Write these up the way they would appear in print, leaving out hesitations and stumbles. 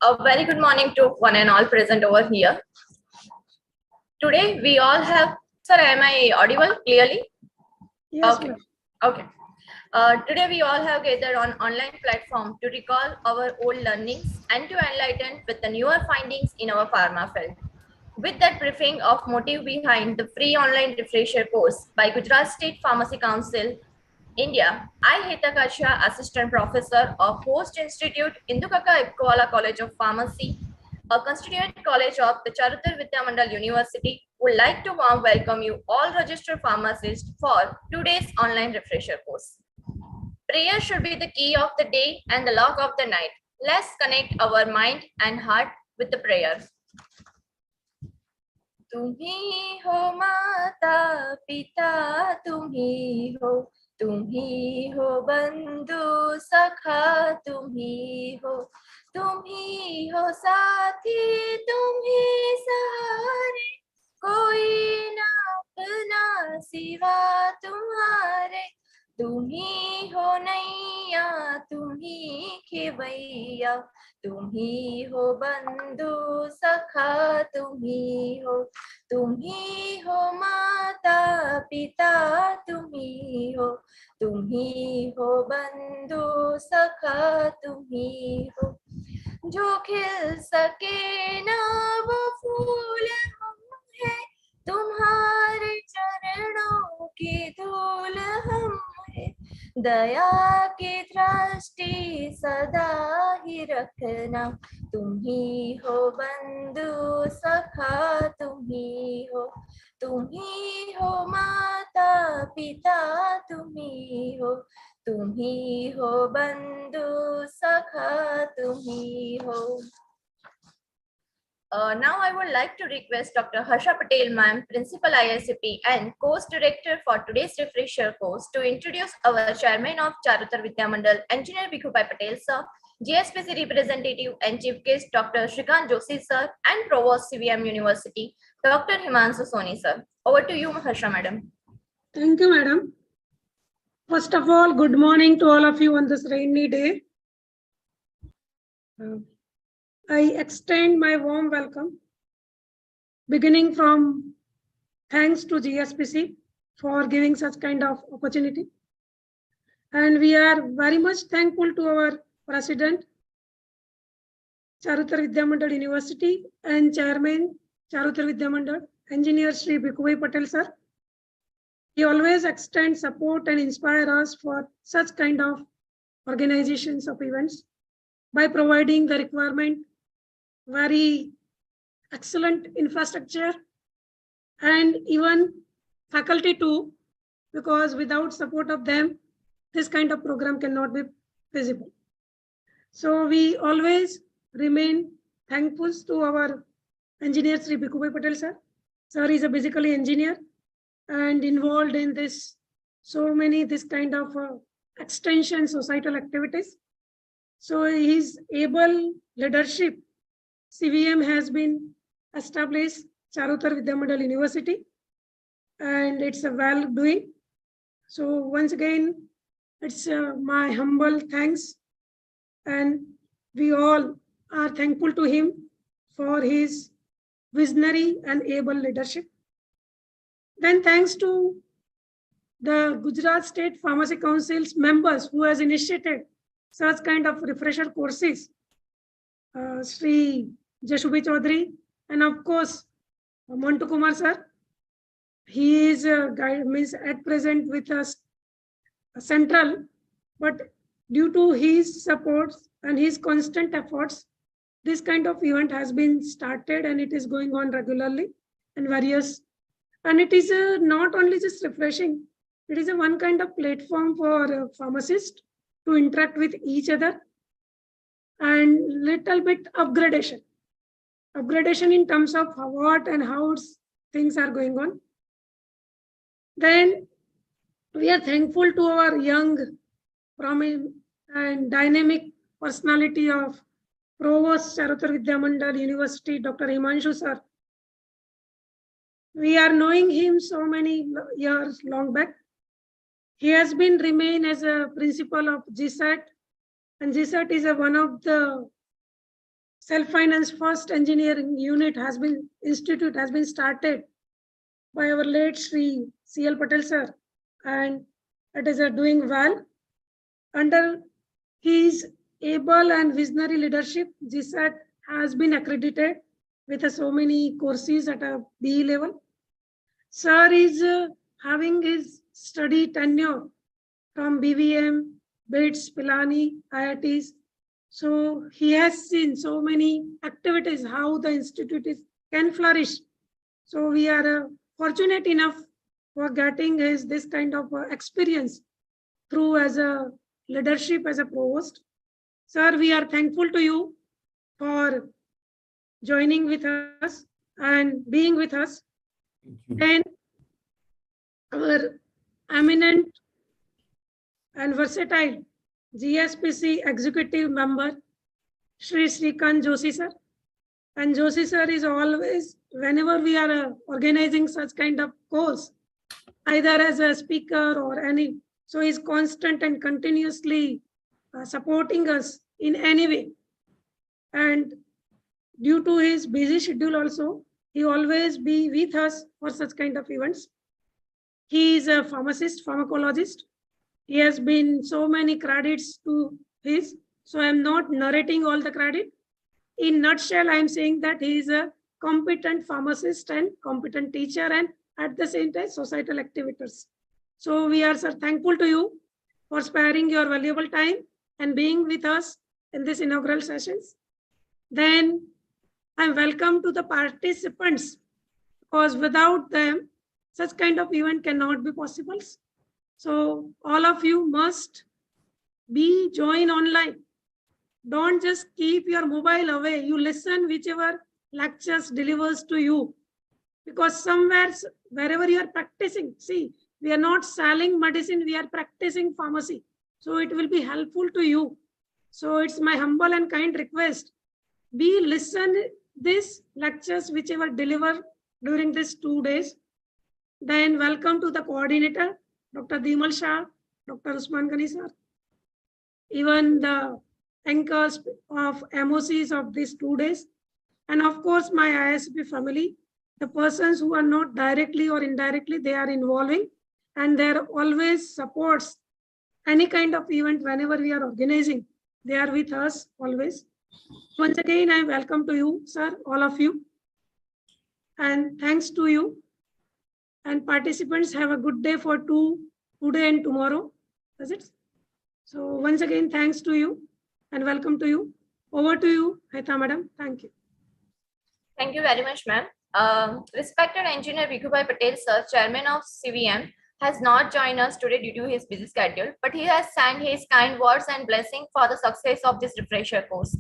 A very good morning to one and all present over here. Today we all have, sir, am I audible clearly? Yes. Okay. Okay. Today we all have gathered on online platform to recall our old learnings and to enlighten with the newer findings in our pharma field. With that briefing of motive behind the free online refresher course by Gujarat State Pharmacy Council, India, I, Hitakasha, Assistant Professor of Host Institute, Indukaka Ipkoala College of Pharmacy, a constituent college of the Charutar Vidyamandal University, would like to warm welcome you all registered pharmacists for today's online refresher course. Prayer should be the key of the day and the lock of the night. Let's connect our mind and heart with the prayer. तुम्ही हो माता पिता तुम्ही हो बंधु सखा तुम्ही हो साथी तुम्ही सहारे कोई ना अपना सिवा तुम्हारे तुम्ही हो नैया तुम्ही खेवैया तुम्ही हो बंधु सखा तुम्ही हो माता पिता तुम्ही हो बंधु सखा तुम्ही हो जो खिल सके ना वो फूल हम है तुम्हारे चरणों की धूल हम है दया की दृष्टि सदा ही रखना तुम्ही हो बंधु सखा तुम्ही हो माता पिता तुम्ही हो बंधु सखा तुम्ही हो. Now I would like to request Dr. Harsha Patel ma'am, Principal IICP and Course Director for today's refresher course to introduce our Chairman of Charutar Vidyamandal, Engineer Bhikubai Patel sir, GSPC representative and Chief Guest Dr. Shrikant Joshi sir and Provost CVMU University, Dr. Himanshu Soni sir. Over to you, Harsha madam. Thank you, madam. First of all, good morning to all of you on this rainy day. I extend my warm welcome, beginning from thanks to GSPC for giving such kind of opportunity. And we are very much thankful to our President, Charutar Vidyamandal University, and Chairman, Charutar Vidyamandal, Engineer Shri Bhikubai Patel sir. He always extends support and inspire us for such kind of organizations of events by providing the requirement very excellent infrastructure and even faculty too, because without support of them, this kind of program cannot be feasible. So we always remain thankful to our engineer Sri Bhikubai Patel sir. Sir is a basically engineer and involved in this this kind of extension societal activities. So his able leadership, CVM has been established Charutar Vidyamandal University, and it's a well doing. So once again, it's my humble thanks, and we all are thankful to him for his visionary and able leadership. Then thanks to the Gujarat State Pharmacy Council's members who has initiated such kind of refresher courses, Sri Jashubi Chaudhary, and of course, Montu Kumar sir. He is at present with us central, but due to his supports and his constant efforts, this kind of event has been started and it is going on regularly and various. And it is not only just refreshing, it is a one kind of platform for pharmacists to interact with each other and little bit upgradation in terms of what and how things are going on. Then we are thankful to our young, prominent and dynamic personality of Provost Charutar Vidyamandal University, Dr. Himanshu sir. We are knowing him so many years long back. He has been remain as a principal of GSAT, and GSAT is one of the self-finance first engineering unit institute has been started by our late Shri C.L. Patel sir, and it is doing well. Under his able and visionary leadership, GSAT has been accredited with so many courses at a BE level. Sir is having his study tenure from BVM, BITS, Pilani, IITs. So he has seen so many activities, how the institute can flourish. So we are fortunate enough for getting this kind of experience through as a leadership as a provost. Sir, we are thankful to you for joining with us and being with us. And our eminent and versatile GSPC executive member, Shri Srikant Joshi sir. And Joshi sir is always, whenever we are organizing such kind of course, either as a speaker or any, so he's constant and continuously supporting us in any way. And due to his busy schedule also, he always be with us for such kind of events. He is a pharmacist, pharmacologist. He has been so many credits to his, so I'm not narrating all the credit. In nutshell, I'm saying that he is a competent pharmacist and competent teacher, and at the same time societal activators. So we are, sir, thankful to you for sparing your valuable time and being with us in this inaugural sessions. Then I'm welcome to the participants, because without them, such kind of event cannot be possible. So all of you must be join online. Don't just keep your mobile away. You listen whichever lectures delivers to you, because somewhere, wherever you are practicing, see, we are not selling medicine, we are practicing pharmacy. So it will be helpful to you. So it's my humble and kind request. Be listen these lectures whichever deliver during these 2 days. Then welcome to the coordinator, Dr. Dimal Shah, Dr. Usman Ghani sir. Even the anchors of MOCs of these 2 days. And of course, my IICP family, the persons who are not directly or indirectly, they are involving, and there always supports any kind of event whenever we are organizing. They are with us always. Once again, I welcome to you, sir, all of you. And thanks to you. And participants, have a good day for today and tomorrow. Is it? So once again, thanks to you and welcome to you. Over to you, Heta madam. Thank you. Thank you very much, ma'am. Respected Engineer Bhikhubhai Patel, sir, Chairman of CVM, has not joined us today due to his busy schedule, but he has sent his kind words and blessing for the success of this refresher course.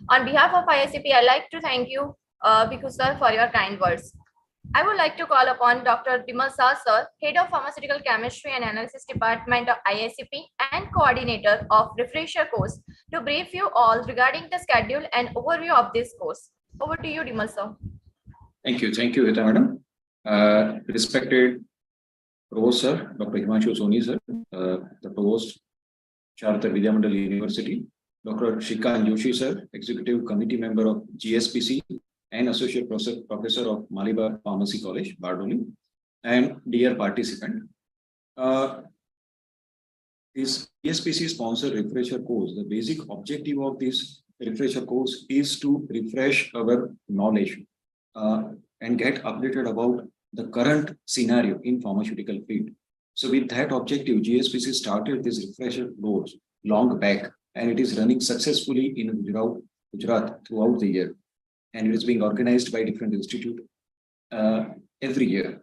On behalf of IICP, I'd like to thank you, Bhikhu sir, for your kind words. I would like to call upon Dr. Dimal Shah sir, Head of Pharmaceutical Chemistry and Analysis Department of IICP and Coordinator of Refresher course, to brief you all regarding the schedule and overview of this course. Over to you, Dimal sir. Thank you, Heta madam. Respected Provost sir, Dr. Himanshu Soni sir, the Provost, Charter Vidyamandal University, Dr. Srikant Joshi sir, Executive Committee Member of GSPC and Associate Professor of Malibar Pharmacy College, Bardoli, and dear participant. This GSPC sponsored refresher course, the basic objective of this refresher course is to refresh our knowledge and get updated about the current scenario in pharmaceutical field. So with that objective, GSPC started this refresher course long back, and it is running successfully in Gujarat throughout the year. And it is being organized by different institutes every year.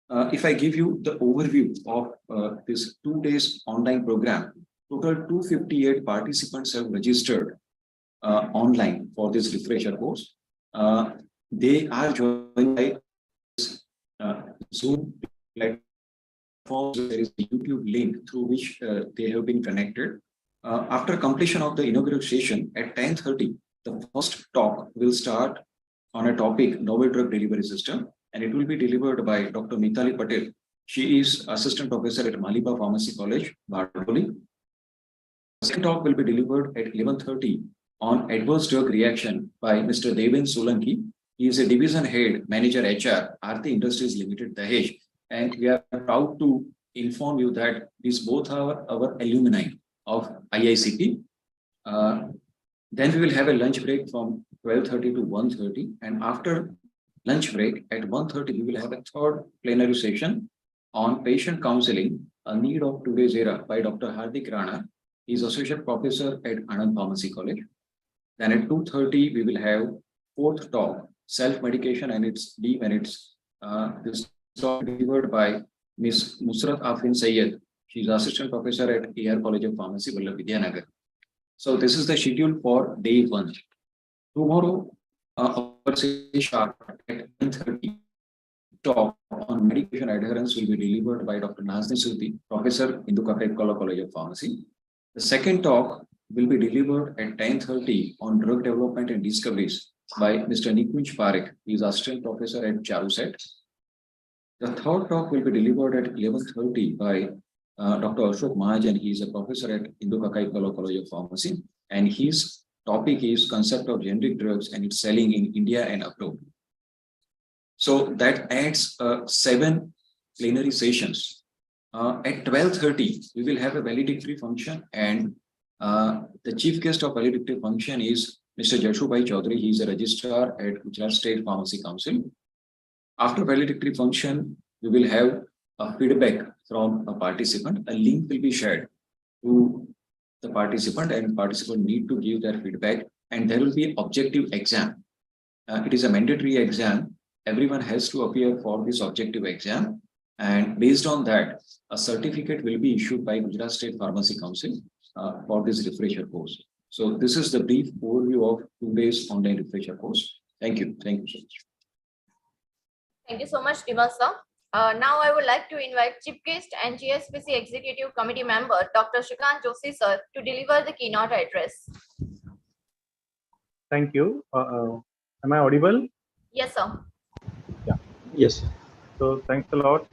If I give you the overview of this 2 days online program, total 258 participants have registered online for this refresher course. They are joined by Zoom platform. There is a YouTube link through which they have been connected. After completion of the inaugural session at 10:30, the first talk will start on a topic, novel drug delivery system, and it will be delivered by Dr. Mitali Patel. She is Assistant Professor at Malibar Pharmacy College, Bardoli. The second talk will be delivered at 11:30 on adverse drug reaction by Mr. Devin Solanki. He is a division head, manager HR, Aarti Industries Limited, Dahej. And we are proud to inform you that these both are our alumni of IICP. Then we will have a lunch break from 12:30 to 1:30. And after lunch break at 1:30, we will have a third plenary session on patient counseling, a need of today's era by Dr. Hardik Rana. He is associate professor at Anand Pharmacy College. Then at 2:30, we will have fourth talk, self-medication and its demerits. This talk delivered by Ms. Musrat Afrin Sayed. She is assistant professor at AR College of Pharmacy, Vidyanagar. So this is the schedule for day 1. Tomorrow, our session sharp at 9:30. Talk on medication adherence will be delivered by Dr. Nazni Sudhi, professor in Hindu College of Pharmacy. The second talk will be delivered at 10:30 on drug development and discoveries by Mr. Nikunj Parekh. He is assistant professor at Charuset. The third talk will be delivered at 11:30 by Dr. Ashok Mahajan. He is a professor at Hindu College of Pharmacy, and his topic is concept of generic drugs and its selling in India and abroad. So that adds 7 plenary sessions. At 12:30, we will have a valedictory function, and the chief guest of valedictory function is Mr. Jashubai Chaudhary. He is a registrar at Gujarat State Pharmacy Council. After valedictory function, we will have a feedback from a participant. A link will be shared to the participant, and participant need to give their feedback, and there will be objective exam. It is a mandatory exam. Everyone has to appear for this objective exam, and based on that, a certificate will be issued by Gujarat State Pharmacy Council for this refresher course. So this is the brief overview of today's online refresher course. Thank you. Thank you so much. Thank you so much, Vimal sir. Now I would like to invite Chief Guest and GSPC Executive Committee member, Dr. Shrikant Joshi sir, to deliver the keynote address. Thank you. Am I audible? Yes, sir. Yeah. Yes. So thanks a lot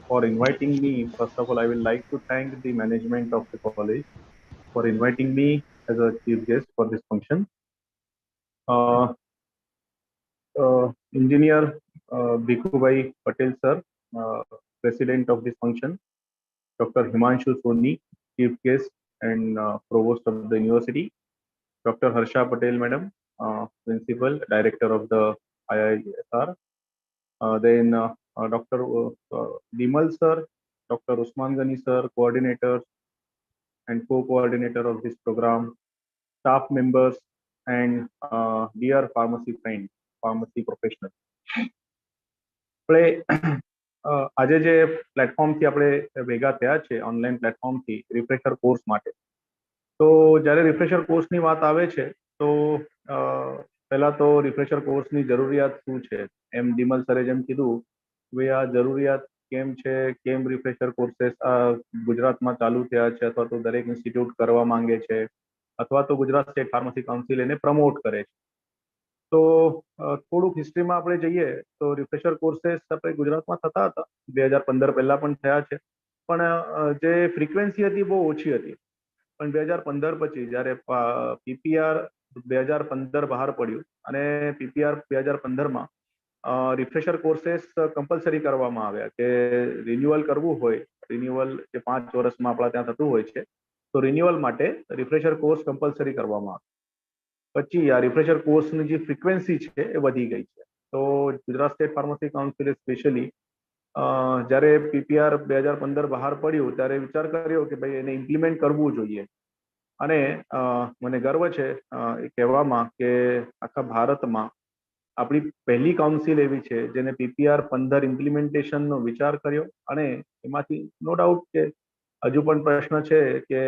for inviting me. First of all, I would like to thank the management of the college for inviting me as a chief guest for this function. Engineer Bhikhubai Patel sir, president of this function, Dr. Himanshu Soni, chief guest and provost of the university, Dr. Harsha Patel madam, principal, director of the IISR, then Dr. Vimal sir, Dr. Usman Ghani sir, coordinator and co-coordinator of this program, staff members, and dear pharmacy friends, pharmacy professionals. આજે જે પ્લેટફોર્મથી આપણે ભેગા થયા છે online પ્લેટફોર્મથી refresher course માટે, તો જ્યારે refresher કોર્સની વાત આવે છે તો પહેલા તો રિફ્રેશર કોર્સની જરૂરિયાત શું છે, એમ દિમલ સરે જેમ કીધું ભાઈ આ જરૂરિયાત કેમ છે, કેમ રિફ્રેશર કોર્सेस ગુજરાતમાં ચાલુ થયા છે અથવા તો દરેક ઇન્સ્ટિટ્યૂટ કરવા માંગે છે અથવા તો ગુજરાત સ્ટેટ ફાર્મસી કાઉન્સિલ એને પ્રમોટ કરે છે. તો થોડુંક હિસ્ટ્રીમાં આપણે જઈએ તો રિફ્રેશર કોર્सेस આપણે ગુજરાતમાં થતા હતા 2015 પહેલા પણ થયા છે, પણ જે ફ્રીક્વન્સી હતી બહુ ઓછી હતી. પણ 2015 પછી જ્યારે પીપીઆર 2015 બહાર પડ્યું અને પીપીઆર 2015માં રિફ્રેશર કોર્सेस કમ્પલસરી કરવામાં આવ્યા કે રિન્યુઅલ કરવું હોય, રિન્યુઅલ જે 5 વર્ષમાં આપણા ત્યાં થતું હોય છે, તો રિન્યુઅલ માટે રિફ્રેશર કોર્સ કમ્પલસરી કરવામાં આવે. પછી આ રિફ્રેશર કોર્સની જે ફ્રીક્વન્સી છે એ વધી ગઈ છે. તો ગુજરાત સ્ટેટ ફાર્મસી કાઉન્સિલે સ્પેશિયલી જ્યારે પીપીઆર 2015 બહાર પડ્યું ત્યારે વિચાર કર્યો કે ભાઈ એને ઇમ્પ્લિમેન્ટ કરવું જોઈએ. અને મને ગર્વ છે એ કહેવામાં કે આખા ભારતમાં આપણી પહેલી કાઉન્સિલ એવી છે જેને પીપીઆર 15 ઇમ્પ્લિમેન્ટેશનનો વિચાર કર્યો, અને એમાંથી નો ડાઉટ કે હજુ પણ પ્રશ્ન છે કે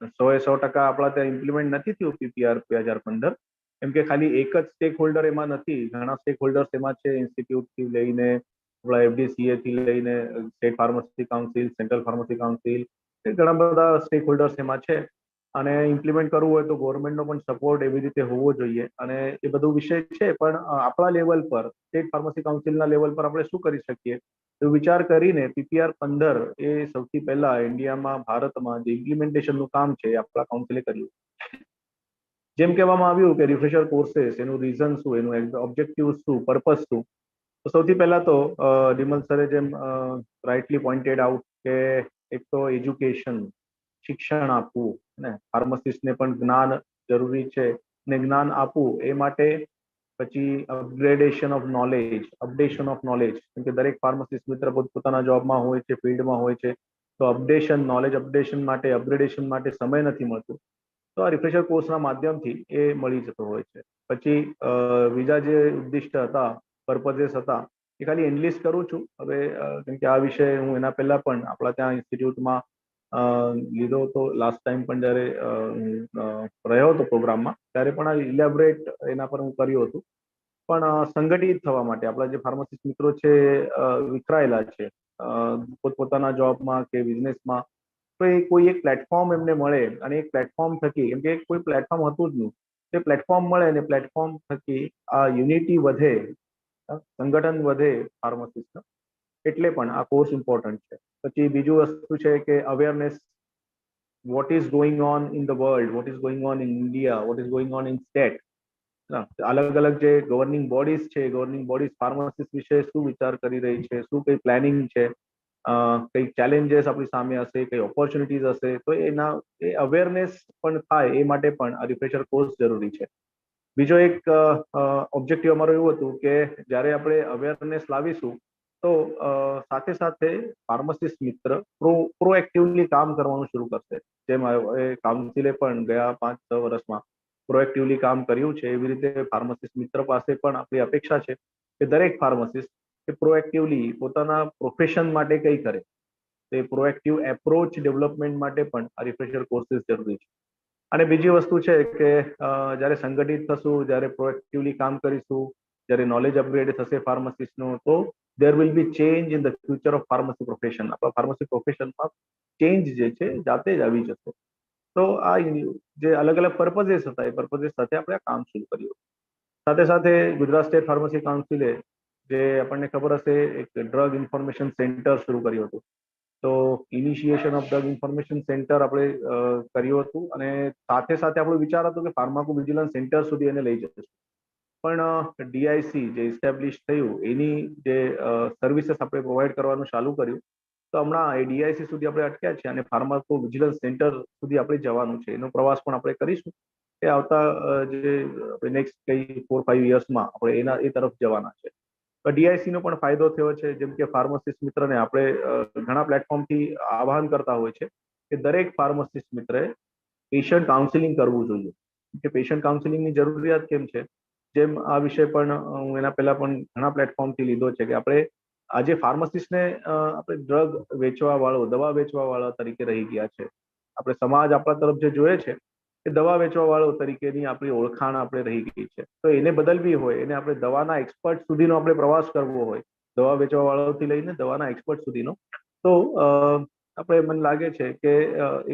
100% આપણા ત્યાં ઇમ્પ્લિમેન્ટ નથી થયું પીપીઆર 2015, કેમ કે ખાલી એક જ સ્ટેક હોલ્ડર એમાં નથી, ઘણા સ્ટેક હોલ્ડર્સ એમાં છે, ઇન્સ્ટિટ્યૂટથી લઈને આપણા એફડીસીએથી લઈને state pharmacy council, central pharmacy council, ઘણા બધા સ્ટેક હોલ્ડર્સ એમાં છે. અને ઇમ્પ્લિમેન્ટ કરવું હોય તો ગવર્મેન્ટનો પણ સપોર્ટ એવી રીતે હોવો જોઈએ, અને એ બધું વિષય છે. પણ આપણા લેવલ પર, સ્ટેટ ફાર્મસી કાઉન્સિલના લેવલ પર આપણે શું કરી શકીએ તો વિચાર કરીને પીપીઆર 15 એ સૌથી પહેલા ઇન્ડિયામાં, ભારતમાં જે ઇમ્પ્લિમેન્ટેશનનું કામ છે એ આપણા કાઉન્સિલે કર્યું. જેમ કહેવામાં આવ્યું કે રિફ્રેશર કોર્सेस એનું રીઝન શું, એનું ઓબ્જેક્ટિવ શું, પર્પસ શું, તો સૌથી પહેલા તો ડિમલ સરે જેમ રાઇટલી પોઇન્ટેડ આઉટ કે એક તો એજ્યુકેશન, શિક્ષણ આપવું ને ફાર્માસિસ્ટને પણ જ્ઞાન જરૂરી છે ને જ્ઞાન આપવું એ માટે પછી upgradation of knowledge, updation of knowledge, કેમ કે દરેક ફાર્માસિસ્ટ મિત્ર પોતાના જોબમાં હોય છે, ફિલ્ડમાં હોય છે, તો અપડેશન, નોલેજ અપડેશન માટે, અપગ્રેડેશન માટે સમય નથી મળતું, તો આ રિફ્રેશર કોર્સના માધ્યમથી એ મળી જતો હોય છે. પછી બીજા જે ઉદ્દિષ્ટ હતા, પર્પઝેસ હતા, એ ખાલી એનલિસ્ટ કરું છું હવે, કેમ કે આ વિષય હું એના પહેલા પણ આપણા ત્યાં ઇન્સ્ટિટ્યૂટમાં લીધો હતો. લાસ્ટ ટાઈમ પણ જ્યારે રહ્યો હતો પ્રોગ્રામમાં ત્યારે પણ આ ઇલેબોરેટ એના પર હું કર્યું હતું. પણ સંગઠિત થવા માટે આપણા જે ફાર્માસિસ્ટ મિત્રો છે વિખરાયેલા છે પોતપોતાના જોબમાં કે બિઝનેસમાં, તો એ કોઈ એક પ્લેટફોર્મ એમને મળે અને એક પ્લેટફોર્મ થકી, કેમ કે કોઈ પ્લેટફોર્મ હતું જ નહીં, તે પ્લેટફોર્મ મળે અને પ્લેટફોર્મ થકી આ યુનિટી વધે, સંગઠન વધે ફાર્માસિસ્ટનું, એટલે પણ આ કોર્સ ઇમ્પોર્ટન્ટ છે. પછી બીજું વસ્તુ છે કે awareness, what is going on in the world, what is going on in India, what is going on in state. અલગ અલગ જે ગવર્નિંગ બોડીઝ છે, ગવર્નિંગ બોડીઝ ફાર્માસિસ્ટ વિશે શું વિચાર કરી રહી છે, શું કઈ પ્લાનિંગ છે, કઈ ચેલેન્જીસ આપણી સામે હશે, કઈ ઓપોર્ચ્યુનિટીઝ હશે, તો એના એ અવેરનેસ પણ થાય એ માટે પણ આ રિફ્રેશર કોર્સ જરૂરી છે. બીજો એક ઓબ્જેક્ટિવ અમારો એવું હતું કે જ્યારે આપણે અવેરનેસ લાવીશું તો સાથે સાથે ફાર્માસિસ્ટ મિત્ર પ્રોએક્ટિવલી કામ કરવાનું શરૂ કરશે. જેમ કાઉન્સિલે પણ ગયા 5-6 વર્ષમાં પ્રોએક્ટિવલી કામ કર્યું છે, એવી રીતે ફાર્માસિસ્ટ મિત્ર પાસે પણ આપણી અપેક્ષા છે કે દરેક ફાર્માસિસ્ટ કે પ્રોએક્ટિવલી પોતાના પ્રોફેશન માટે કંઈ કરે, તે પ્રોએક્ટિવ એપ્રોચ ડેવલપમેન્ટ માટે પણ આ રિફ્રેશર કોર્સિસ જરૂરી છે. અને બીજી વસ્તુ છે કે જ્યારે સંગઠિત થશું, જ્યારે પ્રોએક્ટિવલી કામ કરીશું, જ્યારે નોલેજ અપગ્રેડ થશે ફાર્માસિસ્ટનું, તો there will be change in the future of pharmacy profession. આપણા ફાર્મસી પ્રોફેશનમાં ચેન્જ જે છે જાતે જ આવી જશે. તો આ જે અલગ અલગ પર્પઝેસ હતા એ પર્પઝેસ સાથે આપણે આ કામ શરૂ કર્યું. સાથે સાથે ગુજરાત સ્ટેટ ફાર્મસી કાઉન્સિલે જે આપણને ખબર હશે એક ડ્રગ ઇન્ફોર્મેશન સેન્ટર શરૂ કર્યું હતું. તો initiation of drug information centre આપણે કર્યું હતું અને સાથે સાથે આપણો વિચાર હતો કે ફાર્માકો વિજિલન્સ સેન્ટર સુધી એને લઈ જશે. પણ ડીઆઈસી જે ઇસ્ટેબ્લિશ થયું એની જે સર્વિસીસ આપણે પ્રોવાઈડ કરવાનું ચાલુ કર્યું, તો હમણાં એ ડીઆઈસી સુધી આપણે અટક્યા છે અને ફાર્માકો વિજિલન્સ સેન્ટર સુધી આપણે જવાનું છે. એનો પ્રવાસ પણ આપણે કરીશું એ આવતા જે નેક્સ્ટ કઈ 4-5 યર્સમાં આપણે એ તરફ જવાના છે. ડીઆઈસી નો પણ ફાયદો થયો છે, જેમ કે ફાર્માસિસ્ટ મિત્રને આપણે ઘણા પ્લેટફોર્મથી આહ્વાન કરતા હોય છે કે દરેક ફાર્માસિસ્ટ મિત્રએ પેશન્ટ કાઉન્સિલિંગ કરવું જોઈએ. કે પેશન્ટ કાઉન્સિલિંગની જરૂરિયાત કેમ છે, જેમ આ વિષય પણ હું એના પહેલા પણ ઘણા પ્લેટફોર્મથી લીધો છે કે આપણે આજે ફાર્માસિસ્ટને આપણે ડ્રગ વેચવા વાળો, દવા વેચવા વાળા તરીકે રહી ગયા છે. આપણે સમાજ આપણા તરફ જે જોઈએ છે એ દવા વેચવા વાળો તરીકેની આપણી ઓળખાણ આપણે રહી ગઈ છે. તો એને બદલવી હોય, એને આપણે દવાના એક્સપર્ટ સુધીનો આપણે પ્રવાસ કરવો હોય, દવા વેચવા વાળાથી લઈને દવાના એક્સપર્ટ સુધીનો, તો આપણે મને લાગે છે કે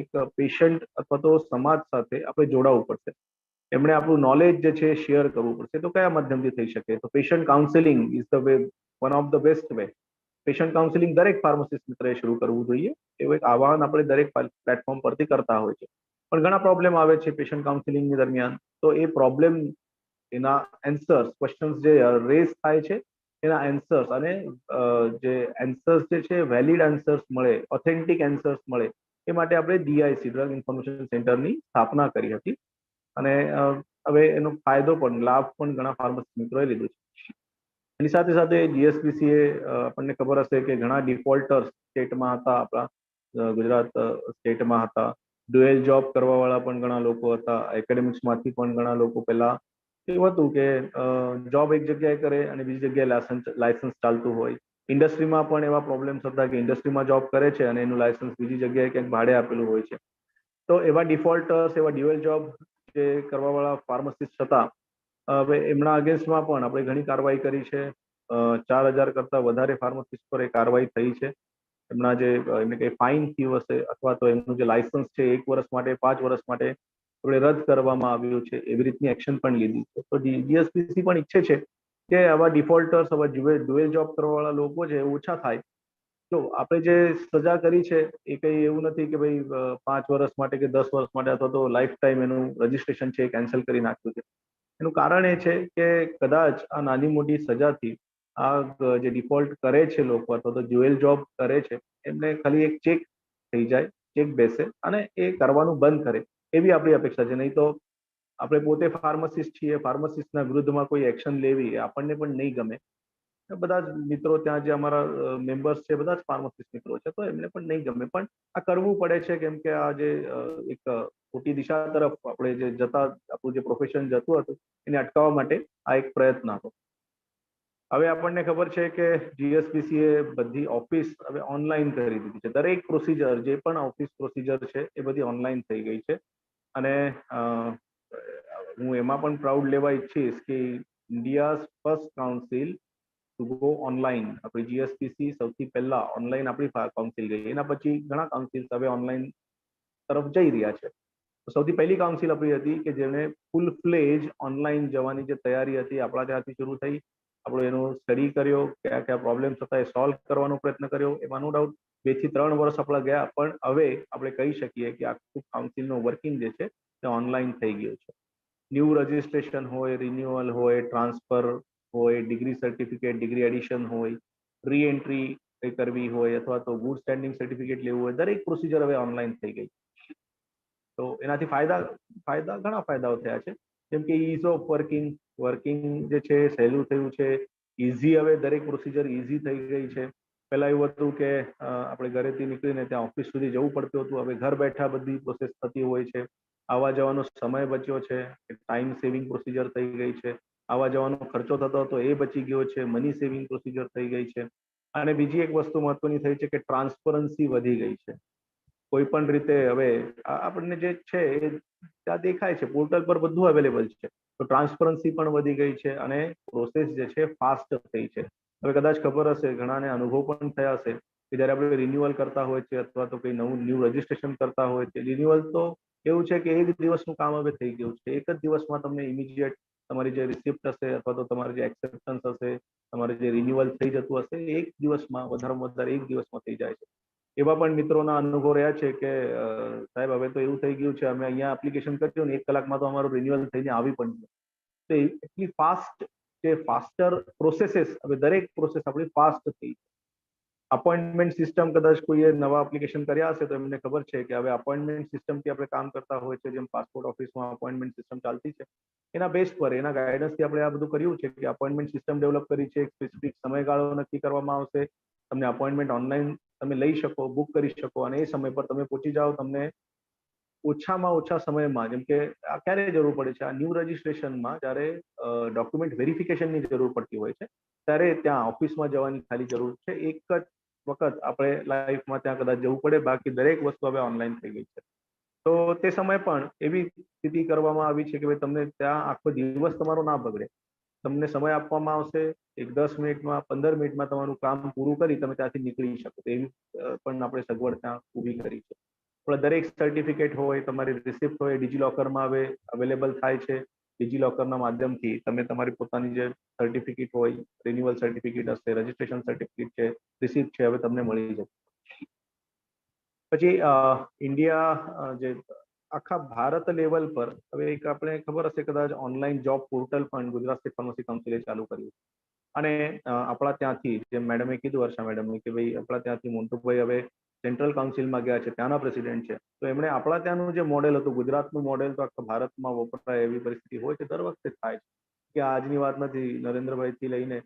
એક પેશન્ટ અથવા તો સમાજ સાથે આપણે જોડાવવું પડશે. એમણે આપણું નોલેજ જે છે શેર કરવું પડશે. તો કયા માધ્યમથી થઈ શકે? તો patient counselling is the way, one of the best way. Patient counselling દરેક ફાર્માસિસ્ટ મિત્રએ શરૂ કરવું જોઈએ. એવું એક આહવાન આપણે દરેક પ્લેટફોર્મ પરથી કરતા હોય છે. પણ ઘણા પ્રોબ્લેમ આવે છે પેશન્ટ કાઉન્સિલિંગની દરમિયાન, તો એ પ્રોબ્લેમ, એના એન્સર્સ, ક્વેશ્ચન્સ જે રેઝ થાય છે એના એન્સર્સ, અને જે એન્સર્સ જે છે વેલિડ એન્સર્સ મળે, ઓથેન્ટિક એન્સર્સ મળે, એ માટે આપણે ડીઆઈસી, ડ્રગ ઇન્ફોર્મેશન સેન્ટરની સ્થાપના કરી હતી. અને હવે એનો ફાયદો પણ, લાભ પણ ઘણા ફાર્માસિસ્ટ મિત્રોએ લીધો છે. એની સાથે સાથે જીએસપીસી એ આપણને ખબર હશે કે ઘણા ડિફોલ્ટર્સ સ્ટેટમાં હતા, આપણા ગુજરાત સ્ટેટમાં હતા. ડ્યુએલ જોબ કરવા વાળા પણ ઘણા લોકો હતા. એકેડેમિક્સમાંથી પણ ઘણા લોકો પહેલા એવું હતું કે જોબ એક જગ્યાએ કરે અને બીજી જગ્યાએ લાયસન્સ ચાલતું હોય. ઇન્ડસ્ટ્રીમાં પણ એવા પ્રોબ્લેમ્સ હતા કે ઇન્ડસ્ટ્રીમાં જોબ કરે છે અને એનું લાયસન્સ બીજી જગ્યાએ ક્યાંક ભાડે આપેલું હોય છે. તો એવા ડિફોલ્ટર્સ, એવા ડ્યુએલ જોબ જે કરવા વાળા ફાર્માસિસ્ટ હતા, હવે એમના અગેન્સ્ટમાં પણ આપણે ઘણી કાર્યવાહી કરી છે. 4000 કરતા વધારે ફાર્માસિસ્ટ પર એ કાર્યવાહી થઈ છે. એમના જે એમને કઈ ફાઇન થયું હશે અથવા તો એમનું જે લાયસન્સ છે 1 વર્ષ માટે, 5 વર્ષ માટે આપણે રદ કરવામાં આવ્યું છે, એવી રીતની એક્શન પણ લીધી છે. તો જીએસપીસી પણ ઈચ્છે છે કે આવા ડિફોલ્ટર્સ, આવા ડ્યુએલ જોબ કરવા વાળા લોકો છે ઓછા થાય જો આપણે જે સજા કરી છે એ કઈ એવું નથી કે ભાઈ 5 વર્ષ માટે કે 10 વર્ષ માટે અથવા તો લાઈફ ટાઈમ એનું રજીસ્ટ્રેશન છે એ કેન્સલ કરી નાખ્યું છે. એનું કારણ એ છે કે કદાચ આ નાની મોટી સજાથી આ જે ડિફોલ્ટ કરે છે લોકો અથવા તો જ્યુએલ જોબ કરે છે એમને ખાલી એક ચેક થઈ જાય, ચેક બેસે અને એ કરવાનું બંધ કરે એવી આપણી અપેક્ષા છે. નહીં તો આપણે પોતે ફાર્માસિસ્ટ છીએ, ફાર્માસિસ્ટના વિરુદ્ધમાં કોઈ એક્શન લેવી એ આપણને પણ નહીં ગમે. બધા જ મિત્રો ત્યાં જે અમારા મેમ્બર્સ છે બધા જ ફાર્માસિસ્ટ મિત્રો છે, તો એમને પણ નહીં ગમે, પણ આ કરવું પડે છે કેમ કે આ જે એક ખોટી દિશા તરફ આપણે જે જતા આપણું જે પ્રોફેશન જતું હતું એને અટકાવવા માટે આ એક પ્રયત્ન હતો. હવે આપણને ખબર છે કે જીએસપીસી એ બધી ઓફિસ હવે ઓનલાઈન કરી દીધી છે. દરેક પ્રોસિજર જે પણ ઓફિસ પ્રોસિજર છે એ બધી ઓનલાઈન થઈ ગઈ છે. અને હું એમાં પણ પ્રાઉડ લેવા ઈચ્છીશ કે India's first council to go online, આપણી જીએસપીસી સૌથી પહેલા ઓનલાઈન આપણી કાઉન્સિલ ગઈ. એના પછી ઘણા કાઉન્સિલ્સ હવે ઓનલાઈન તરફ જઈ રહ્યા છે. સૌથી પહેલી કાઉન્સિલ આપણી હતી કે જેને ફૂલ ફ્લેજ ઓનલાઈન જવાની જે તૈયારી હતી આપણા ત્યાંથી શરૂ થઈ. આપણે એનો સ્ટડી કર્યો, કયા કયા પ્રોબ્લેમ્સ હતા એ સોલ્વ કરવાનો પ્રયત્ન કર્યો. એમાં નો ડાઉટ 2 થી 3 વર્ષ આપણા ગયા, પણ હવે આપણે કહી શકીએ કે આખું કાઉન્સિલનું વર્કિંગ જે છે તે ઓનલાઈન થઈ ગયું છે. ન્યૂ રજિસ્ટ્રેશન હોય, રિન્યુઅલ હોય, ટ્રાન્સફર હોય, ડિગ્રી સર્ટિફિકેટ, ડિગ્રી એડિશન હોય, રી એન્ટ્રી કરવી હોય અથવા તો ગુડ સ્ટેન્ડિંગ સર્ટિફિકેટ લેવું હોય, દરેક પ્રોસિજર હવે ઓનલાઈન થઈ ગઈ. તો એનાથી ઘણા ફાયદાઓ થયા છે. જેમ કે ઇઝ ઓફ વર્કિંગ જે છે સહેલું થયું છે. ઇઝી હવે દરેક પ્રોસિજર ઇઝી થઈ ગઈ છે. પહેલા એવું હતું કે આપણે ઘરેથી નીકળીને ત્યાં ઓફિસ સુધી જવું પડતું હતું. હવે ઘર બેઠા બધી પ્રોસેસ થતી હોય છે. આવવા જવાનો સમય બચ્યો છે, ટાઈમ સેવિંગ પ્રોસિજર થઈ ગઈ છે. આવવા જવાનો ખર્ચો થતો હતો એ બચી ગયો છે, મની સેવિંગ પ્રોસિજર થઈ ગઈ છે. અને બીજી એક વસ્તુ મહત્વની થઈ છે કે ટ્રાન્સપરન્સી વધી ગઈ છે. કોઈ પણ રીતે હવે આપણને જે છે એ ત્યાં દેખાય છે, પોર્ટલ પર બધું અવેલેબલ છે. તો ટ્રાન્સપરન્સી પણ વધી ગઈ છે અને પ્રોસેસ જે છે ફાસ્ટ થઈ છે. હવે કદાચ ખબર હશે, ઘણાને અનુભવ પણ થયા હશે કે જ્યારે આપણે રિન્યુઅલ કરતા હોય છે અથવા તો કંઈ નવું ન્યૂ રજિસ્ટ્રેશન કરતા હોય છે, રિન્યુઅલ તો એવું છે કે એક દિવસનું કામ હવે થઈ ગયું છે. એક જ દિવસમાં તમને ઇમિડિયેટ તમારી જે રિસિપ્ટ હશે અથવા તો તમારી જે એક્સેપ્ટન્સ હશે, તમારે જે રિન્યુઅલ થઈ જતું હશે, એક દિવસમાં વધારેમાં વધારે એક દિવસમાં થઈ જાય છે. એવા પણ મિત્રોના અનુભવ રહ્યા છે કે સાહેબ હવે તો એવું થઈ ગયું છે, અમે અહીંયા એપ્લિકેશન કર્યું ને 1 કલાકમાં તો અમારું રિન્યુઅલ થઈને આવી પણ ગયું. તો એટલી ફાસ્ટ જે ફાસ્ટર પ્રોસેસીસ, હવે દરેક પ્રોસેસ આપણી ફાસ્ટ થઈ. અપોઇન્ટમેન્ટ સિસ્ટમ કદાચ કોઈએ નવા એપ્લિકેશન કર્યા હશે તો એમને ખબર છે કે હવે અપોઇન્ટમેન્ટ સિસ્ટમથી આપણે કામ કરતા હોય છે. જેમ પાસપોર્ટ ઓફિસમાં અપોઇન્ટમેન્ટ સિસ્ટમ ચાલતી છે, એના બેઝ પર એના ગાઈડન્સથી આપણે આ બધું કર્યું છે કે અપોઇન્ટમેન્ટ સિસ્ટમ ડેવલપ કરી છે. એક સ્પેસિફિક સમયગાળો નક્કી કરવામાં આવશે, તમને અપોઇન્ટમેન્ટ ઓનલાઈન તમે લઈ શકો, બુક કરી શકો અને એ સમય પર તમે પહોંચી જાઓ. તમને ઓછામાં ઓછા સમયમાં, જેમ કે આ ક્યારે જરૂર પડે છે, આ ન્યૂ રજિસ્ટ્રેશનમાં જ્યારે ડોક્યુમેન્ટ વેરિફિકેશનની જરૂર પડતી હોય છે ત્યારે ત્યાં ઓફિસમાં જવાની ખાલી જરૂર છે. એક જ વખત આપણે લાઈફમાં ત્યાં કદાચ જવું પડે, બાકી દરેક વસ્તુ હવે ઓનલાઈન થઈ ગઈ છે. તો તે સમયે પણ એવી સ્થિતિ કરવામાં આવી છે કે ભાઈ તમને ત્યાં આખો દિવસ તમારો ના બગડે. તમને સમય આપવામાં આવશે, એક 10 મિનિટમાં 15 મિનિટમાં તમારું કામ પૂરું કરી તમે ત્યાંથી નીકળી શકો. એવી પણ આપણે સગવડ ત્યાં ઊભી કરી છે. પણ દરેક સર્ટિફિકેટ હોય, તમારી રિસિપ્ટ હોય, ડિજીલોકરમાં હવે અવેલેબલ થાય છે. ડિજીલોકરના માધ્યમથી તમે તમારી પોતાની જે સર્ટિફિકેટ હોય, રિન્યુઅલ સર્ટિફિકેટ હશે, રજિસ્ટ્રેશન સર્ટિફિકેટ છે, રિસિપ્ટ છે, હવે તમને મળી જશે. પછી ઇન્ડિયા જે આખા ભારત લેવલ પર હવે એક આપણે ખબર હશે કદાચ ઓનલાઈન જોબ પોર્ટલ પણ ગુજરાત સ્ટેટ ફાર્મસી કાઉન્સિલે ચાલુ કર્યું. અને આપણા ત્યાંથી જેમ મેડમે કીધું, વર્ષા મેડમે, કે ભાઈ આપણા ત્યાંથી મોન્ટુભાઈ હવે સેન્ટ્રલ કાઉન્સિલમાં ગયા છે, ત્યાંના પ્રેસિડેન્ટ છે. તો એમણે આપણા ત્યાંનું જે મોડેલ હતું, ગુજરાતનું મોડેલ તો આખા ભારતમાં વપરાય એવી પરિસ્થિતિ હોય છે, દર વખતે થાય છે કે આજની વાત નથી. નરેન્દ્રભાઈથી લઈને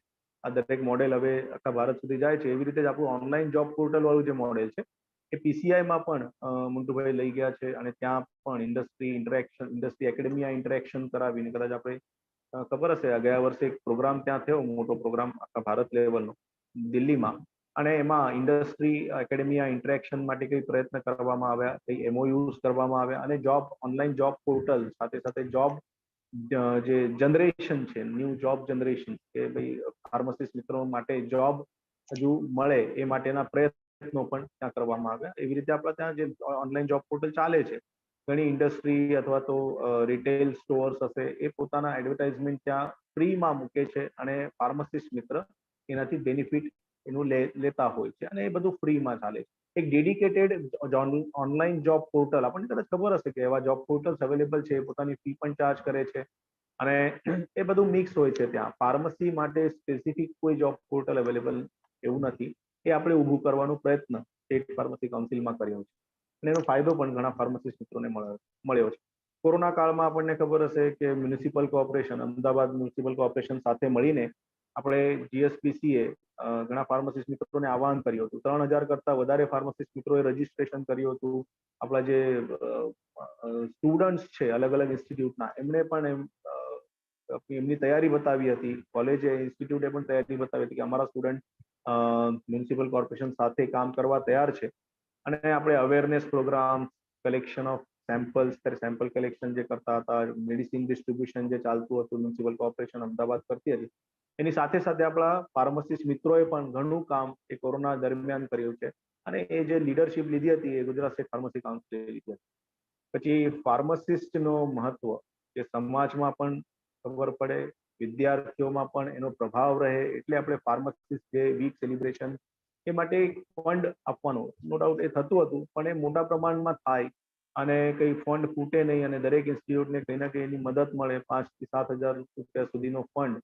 આ દરેક મોડેલ હવે આખા ભારત સુધી જાય છે. એવી રીતે જ આપણું ઓનલાઈન જોબ પોર્ટલ વાળું જે મોડેલ છે એ પીસીઆઈમાં પણ મુન્ટુભાઈ લઈ ગયા છે અને ત્યાં પણ ઇન્ડસ્ટ્રી એકેડેમિયા ઇન્ટરેક્શન કરાવીને, કદાચ આપણે ખબર હશે ગયા વર્ષે એક પ્રોગ્રામ ત્યાં થયો, મોટો પ્રોગ્રામ આખા ભારત લેવલનો દિલ્હીમાં, અને એમાં ઇન્ડસ્ટ્રી એકેડેમિયા ઇન્ટરેક્શન માટે કઈ પ્રયત્ન કરવામાં આવ્યા, કઈ એમઓયુઝ કરવામાં આવ્યા અને ઓનલાઈન જોબ પોર્ટલ સાથે સાથે જોબ જે જનરેશન છે, ન્યૂ જોબ જનરેશન, કે ભાઈ ફાર્માસિસ્ટ મિત્રો માટે જોબ હજુ મળે એ માટેના પ્રયત્નો પણ ત્યાં કરવામાં આવ્યા. એવી રીતે આપણા ત્યાં જે ઓનલાઈન જોબ પોર્ટલ ચાલે છે, ઘણી ઇન્ડસ્ટ્રી અથવા તો રિટેલ સ્ટોર્સ હશે, એ પોતાના એડવર્ટાઇઝમેન્ટ ત્યાં ફ્રીમાં મૂકે છે અને ફાર્માસિસ્ટ મિત્ર એનાથી બેનિફિટ એનું લેતા હોય છે અને એ બધું ફ્રીમાં ચાલે છે. એક ડેડિકેટેડ ઓનલાઈન જોબ પોર્ટલ, આપણને કદાચ ખબર હશે કે એવા જોબ પોર્ટલ્સ અવેલેબલ છે, પોતાની ફી પણ ચાર્જ કરે છે અને એ બધું મિક્સ હોય છે. ત્યાં ફાર્મસી માટે સ્પેસિફિક કોઈ જોબ પોર્ટલ અવેલેબલ એવું નથી. એ આપણે ઊભું કરવાનો પ્રયત્ન સ્ટેટ ફાર્મસી કાઉન્સિલમાં કર્યો છે અને એનો ફાયદો પણ ઘણા ફાર્મસિસ્ટ મિત્રોને મળ્યો છે. કોરોના કાળમાં આપણને ખબર હશે કે municipal corporation, Ahmedabad municipal corporation સાથે મળીને આપણે GSPC ઘણા ફાર્મસિસ્ટ મિત્રોને આહવાન કર્યું હતું. 3000 કરતા વધારે ફાર્મસિસ્ટ મિત્રોએ રજીસ્ટ્રેશન કર્યું હતું. આપણા જે સ્ટુડન્ટ્સ છે અલગ અલગ ઇન્સ્ટિટ્યૂટના, એમણે પણ એમની તૈયારી બતાવી હતી. કોલેજે, ઇન્સ્ટિટ્યૂટે પણ તૈયારી બતાવી હતી કે અમારા સ્ટુડન્ટ મ્યુનિસિપલ કોર્પોરેશન સાથે કામ કરવા તૈયાર છે. અને આપણે awareness programme, collection of samples, sample collection જે કરતા હતા, મેડિસિન ડિસ્ટ્રીબ્યુશન જે ચાલતું હતું મ્યુનિસિપલ કોર્પોરેશન અમદાવાદ કરતી હતી, એની સાથે સાથે આપણા ફાર્મસિસ્ટ મિત્રોએ પણ ઘણું કામ એ કોરોના દરમિયાન કર્યું છે અને એ જે લીડરશિપ લીધી હતી એ ગુજરાત સ્ટેટ ફાર્મસી કાઉન્સિલે લીધી હતી. પછી ફાર્મસિસ્ટનો મહત્વ જે સમાજમાં પણ ખબર પડે, વિદ્યાર્થીઓમાં પણ એનો પ્રભાવ રહે, એટલે આપણે ફાર્મસિસ્ટ ડે વીક સેલિબ્રેશન એ માટે ફંડ આપવાનું, નો ડાઉટ એ થતું હતું, પણ એ મોટા પ્રમાણમાં થાય અને કઈ ફંડ ખૂટે નહીં અને દરેક ઇન્સ્ટિટ્યૂટને કંઈ ના કંઈ એની મદદ મળે. 5 થી 7,000 રૂપિયા સુધીનો ફંડ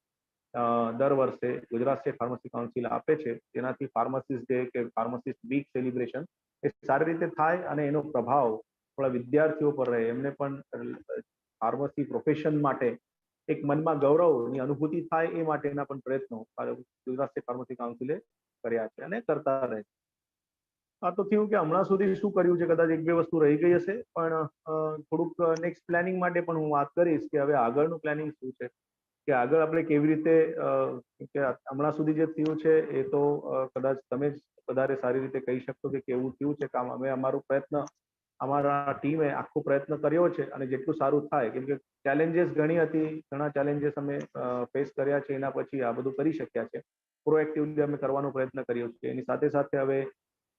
દર વર્ષે ગુજરાત સ્ટેટ ફાર્મસી કાઉન્સિલ આપે છે, જેનાથી ફાર્મસિસ્ટ ડે કે ફાર્મસિસ્ટ વીક સેલિબ્રેશન એ સારી રીતે થાય અને એનો પ્રભાવ આપણા વિદ્યાર્થીઓ પર રહે, એમને પણ ફાર્મસી પ્રોફેશન માટે એક મનમાં ગૌરવની અનુભૂતિ થાય એ માટેના પણ પ્રયત્નો ગુજરાત સ્ટેટ ફાર્મસી કાઉન્સિલે કર્યા છે અને કરતા રહે. આ તો થયું કે હમણાં સુધી શું કર્યું છે, કદાચ એક બે વસ્તુ રહી ગઈ હશે, પણ થોડુંક નેક્સ્ટ પ્લાનિંગ માટે પણ હું વાત કરીશ કે હવે આગળનું પ્લાનિંગ શું છે, કે આગળ આપણે કેવી રીતે, કે હમણાં સુધી જે થયું છે એ તો કદાચ તમે જ વધારે સારી રીતે કહી શકશો કે કેવું થયું છે કામ. અમે અમારું પ્રયત્ન, અમારા ટીમે આખો પ્રયત્ન કર્યો છે અને જેટલું સારું થાય, કેમ કે ચેલેન્જીસ ઘણી હતી, ઘણા ચેલેન્જીસ અમે ફેસ કર્યા છે, એના પછી આ બધું કરી શક્યા છે. પ્રોએક્ટિવલી અમે કરવાનો પ્રયત્ન કર્યો છે. એની સાથે સાથે હવે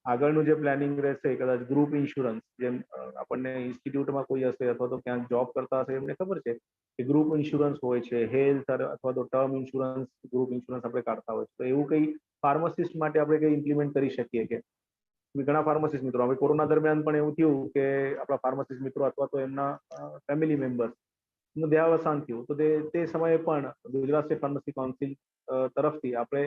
આગળનું જે પ્લાનિંગ રહેશે, કદાચ ગ્રુપ ઇન્સ્યોરન્સ, જેમ આપણને ઇન્સ્ટિટ્યૂટમાં કોઈ હશે અથવા તો ક્યાંક જોબ કરતા હશે એમને ખબર છે કે ગ્રુપ ઇન્સ્યોરન્સ હોય છે, હેલ્થ અથવા તો ટર્મ ઇન્સ્યોરન્સ, ગ્રુપ ઇન્સ્યોરન્સ આપણે કાઢતા હોય છે. તો એવું કંઈ ફાર્મસિસ્ટ માટે આપણે કંઈ ઇમ્પ્લિમેન્ટ કરી શકીએ કે ઘણા ફાર્મસિસ્ટ મિત્રો, હવે કોરોના દરમિયાન પણ એવું થયું કે આપણા ફાર્મસિસ્ટ મિત્રો અથવા તો એમના ફેમિલી મેમ્બર્સ નું દેહાવસાન થયું, તો તે સમયે પણ ગુજરાત સ્ટેટ ફાર્મસી કાઉન્સિલ તરફથી આપણે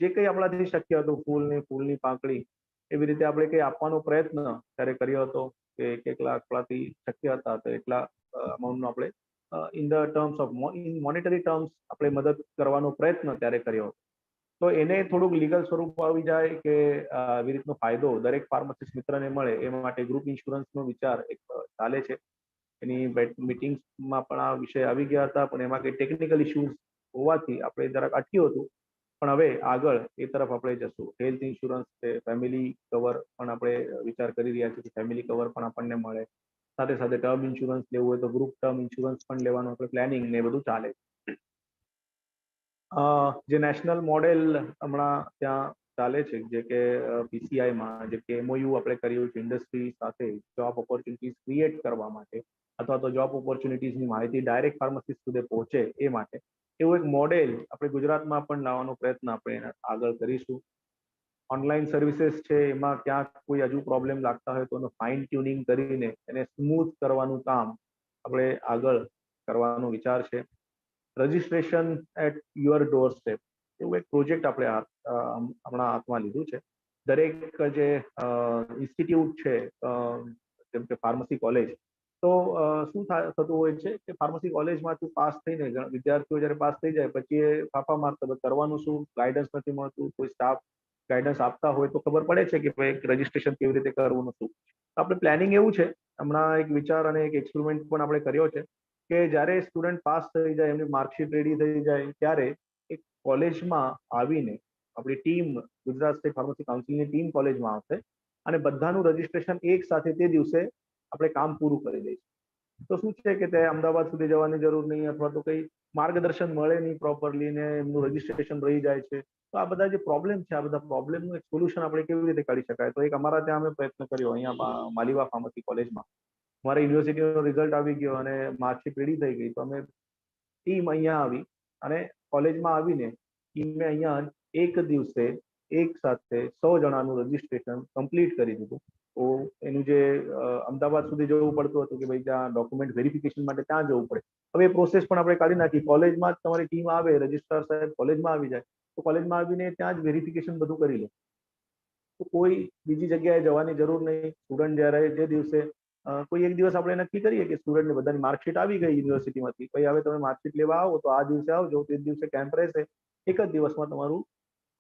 જે કંઈ આપણાથી શક્ય હતું, ફૂલની પાંખડી, એવી રીતે આપણે કંઈ આપવાનો પ્રયત્ન ત્યારે કર્યો હતો કે કેટલા આપણાથી શક્ય હતા તો એટલા અમાઉન્ટનો આપણે in the terms of monetary terms આપણે મદદ કરવાનો પ્રયત્ન ત્યારે કર્યો હતો. તો એને થોડુંક લીગલ સ્વરૂપ આવી જાય કે આવી રીતનો ફાયદો દરેક ફાર્મસિસ્ટ મિત્રને મળે, એ માટે ગ્રુપ ઇન્સ્યોરન્સનો વિચાર એક ચાલે છે. એની મિટિંગ્સમાં પણ આ વિષય આવી ગયા હતા, પણ એમાં કંઈ ટેકનિકલ ઇસ્યુઝ હોવાથી આપણે જરાક અટક્યું હતું, પણ હવે આગળ એ તરફ આપણે જશું. હેલ્થ ઇન્સ્યોરન્સ છે, ફેમિલી કવર પણ આપણે વિચાર કરી રહ્યા છીએ કે ફેમિલી કવર પણ આપણને મળે. સાથે સાથે ટર્મ ઇન્સ્યોરન્સ લેવું હોય તો ગ્રુપ ટર્મ ઇન્સ્યોરન્સ પણ લેવાનું આપણે પ્લાનિંગ ને બધું ચાલે. જે નેશનલ મોડેલ હમણાં ત્યાં ચાલે છે, જે કે PCIમાં જે કે MOU આપણે કર્યું છે ઇન્ડસ્ટ્રી સાથે જોબ ઓપોર્ચ્યુનિટીઝ ક્રિએટ કરવા માટે, અથવા તો જોબ ઓપોર્ચ્યુનિટીઝની માહિતી ડાયરેક્ટ ફાર્મસિસ્ટ સુધી પહોંચે એ માટે, એવું એક મોડેલ આપણે ગુજરાતમાં પણ લાવવાનો પ્રયત્ન આપણે આગળ કરીશું. ઓનલાઈન સર્વિસીસ છે, એમાં ક્યાંક કોઈ હજુ પ્રોબ્લેમ લાગતા હોય તો એનું ફાઇન ટ્યુનિંગ કરીને એને સ્મૂથ કરવાનું કામ આપણે આગળ કરવાનો વિચાર છે. Registration at your doorstep એવું એક પ્રોજેક્ટ આપણે હમણાં હાથમાં લીધું છે. દરેક જે ઇન્સ્ટિટ્યૂટ છે, જેમ કે ફાર્મસી કોલેજ, તો શું થતું હોય છે કે ફાર્મસી કોલેજમાંથી પાસ થઈને વિદ્યાર્થીઓ જ્યારે પાસ થઈ જાય પછી એ ફાફા મારતા કરવાનું શું, ગાઈડન્સ નથી મળતું, કોઈ સ્ટાફ ગાઈડન્સ આપતા હોય તો ખબર પડે છે કે ભાઈ રજિસ્ટ્રેશન કેવી રીતે કરવું નથી. આપણે પ્લાનિંગ એવું છે, હમણાં એક વિચાર અને એક એક્સપેરિમેન્ટ પણ આપણે કર્યો છે કે જ્યારે સ્ટુડન્ટ પાસ થઈ જાય, એમની માર્કશીટ રેડી થઈ જાય, ત્યારે એક કોલેજમાં આવીને આપણી ટીમ, ગુજરાત સ્ટેટ ફાર્મસી કાઉન્સિલની ટીમ કોલેજમાં આવશે અને બધાનું રજિસ્ટ્રેશન એક સાથે તે દિવસે આપણે કામ પૂરું કરી દઈશું. તો શું છે કે તે અમદાવાદ સુધી જવાની જરૂર નહીં, અથવા તો કંઈ માર્ગદર્શન મળે નહીં પ્રોપરલી ને એમનું રજિસ્ટ્રેશન રહી જાય છે. તો આ બધા જે પ્રોબ્લેમ છે, આ બધા પ્રોબ્લેમનું એક સોલ્યુશન આપણે કેવી રીતે કાઢી શકાય, તો એક અમારા ત્યાં અમે પ્રયત્ન કર્યો અહીંયા માલીવા ફાર્મસી કોલેજમાં. અમારી યુનિવર્સિટીનો રિઝલ્ટ આવી ગયો અને માર્કશીટ રેડી થઈ ગઈ, તો અમે ટીમ અહીંયા આવી અને કોલેજમાં આવીને ટીમે અહીંયા એક દિવસે એક સાથે 100 જણાનું રજીસ્ટ્રેશન કમ્પ્લીટ કરી દીધું. તો એનું જે અમદાવાદ સુધી જવું પડતું હતું કે ભાઈ ત્યાં ડોક્યુમેન્ટ વેરિફિકેશન માટે ત્યાં જવું પડે, હવે એ પ્રોસેસ પણ આપણે કાઢી નાખી. કોલેજમાં જ તમારી ટીમ આવે, રજિસ્ટ્રાર સાહેબ કોલેજમાં આવી જાય, તો કોલેજમાં આવીને ત્યાં જ વેરિફિકેશન બધું કરી લે. તો કોઈ બીજી જગ્યાએ જવાની જરૂર નહીં. સ્ટુડન્ટ જ્યારે જે દિવસે કોઈ એક દિવસ આપણે નક્કી કરીએ કે સ્ટુડન્ટને બધાની માર્કશીટ આવી ગઈ યુનિવર્સિટીમાંથી, ભાઈ હવે તમે માર્કશીટ લેવા આવો તો આ દિવસે આવજો, તે દિવસે કેમ્પ રહેશે, એક જ દિવસમાં તમારું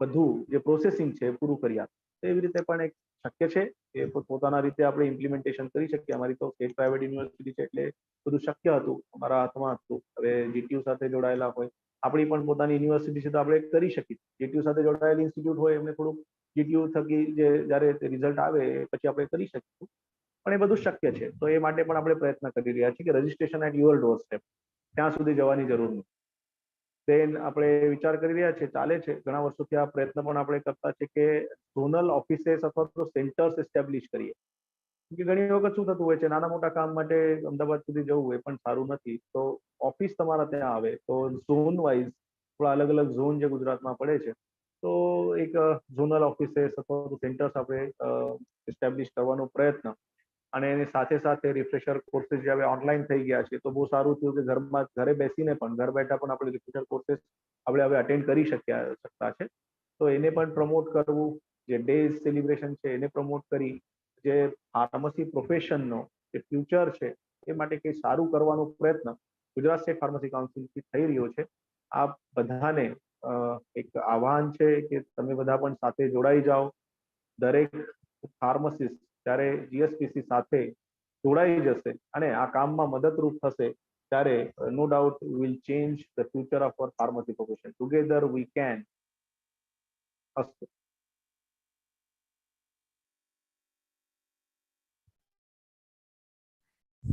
બધું જે પ્રોસેસિંગ છે પૂરું કરી આપે. તો એવી રીતે પણ એક શક્ય છે એ પોતાના રીતે આપણે ઇમ્પ્લિમેન્ટેશન કરી શકીએ. અમારી તો સ્ટેટ પ્રાઇવેટ યુનિવર્સિટી છે એટલે બધું શક્ય હતું, અમારા હાથમાં હતું. હવે જીટીયુ સાથે જોડાયેલા હોય, આપણી પણ પોતાની યુનિવર્સિટી છે તો આપણે કરી શકીએ. જીટીયુ સાથે જોડાયેલી ઇન્સ્ટિટ્યૂટ હોય એમને થોડુંક જીટીયુ થકી જે જ્યારે રિઝલ્ટ આવે પછી આપણે કરી શકીશું, પણ એ બધું શક્ય છે. તો એ માટે પણ આપણે પ્રયત્ન કરી રહ્યા છીએ કે registration at your doorstep, ત્યાં સુધી જવાની જરૂર નથી. દેન આપણે વિચાર કરી રહ્યા છીએ, ચાલે છે ઘણા વર્ષોથી આ પ્રયત્ન પણ આપણે કરતા છે કે ઝોનલ ઓફિસેસ અથવા તો સેન્ટર્સ એસ્ટેબ્લિશ કરીએ. કે ઘણી વખત શું થતું હોય છે, નાના મોટા કામ માટે અમદાવાદ સુધી જવું એ પણ સારું નથી, તો ઓફિસ તમારા ત્યાં આવે તો ઝોન વાઇઝ થોડા અલગ અલગ ઝોન જે ગુજરાતમાં પડે છે, તો એક ઝોનલ ઓફિસેસ અથવા તો સેન્ટર્સ આપણે એસ્ટેબ્લિશ કરવાનો પ્રયત્ન. અને એની સાથે સાથે રિફ્રેશર કોર્सेस જે હવે ઓનલાઈન થઈ ગયા છે, તો બહુ સારું થયું કે ઘરે બેસીને પણ ઘર બેઠા પણ આપણે રિફ્રેશર કોર્सेस આપણે હવે અટેન્ડ કરી શકતા છે. તો એને પણ પ્રમોટ કરવું, જે ડેઝ સેલિબ્રેશન છે એને પ્રમોટ કરી, જે ફાર્મસી પ્રોફેશનનો જે ફ્યુચર છે એ માટે કંઈ સારું કરવાનો પ્રયત્ન ગુજરાત સ્ટેટ ફાર્મસી કાઉન્સિલથી થઈ રહ્યો છે. આ બધાને એક આહ્વાન છે કે તમે બધા પણ સાથે જોડાઈ જાઓ. દરેક ફાર્મસિસ્ટ જ્યારે જીએસપીસી સાથે જોડાઈ જશે અને આ કામમાં મદદરૂપ થશે, ત્યારે no doubt will change the future of our pharmacy profession. Together we can. અસ્તુ.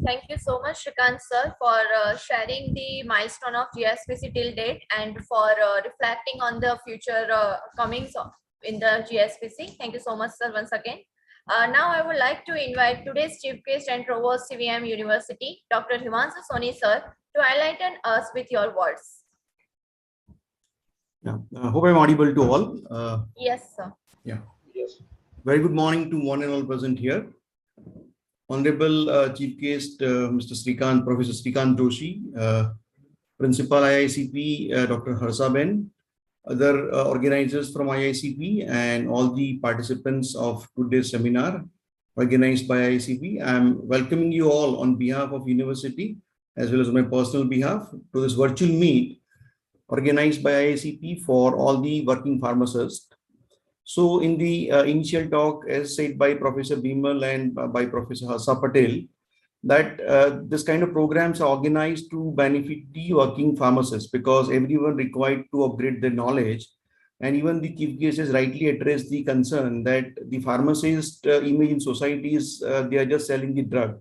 Thank you so much, Shrikant sir, for sharing the milestone of GSPC till date and for reflecting on the future comings in the GSPC. Thank you so much, sir, once again. Now I would like to invite today's Chief Guest and Provost CVM University, Dr. Himanshu Soni sir, to enlighten us with your words. Yeah, hope I'm audible to all. Yes, sir. Yeah. Yes. Very good morning to one and all present here. Honorable Chief Guest, Mr. Srikant, Professor Srikant Joshi, Principal IICP, Dr. Harsaben, other organizers from IICP, and all the participants of today's seminar organized by IICP. I'm welcoming you all on behalf of university as well as on my personal behalf to this virtual meet organized by IICP for all the working pharmacists. So in the initial talk, as said by Professor Bimal and by Professor Harsa Patel, that this kind of programs are organized to benefit the working pharmacists, because everyone required to upgrade their knowledge. And even the chief guest has rightly addressed the concern that the pharmacist image in society is they are just selling the drug.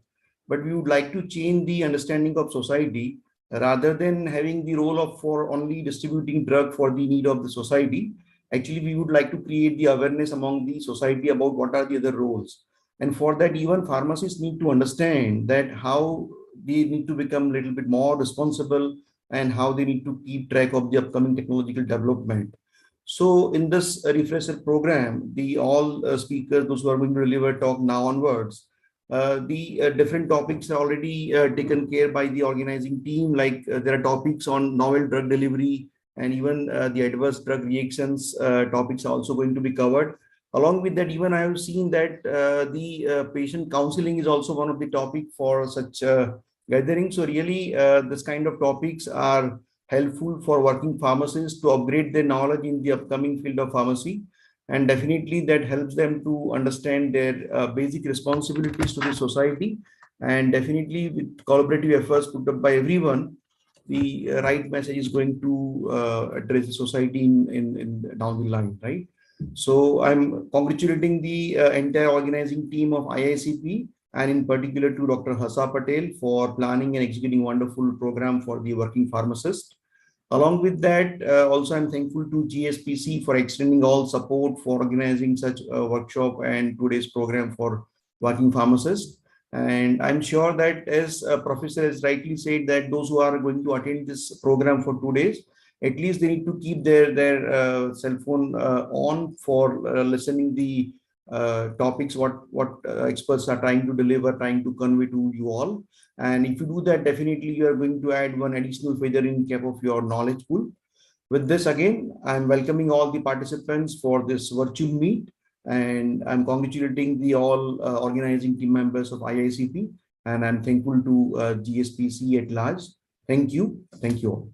But we would like to change the understanding of society, rather than having the role of for only distributing drug for the need of the society. Actually, we would like to create the awareness among the society about what are the other roles. And for that, even pharmacists need to understand that how they need to become a little bit more responsible and how they need to keep track of the upcoming technological development. So in this refresher program, the all speakers, those who are going to deliver talk now onwards, the different topics are already taken care by the organizing team. Like there are topics on novel drug delivery, and even the adverse drug reactions topics are also going to be covered. Along with that, even I have seen that the patient counseling is also one of the topic for such gathering. So really, this kind of topics are helpful for working pharmacists to upgrade their knowledge in the upcoming field of pharmacy. And definitely that helps them to understand their basic responsibilities to the society. And definitely with collaborative efforts put up by everyone, the right message is going to address the society in down the line, right? So I'm congratulating the entire organizing team of IICP, and in particular to Dr. Harsa Patel for planning and executing wonderful program for the working pharmacist. Along with that, also I'm thankful to GSPC for extending all support for organizing such a workshop and today's program for working pharmacists. And I'm sure that, as Professor has rightly said, that those who are going to attend this program for 2 days, at least they need to keep their cell phone on for listening the topics what experts are trying to deliver, trying to convey to you all. And if you do that, definitely you are going to add one additional feather in cap of your knowledge pool. With this, again, I'm welcoming all the participants for this virtual meet, and I'm congratulating the all organizing team members of IICP, and I'm thankful to GSPC at large. Thank you. Thank you all.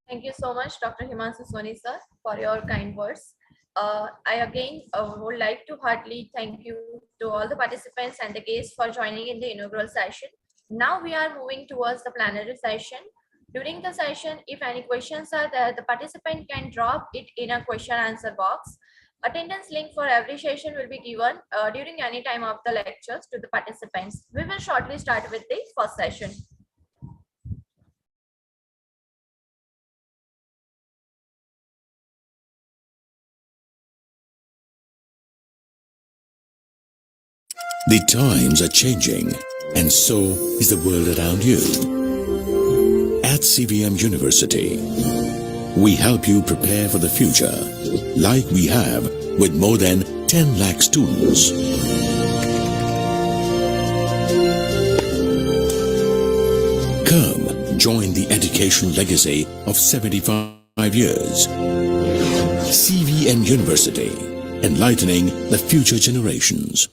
Thank you so much, Dr. Himansu Soni sir, for your kind words. I again would like to heartily thank you to all the participants and the guests for joining in the inaugural session. Now we are moving towards the plenary session. During the session, if any questions are there, the participant can drop it in a question answer box. Attendance link for every session will be given during any time of the lectures to the participants. We will shortly start with the first session. The times are changing, and so is the world around you. At CVM University, we help you prepare for the future, like we have with more than 10 lakh students. Come, join the education legacy of 75 years. CVM University, enlightening the future generations.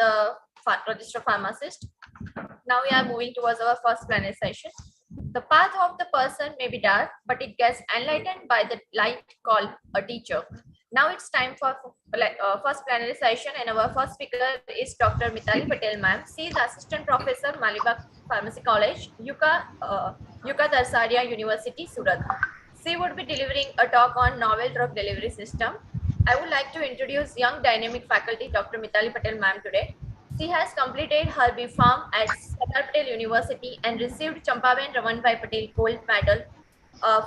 the registered pharmacist. Now we are moving towards our first plenary session. The path of the person may be dark, but it gets enlightened by the light called a teacher. Now it's time for first plenary session, and our first speaker is Dr. Mitali Patel, ma'am. She is Assistant Professor, Malibag Pharmacy College, Yuka Darsaria University, Surat. She would be delivering a talk on novel drug delivery system. I would like to introduce young dynamic faculty, Dr. Mitali Patel, ma'am, today. She has completed her B.Pharm at Sardar Patel University and received Champaben Ramanbhai Patel Gold Medal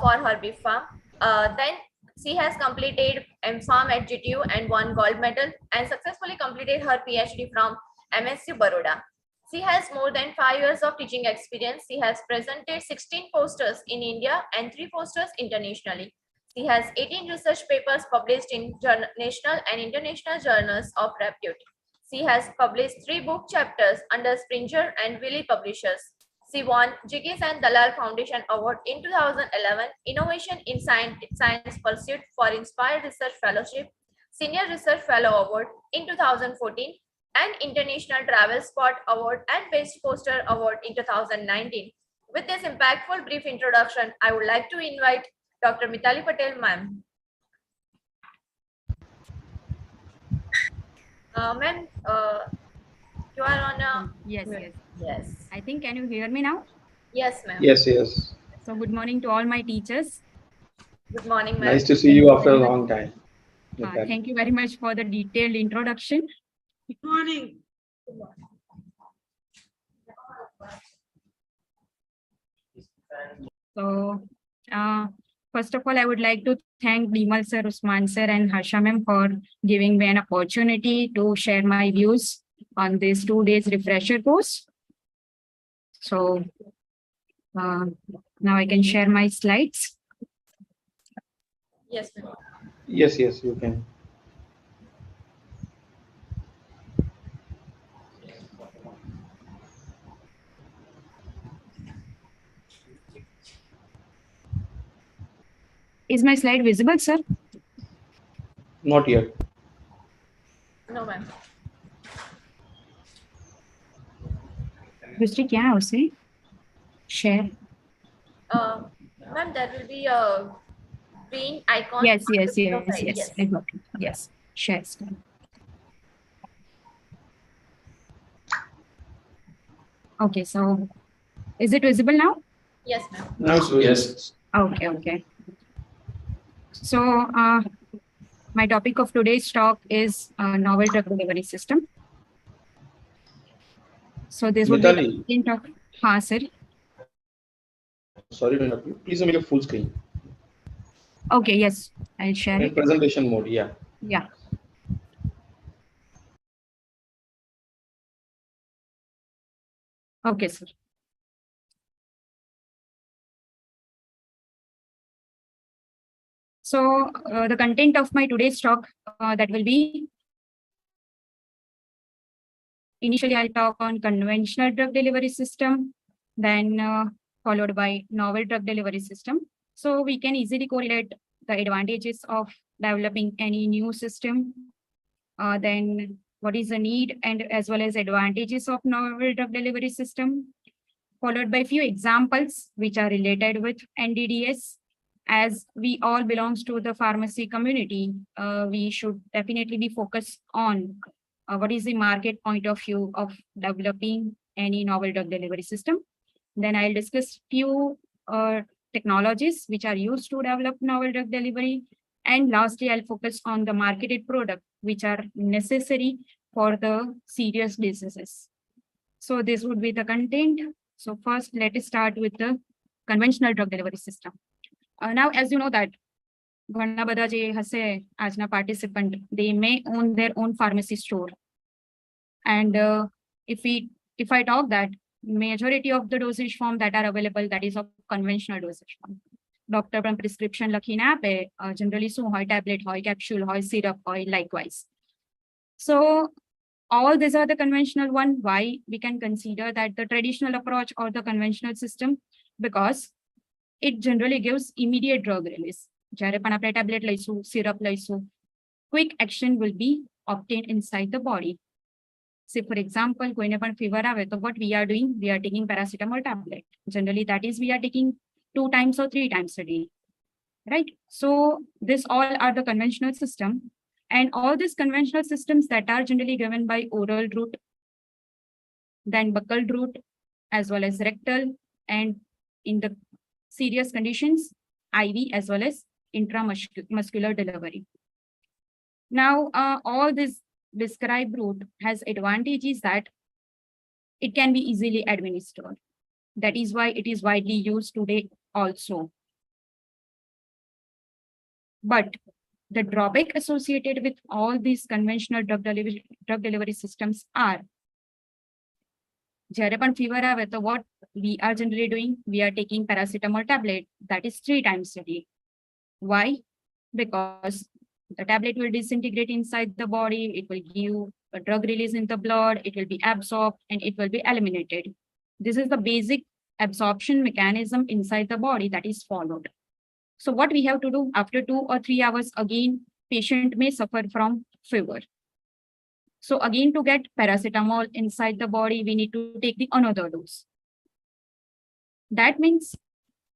for her B.Pharm. Then she has completed M.Pharm at GTU and won gold medal, and successfully completed her PhD from MSU Baroda. She has more than 5 years of teaching experience. She has presented 16 posters in India and 3 posters internationally. She has 18 research papers published in national and international journals of repute. She has published 3 book chapters under Springer and Wiley Publishers. She won Jigis and Dalal Foundation Award in 2011, Innovation in Science Pursuit for Inspired Research Fellowship, Senior Research Fellow Award in 2014, and International Travel Spot Award and Best Poster Award in 2019. With this impactful brief introduction, I would like to invite Dr. Mitali Patel, ma'am. Ma'am, you are on a... Yes. Yes. I think, can you hear me now? Yes, ma'am. Yes. So good morning to all my teachers. Good morning, ma'am. Nice to see you after a long time. Thank you very much for the detailed introduction. Good morning. So, first of all, I would like to thank Bimal sir, Usman sir, and Harsha ma'am for giving me an opportunity to share my views on this 2 days refresher course. So, now I can share my slides. Yes, ma'am. Yes, you can. Is my slide visible, sir? Not yet. No, ma'am. दूसरी क्या है उसे? Share. Ma'am, there will be a green icon. Yes. Yes. I got it. Yes. Share screen. Okay, so is it visible now? Yes, ma'am. Now, yes. Okay. So, my topic of today's talk is novel drug delivery system. So this would Mitali. be the हाँ sir. Sorry to interrupt you. Please make it full screen. Okay, yes, I'll share In it. presentation mode, yeah. Yeah. Okay, sir. So the content of my today's talk that will be, initially I'll talk on conventional drug delivery system, then followed by novel drug delivery system. So we can easily correlate the advantages of developing any new system, then what is the need and as well as advantages of novel drug delivery system, followed by few examples which are related with NDDS. As we all belongs to the pharmacy community, we should definitely be focused on what is the market point of view of developing any novel drug delivery system. Then I'll discuss few technologies which are used to develop novel drug delivery. And lastly, I'll focus on the marketed product which are necessary for the serious diseases. So this would be the content. So first, let us start with the conventional drug delivery system. Now, as you know that ઘણા બધા જે હશે આજના participant, they may own their own pharmacy store. And if I talk that majority of the dosage form that are available, that is of conventional dosage form. Doctor પણ prescription લખીને આપે, generally શું હોય, tablet હોય, capsule હોય, syrup હોય, likewise. So all these are the conventional one. Why we can consider that the traditional approach or the conventional system? Because it generally gives immediate drug release. જ્યારે પણ આપણે tablet લઈશું, syrup લઈશું, quick action will be obtained inside the body. Say for example, કોઈને પણ fever આવે, તો what we are doing? We are taking paracetamol tablet. Generally, that is we are taking 2 times or 3 times a day, right? So this all are the conventional system, and all these conventional systems that are generally given by oral route, then buccal route, as well as rectal, and in the serious conditions, IV as well as intramuscular delivery. Now, all this described route has advantages that it can be easily administered. That is why it is widely used today also. But the drawback associated with all these conventional drug delivery systems are, જ્યારે પણ fever આવે, તો what we are generally doing? We are taking paracetamol tablet, that is 3 times a day. Why? Because the tablet will disintegrate inside the body, it will give a drug release in the blood, it will be absorbed, and it will be eliminated. This is the basic absorption mechanism inside the body that is followed. So what we have to do after 2 or 3 hours, again, patient may suffer from fever. So again, to get paracetamol inside the body, we need to take the another dose. That means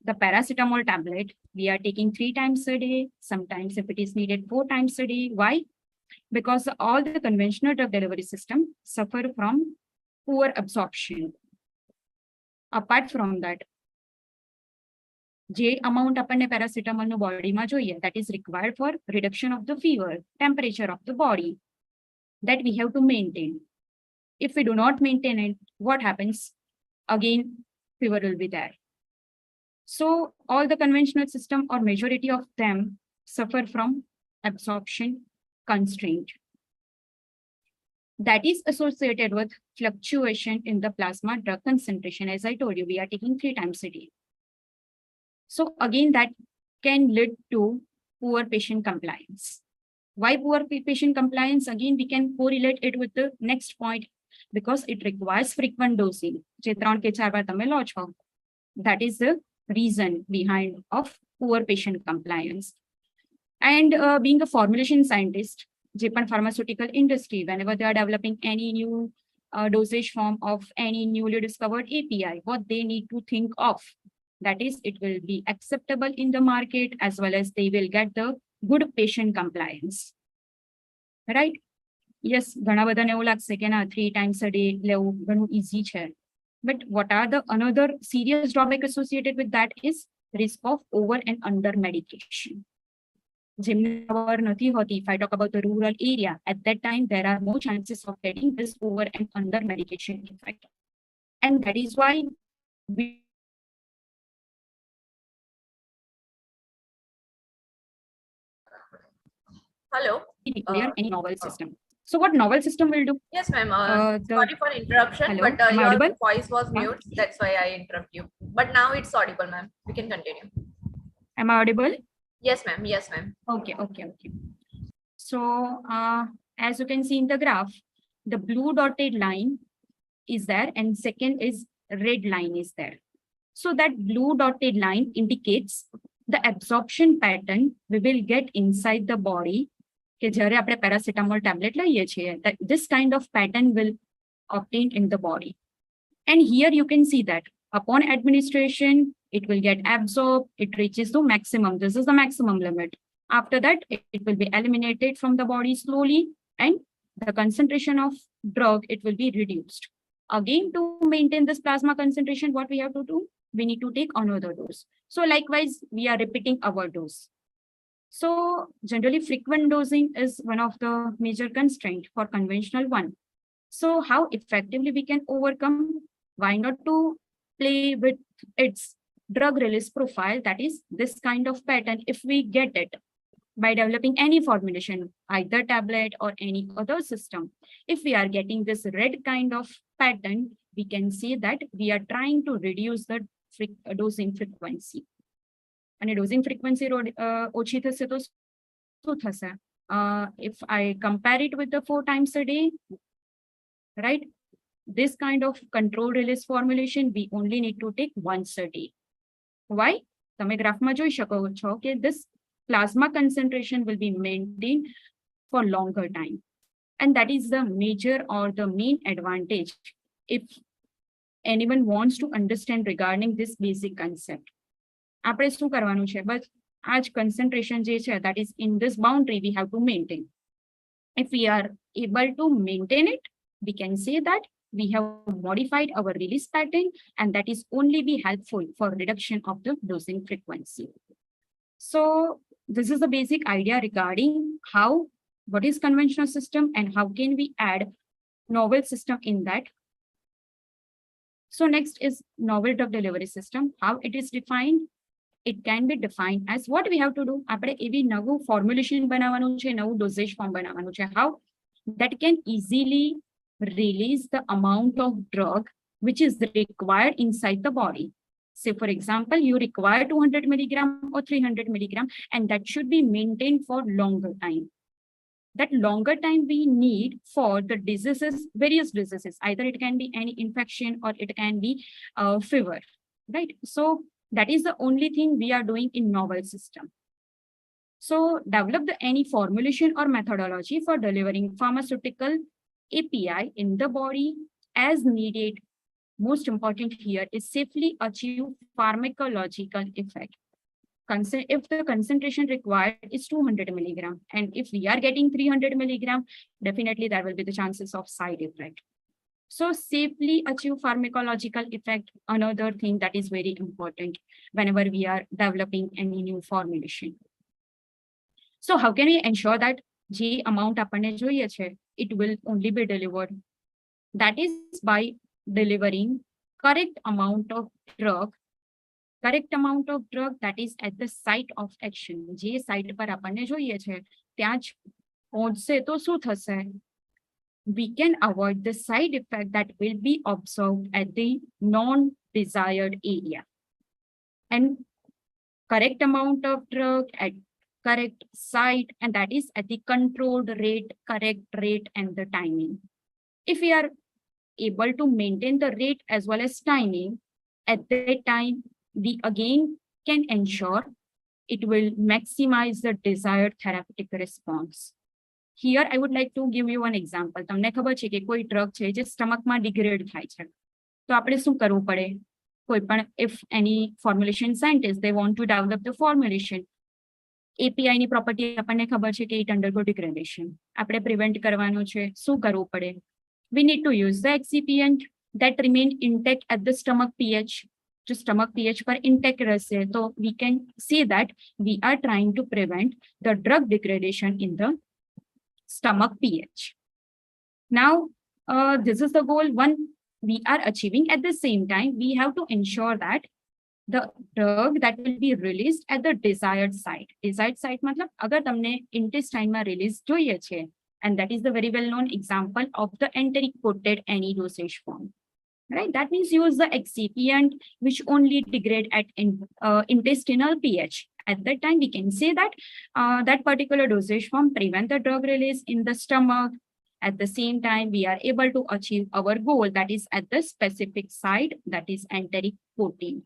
the paracetamol tablet, we are taking 3 times a day, sometimes if it is needed 4 times a day. Why? Because all the conventional drug delivery system suffer from poor absorption. Apart from that, જે amount આપણને paracetamol નો બોડીમાં જોઈએ, that is required for reduction of the fever, temperature of the body, that we have to maintain. If we do not maintain it, what happens? Again, fever will be there. So all the conventional system, or majority of them, suffer from absorption constraint. That is associated with fluctuation in the plasma drug concentration. As I told you, we are taking 3 times a day. So again, that can lead to poor patient compliance. Why poor patient compliance? Again, we can correlate it with the next point, because it requires frequent dosing. જે 3 કે 4 વાર તમે લો છો. That is the reason behind of poor patient compliance. And being a formulation scientist, જે પણ pharmaceutical industry, whenever they are developing any new dosage form of any newly discovered API, what they need to think of, that is, it will be acceptable in the market, as well as they will get the good patient compliance. Right? Yes, ઘણા બધાને એવું લાગશે કે ના 3 times a day લેવું ઘણું easy છે. But what are the another serious drawback associated with that is risk of over and under medication. જેમને ખબર નથી હોતી, if I talk about the rural area, at that time there are more chances of getting this over and under medication effect. And that is why we Hello. declare any novel system. So what novel system will do? Yes, ma'am. the- Sorry for interruption, Hello, but am I your audible? voice was mute. That's why I interrupt you. But now it's audible, ma'am. We can continue. Am I audible? Yes, ma'am. Yes, ma'am. Okay. So as you can see in the graph, the blue dotted line is there, and second is red line is there. So that blue dotted line indicates the absorption pattern we will get inside the body. કે જ્યારે આપણે paracetamol tablet લઈએ છીએ, that this kind of pattern will obtain in the body. And here you can see that upon administration, it will get absorbed, it reaches the maximum. This is the maximum limit. After that, it will be eliminated from the body slowly, and the concentration of drug, it will be reduced. Again, to maintain this plasma concentration, what we have to do? We need to take another dose. So likewise, we are repeating our dose. So generally, frequent dosing is one of the major constraints for conventional one. So how effectively we can overcome? Why not to play with its drug release profile, that is this kind of pattern, if we get it by developing any formulation, either tablet or any other system. If we are getting this red kind of pattern, we can say that we are trying to reduce the dosing frequency. And dosing frequency ઓછી થશે તો શું થશે? If I compare it with the 4 times a day, right? This kind of controlled release formulation, we only need to take once a day. Why? તમે ગ્રાફમાં જોઈ શકો છો કે this plasma concentration will be maintained for longer time. And that is the major or the main advantage if anyone wants to understand regarding this basic concept. આપણે શું કરવાનું છે? બસ આ જ concentration જે છે, that is in this boundary we have to maintain. If we are able to maintain it, we can say that we have modified our release pattern, and that is only be helpful for reduction of the dosing frequency. So this is the basic idea regarding how, what is conventional system and how can we add novel system in that. So next is novel drug delivery system. How it is defined? It can be defined as what we have to do. આપણે એવી નવું formulation બનાવવાનું છે, નવું dosage form બનાવવાનું છે. How? That can easily release the amount of drug which is required inside the body. Say, for example, you require 200 milligram or 300 milligram, and that should be maintained for longer time. That longer time we need for the diseases, various diseases. Either it can be any infection or it can be fever, right? So that is the only thing we are doing in novel system. So develop any formulation or methodology for delivering pharmaceutical API in the body as needed. Most important here is safely achieve pharmacological effect. If the concentration required is 200 milligram, and if we are getting 300 milligram, definitely there will be the chances of side effect. So safely achieve pharmacological effect, another thing that is very important whenever we are developing any new formulation. So how can we ensure that the amount આપણને જોઈએ છે, it will only be delivered? That is by delivering correct amount of drug that is at the site of action. જે site પર આપણને જોઈએ છે ત્યાં જ પહોંચશે તો શું થશે? We can avoid the side effect that will be observed at the non-desired area. And correct amount of drug at correct site, and that is at the controlled rate, correct rate, and the timing. If we are able to maintain the rate as well as timing, at that time, we again can ensure it will maximize the desired therapeutic response. Here, I would like to give you an example. તમને ખબર છે કે કોઈ drug છે જે સ્ટમકમાં degrade થાય છે, તો આપણે શું કરવું પડે? કોઈ પણ if any formulation scientist, they want to develop the formulation, API ની property આપણને ખબર છે કે it undergo degradation. આપણે prevent કરવાનું છે, શું કરવું પડે? We need to use the excipient that remain intact at the stomach pH. जो stomach pH पर intact रहશે, तो we can say that we are trying to prevent the drug degradation in the stomach pH. Now, this is the goal one we are achieving. At the same time, we have to ensure that the drug that will be released at the desired site. Desired site matlab agar tamne intestine ma release જોઈએ છે, and that is the very well known example of the enteric coated any dosage form. Right? That means use the excipient which only degrade at intestinal pH. At that time, we can say that that particular dosage form prevent the drug release in the stomach. At the same time, we are able to achieve our goal, that is at the specific site, that is enteric coating.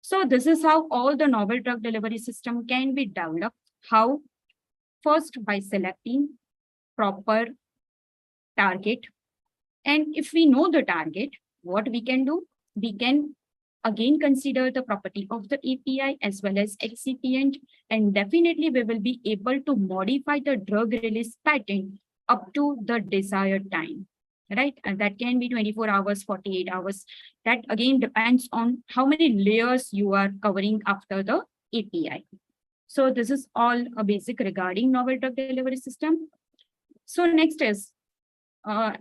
So this is how all the novel drug delivery system can be developed. How? First, by selecting proper target. And if we know the target, what we can do? We can again consider the property of the API as well as excipient, and definitely we will be able to modify the drug release pattern up to the desired time, right? And that can be 24 hours, 48 hours. That again depends on how many layers you are covering after the API. So this is all a basic regarding novel drug delivery system. So next is,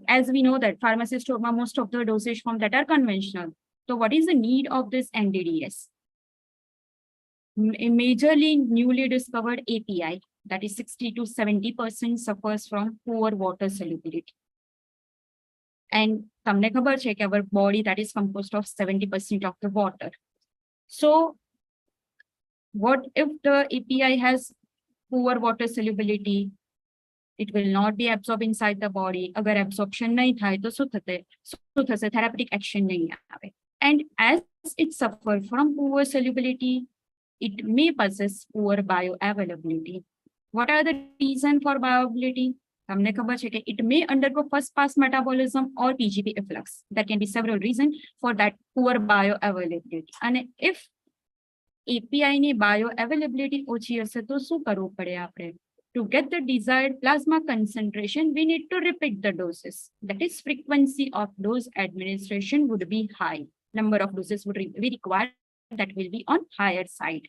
as we know that pharmacy store most of the dosage form that are conventional. So what is the need of this NDDS? A majorly newly discovered API, that is 60 to 70% suffers from poor water solubility. And તમને ખબર છે કે our body that is composed of 70% of the water. So what if the API has poor water solubility? It will not be absorbed inside the body. अगर absorption नहीं થાય તો શું થશે? Therapeutic action नहीं આવે. And as it suffers from poor solubility, it may possess poor bioavailability. What are the reasons for bioavailability? તમને ખબર છે કે it may undergo first pass metabolism or PGP efflux. There can be several reasons for that poor bioavailability. And if API ની bioavailability ઓછી હશે તો શું કરવું પડે આપણે? To get the desired plasma concentration, we need to repeat the doses. That is, frequency of dose administration would be high. Number of doses would be required, that will be on higher side.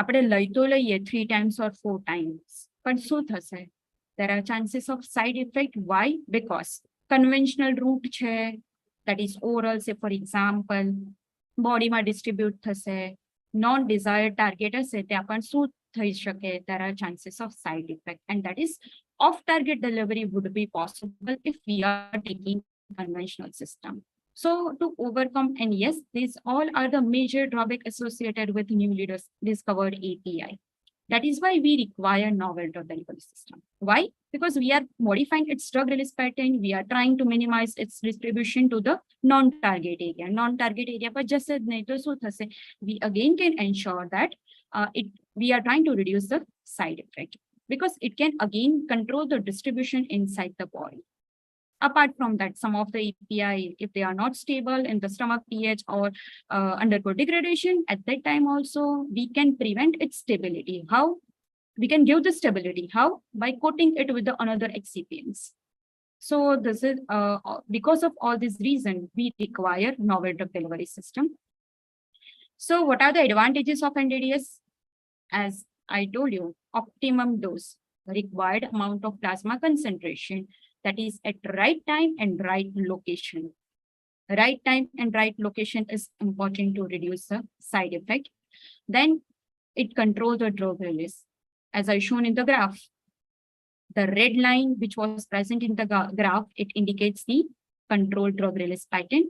આપણે લઈ તો લઈએ 3 times or 4 times. પણ શું થશે? There are chances of side effect. Why? Because conventional route છે, that is oral, say for example, બોડીમાં distribute થશે. Non-desired target હશે, ત્યાં પણ શું થઈ શકે? There are chances of side effect, and that is off-target delivery would be possible if we are taking conventional system. So to overcome, and yes, these all are the major drawback associated with newly discovered API. That is why we require novel drug delivery system. Why? Because we are modifying its drug release pattern. We are trying to minimize its distribution to the non-target area. Non-target area, but just as we again can ensure that we are trying to reduce the side effect, because it can again control the distribution inside the body. Apart from that, some of the API, if they are not stable in the stomach pH or undergo degradation, at that time also we can prevent its stability. How? We can give the stability. How? By coating it with the another excipients. So this is because of all these reasons, we require novel drug delivery system. So what are the advantages of NDDS? As I told you, optimum dose, required amount of plasma concentration, that is at right time and right location. Right time and right location is important to reduce the side effect. Then it controls the drug release. As I shown in the graph, the red line which was present in the graph, it indicates the controlled drug release pattern.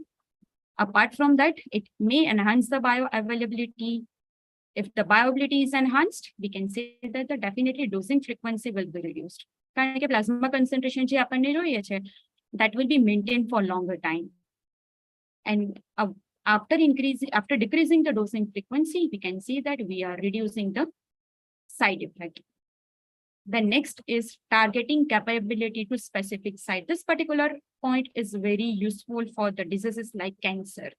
Apart from that, it may enhance the bioavailability. If the bioavailability is enhanced, we can say that the definitely dosing frequency will be reduced. કારણ કે plasma concentration જે આપણને જોઈએ છે, that will be maintained for longer time. And after decreasing the dosing frequency, we can see that we are reducing the side effect. The next is targeting capability to specific site. This particular point is very useful for the diseases like cancer,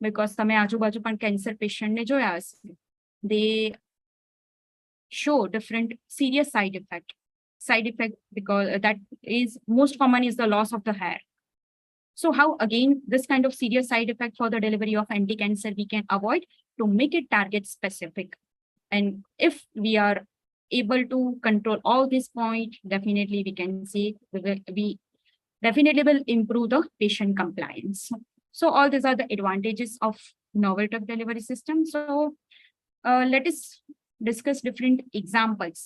because તમે આજુબાજુ પણ cancer patient ને જોયા હશે. They show different serious side effect. Because that is most common is the loss of the hair. So how again this kind of serious side effect for the delivery of anti-cancer we can avoid to make it target specific. And if we are able to control all this point, definitely we can see we definitely will improve the patient compliance. So all these are the advantages of novel drug delivery system. So let us discuss different examples.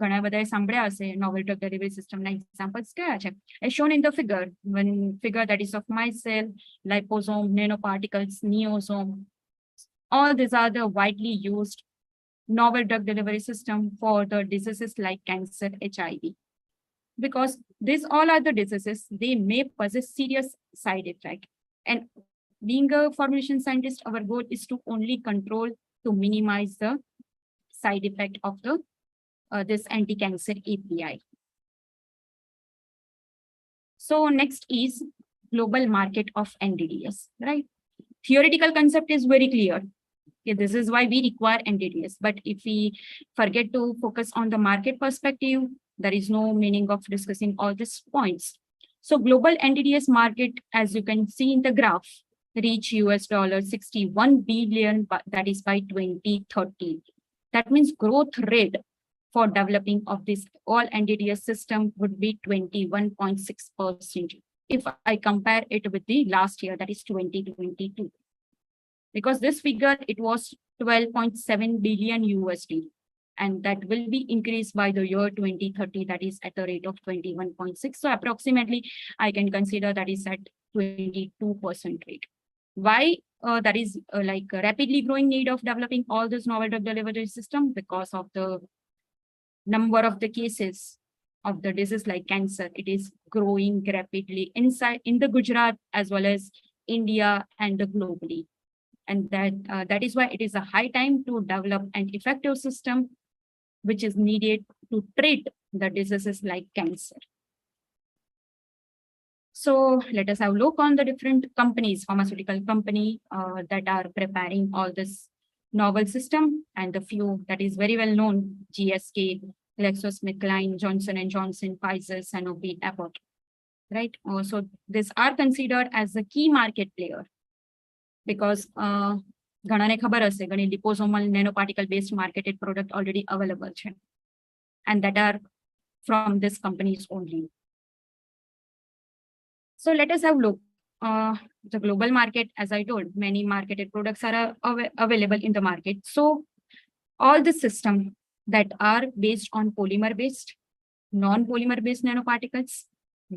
ઘણા બધા સાંભળ્યા હશે novel drug delivery system ના examples કયા છે? As shown in the figure, that is of micelle, liposome, nanoparticles, neosome. All these are the widely used novel drug delivery system for the diseases like cancer, HIV. Because these all are the diseases, they may possess serious side effect. And being a formulation scientist, our goal is to only control, to minimize the side effect of the this anti-cancer API. So next is global market of NDDS, right? Theoretical concept is very clear. Okay, this is why we require NDDS. But if we forget to focus on the market perspective, there is no meaning of discussing all these points. So global NDDS market, as you can see in the graph, reach $61 billion, that is by 2030. That means growth rate for developing of this all NDDS system would be 21.6%. If I compare it with the last year, that is 2022. Because this figure, it was 12.7 billion USD, and that will be increased by the year 2030, that is at the rate of 21.6. So approximately, I can consider that is at 22% rate. Why? That is like a rapidly growing need of developing all this novel drug delivery system, because of the number of the cases of the disease like cancer. It is growing rapidly in the Gujarat as well as India and globally. And that is why it is a high time to develop an effective system which is needed to treat the diseases like cancer. So let us have a look on the different companies, pharmaceutical company that are preparing all this novel system, and the few that is very well known: GSK, GlaxoSmithKline, Johnson & Johnson, Pfizer, Sanofi, Abbott, right? So these are considered as a key market player because ઘણાને ખબર હશે ઘણી liposomal nanoparticle based marketed product already available છે, and that are from these companies only. So let us have a look. The global market, as I told, many marketed products are available in the market. So all the systems that are based on polymer-based, non-polymer-based nanoparticles,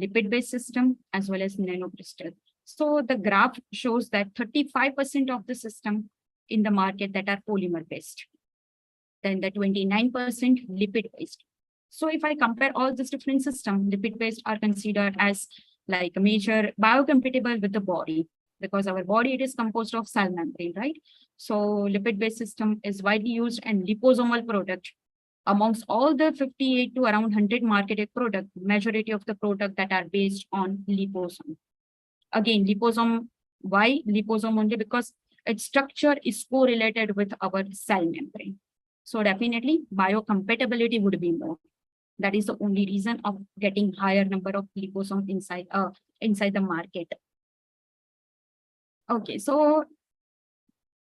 lipid-based system, as well as nanocrystal. So the graph shows that 35% of the system in the market that are polymer-based, then the 29% lipid-based. So if I compare all these different systems, lipid-based are considered as like a major biocompatible with the body, because our body, it is composed of cell membrane, right? So lipid-based system is widely used and liposomal product. Amongst all the 58 to around 100 marketed products, majority of the products that are based on liposome. Again, liposome, why liposome only? Because its structure is correlated with our cell membrane. So definitely biocompatibility would be more. That is the only reason of getting higher number of liposome inside the market. Okay, so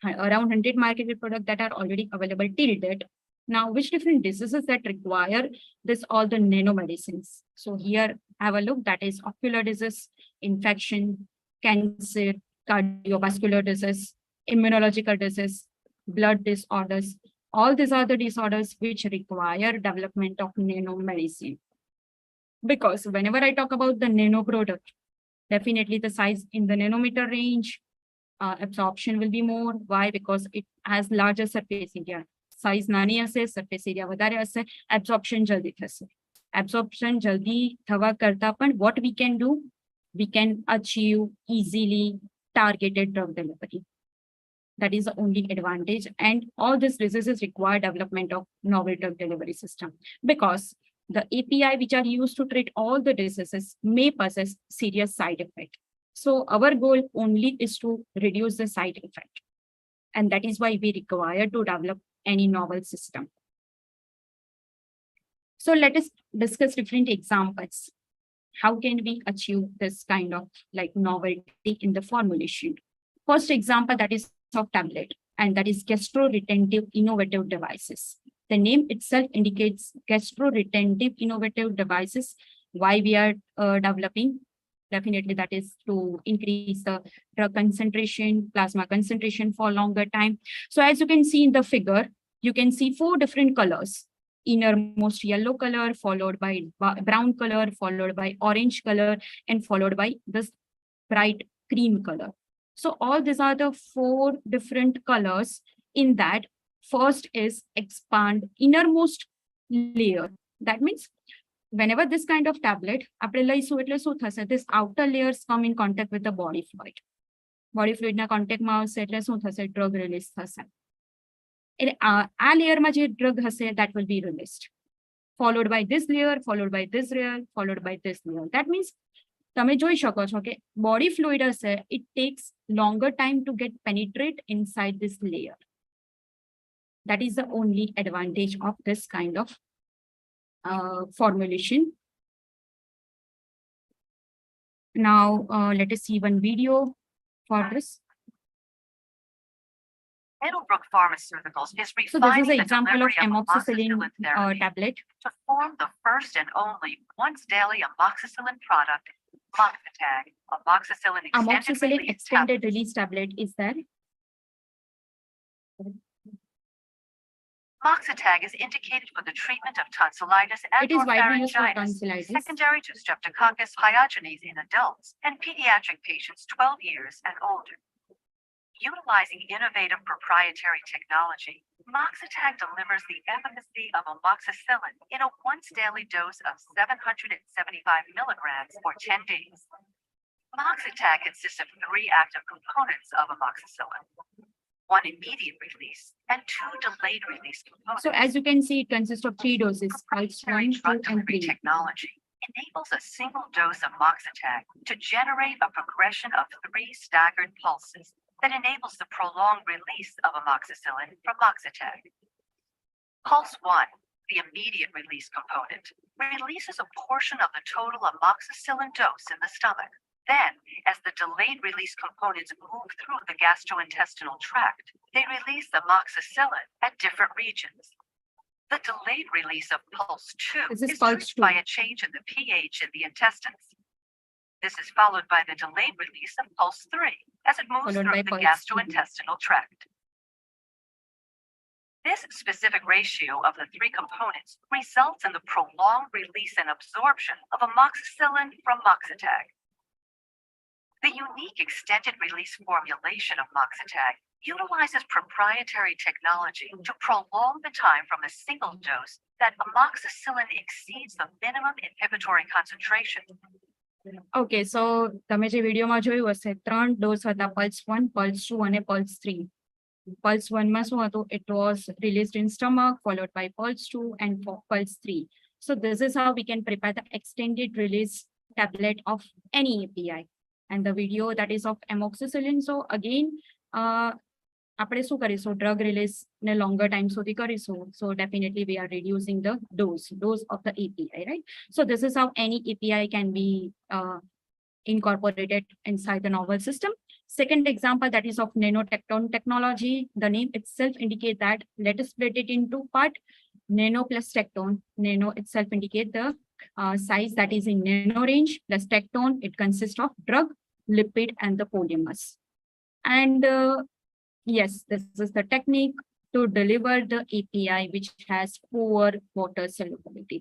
around 100 marketed products that are already available till date. Now, which different diseases that require this all the nanomedicines? So here, have a look. That is ocular disease, infection, cancer, cardiovascular disease, immunological disease, blood disorders. All these are the disorders which require development of nanomedicine. Because whenever I talk about the nano product, definitely the size in the nanometer range, absorption will be more. Why? Because it has larger surface area. Size નાની હશે, surface area વધારે હશે, absorption જલ્દી થશે. Absorption જલ્દી થવા કરતા પણ what we can do? We can achieve easily targeted drug delivery. That is the only advantage. And all these diseases require development of novel drug delivery system, because the API which are used to treat all the diseases may possess serious side effect. So our goal only is to reduce the side effect. And that is why we require to develop any novel system. So let us discuss different examples. How can we achieve this kind of like novelty in the formulation? First example, that is of tablet, and that is gastro-retentive innovative devices. The name itself indicates gastro-retentive innovative devices. Why we are developing? Definitely that is to increase the drug concentration, plasma concentration for longer time. So as you can see in the figure, you can see 4 different colors. Innermost yellow color, followed by brown color, followed by orange color, and followed by this bright cream color. So all these are the 4 different colors. In that, first is expand innermost layer. That means whenever this kind of tablet, this outer layers come in contact with the body fluid. Body fluid na contact ma drug release thase. A layer ma je drug hase, that will be released. Followed by this layer, followed by this layer, followed by this layer. That means તમે જોઈ શકો છો કે body fluid હશે, it takes longer time to get penetrate inside this layer. That is the only advantage of this kind of formulation. Now let us see one video for this. Middlebrook Pharmaceuticals is So this is refining an the example of delivery of amoxicillin amoxicillin therapy tablet. to form the first and only once-daily amoxicillin product, Moxitag. Amoxicillin Amoxicillin extended extended release tablet is there. Moxitag is indicated for the treatment of tonsillitis and It is widely used for pharyngitis, tonsillitis. secondary to Streptococcus pyogenes in adults and pediatric patients 12 years and older. Utilizing innovative proprietary technology, Moxitag delivers the efficacy of amoxicillin in a once-daily dose of 775 milligrams for 10 days. Moxitag consists of 3 active components of amoxicillin: one immediate release, and two delayed release components. So as you can see, it consists of 3 doses, pulse 1, 2, Drug and delivery 3. technology enables a single dose of moxitag to generate a progression of 3 staggered pulses that enables the prolonged release of amoxicillin from moxitag. Pulse 1, the immediate release component, releases a portion of the total amoxicillin dose in the stomach. Then, as the delayed release components move through the gastrointestinal tract, they release amoxicillin at different regions. The delayed release of pulse 2 This is is pulse triggered by 2. a change in the pH in the intestines. This is followed by the delayed release of pulse 3 as it moves Followed by through the pulse 3. gastrointestinal tract. This specific ratio of the 3 components results in the prolonged release and absorption of amoxicillin from moxitag. The unique extended release formulation of moxitag utilizes proprietary technology to prolong the time from a single dose that amoxicillin exceeds the minimum inhibitory concentration. Okay, so તમે જે વિડીયોમાં જોયું હશે 3 dose હતા, pulse 1, pulse 2 અને pulse 3. Pulse 1 માં શું હતું? It was released in stomach, followed by pulse 2 and pulse 3. So this is how we can prepare the extended release tablet of any API. And the video that is of amoxicillin. So again, આપણે શું કરીશું? Drug release ને longer time સુધી કરીશું. So definitely we are reducing the dose of the API, right? So this is how any API can be incorporated inside the novel system. Second example, that is of nanotecton technology. The name itself indicates that. Let us split it into part. Nano plus tecton. Nano itself indicates the size that is in nano range, plus tecton, it consists of drug, lipid, and the polymers. And yes, this is the technique to deliver the API which has poor water solubility.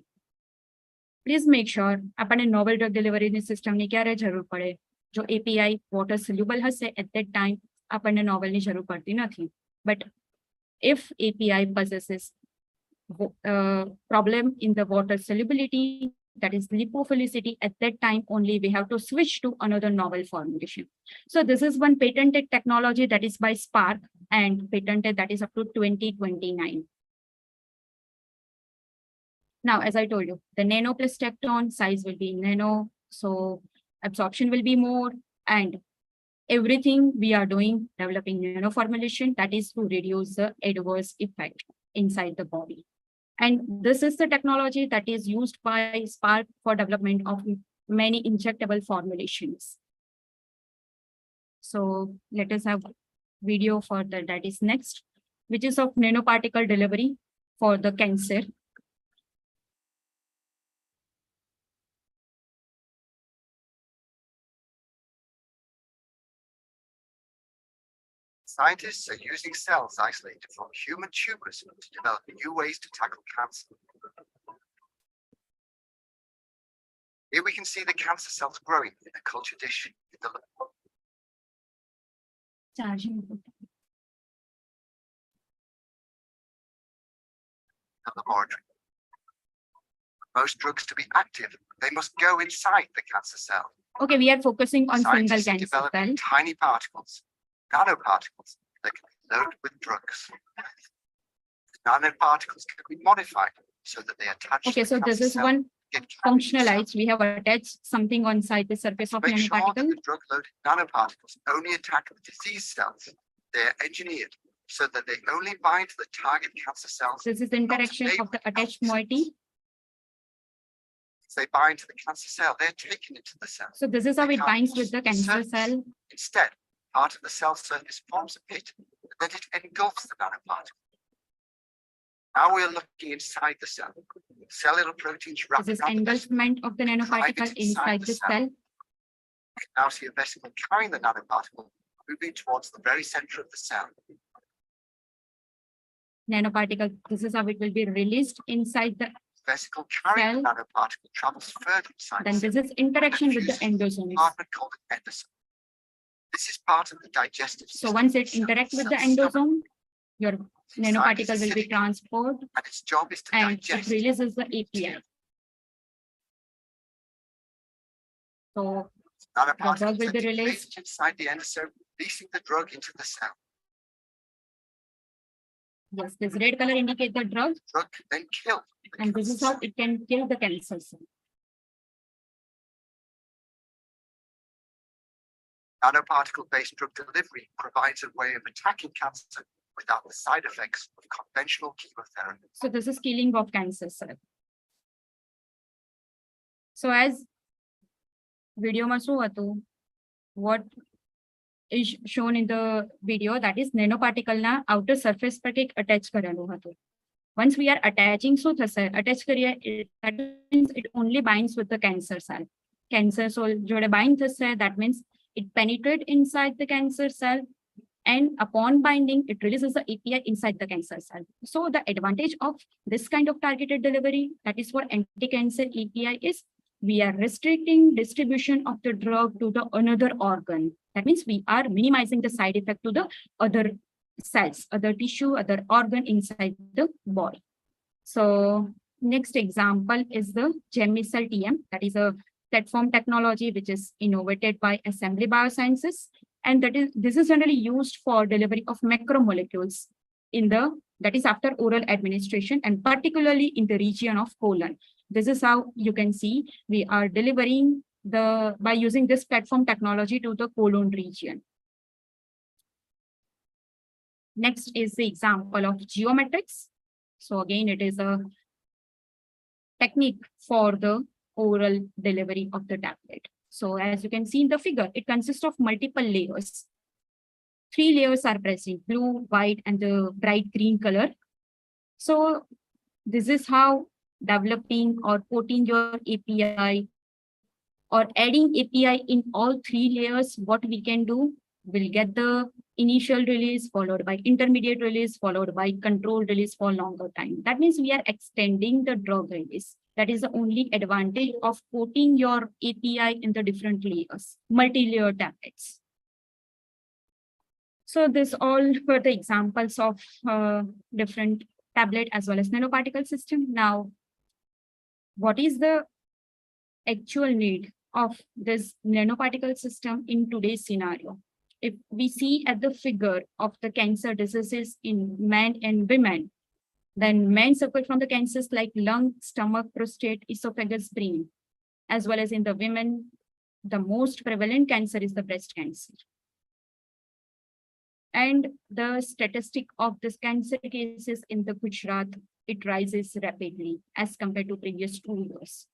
Please make sure આપણને novel drug delivery system ની ક્યારે જરૂર પડે? જો API water soluble હશે, at that time આપણને novel ની જરૂર પડતી નથી. But if API possesses problem in the water solubility, that is lipophilicity, at that time only we have to switch to another novel formulation. So this is one patented technology that is by Spark and patented that is up to 2029. Now, as I told you, the nano plus tecton size will be nano, so absorption will be more, and everything we are doing, developing nano formulation, that is to reduce the adverse effect inside the body. And this is the technology that is used by Spark for development of many injectable formulations. So let us have video for that is next, which is of nanoparticle delivery for the cancer. Scientists are using cells isolated from human tumors to develop new ways to tackle cancer. Here we can see the cancer cells growing in a culture dish in the laboratory. Most drugs to be active, they must go inside the cancer cell. Okay, we are focusing on single Scientists are cancer developing cell. tiny particles, nanoparticles that can be loaded with drugs. Nanoparticles can be modified so that they attach Okay, to so the this cancer is cell, one get carried functionalized. We have attached something on side the surface of Make sure that nanoparticle. the drug-loaded nanoparticles only attack the disease cells. They're engineered so that they only bind to the target cancer cells. This is the interaction of the attached moiety. As they bind to the cancer cell, they're taken into the cell. So this is how it binds with the cancer cell. Instead, part of the cell surface forms a pit, and then it engulfs the nanoparticle. Now we're looking inside the cell. Cellular proteins wrap This is around the vesicle. engulfment of the nanoparticle inside the cell. You can now see a vesicle carrying the nanoparticle moving towards the very center of the cell. Nanoparticle, this is how it will be released inside the Vesicle carrying the cell. nanoparticle travels further inside Then the this cell. is interaction with the endosomes. Compartment called an endosome. This is part of the digestive So system. once of it the cell. interacts with the Cell's stomach. endosome, your Inside nanoparticle is will be acidic, transported and its job is to and it digest. releases the API. So Nanoparticles drug will are be released. deflated inside the endosome, releasing the drug into the cell. Yes, this red color indicates the drug, Drug then kill the and this is cancer how cell. it can kill the cancer cell. Nanoparticle-based drug delivery provides a way of attacking cancer without the side effects of conventional chemotherapy. So this is killing of cancer cell. So as video માં શું હતું, what is shown in the video, that is nanoparticle na outer surface પર કંઈક attach કરેલું હતું. Once we are attaching, શું થશે? Attach કરીએ, that means it only binds with the cancer cell. Cancer cell જોડે bind થશે, that means it penetrates inside the cancer cell, and upon binding, it releases the API inside the cancer cell. So the advantage of this kind of targeted delivery, that is for anti-cancer API, is we are restricting distribution of the drug to the another organ. That means we are minimizing the side effect to the other cells, other tissue, other organ inside the body. So next example is the GemCell TM, that is a platform technology which is innovated by Assembly Biosciences, and this is generally used for delivery of macromolecules in the, that is after oral administration, and particularly in the region of colon. This is how you can see we are delivering by using this platform technology to the colon region. Next is the example of geometrics. So again, it is a technique for the oral delivery of the tablet. So as you can see in the figure, it consists of multiple layers. 3 layers are present, blue, white, and the bright green color. So this is how developing or putting your API or adding API in all 3 layers, what we can do, we'll get the initial release followed by intermediate release followed by controlled release for longer time. That means we are extending the drug release. That is the only advantage of putting your API in the different layers, multi-layer tablets. So this all were the examples of different tablet as well as nanoparticle system. Now, what is the actual need of this nanoparticle system in today's scenario? If we see at the figure of the cancer diseases in men and women, then men suffer from the cancers like lung, stomach, prostate, esophagus, brain, as well as in the women, the most prevalent cancer is the breast cancer. And the statistic of this cancer cases in the Gujarat, it rises rapidly as compared to previous 2 years.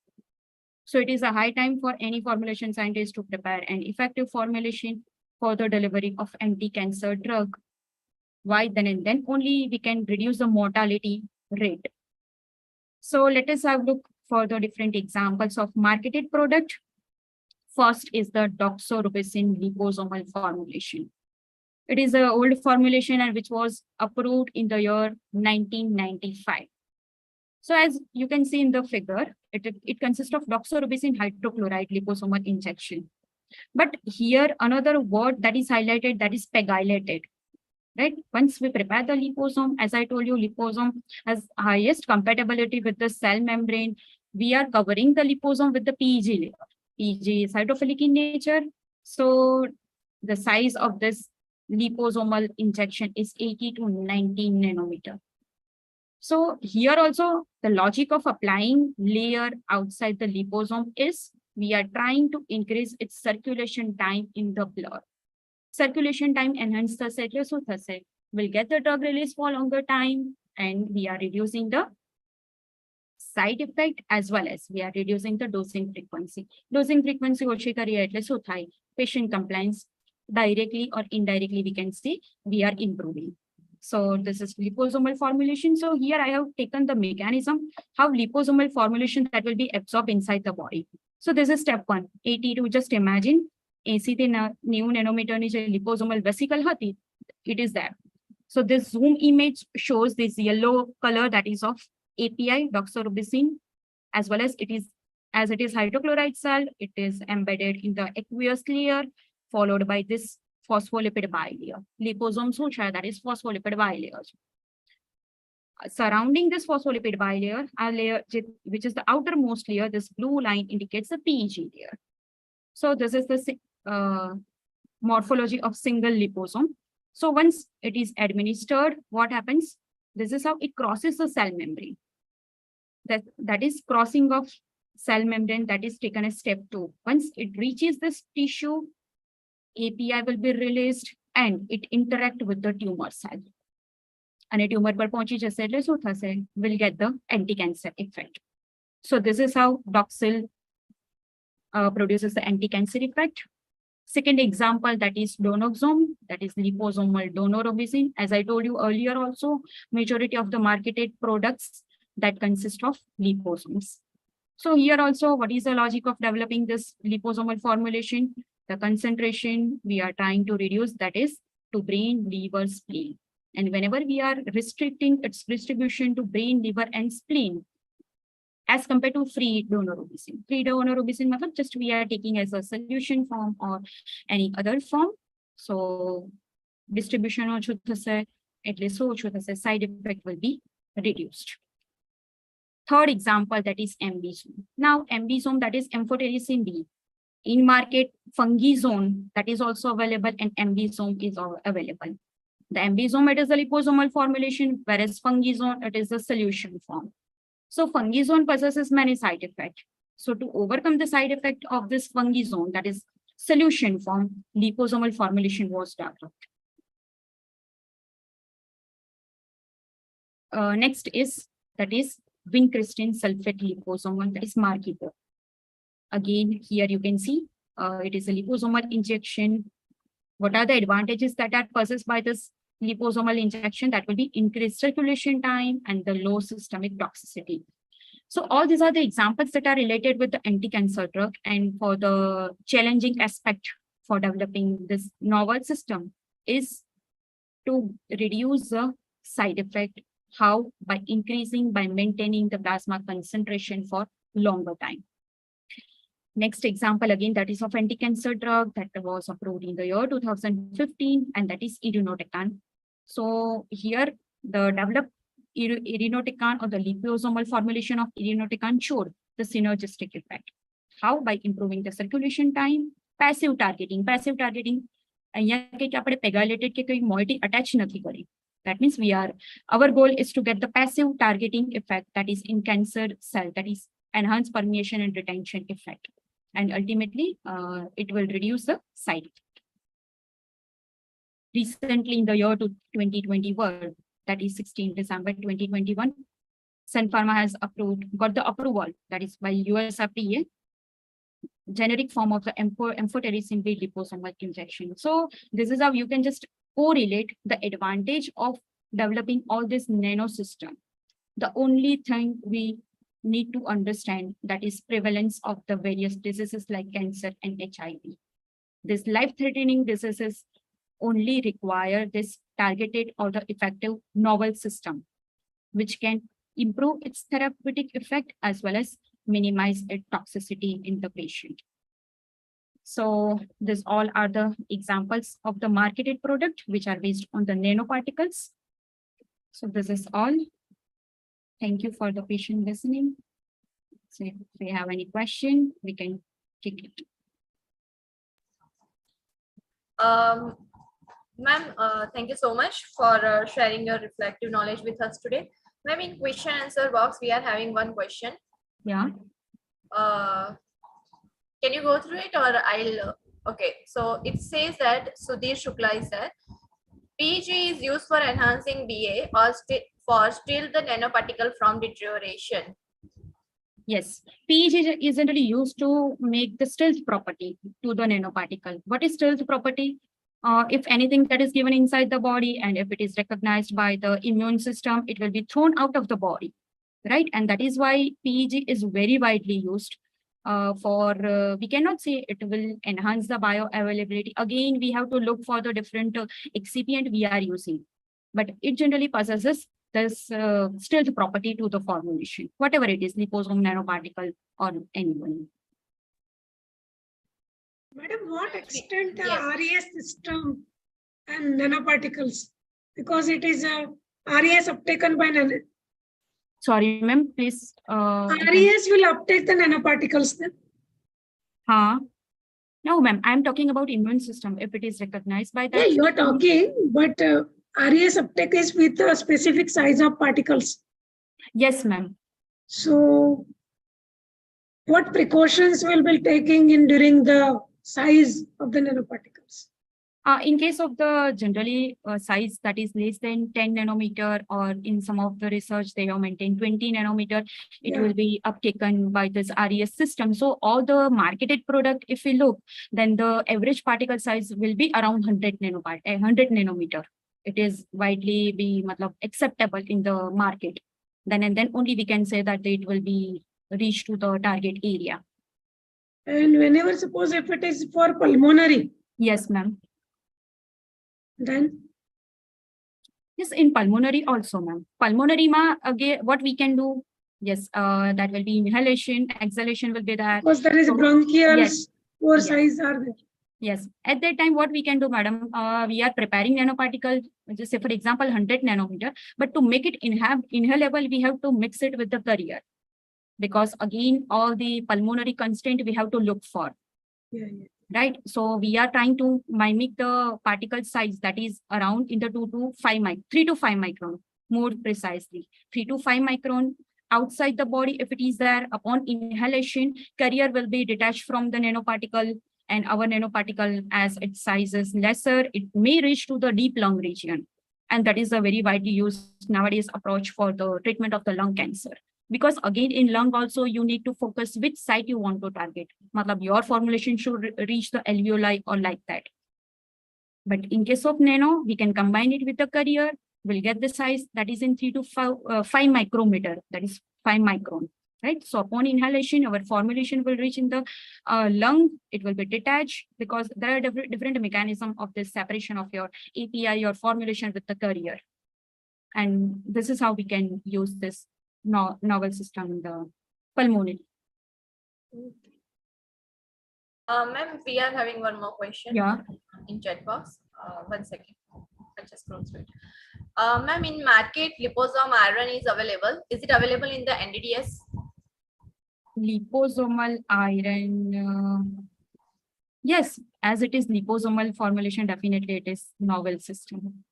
So it is a high time for any formulation scientist to prepare an effective formulation for the delivery of anti-cancer drug. Why? Then and then only we can reduce the mortality rate. So let us have a look for the different examples of marketed product. First is the doxorubicin liposomal formulation. It is an old formulation and which was approved in the year 1995. So as you can see in the figure, it consists of doxorubicin hydrochloride liposomal injection. But here another word that is highlighted, that is pegylated. Right? Once we prepare the liposome, as I told you, liposome has highest compatibility with the cell membrane. We are covering the liposome with the PEG layer. PEG is hydrophilic in nature. So the size of this liposomal injection is 80 to 90 nanometer. So here also the logic of applying layer outside the liposome is we are trying to increase its circulation time in the blood. Circulation time enhance the cellular, so we'll get the drug release for longer time, and we are reducing the side effect as well as we are reducing the dosing frequency. Dosing frequency ઓછી કરીએ એટલે શું થાય? Patient compliance directly or indirectly we can see we are improving. So this is liposomal formulation. So here I have taken the mechanism how liposomal formulation that will be absorbed inside the body. So this is step 1. 82, just imagine 80 થી 90 nanometer ની જે liposomal vesicle હતી, it is there. So this zoom image shows this yellow color that is of API doxorubicin, as well as it is hydrochloride cell, it is embedded in the aqueous layer followed by this phospholipid bilayer. Liposome શું છે? That is phospholipid bilayer. Surrounding this phospholipid bilayer, a layer which is the outermost layer, this blue line indicates the PEG layer. So this is the morphology of single liposome. So once it is administered, what happens? This is how it crosses the cell membrane. That is crossing of cell membrane, that is taken as step 2. Once it reaches this tissue, API will be released and it interact with the tumor cell. And a tumor પર પહોંચી જશે એટલે શું થશે? Will get the anti-cancer effect. So this is how doxil produces the anti-cancer effect. Second example, that is donoxome, that is liposomal donorubicin. As I told you earlier also, majority of the marketed products that consist of liposomes. So here also, what is the logic of developing this liposomal formulation? The concentration we are trying to reduce, that is to brain, liver, spleen. And whenever we are restricting its distribution to brain, liver, and spleen, as compared to free donorubicin. Free donorubicin matlab just we are taking as a solution form or any other form. So distribution ochu thase, at least ochu thase, side effect will be reduced. Third example, that is ambisome. Now ambisome, that is amphotericin B. In market, fungizone, that is also available, and ambisome is available. The ambisome, it is a liposomal formulation, whereas fungizone, it is a solution form. So fungizone possesses many side effects. So to overcome the side effect of this fungizone, that is solution form, liposomal formulation was developed. Next is, that is vincristine sulfate liposomal, that is marketer. Again, here you can see it is a liposomal injection. What are the advantages that are possessed by this liposomal injection? That will be increased circulation time and the low systemic toxicity. So all these are the examples that are related with the anti-cancer drug. And for the challenging aspect for developing this novel system is to reduce the side effect. How? By increasing, by maintaining the plasma concentration for longer time. Next example, again, that is of anti-cancer drug that was approved in the year 2015, and that is irinotecan. So here the developed irinotecan or the liposomal formulation of irinotecan showed the synergistic effect. How? By improving the circulation time, passive targeting. Passive targeting, pegylated ke koi moiety attach nathi kari. That means our goal is to get the passive targeting effect, that is in cancer cell, that is enhanced permeation and retention effect. And ultimately, it will reduce the side effect. Recently, in the year 2021, that is 16 December 2021, Sun Pharma has got the approval, that is by US FDA, generic form of the amphotericin B liposomal injection. So this is how you can just correlate the advantage of developing all this nano system. The only thing we need to understand, that is prevalence of the various diseases like cancer and HIV. This life-threatening diseases only require this targeted or the effective novel system, which can improve its therapeutic effect as well as minimize its toxicity in the patient. So these all are the examples of the marketed product which are based on the nanoparticles. So this is all. Thank you for the patient listening. So if we have any question, we can take it. Ma'am, thank you so much for sharing your reflective knowledge with us today. Ma'am, in question answer box, we are having one question. Yeah. Can you go through it or I'll, okay. So it says that Sudhir Shukla is there. PEG is used for enhancing BA or for still the nanoparticle from deterioration. Yes, PEG is generally used to make the stealth property to the nanoparticle. What is stealth property? If anything that is given inside the body and if it is recognized by the immune system, it will be thrown out of the body, right? And that is why PEG is very widely used we cannot say it will enhance the bioavailability. Again, we have to look for the different excipient we are using, but it generally possesses this stealth property to the formulation, whatever it is, liposome, nanoparticle, or anyone. Madam, what extent the RES system and nanoparticles? Because it is RES uptaken by nano. Sorry, ma'am, please. RES will uptake the nanoparticles then? No, ma'am, I'm talking about immune system. If it is recognized by that. Yeah, you are talking, but RES uptake is with a specific size of particles. Yes, ma'am. So what precautions will be taking in during the size of the nanoparticles? In case of the generally size that is less than 10 nanometer, or in some of the research they have maintained 20 nanometer, it will be uptaken by this RES system. So all the marketed product, if we look, then the average particle size will be around 100 nanometer. It is widely be acceptable in the market. Then only we can say that it will be reached to the target area. And whenever, suppose if it is for pulmonary. Yes, ma'am. Then? Yes, in pulmonary also, ma'am. Pulmonary ma, again, what we can do? Yes, that will be inhalation, exhalation will be that. Because there is So, bronchials, yes, four yes. size are there. Yes, at that time, what we can do, madam, we are preparing nanoparticle, just say for example, 100 nanometer, but to make it inhalable, we have to mix it with the carrier. Because again, all the pulmonary constraint we have to look for. Yeah. Right, so we are trying to mimic the particle size that is around in the 3 to 5 micron, more precisely 3 to 5 micron outside the body. If it is there, upon inhalation, carrier will be detached from the nanoparticle, and our nanoparticle, as its size is lesser, it may reach to the deep lung region, and that is a very widely used nowadays approach for the treatment of the lung cancer. Because again, in lung also, you need to focus which site you want to target. Your formulation should reach the alveoli or like that. But in case of nano, we can combine it with the carrier. We'll get the size that is in 3 to 5 micrometer. That is 5 micron, right? So upon inhalation, our formulation will reach in the lung. It will be detached because there are different mechanisms of this separation of your API, your formulation with the carrier. And this is how we can use this novel system in the pulmonary. Ma'am, we are having one more question. Yeah. In chat box. 1 second. I just scroll through it. Ma'am, in market, liposome iron is available. Is it available in the NDDS? Liposomal iron. Yes, as it is liposomal formulation, definitely it is novel system.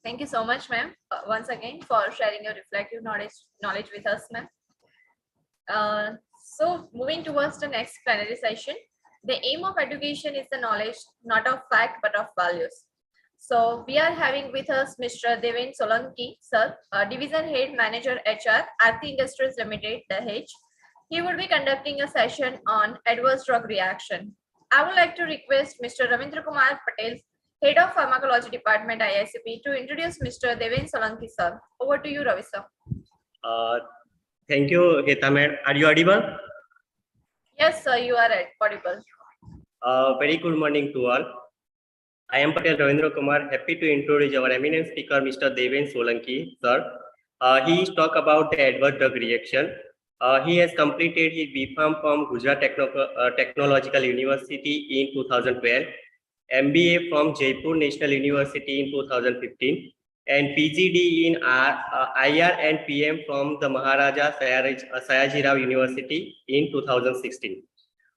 Thank you so much, ma'am, once again for sharing your reflective knowledge with us, ma'am. So moving towards the next plenary session, the aim of education is the knowledge, not of fact, but of values. So we are having with us Mr. Day-1 Solanki, sir, Division Head Manager HR, Aarti Industries Limited, Dahej. He will be conducting a session on adverse drug reaction. I would like to request Mr. Ravindra Kumar Patel, Head of Pharmacology Department, IICP, to introduce Mr. Day-1 Solanki, sir. Over to you, Ravi, sir. Thank you, Heta ma'am. Are you audible? Yes, sir, you are audible. Very good morning to all. I am Patel Ravindra Kumar. Happy to introduce our eminent speaker, Mr. Day-1 Solanki, sir. He is talk about the adverse drug reaction. He has completed his B.Pharm from Gujarat Technological University in 2012, MBA from Jaipur National University in 2015, and PGD in IR and PM from the Maharaja Sayaji Rao University in 2016.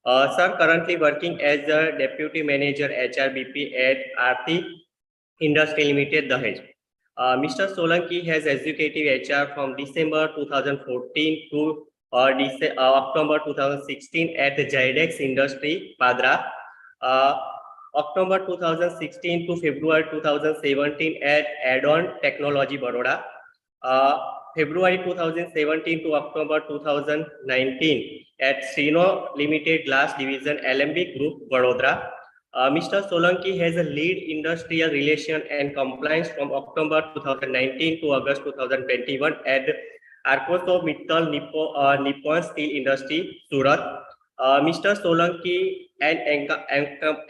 Sir, currently working as the Deputy Manager HRBP at Aarti Industries Limited, Dahej. Mr. Solanki has executive HR from December 2014 to October 2016 at the Zydex Industry, Padra. October 2016 to February 2017 at Add-on Technology, Baroda. February 2017 to October 2019 at Sino Limited Glass Division, LMB Group, Vadodara. Mr. Solanki has a lead industrial relation and compliance from October 2019 to August 2021 at Arcoso Mittal Nippon Steel Industry, Surat. Mr. Solanki an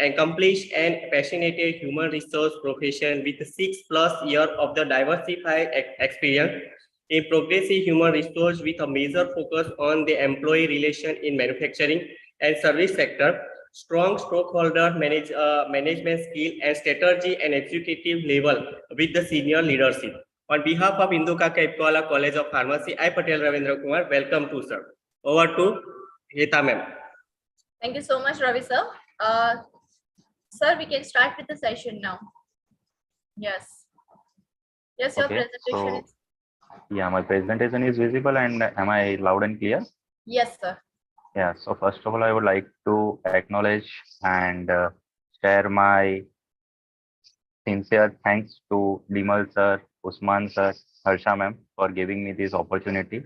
accomplished and passionate human resource profession with 6+ years of the diversified experience in progressive human resource with a major focus on the employee relation in manufacturing and service sector, strong stockholder management skill and strategy and executive level with the senior leadership. On behalf of Induka Kaipwala College of Pharmacy, I Patel Ravindra Kumar, welcome to sir. Over to Heta ma'am. Thank you so much, Ravi, sir. Sir, we can start with the session now. Yes. Yes, your Okay, presentation so is. yeah, my presentation is visible and am I loud and clear? Yes, sir. Yeah, so first of all, I would like to acknowledge and share my sincere thanks to Limal sir, Usman sir, Harsha ma'am for giving me this opportunity.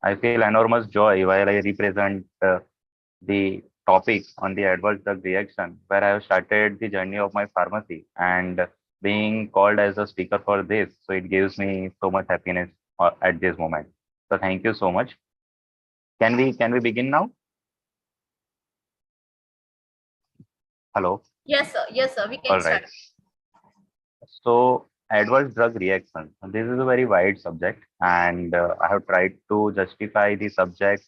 I feel enormous joy while I represent the topic on the adverse drug reaction, where I have started the journey of my pharmacy and being called as a speaker for this. So it gives me so much happiness at this moment. So thank you so much. Can we begin now? Hello. Yes, sir. Yes, sir. We can All start. right. So adverse drug reaction. This is a very wide subject, and I have tried to justify the subject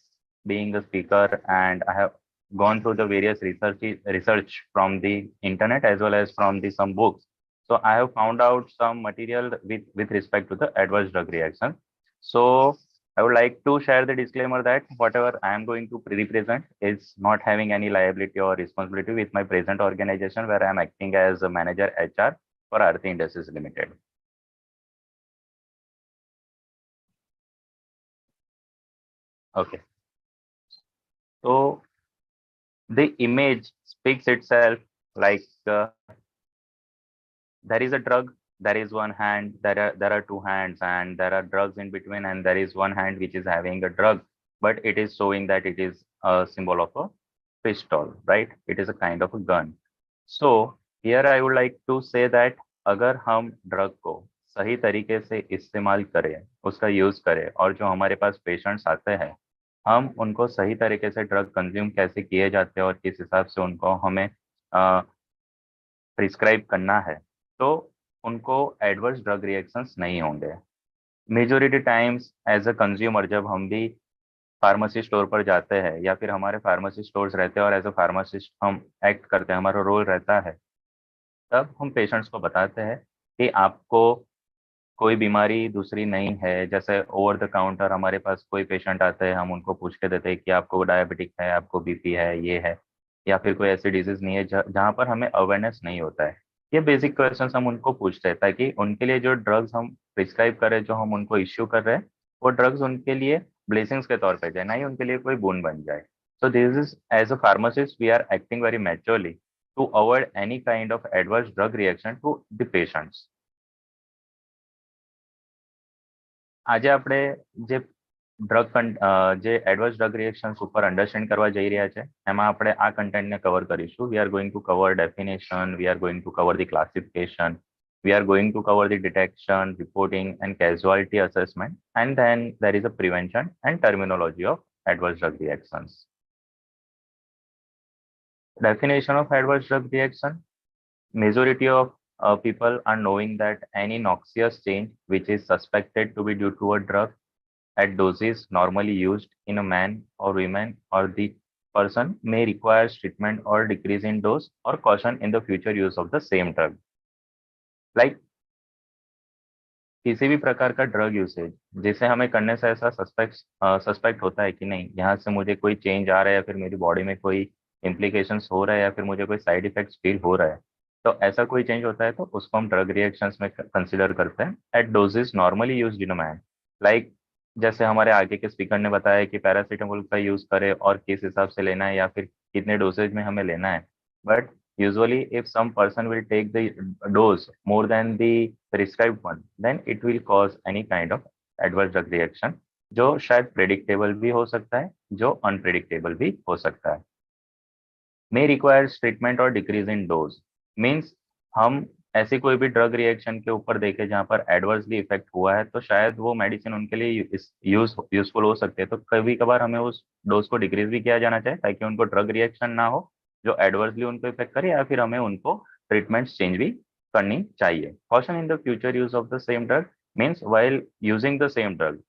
being a speaker, and I have gone through the various research from the internet as well as from the some books. So I have found out some material with respect to the adverse drug reaction. So I would like to share the disclaimer that whatever I am going to represent is not having any liability or responsibility with my present organization, where I am acting as a manager HR for Aarti Industries Limited. Okay, so the image speaks itself, like there is a drug, there is one hand, there are two hands, and there are drugs in between, and there is one hand which is having a drug, but it is showing that it is a symbol of a pistol, right? It is a kind of a gun. So here I would like to say that अगर हम drug को सही तरीके से इस्तेमाल करें, उसका use करें, और जो हमारे पास पेशेंट्स आते हैं, हम उनको सही तरीके से ड्रग कंज्यूम कैसे किए जाते हैं और किस हिसाब से उनको हमें प्रिस्क्राइब करना है, तो उनको एडवर्स ड्रग रिएक्शंस नहीं होंगे. Majority times as a consumer जब हम भी फार्मेसी स्टोर पर जाते हैं या फिर हमारे फार्मेसी स्टोर्स रहते हैं और एज अ फार्मासिस्ट हम एक्ट करते हैं, हमारा रोल रहता है, तब हम पेशेंट्स को बताते हैं कि आपको कोई बीमारी दूसरी नहीं है. जैसे ओवर द काउंटर हमारे पास कोई पेशेंट आता है, हम उनको पूछ के देते हैं कि आपको डायबिटिक है, आपको बीपी है, ये है, या फिर कोई ऐसी डिजीज नहीं है जहाँ पर हमें अवेयरनेस नहीं होता है. ये बेसिक क्वेश्चंस हम उनको पूछते हैं ताकि उनके लिए जो ड्रग्स हम प्रिस्क्राइब कर रहे हैं, जो हम उनको इश्यू कर रहे हैं, वो ड्रग्स उनके लिए ब्लेसिंग्स के तौर पे जाए, ना ही उनके लिए कोई बोन बन जाए. So this is, as a pharmacist, we are acting very maturely to avoid any kind of adverse drug reaction to the patients. આજે આપણે જે જે એડવર્સ ડ્રગ રિએક્શન્સ ઉપર અન્ડરસ્ટેન્ડ કરવા જઈ રહ્યા છે, એમાં આપણે આ કન્ટેન્ટને કવર કરીશું. We are going to cover definition, we are going to cover the classification, we are going to cover the detection, reporting, and casualty assessment, and then there is a prevention and terminology of adverse drug reactions. Definition of adverse drug reaction. Majority of people are knowing that any noxious change which is suspected to be due to a drug at doses normally used in a man or woman or the person may require treatment or decrease in dose or caution in the future use of the same drug. Like किसी भी प्रकार का drug usage जिसे हमें करने से ऐसा suspect होता है कि नहीं, यहाँ से मुझे कोई चेंज आ रहा है या फिर मेरी बॉडी में कोई इम्प्लीकेशंस हो रहा है या फिर मुझे कोई साइड इफेक्ट्स फील हो रहा है, तो ऐसा कोई चेंज होता है तो उसको हम ड्रग रिएक्शंस में कंसिडर करते हैं at doses normally used in a man. Like जैसे हमारे आगे के स्पीकर ने बताया कि पैरासीटामोल का यूज करें और किस हिसाब से लेना है या फिर कितने डोसेज में हमें लेना है. But usually if some person will take the dose more than the prescribed one, then it will cause any kind of adverse drug reaction, जो शायद predictable भी हो सकता है, जो unpredictable भी हो सकता है. May requires treatment or decrease in dose means हम ऐसी कोई भी ड्रग रिएक्शन के ऊपर देखें जहाँ पर एडवर्सली इफेक्ट हुआ है, तो शायद वो मेडिसिन उनके लिए यूजफुल हो सकते हैं. तो कभी कभार हमें उस डोज को डिक्रीज भी किया जाना चाहिए ताकि उनको ड्रग रिएक्शन ना हो जो एडवर्सली उनको इफेक्ट करे, या फिर हमें उनको ट्रीटमेंट चेंज भी करनी चाहिए. Caution in the future use of the same drug means while using the same drug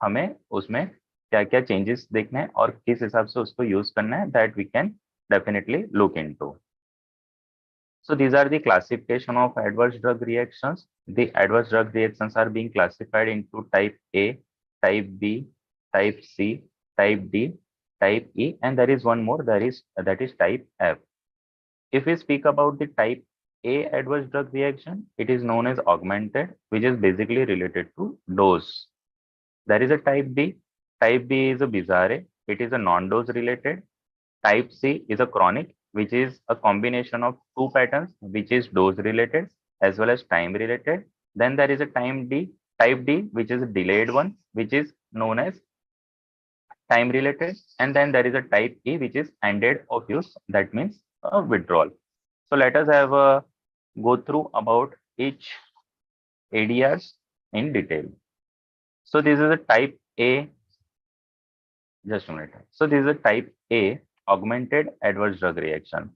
हमें उसमें क्या क्या चेंजेस देखने हैं और किस हिसाब से उसको यूज करना है, that we can definitely look into. So these are the classification of adverse drug reactions. The adverse drug reactions are being classified into type A, type B, type C, type D, type E, and there is one more, that is type F. If we speak about the type A adverse drug reaction, it is known as augmented, which is basically related to dose. There is a type B. Type B is a bizarre. It is a non-dose related. Type C is a chronic, which is a combination of two patterns, which is dose related as well as time related. Then there is a type D, which is a delayed one, which is known as time related. And then there is a type E, which is ended of use. That means a withdrawal. So let us have a go through about each ADRs in detail. So this is a type A. Just a minute. So this is a type A augmented adverse drug reaction.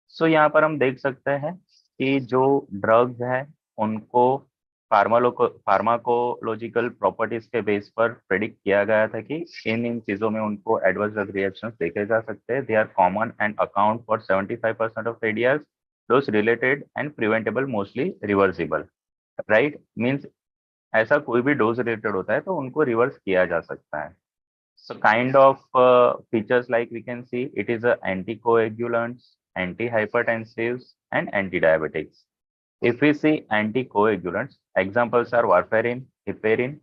So यहाँ पर हम देख सकते हैं कि जो drugs है उनको फार्माकोलॉजिकल प्रॉपर्टीज के बेस पर प्रेडिक्ट किया गया था कि इन चीजों में उनको एडवर्स ड्रग रिएक्शंस देखे जा सकते हैं. They are common and account for 75% of ADRs, those related and preventable, mostly reversible. Right means ऐसा कोई भी डोज रिलेटेड होता है तो उनको रिवर्स किया जा सकता है. So kind of features like we can see, it is a anticoagulants, antihypertensives, and antidiabetics. If we see anticoagulants, examples are warfarin, heparin.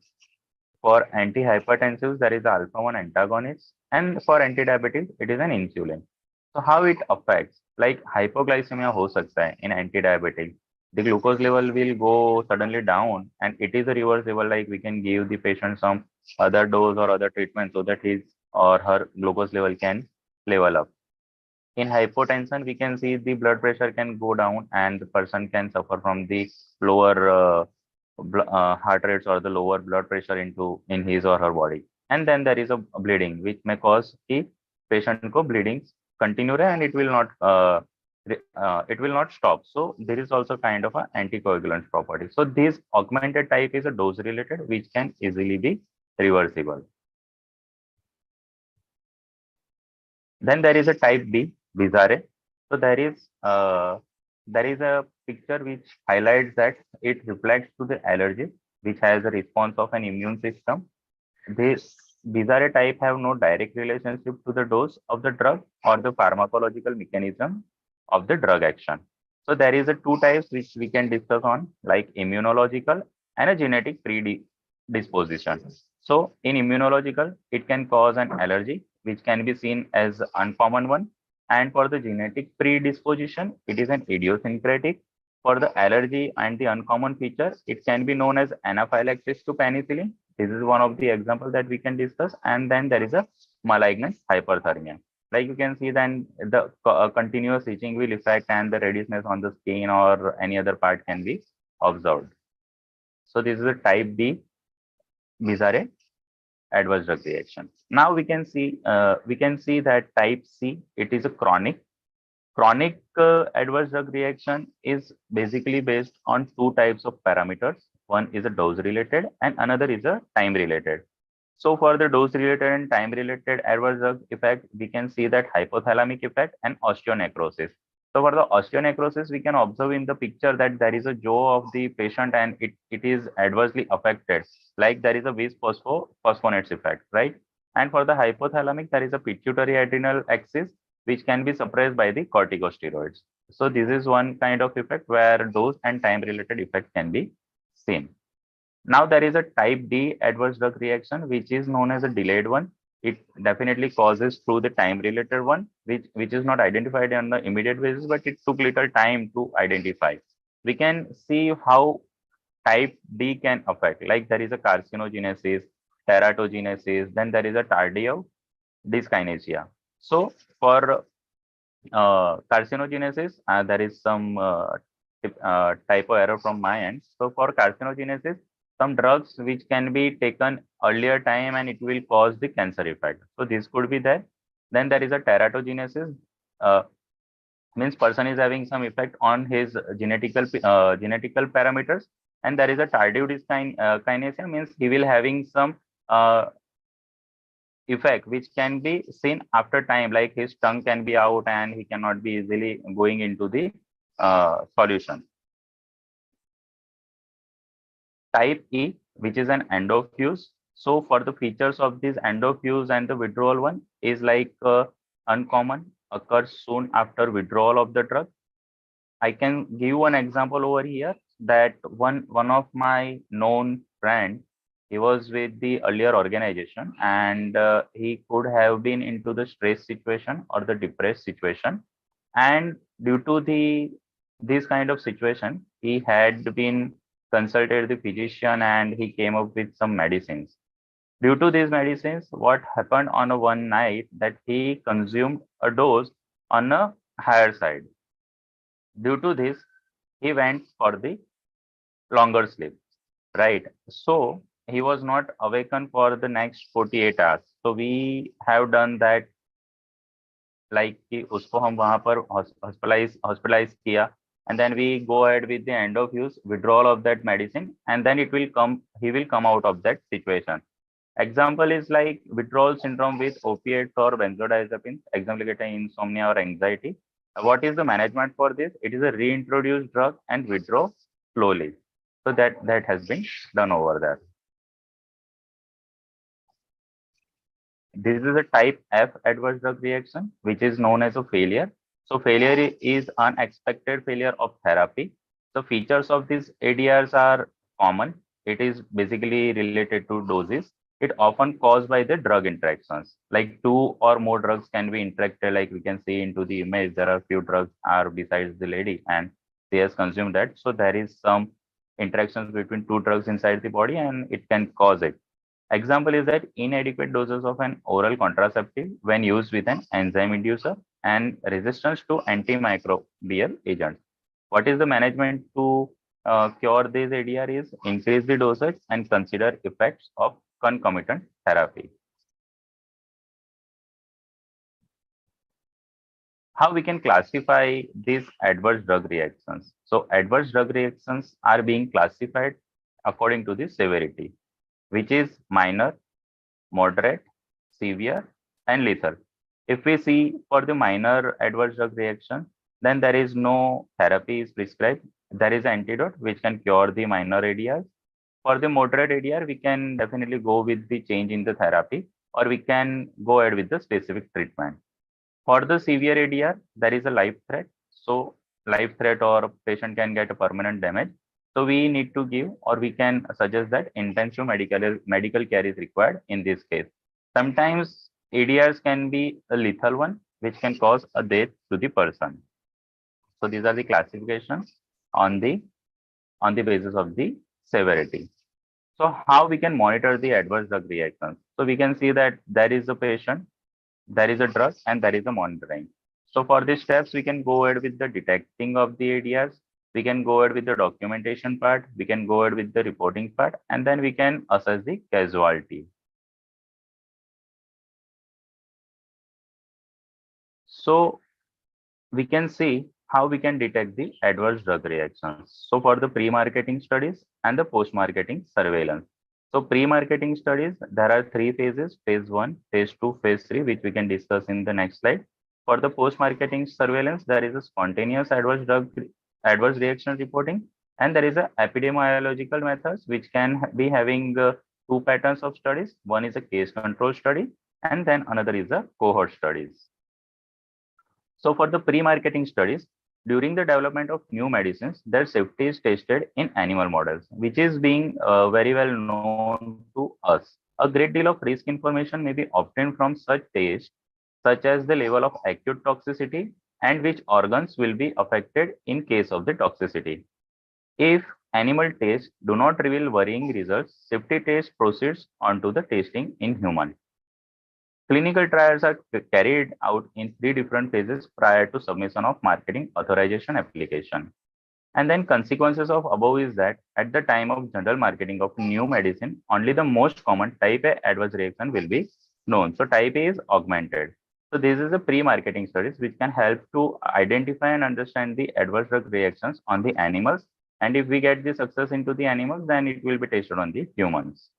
For antihypertensives, there is alpha-1 antagonist, and for antidiabetics, it is an insulin. So how it affects, like hypoglycemia हो सकता है in antidiabetic. The glucose level will go suddenly down, and it is a reversible. Like we can give the patient some other dose or other treatment so that his or her glucose level can level up. In hypotension, we can see the blood pressure can go down and the person can suffer from the lower heart rates or the lower blood pressure in his or her body. And then there is a bleeding, which may cause the patient ko bleeding continue and it will not stop. So there is also kind of an anticoagulant property. So this augmented type is a dose related, which can easily be reversible. Then there is a type B, bizarre. So there is a picture which highlights that it reflects to the allergy, which has a response of an immune system. This bizarre type have no direct relationship to the dose of the drug or the pharmacological mechanism of the drug action. So there is a two types which we can discuss on, like immunological and a genetic predisposition. So in immunological, it can cause an allergy, which can be seen as uncommon one. And for the genetic predisposition, it is an idiosyncratic. For the allergy and the uncommon feature, it can be known as anaphylaxis to penicillin. This is one of the examples that we can discuss. And then there is a malignant hyperthermia. Like you can see, then the continuous itching will affect and the redness on the skin or any other part can be observed. So this is a type B bizarre adverse drug reaction. Now we can see that type C, it is a chronic. Chronic adverse drug reaction is basically based on two types of parameters. One is a dose related and another is a time related. So for the dose related and time related adverse drug effect, we can see that hypothalamic effect and osteonecrosis. So for the osteonecrosis, we can observe in the picture that there is a jaw of the patient and it is adversely affected. Like there is a bisphosphonates effect, right? And for the hypothalamic, there is a pituitary adrenal axis, which can be suppressed by the corticosteroids. So this is one kind of effect where dose and time related effect can be seen. Now there is a type D adverse drug reaction, which is known as a delayed one. It definitely causes through the time related one, which is not identified on the immediate basis, but it took little time to identify. We can see how type D can affect, like there is a carcinogenesis, teratogenesis, then there is a tardive dyskinesia. So for carcinogenesis, there is some typo error from my end. So for carcinogenesis, some drugs which can be taken earlier time and it will cause the cancer effect. So this could be there. Then there is a teratogenesis, means person is having some effect on his genetical parameters. And there is a tardive dyskinesia, means he will having some effect which can be seen after time, like his tongue can be out and he cannot be easily going into the solution. Type E, which is an end of use. So for the features of this end of use and the withdrawal one is like uncommon, occurs soon after withdrawal of the drug. I can give one example over here that one of my known friend, he was with the earlier organization, and he could have been into the stress situation or the depressed situation, and due to this kind of situation, he had been consulted the physician and he came up with some medicines. Due to these medicines, what happened on a one night that he consumed a dose on a higher side. Due to this, he went for the longer sleep, right? So he was not awakened for the next 48 hours. So we have done that, like कि उसको हम वहां पर hospitalize किया, and then we go ahead with the end of use withdrawal of that medicine, and then he will come out of that situation. Example is like withdrawal syndrome with opiates or benzodiazepines, exemplificating insomnia or anxiety. What is the management for this? It is a reintroduced drug and withdraw slowly. So that has been done over there. This is a type F adverse drug reaction, which is known as a failure. So failure is unexpected failure of therapy. The features of these ADRs are common. It is basically related to doses. It often caused by the drug interactions. Like two or more drugs can be interacted. Like we can see into the image, there are few drugs are besides the lady and she has consumed that. So there is some interactions between two drugs inside the body and it can cause it. Example is that inadequate doses of an oral contraceptive when used with an enzyme inducer and resistance to antimicrobial agents. What is the management to cure this ADR is increase the dosage and consider effects of concomitant therapy. How we can classify these adverse drug reactions? So adverse drug reactions are being classified according to the severity, which is minor, moderate, severe, and lethal. If we see for the minor adverse drug reaction, then there is no therapy is prescribed. There is an antidote which can cure the minor ADRs. For the moderate ADR, we can definitely go with the change in the therapy, or we can go ahead with the specific treatment. For the severe ADR, there is a life threat. So life threat or patient can get a permanent damage. So we need to give, or we can suggest that intensive medical care is required in this case. Sometimes ADRs can be a lethal one, which can cause a death to the person. So these are the classifications on the basis of the severity. So how we can monitor the adverse drug reactions? So we can see that there is a patient, there is a drug, and there is a monitoring. So for these steps, we can go ahead with the detecting of the ADRs. We can go ahead with the documentation part. We can go ahead with the reporting part, and then we can assess the casualty. So we can see how we can detect the adverse drug reactions. So for the pre-marketing studies and the post-marketing surveillance. So pre-marketing studies, there are three phases: phase 1, phase 2, phase 3, which we can discuss in the next slide. For the post-marketing surveillance, there is a spontaneous adverse reaction reporting, and there is a epidemiological methods which can be having two patterns of studies. One is a case control study, and then another is a cohort studies. So for the pre-marketing studies, during the development of new medicines, their safety is tested in animal models, which is being very well known to us. A great deal of risk information may be obtained from such tests, such as the level of acute toxicity and which organs will be affected in case of the toxicity. If animal tests do not reveal worrying results, safety test proceeds on to the testing in human. Clinical trials are carried out in 3 different phases prior to submission of marketing authorization application. And then consequences of above is that at the time of general marketing of new medicine, only the most common type A adverse reaction will be known. So type A is augmented. So this is a pre-marketing studies which can help to identify and understand the adverse drug reactions on the animals. And if we get the success into the animals, then it will be tested on the humans.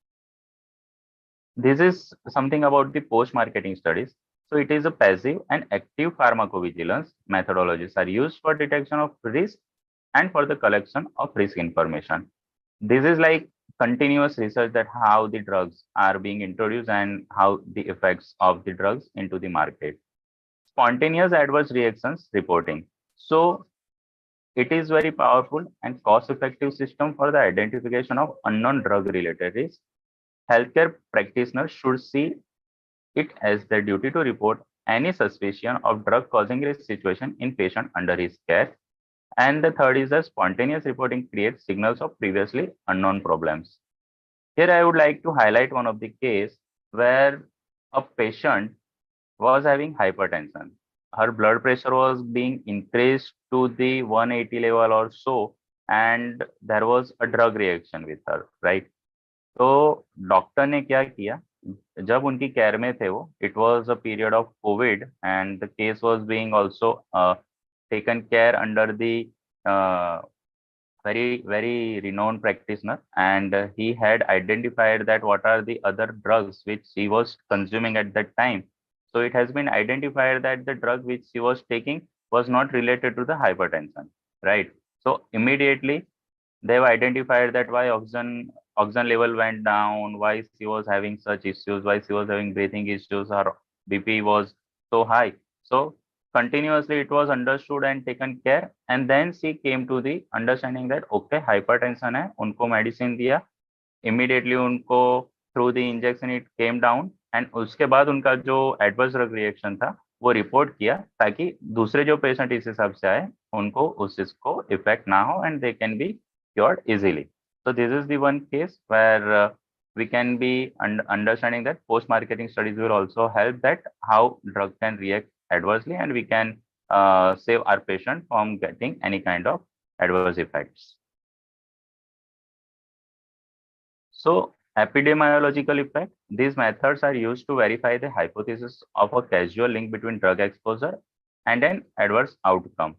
This is something about the post-marketing studies. So it is a passive and active pharmacovigilance methodologies are used for detection of risk and for the collection of risk information. This is like continuous research that how the drugs are being introduced and how the effects of the drugs into the market. Spontaneous adverse reactions reporting. So it is very powerful and cost-effective system for the identification of unknown drug-related risks. Healthcare practitioners should see it as their duty to report any suspicion of drug-causing risk situation in patient under his care. And the third is that spontaneous reporting creates signals of previously unknown problems. Here I would like to highlight one of the case where a patient was having hypertension. Her blood pressure was being increased to the 180 level or so, and there was a drug reaction with her, right? तो doctor ने क्या किया, जब उनकी care में थे वो, it was a period of Covid and the case was being also taken care under the very renowned practitioner, and he had identified that what are the other drugs which he was consuming at that time. So it has been identified that the drug which he was taking was not related to the hypertension, right? So immediately they've identified that why oxygen level went down, why she was having such issues, why she was having breathing issues, her BP was so high. So continuously it was understood and taken care, and then she came to the understanding that okay, hypertension hai, unko medicine diya, immediately unko through the injection it came down, and उसके बाद उनका जो adverse drug reaction था वो report किया ताकि दूसरे जो पेशेंट इस हिसाब से आए उनको उस चीज को इफेक्ट ना हो and they can be cured easily. So this is the one case where we can be understanding that post-marketing studies will also help that how drug can react adversely, and we can save our patient from getting any kind of adverse effects. So epidemiological effect, these methods are used to verify the hypothesis of a causal link between drug exposure and an adverse outcome.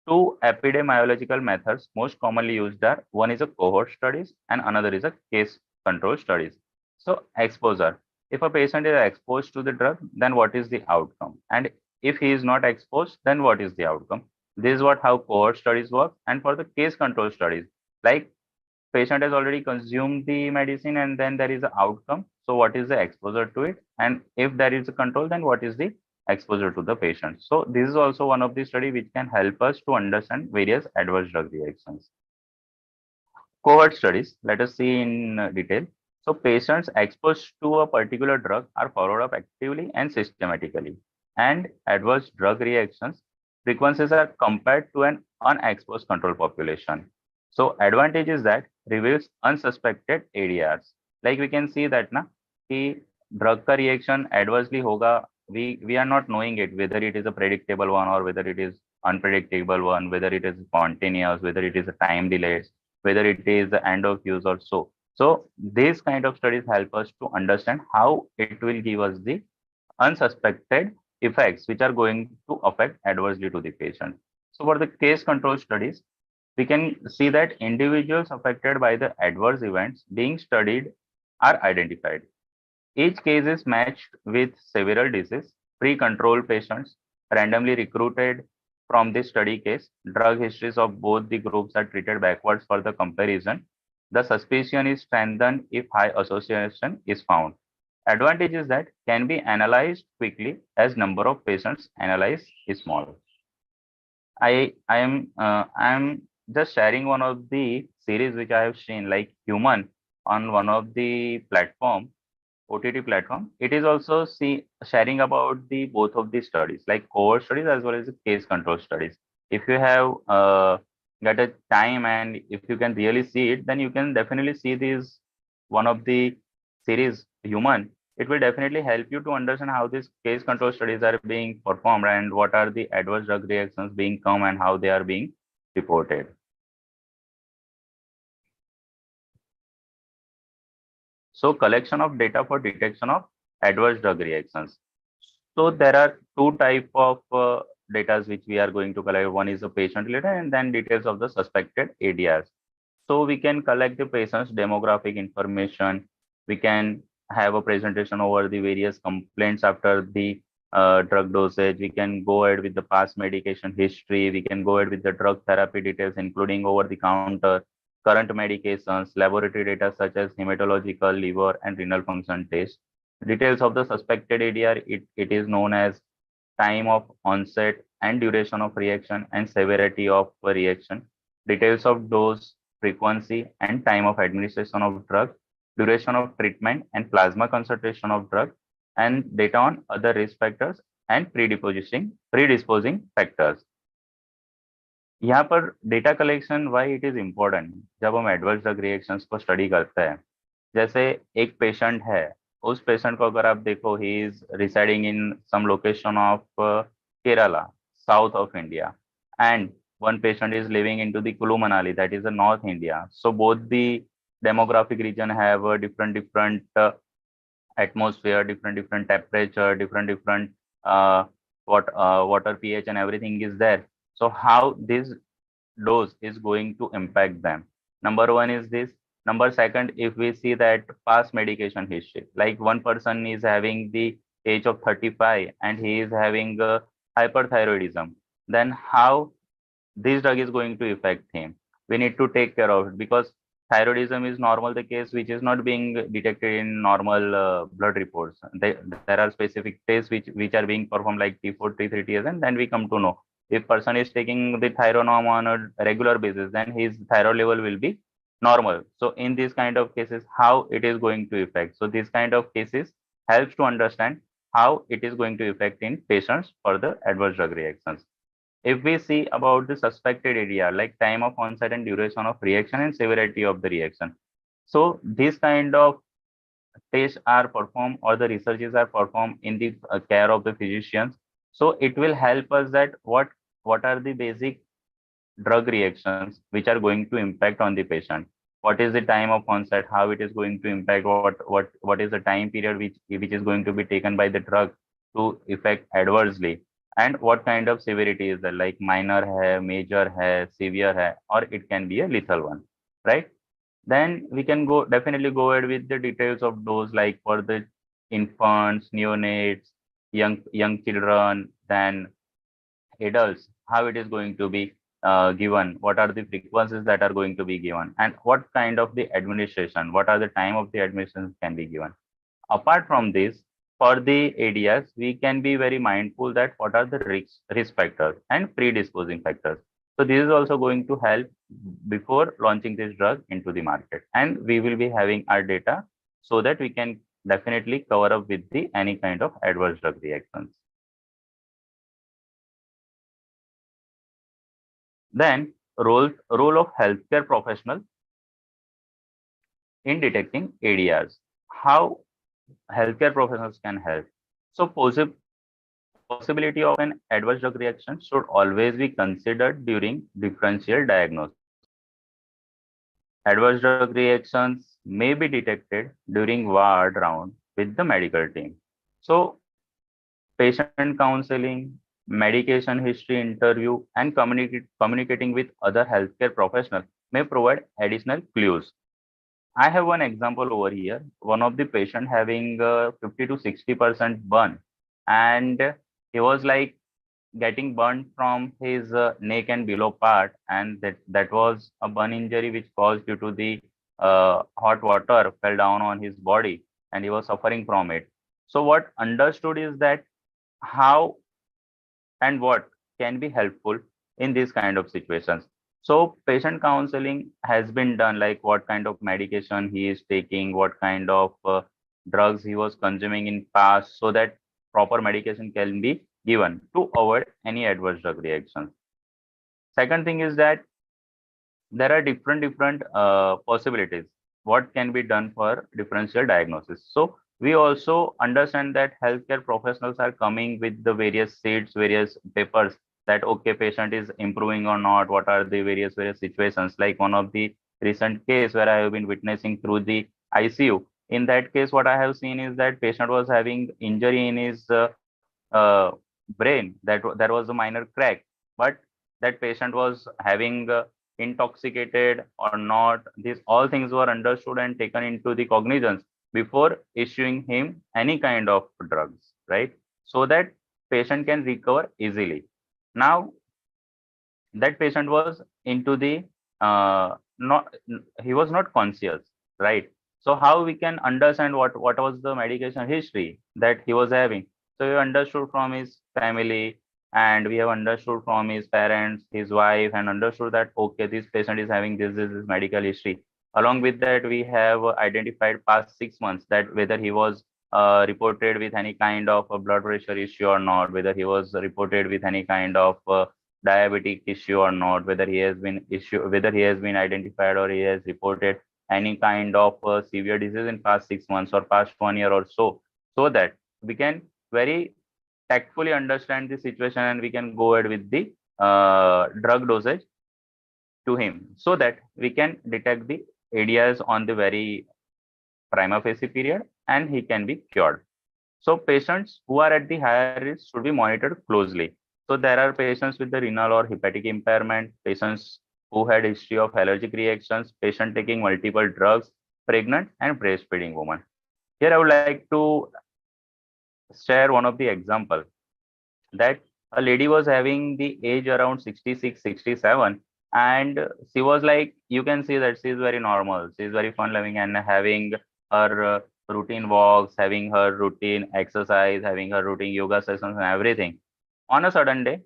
Two epidemiological methods most commonly used are, one is a cohort studies and another is a case control studies. So exposure, if a patient is exposed to the drug, then what is the outcome? And if he is not exposed, then what is the outcome? This is what how cohort studies work. And for the case control studies, like patient has already consumed the medicine and then there is an outcome. So what is the exposure to it? And if there is a control, then what is the exposure to the patient? So this is also one of the study which can help us to understand various adverse drug reactions. Cohort studies, let us see in detail. So patients exposed to a particular drug are followed up actively and systematically, and adverse drug reactions frequencies are compared to an unexposed control population. So advantage is that reveals unsuspected ADRs. Like we can see that na कि drug का reaction adversely होगा, we are not knowing it whether it is a predictable one or whether it is unpredictable one, whether it is spontaneous, whether it is a time delayed, whether it is the end of use or so. So these kind of studies help us to understand how it will give us the unsuspected effects which are going to affect adversely to the patient. So for the case control studies, we can see that individuals affected by the adverse events being studied are identified. Each case is matched with several disease, pre-controlled patients randomly recruited from this study case. Drug histories of both the groups are treated backwards for the comparison. The suspicion is strengthened if high association is found. Advantage is that can be analyzed quickly as number of patients analyzed is small. I am just sharing one of the series which I have seen, like Human, on one of the platform, OTT platform. It is also sharing about the both of the studies, like cohort studies as well as the case control studies. If you have got a time and if you can really see it, then you can definitely see this one of the series Human. It will definitely help you to understand how these case control studies are being performed and what are the adverse drug reactions being come and how they are being reported. So collection of data for detection of adverse drug reactions. So there are two type of data which we are going to collect. One is the patient related and then details of the suspected ADRs. So we can collect the patient's demographic information. We can have a presentation over the various complaints after the drug dosage. We can go ahead with the past medication history. We can go ahead with the drug therapy details, including over the counter, current medications, laboratory data such as hematological, liver, and renal function tests. Details of the suspected ADR, it is known as time of onset and duration of reaction and severity of reaction, details of dose, frequency, and time of administration of drug, duration of treatment and plasma concentration of drug, and data on other risk factors and predisposing factors. यहाँ पर data collection why it is important जब हम adverse drug reactions को study करते हैं, जैसे एक patient है, उस पेशेंट को अगर आप देखो, he is residing in some location of Kerala, south of India, and one patient is living into the Kulu Manali, that is the North India. So both the demographic region have a different atmosphere, different temperature, different water pH and everything is there. So how this dose is going to impact them? Number one is this. Number second, if we see that past medication history, like one person is having the age of 35 and he is having hyperthyroidism, then how this drug is going to affect him? We need to take care of it, because thyroidism is normal the case which is not being detected in normal blood reports. There are specific tests which are being performed, like T4, T3, TS, and then we come to know if person is taking the thyronorm on a regular basis, then his thyroid level will be normal. So in these kind of cases, how it is going to affect? So these kind of cases helps to understand how it is going to affect in patients for the adverse drug reactions. If we see about the suspected ADR, like time of onset and duration of reaction and severity of the reaction. So these kind of tests are performed, or the researches are performed in the care of the physicians. So it will help us that what are the basic drug reactions which are going to impact on the patient. What is the time of onset, how it is going to impact, what is the time period which is going to be taken by the drug to affect adversely, and what kind of severity is there, like minor hai, major hai, severe hai, or it can be a lethal one, right? Then we can definitely go ahead with the details of dose, like for the infants, neonates, young children, then adults, how it is going to be given, what are the frequencies that are going to be given, and what kind of the administration, what are the time of the administration can be given. Apart from this, for the ADS, we can be very mindful that what are the risk factors and predisposing factors. So this is also going to help before launching this drug into the market, and we will be having our data so that we can definitely cover up with the any kind of adverse drug reactions. Then role of healthcare professionals in detecting ADRs. How healthcare professionals can help. So possibility of an adverse drug reaction should always be considered during differential diagnosis. Adverse drug reactions may be detected during ward round with the medical team. So patient counseling, medication history interview, and communicating with other healthcare professionals may provide additional clues. I have one example over here. One of the patient having 50 to 60% burn, and he was like getting burned from his neck and below part, and that was a burn injury which caused due to the hot water fell down on his body, and he was suffering from it. So what understood is that how and what can be helpful in these kind of situations. So patient counseling has been done, like what kind of medication he is taking, what kind of drugs he was consuming in past, so that proper medication can be given to avoid any adverse drug reactions. Second thing is that there are different possibilities what can be done for differential diagnosis. So we also understand that healthcare professionals are coming with the various sheets, various papers, that okay, patient is improving or not, what are the various situations. Like one of the recent case where I have been witnessing through the ICU. In that case, what I have seen is that patient was having injury in his brain, that there was a minor crack, but that patient was having intoxicated or not. These all things were understood and taken into the cognizance before issuing him any kind of drugs, right? So that patient can recover easily. Now that patient was into the he was not conscious, right? So how we can understand what was the medication history that he was having? So we understood from his family, and we have understood from his parents, his wife, and understood that okay, this patient is having this medical history. Along with that, we have identified past 6 months that whether he was reported with any kind of a blood pressure issue or not, whether he was reported with any kind of diabetic issue or not, whether he has been whether he has been identified or he has reported any kind of severe disease in past 6 months or past 1 year or so that we can very tactfully understand the situation and we can go ahead with the drug dosage to him, so that we can detect the ADIs on the very prima facie period and he can be cured. So patients who are at the higher risk should be monitored closely. So there are patients with the renal or hepatic impairment, patients who had history of allergic reactions, patient taking multiple drugs, pregnant and breastfeeding women. Here I would like to share one of the example that a lady was having the age around 66, 67, and she was like, you can see that she is very normal. She is very fun loving and having her routine walks, having her routine exercise, having her routine yoga sessions and everything. On a sudden day,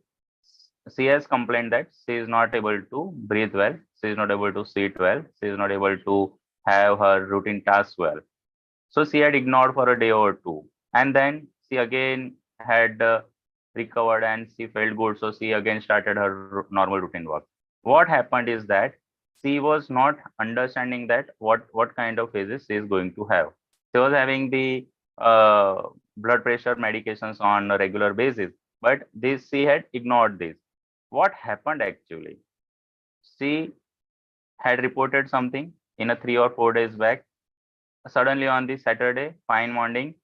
she has complained that she is not able to breathe well, she is not able to sit well, she is not able to have her routine tasks well. So she had ignored for a day or two, and then she again had recovered and she felt good. So she again started her normal routine work. What happened is that she was not understanding that what kind of phases she is going to have. She was having the blood pressure medications on a regular basis, but this she had ignored this. What happened actually? She had reported something in a 3 or 4 days back. Suddenly on the Saturday, fine morning,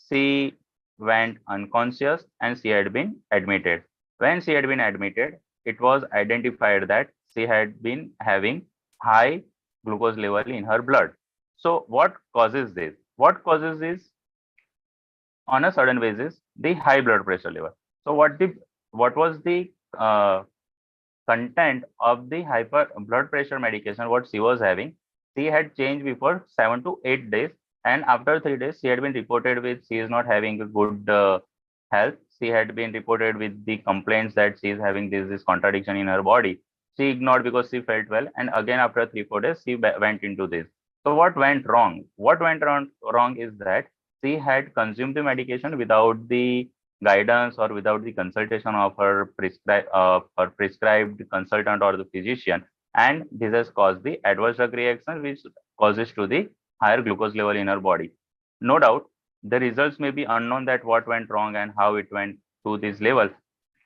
she went unconscious and she had been admitted. When she had been admitted, it was identified that she had been having high glucose level in her blood. So what causes this? What causes this on a sudden basis? The high blood pressure level. So what was the content of the hyper blood pressure medication what she was having? She had changed before 7 to 8 days, and after 3 days she had been reported with she is not having a good health. She had been reported with the complaints that she is having this contradiction in her body. She ignored because she felt well, and again after 3 4 days she went into this. So what went wrong? What went wrong is that she had consumed the medication without the guidance or without the consultation of her prescribed consultant or the physician, and this has caused the adverse drug reaction which causes to the higher glucose level in her body. No doubt the results may be unknown that what went wrong and how it went to this level,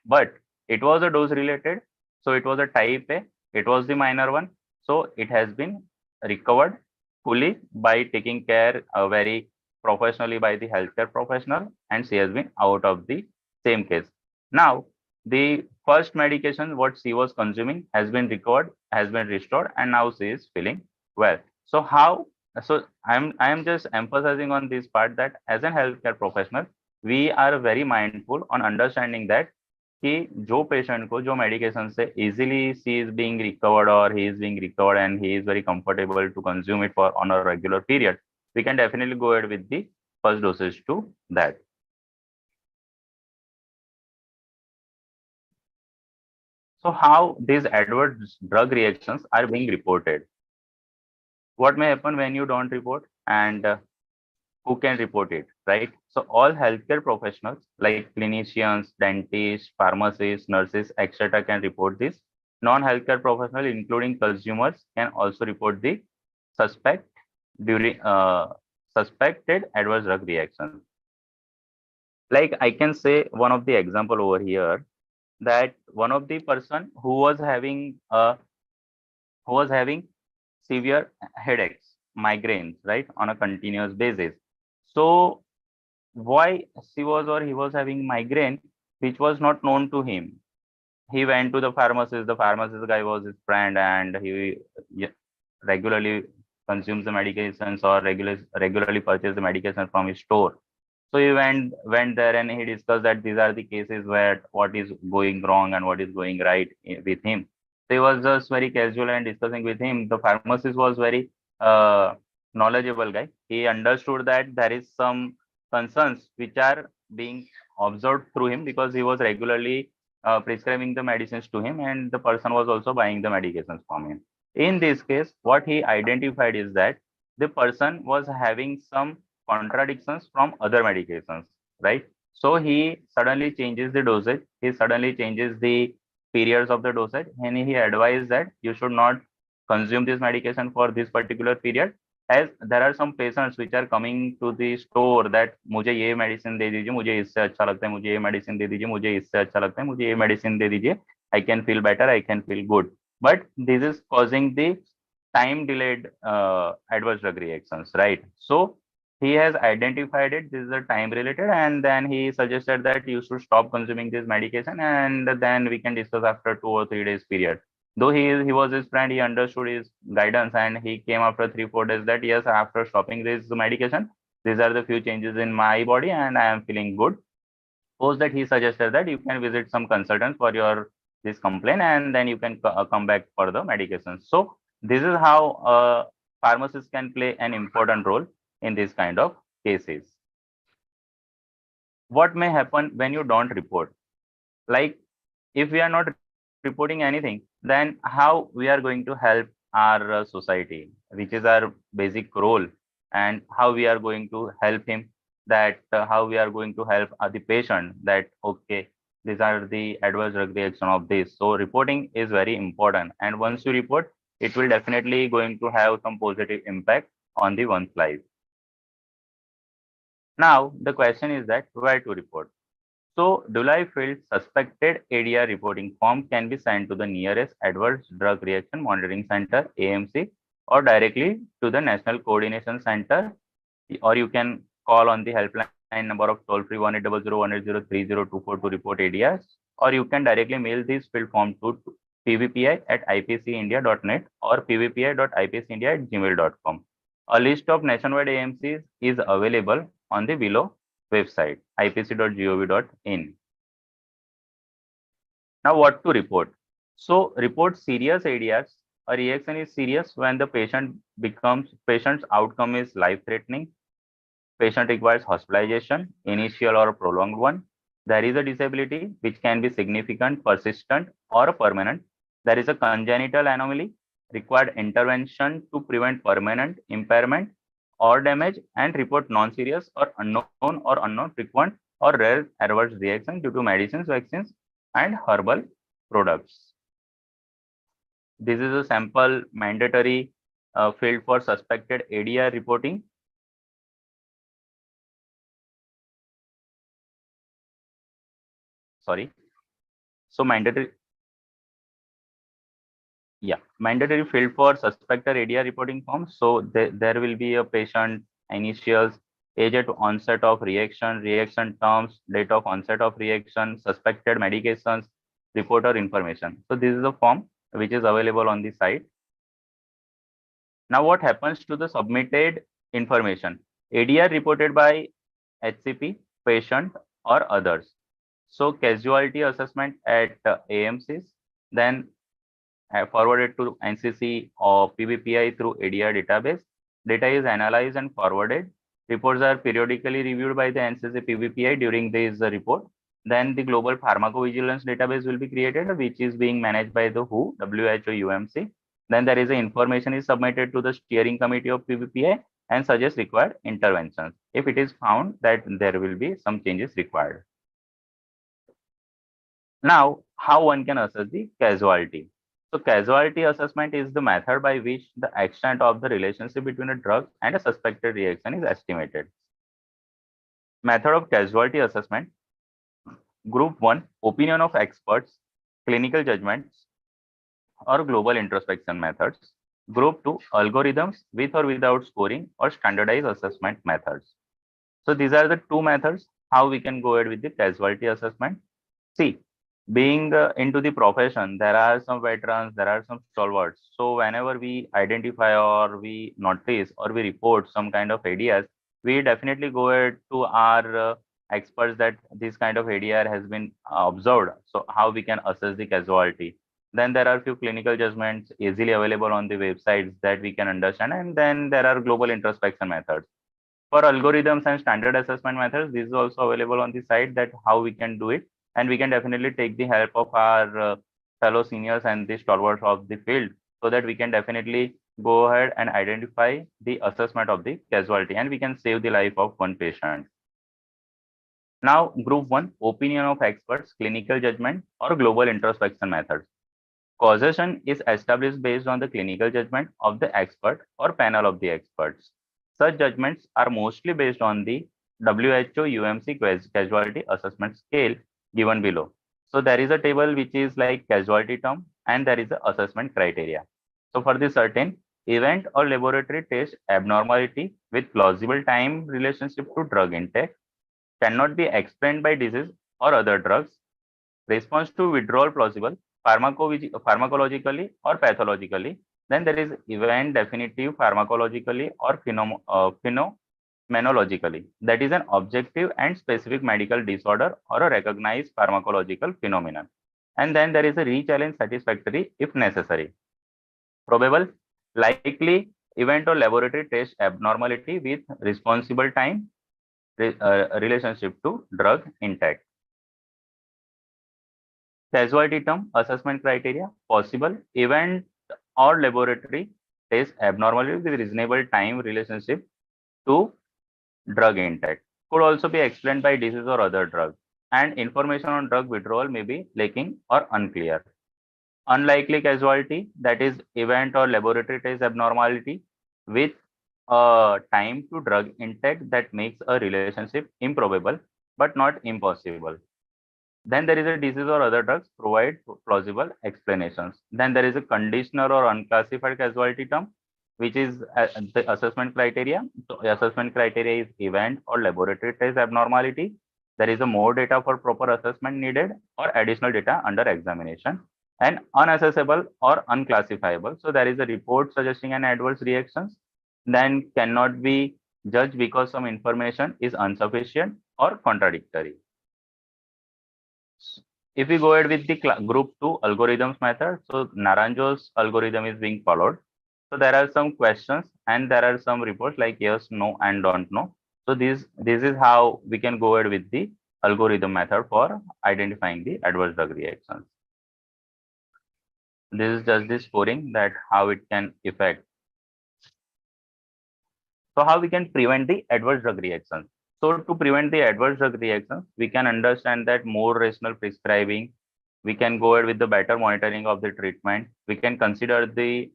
but it was a dose related, so it was a type A, it was the minor one, so it has been recovered fully by taking care very professionally by the healthcare professional, and she has been out of the same case. Now the first medication what she was consuming has been recovered, has been restored, and now she is feeling well. So how? So I'm just emphasizing on this part that as a healthcare professional we are very mindful on understanding that कि जो patient को जो medication से easily she is being recovered और he is being recovered and he is very comfortable to consume it for on a regular period, we can definitely go ahead with the first dosage to that. So how these adverse drug reactions are being reported? What may happen when you don't report, and who can report it, right? So all healthcare professionals like clinicians, dentists, pharmacists, nurses, etc. can report this. Non-healthcare professionals, including consumers, can also report the suspect during suspected adverse drug reaction. Like I can say one of the example over here, that one of the person who was having severe headaches, migraines, right, on a continuous basis. So why she was or he was having migraine, which was not known to him. He went to the pharmacist. The pharmacist guy was his friend, and he regularly consumes the medications or regularly purchase the medication from his store. So he went there and he discussed that these are the cases where what is going wrong and what is going right with him. So he was just very casual and discussing with him. The pharmacist was very knowledgeable guy. He understood that there is some concerns which are being observed through him because he was regularly prescribing the medicines to him, and the person was also buying the medications from him. In this case, what he identified is that the person was having some contradictions from other medications, right? So he suddenly changes the dosage, he suddenly changes the periods of the dosage, and he advised that you should not consume this medication for this particular period, as there are some patients which are coming to the store that मुझे ये medicine दे दीजिए, मुझे इससे अच्छा लगता है, मुझे ये medicine दे दीजिए, मुझे इससे अच्छा लगता है, मुझे ये medicine दे दीजिए, I can feel better, I can feel good. But this is causing the time delayed adverse drug reactions, right? So he has identified it, this is a time related, and then he suggested that you should stop consuming this medication, and then we can discuss after 2 or 3 days period. Though he was his friend, he understood his guidance, and he came after 3-4 days that yes, after stopping this medication, these are the few changes in my body and I am feeling good. Post that, he suggested that you can visit some consultants for your this complaint, and then you can come back for the medication. So this is how pharmacists can play an important role in this kind of cases. What may happen when you don't report? Like, if we are not reporting anything, then how we are going to help our society, which is our basic role, and how we are going to help him, that how we are going to help the patient, that okay, these are the adverse drug reaction of this. So reporting is very important, and once you report, it will definitely going to have some positive impact on the one's life. Now the question is that where to report? So, July field suspected ADR reporting form can be sent to the nearest Adverse Drug Reaction Monitoring Center, AMC, or directly to the National Coordination Center, or you can call on the helpline number of toll-free 1800-180-3024 to report ADRs, or you can directly mail this field form to pvpi@ipcindia.net or pvpi.ipcindia@gmail.com. A list of nationwide AMCs is available on the below website ipc.gov.in. Now what to report? So report serious ADRs. A reaction is serious when the patient's outcome is life-threatening. Patient requires hospitalization, initial or prolonged one. There is a disability which can be significant, persistent, or permanent. There is a congenital anomaly, required intervention to prevent permanent impairment or damage, and report non-serious or unknown frequent or rare adverse reaction due to medicines, vaccines, and herbal products. This is a sample mandatory field for suspected ADR reporting. Sorry. So mandatory field for suspected ADR reporting form. So there will be a patient initials, age at onset of reaction, reaction terms, date of onset of reaction, suspected medications, reporter information. So this is a form which is available on the site. Now what happens to the submitted information? ADR reported by HCP, patient, or others. So casualty assessment at AMCs, then forwarded to NCC or PVPI through ADR database. Data is analyzed and forwarded. Reports are periodically reviewed by the NCC PVPI during this report. Then the global pharmacovigilance database will be created, which is being managed by the WHO, WHO, UMC. Then there is a information is submitted to the steering committee of PVPI and suggest required interventions if it is found that there will be some changes required. Now, how one can assess the casualty? So casualty assessment is the method by which the extent of the relationship between a drug and a suspected reaction is estimated. Method of casualty assessment. Group 1, opinion of experts, clinical judgments, or global introspection methods. Group 2, algorithms with or without scoring or standardized assessment methods. So these are the two methods how we can go ahead with the casualty assessment. See, being into the profession, there are some veterans, there are some stalwarts. So whenever we identify or we notice or we report some kind of ADRs, we definitely go ahead to our experts that this kind of ADR has been observed. So how we can assess the casualty. Then there are few clinical judgments easily available on the websites that we can understand. And then there are global introspection methods. For algorithms and standard assessment methods, this is also available on the site that how we can do it. and we can definitely take the help of our fellow seniors and the stalwarts of the field, so that we can definitely go ahead and identify the assessment of the casualty, and we can save the life of one patient. Now, group 1, opinion of experts, clinical judgment, or global introspection methods. Causation is established based on the clinical judgment of the expert or panel of the experts. Such judgments are mostly based on the WHO UMC casualty assessment scale given below. So there is a table which is like casualty term, and there is a assessment criteria. So for the certain event or laboratory test abnormality with plausible time relationship to drug intake cannot be explained by disease or other drugs. Response to withdrawal plausible pharmacologically or pathologically. Then there is event definitive pharmacologically or phenomenologically. That is an objective and specific medical disorder or a recognized pharmacological phenomenon. And then there is a re-challenge satisfactory if necessary. Probable, likely event or laboratory test abnormality with responsible time relationship to drug intake. Casualty term assessment criteria, possible event or laboratory test abnormality with reasonable time relationship to drug intake. Could also be explained by disease or other drug, and information on drug withdrawal may be lacking or unclear. Unlikely casualty, that is event or laboratory test abnormality with time to drug intake that makes a relationship improbable but not impossible. Then there is a disease or other drugs provide plausible explanations. Then there is a conditional or unclassified casualty term, which is the assessment criteria. So assessment criteria is event or laboratory test abnormality. There is a more data for proper assessment needed or additional data under examination. And unaccessible or unclassifiable. So there is a report suggesting an adverse reactions, then cannot be judged because some information is insufficient or contradictory. If we go ahead with the group 2 algorithms method, so Naranjo's algorithm is being followed. So there are some questions and there are some reports like yes, no, and don't know. So this is how we can go ahead with the algorithm method for identifying the adverse drug reactions. This is just the scoring that how it can affect. So how we can prevent the adverse drug reactions? So to prevent the adverse drug reactions, we can understand that more rational prescribing, we can go ahead with the better monitoring of the treatment. We can consider the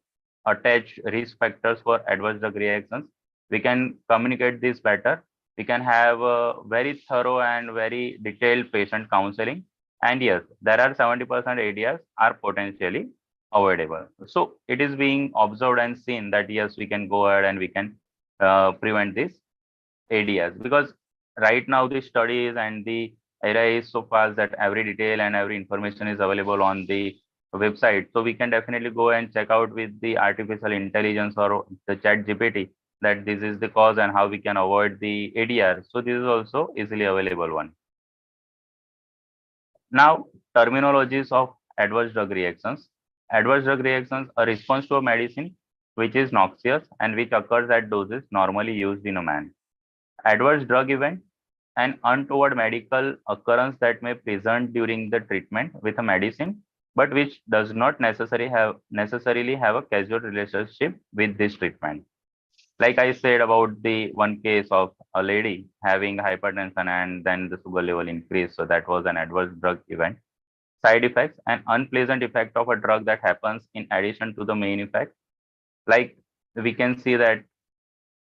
attached risk factors for adverse drug reactions. We can communicate this better. We can have a very thorough and very detailed patient counseling. And yes, there are 70% areas are potentially avoidable. So it is being observed and seen that yes, we can go ahead and we can prevent these ADs, because right now the studies and the era is so fast that every detail and every information is available on the website. So we can definitely go and check out with the artificial intelligence or the chat GPT that this is the cause and how we can avoid the ADR. So this is also easily available one. Now, terminologies of adverse drug reactions. Adverse drug reactions, a response to a medicine which is noxious and which occurs at doses normally used in a man. Adverse drug event, an untoward medical occurrence that may present during the treatment with a medicine, but which does not necessarily have a causal relationship with this treatment. Like I said about the one case of a lady having hypertension and then the sugar level increased. So that was an adverse drug event. Side effects, an unpleasant effect of a drug that happens in addition to the main effect. Like we can see that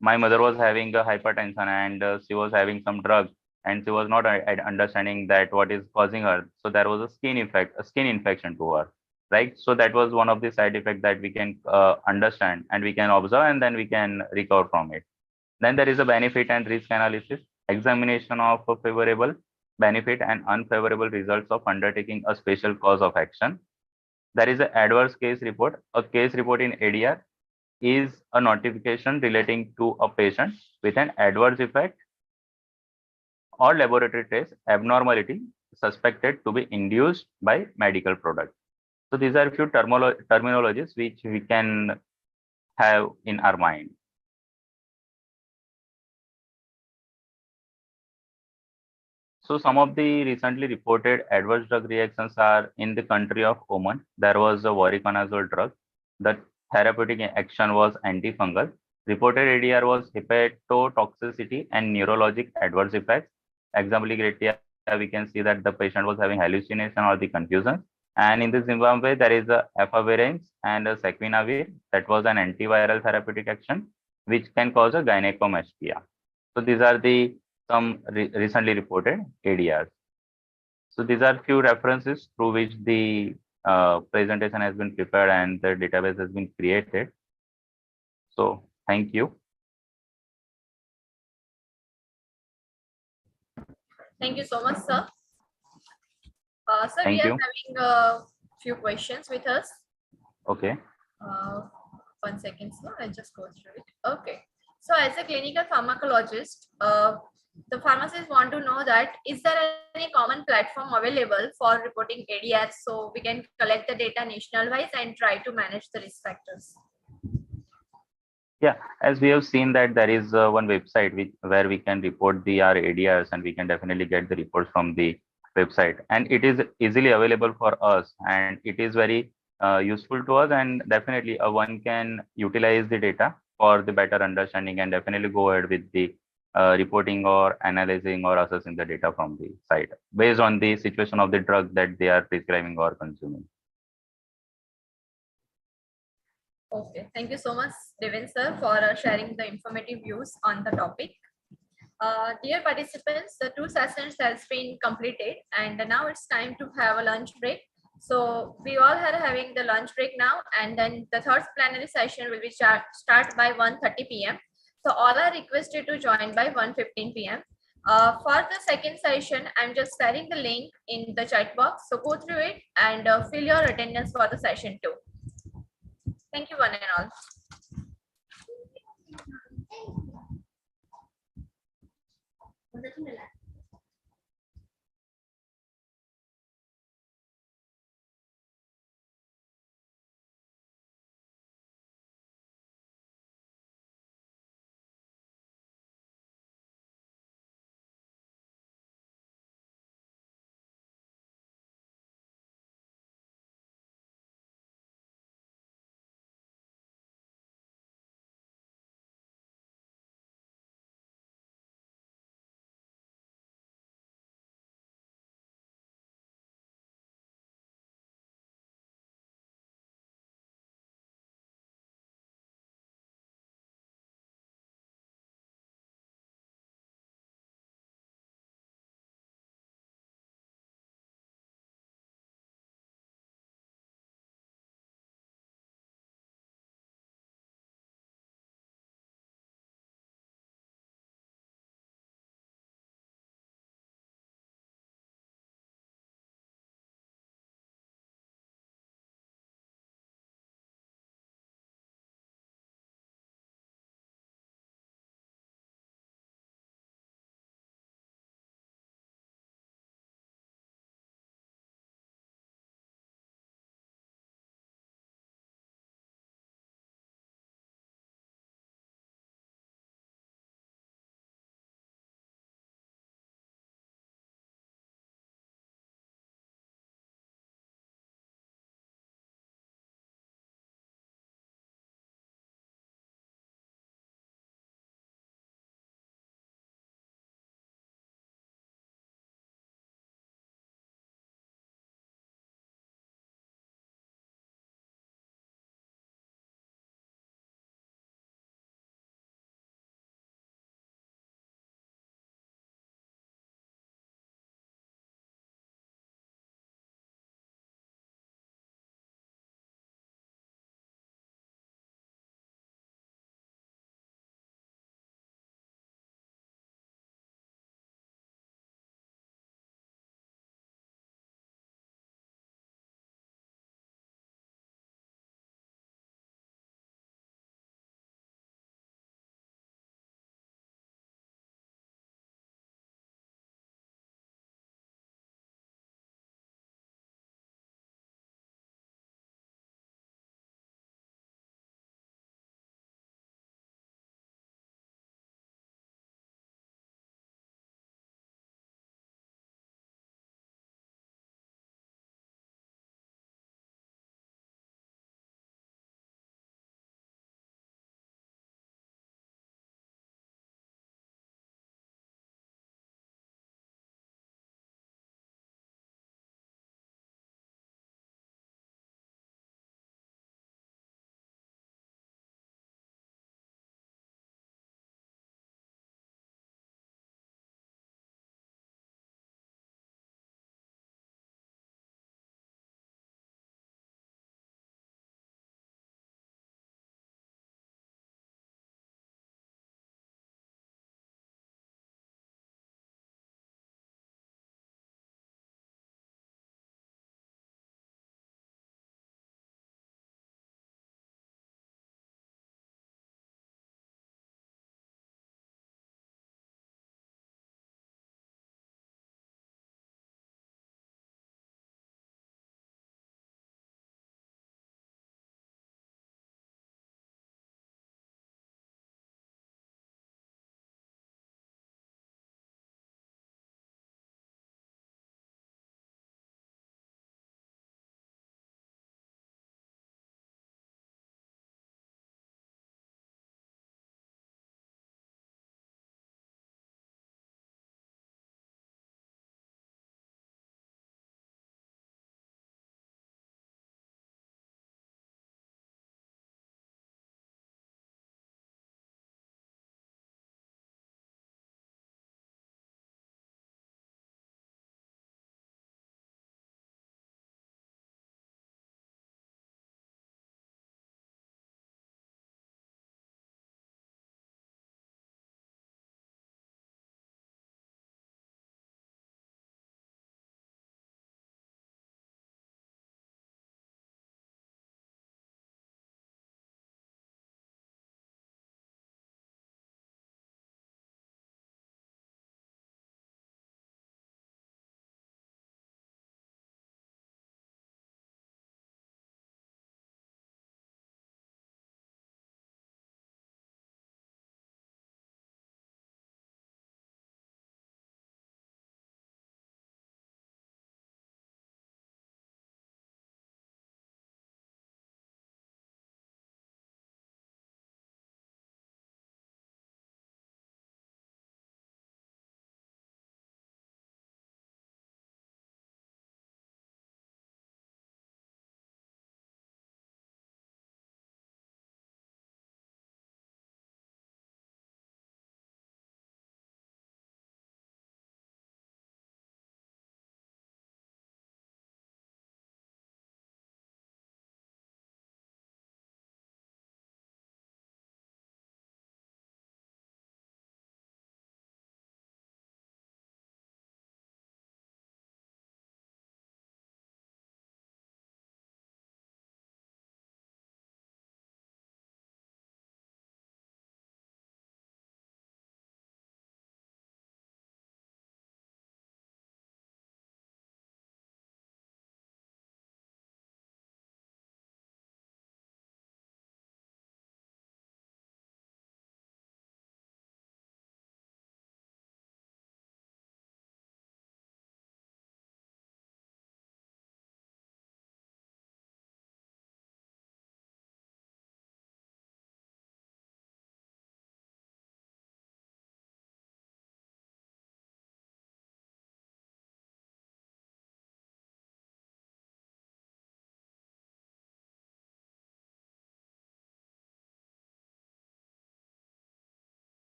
my mother was having a hypertension and she was having some drug and she was not understanding that what is causing her. So there was a skin infection to her, right? So that was one of the side effects that we can understand and we can observe and then we can recover from it. Then there is a benefit and risk analysis, examination of a favorable benefit and unfavorable results of undertaking a special cause of action. There is an adverse case report. A case report in ADR is a notification relating to a patient with an adverse effect or laboratory test abnormality suspected to be induced by medical product. So these are a few terminologies which we can have in our mind. So some of the recently reported adverse drug reactions are in the country of Oman. There was a voriconazole drug. The therapeutic action was antifungal. Reported ADR was hepatotoxicity and neurologic adverse effects. Exemplary criteria, we can see that the patient was having hallucination or the confusion. And in the Zimbabwe, there is a efavirenz and a sequinavir. That was an antiviral therapeutic action, which can cause a gynecomastia. So these are the some recently reported ADRs. So these are few references through which the presentation has been prepared and the database has been created. So thank you. Thank you so much, sir. Sir, Thank we are you. having a few questions with us. Okay. 1 second, sir. I'll just go through it. Okay. So as a clinical pharmacologist, the pharmacists want to know that is there any common platform available for reporting ADRs so we can collect the data national wise and try to manage the risk factors? Yeah, as we have seen that there is one website where we can report our ADRs, and we can definitely get the reports from the website, and it is easily available for us, and it is very useful to us, and definitely one can utilize the data for the better understanding and definitely go ahead with the reporting or analyzing or assessing the data from the site based on the situation of the drug that they are prescribing or consuming. Okay, thank you so much, Devin sir, for sharing the informative views on the topic. Dear participants, the 2 sessions has been completed and now it's time to have a lunch break. So we all are having the lunch break now, and then the third plenary session will be start by 1:30 p.m. So all are requested to join by 1:15 p.m. For the second session, I'm just sharing the link in the chat box. So go through it and fill your attendance for the session 2. Thank you one and all.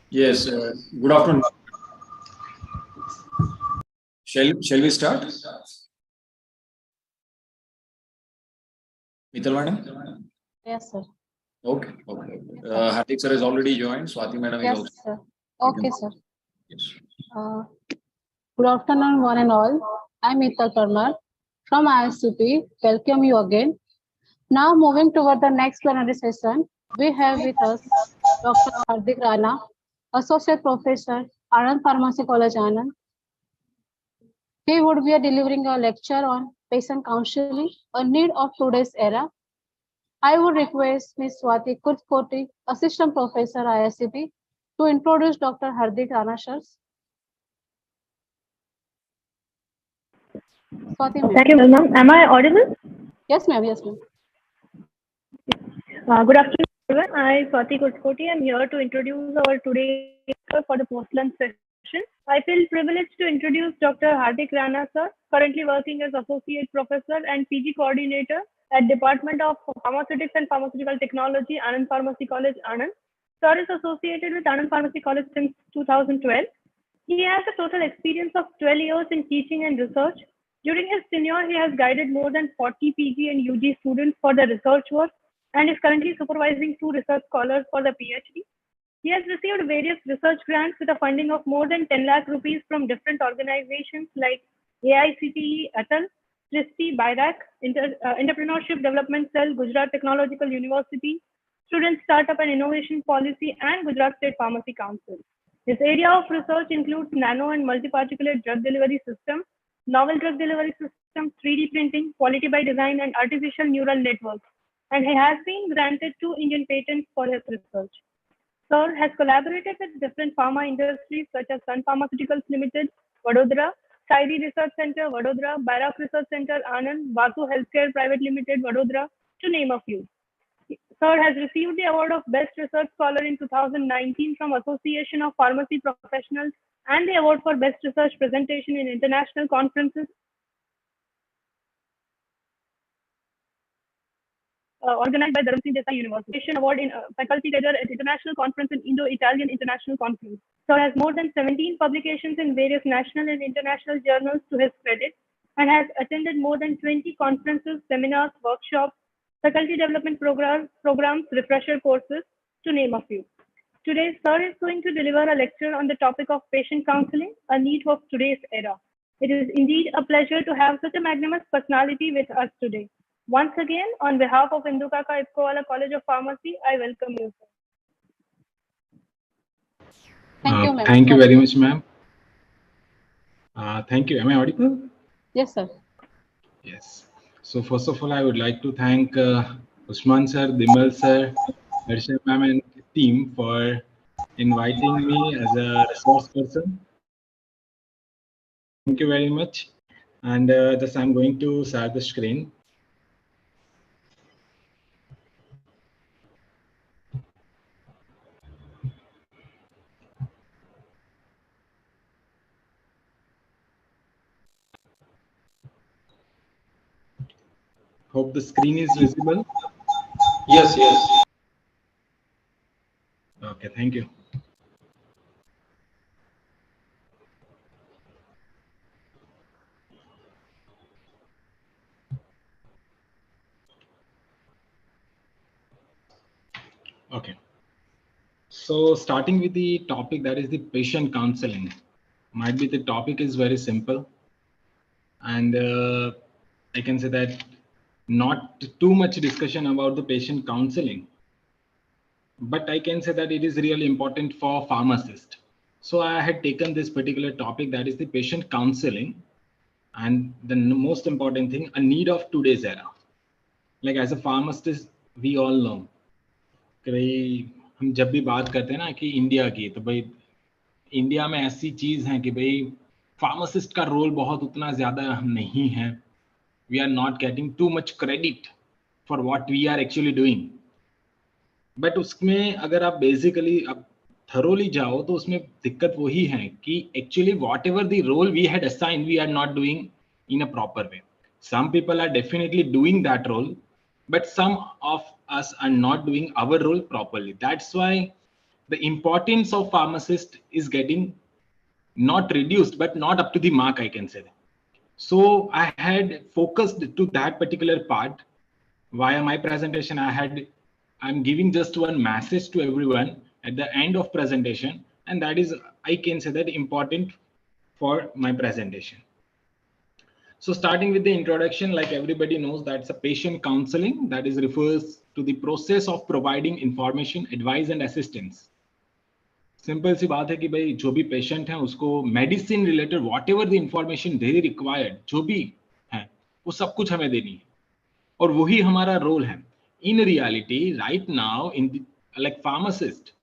Yes, good afternoon. Shall we start? Mital madam? Yes, sir. Okay. Hardik sir has already joined. Swati madam is Yes, also. sir. Okay, sir. Yes. Good afternoon, one and all. I'm Mital Parmar from IICP. Welcome you again. Now moving toward the next plenary session, we have with us Dr. Hardik Rana, Associate Professor, Anand Pharmacy College, Anand. He would be delivering a lecture on patient counseling, a need of today's era. I would request Ms. Swati Kurtkoti, Assistant Professor, IICP, to introduce Dr. Hardik Rana, sir. Swati, ma'am. Thank you, ma'am. Am I audible? Yes, ma'am. Yes, ma'am. Good afternoon, everyone. I, Swati Kurtkoti, am here to introduce our today's speaker for the post-lunch session. I feel privileged to introduce Dr. Hardik Rana, sir, currently working as Associate Professor and PG Coordinator at Department of Pharmaceutics and Pharmaceutical Technology, Anand Pharmacy College, Anand. Sir is associated with Anand Pharmacy College since 2012. He has a total experience of 12 years in teaching and research. During his tenure, he has guided more than 40 PG and UG students for their research work and is currently supervising 2 research scholars for the PhD. He has received various research grants with a funding of more than 10 lakh rupees from different organizations like AICTE, Atal, Christie, BIRAC, Entrepreneurship Development Cell, Gujarat Technological University, Student Startup and Innovation Policy, and Gujarat State Pharmacy Council. His area of research includes nano and multiparticulate drug delivery system, novel drug delivery system, 3D printing, quality by design, and artificial neural networks. And he has been granted 2 Indian patents for his research. Sir has collaborated with different pharma industries such as Sun Pharmaceuticals Limited, Vadodara, Sairi Research Center, Vadodara, BIRAC Research Center, Anand, Vasu Healthcare Private Limited, Vadodara, to name a few. Sir has received the award of Best Research Scholar in 2019 from Association of Pharmacy Professionals and the award for Best Research Presentation in International Conferences organized by Dharam Singh Desai University. Award in Faculty Leader at International Conference in Indo-Italian International Conference. Sir has more than 17 publications in various national and international journals to his credit and has attended more than 20 conferences, seminars, workshops, faculty development programs, refresher courses, to name a few. Today, Sir is going to deliver a lecture on the topic of patient counseling, a need of today's era. It is indeed a pleasure to have such a magnanimous personality with us today. Once again, on behalf of Indukaka Ipkowala College of Pharmacy, I welcome you, sir. Thank you, ma'am. Thank you very much, ma'am. Thank you. Am I audible? Yes, sir. Yes. So first of all, I would like to thank Usman sir, Dimal sir, Harsha ma'am and team for inviting me as a resource person. Thank you very much. And thus I'm going to share the screen. Hope the screen is visible. Yes, yes. Okay, thank you. Okay. So starting with the topic, that is the patient counseling. Might be the topic is very simple. And I can say that not too much discussion about the patient counseling. But I can say that it is really important for pharmacists. So I had taken this particular topic, that is the patient counseling. And the most important thing, a need of today's era. Like as a pharmacist, we all know कि भाई हम जब भी बात करते हैं ना कि इंडिया की, तो भाई इंडिया में ऐसी चीज है कि भाई फार्मासिस्ट का रोल बहुत उतना ज्यादा नहीं है. We are not getting too much credit for what we are actually doing. But उसमें अगर आप basically अब thoroughly जाओ तो उसमें दिक्कत वही है कि actually whatever the role we had assigned, we are not doing in a proper way. Some people are definitely doing that role, but some of us are not doing our role properly. That's why the importance of pharmacist is getting not reduced, but not up to the mark, I can say. So I had focused to that particular part. Via my presentation, I'm giving just one message to everyone at the end of presentation, and that is, I can say that, important for my presentation. So starting with the introduction, like everybody knows, that's a patient counseling. That is refers to the process of providing information, advice and assistance. Simple सी बात है कि भाई जो भी patient है उसको medicine related whatever the information they required जो भी है वो सब कुछ हमें देनी है और वही हमारा रोल है. In reality right now in like pharmacist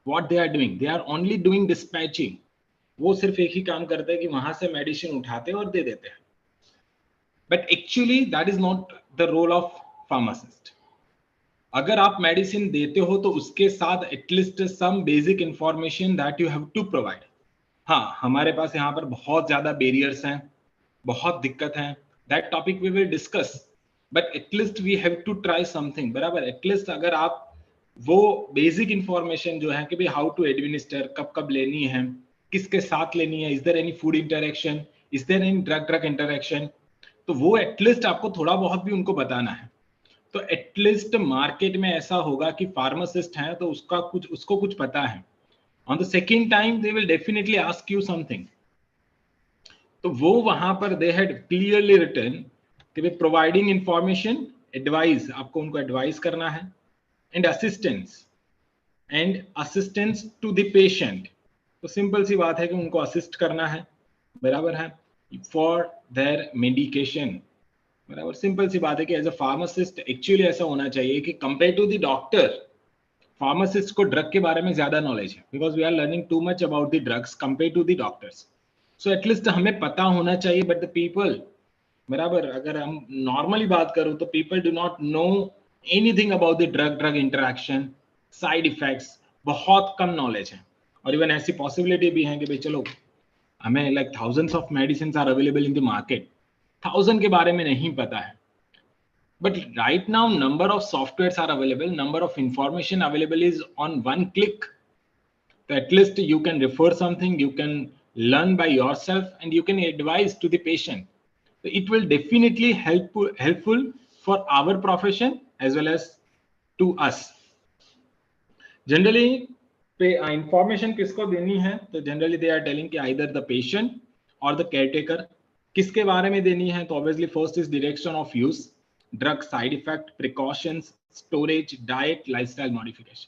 what they are doing, they are only doing dispatching. वो सिर्फ एक ही काम करते हैं कि वहां से मेडिसिन उठाते हैं और दे देते हैं. But actually that is not the role of pharmacist. अगर आप मेडिसिन देते हो तो उसके साथ at least some basic information that you have to provide. हाँ, हमारे पास यहाँ पर बहुत ज्यादा बैरियर्स हैं, बहुत दिक्कत हैं. That topic we will discuss, but at least we have to try something. बराबर, एटलीस्ट अगर आप वो बेसिक इंफॉर्मेशन जो है कि भाई हाउ टू एडमिनिस्टर, कब कब लेनी है, किसके साथ लेनी है, is there any food interaction, is there any drug interaction, तो वो एटलीस्ट आपको थोड़ा बहुत भी उनको बताना है. तो एटलीस्ट मार्केट में ऐसा होगा कि फार्मासिस्ट है तो उसको कुछ पता है. On the second time they will definitely ask you something. तो वो वहां पर दे हैड क्लियरली रिटन कि भाई प्रोवाइडिंग इंफॉर्मेशन, एडवाइस, आपको उनको एडवाइस करना है, and assistance to the patient. तो सिंपल सी बात है कि उनको असिस्ट करना है, बराबर है, फॉर देयर मेडिकेशन. बराबर, सिंपल सी बात है कि एज अ फार्मासिस्ट एक्चुअली ऐसा होना चाहिए कि compare to the doctor, pharmacist को ड्रग के बारे में ज्यादा नॉलेज है, because we are learning too much about the drugs compare to the doctors. So at least हमें पता होना चाहिए, बट द पीपल, बराबर, अगर हम नॉर्मली बात करूं तो people do not know anything about the drug interaction, side effects, बहुत कम नॉलेज है. और इवन ऐसी पॉसिबिलिटी भी है कि भाई चलो हमें like thousands of medicine are available in the market, 1000 के बारे में नहीं पता है. But right now, number of softwares are available, number of information available is on one click. So at least you can refer something, you can learn by yourself, and you can advise to the patient. So it will definitely helpful for our profession as well as to us. Generally, information किसको देनी है, तो generally they are telling कि either the patient or the caretaker. किसके बारे में देनी है, तो obviously first is direction of use, drug side effect, precautions, storage, diet, lifestyle modification.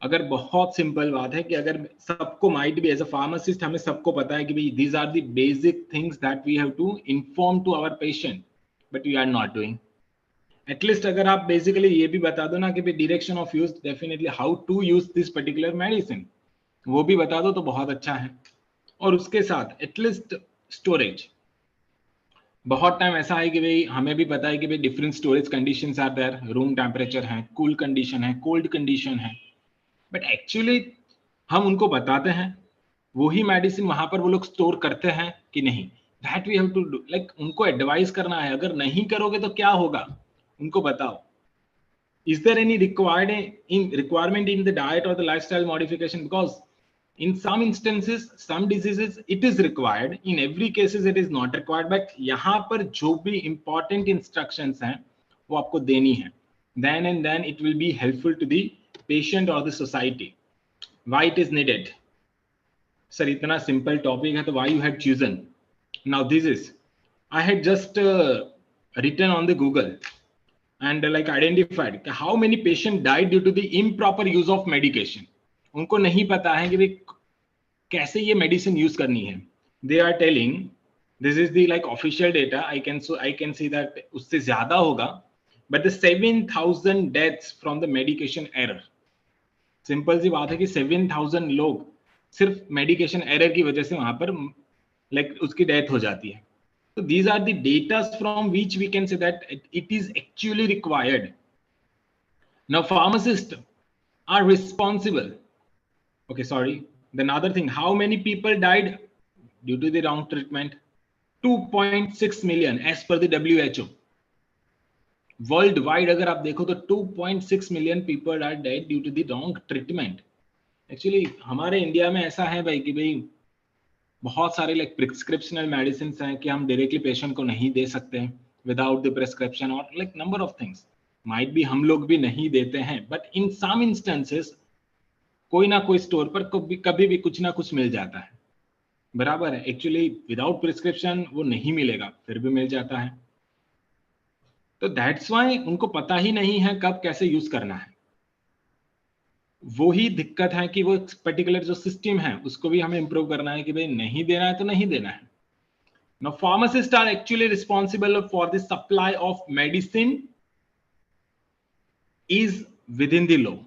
अगर बहुत सिंपल बात है कि अगर सबको माइट भी एज अ फार्मासिस्ट हमें सबको पता है कि भाई these are the basic things that we have to inform to our patient, but we are not doing. At least अगर आप बेसिकली ये भी बता दो ना कि भाई direction of use, definitely how to use this particular medicine, वो भी बता दो तो बहुत अच्छा है. और उसके साथ एटलीस्ट स्टोरेज. बहुत टाइम ऐसा है कि भाई हमें भी पता है कि भाई different storage conditions are there, room temperature है, कूल कंडीशन है, कोल्ड कंडीशन है, बट एक्चुअली हम उनको बताते हैं वही मेडिसिन वहां पर वो लोग स्टोर करते हैं कि नहीं, that we have to do. Like उनको एडवाइस करना है, अगर नहीं करोगे तो क्या होगा उनको बताओ. Is there any requirement in the diet or the lifestyle modification? Because in some instances, some diseases, it is required. In every cases, it is not required. But यहाँ पर जो भी important instructions हैं, वो आपको देनी है. Then and then it will be helpful to the patient or the society. Why it is needed? Sir, इतना simple topic है तो why you had chosen? Now this is, I had just written on the Google and like identified how many patients died due to the improper use of medication. उनको नहीं पता है कि कैसे ये मेडिसिन यूज करनी है. They are telling this is the like official data. I can see that उससे ज्यादा होगा, but the 7,000 deaths from the medication error. Simple सी बात है कि 7,000 लोग सिर्फ मेडिकेशन एरर की वजह से वहां पर लाइक उसकी डेथ हो जाती है. So these are the data from which we can say that it is actually required. Now pharmacists are responsible. Okay, sorry. Then another thing, how many people died due to the wrong treatment? 2.6 million as per the WHO. World wide अगर आप देखो तो 2.6 million people are dead due to the wrong treatment. Actually हमारे India में ऐसा है भाई कि भाई बहुत सारे लाइक प्रिस्क्रिप्शनल मेडिसिन हैं कि हम डायरेक्टली पेशेंट को नहीं दे सकते हैं विदाउट द प्रिस्क्रिप्शन, और like number of things might be हम लोग भी नहीं देते हैं, बट इन सम इंस्टेंसेस कोई ना कोई स्टोर पर कभी भी कुछ ना कुछ मिल जाता है, बराबर है। एक्चुअली विदाउट प्रिस्क्रिप्शन वो नहीं मिलेगा, फिर भी मिल जाता है। तो दैट्स वाई उनको पता ही नहीं है कब कैसे यूज करना है। वो ही दिक्कत है कि वो पर्टिकुलर जो सिस्टम है उसको भी हमें इंप्रूव करना है कि भाई नहीं देना है तो नहीं देना है। Now pharmacists are actually responsible for the supply of medicine is within the law.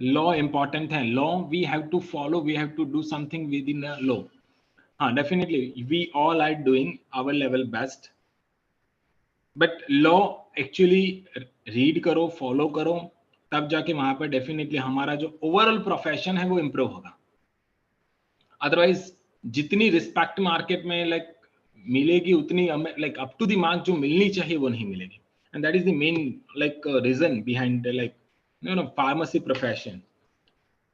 Law important है, law we have to follow, we have to do something within the law. हाँ, definitely we all are doing our level best, but law actually read करो, follow करो, तब जाके वहां पर definitely हमारा जो ओवरऑल प्रोफेशन है वो इंप्रूव होगा। अदरवाइज जितनी रिस्पेक्ट मार्केट में लाइक मिलेगी उतनी like up to the mark जो मिलनी चाहिए वो नहीं मिलेगी, and that is the main like reason behind like you know pharmacy profession.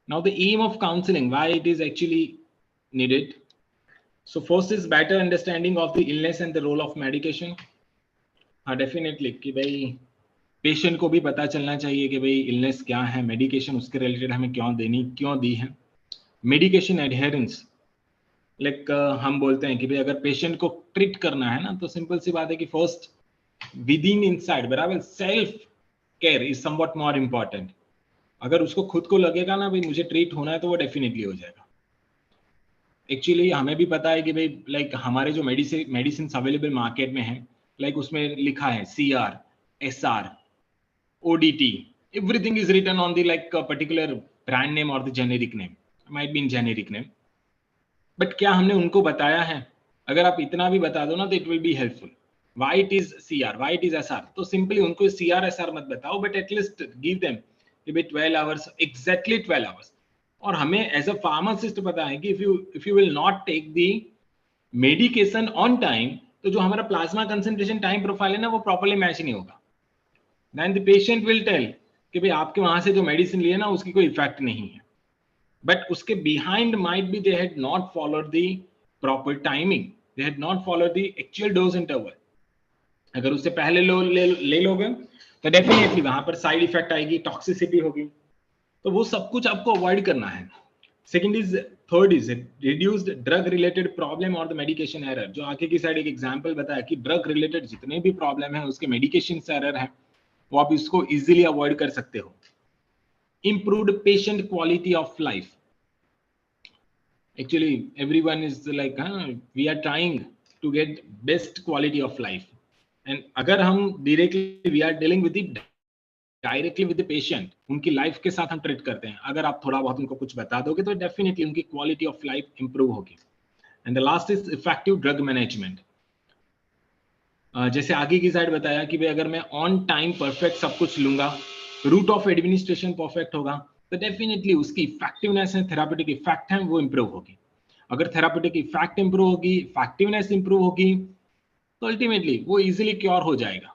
Now the aim of counselling, why it is actually needed. So first is better understanding of the illness and the role of medication. हाँ definitely कि भाई patient को भी पता चलना चाहिए कि भाई इलनेस क्या है, मेडिकेशन उसके रिलेटेड हमें क्यों दी है। मेडिकेशन एडहेरेंस, लाइक हम बोलते हैं कि भाई अगर पेशेंट को ट्रीट करना है ना तो सिंपल सी बात है कि फर्स्ट विद इन इनसाइड, बराबर, self care is somewhat more important. अगर उसको खुद को लगेगा ना भाई मुझे ट्रीट होना है तो वो डेफिनेटली हो जाएगा। एक्चुअली हमें भी पता है कि भाई लाइक हमारे जो मेडिसिन अवेलेबल मार्केट में है, लाइक उसमें लिखा है CR, SR, ODT, everything is written on the like a particular brand name or the generic name, might be in generic name, but क्या हमने उनको बताया है? अगर आप इतना भी बता दो ना तो it will be helpful. Why it is CR, why it is SR? तो simply उनको CR SR मत बताओ, but at least give them maybe 12 hours, exactly 12 hours. और हमें एज अ फार्मासिस्ट पता है कि if you will not take the medication on time तो जो हमारा प्लाज्मा कंसंट्रेशन टाइम प्रोफाइल है ना वो प्रॉपर्ली मैच नहीं होगा। Then the patient will tell कि भाई आपके वहां से जो मेडिसिन लिए ना उसकी कोई इफेक्ट नहीं है, बट उसके behind might be they had not followed the proper timing, they had not followed the actual dose interval. अगर उससे पहले ले लोगे तो डेफिनेटली वहां पर साइड इफेक्ट आएगी, टॉक्सिसिटी होगी, तो वो सब कुछ आपको अवॉइड करना है। Third is reduced drug related problem और द मेडिकेशन एरर। जो आगे की साइड एक एग्जांपल बताया कि ड्रग रिलेटेड जितने भी प्रॉब्लम है उसके मेडिकेशन से एरर है वो आप इसको इजीली अवॉइड कर सकते हो। Improved patient quality of life, actually everyone is like we are trying to get best quality of life, and अगर हम directly we are dealing with directly with the patient, उनकी लाइफ के साथ हम treat करते हैं, अगर आप थोड़ा बहुत उनको कुछ बता दोगे तो डेफिनेटली उनकी क्वालिटी ऑफ लाइफ इंप्रूव होगी। And the last is effective drug management. जैसे आगे की साइड बताया कि भाई अगर मैं ऑन टाइम परफेक्ट सब कुछ लूंगा, रूट ऑफ एडमिनिस्ट्रेशन परफेक्ट होगा, तो डेफिनेटली उसकी इफेक्टिवनेस है, थेरापेटिक इफेक्ट है वो इंप्रूव होगी। अगर थेरापेटिक इफेक्ट इंप्रूव होगी, इफेक्टिवनेस इंप्रूव होगी, तो अल्टीमेटली वो इजिली क्योर हो जाएगा,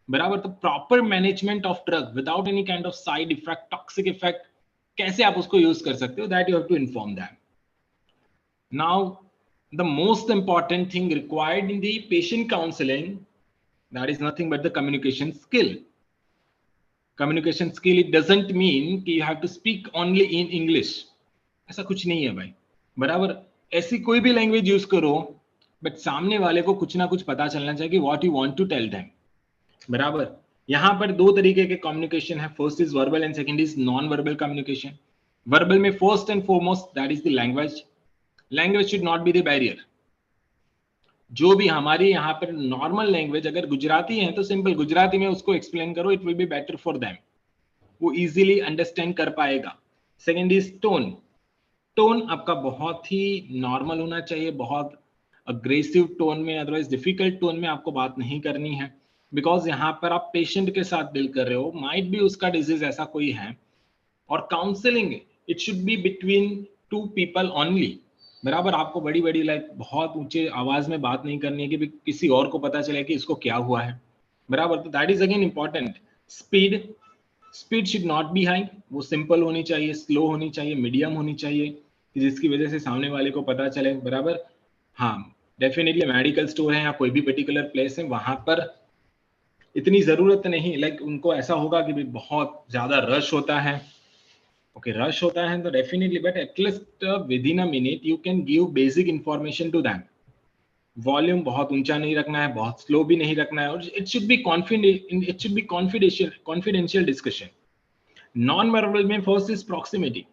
बराबर। तो proper management of drug without any kind of side effect, toxic effect, कैसे आप उसको यूज कर सकते हो, that you have to inform them. Now the most important thing required in the patient counselling, that is nothing but the communication skill. Communication skill it doesn't mean कि you have to speak only in English, ऐसा कुछ नहीं है भाई, बराबर। ऐसी कोई भी लैंग्वेज यूज करो, बट सामने वाले को कुछ ना कुछ पता चलना चाहिए कि what you want to tell them, बराबर। यहां पर दो तरीके के कम्युनिकेशन है, first is verbal and second is non verbal communication. Verbal में first and foremost that is the language. Language should not be the barrier. जो भी हमारी यहाँ पर नॉर्मल लैंग्वेज, अगर गुजराती है तो सिंपल गुजराती में उसको एक्सप्लेन करो, it will be better for them, वो इजीली अंडरस्टैंड कर पाएगा। Second is tone. टोन आपका बहुत ही नॉर्मल होना चाहिए, बहुत अग्रेसिव टोन में, अदरवाइज डिफिकल्ट टोन में आपको बात नहीं करनी है, बिकॉज यहाँ पर आप पेशेंट के साथ डील कर रहे हो, माइट भी उसका डिजीज ऐसा कोई है। और counselling it should be between two people only, बराबर। आपको बड़ी बड़ी लाइक बहुत ऊंचे आवाज में बात नहीं करनी है कि किसी और को पता चले कि इसको क्या हुआ है। बराबर. तो that is again important. Speed should not B high, वो सिंपल होनी चाहिए, स्लो होनी चाहिए, मीडियम होनी चाहिए, जिसकी वजह से सामने वाले को पता चले. बराबर. हाँ, डेफिनेटली मेडिकल स्टोर है या कोई भी पर्टिकुलर प्लेस है, वहां पर इतनी जरूरत नहीं, लाइक उनको ऐसा होगा कि भाई बहुत ज्यादा रश होता है. ओके, रश होता है तो definitely, but at least within a minute you can give basic information to them. Volume बहुत ऊंचा नहीं रखना है, बहुत स्लो भी नहीं रखना है, और it should B confidential discussion. Non verbal में फर्स्ट इज प्रॉक्सिमिटी.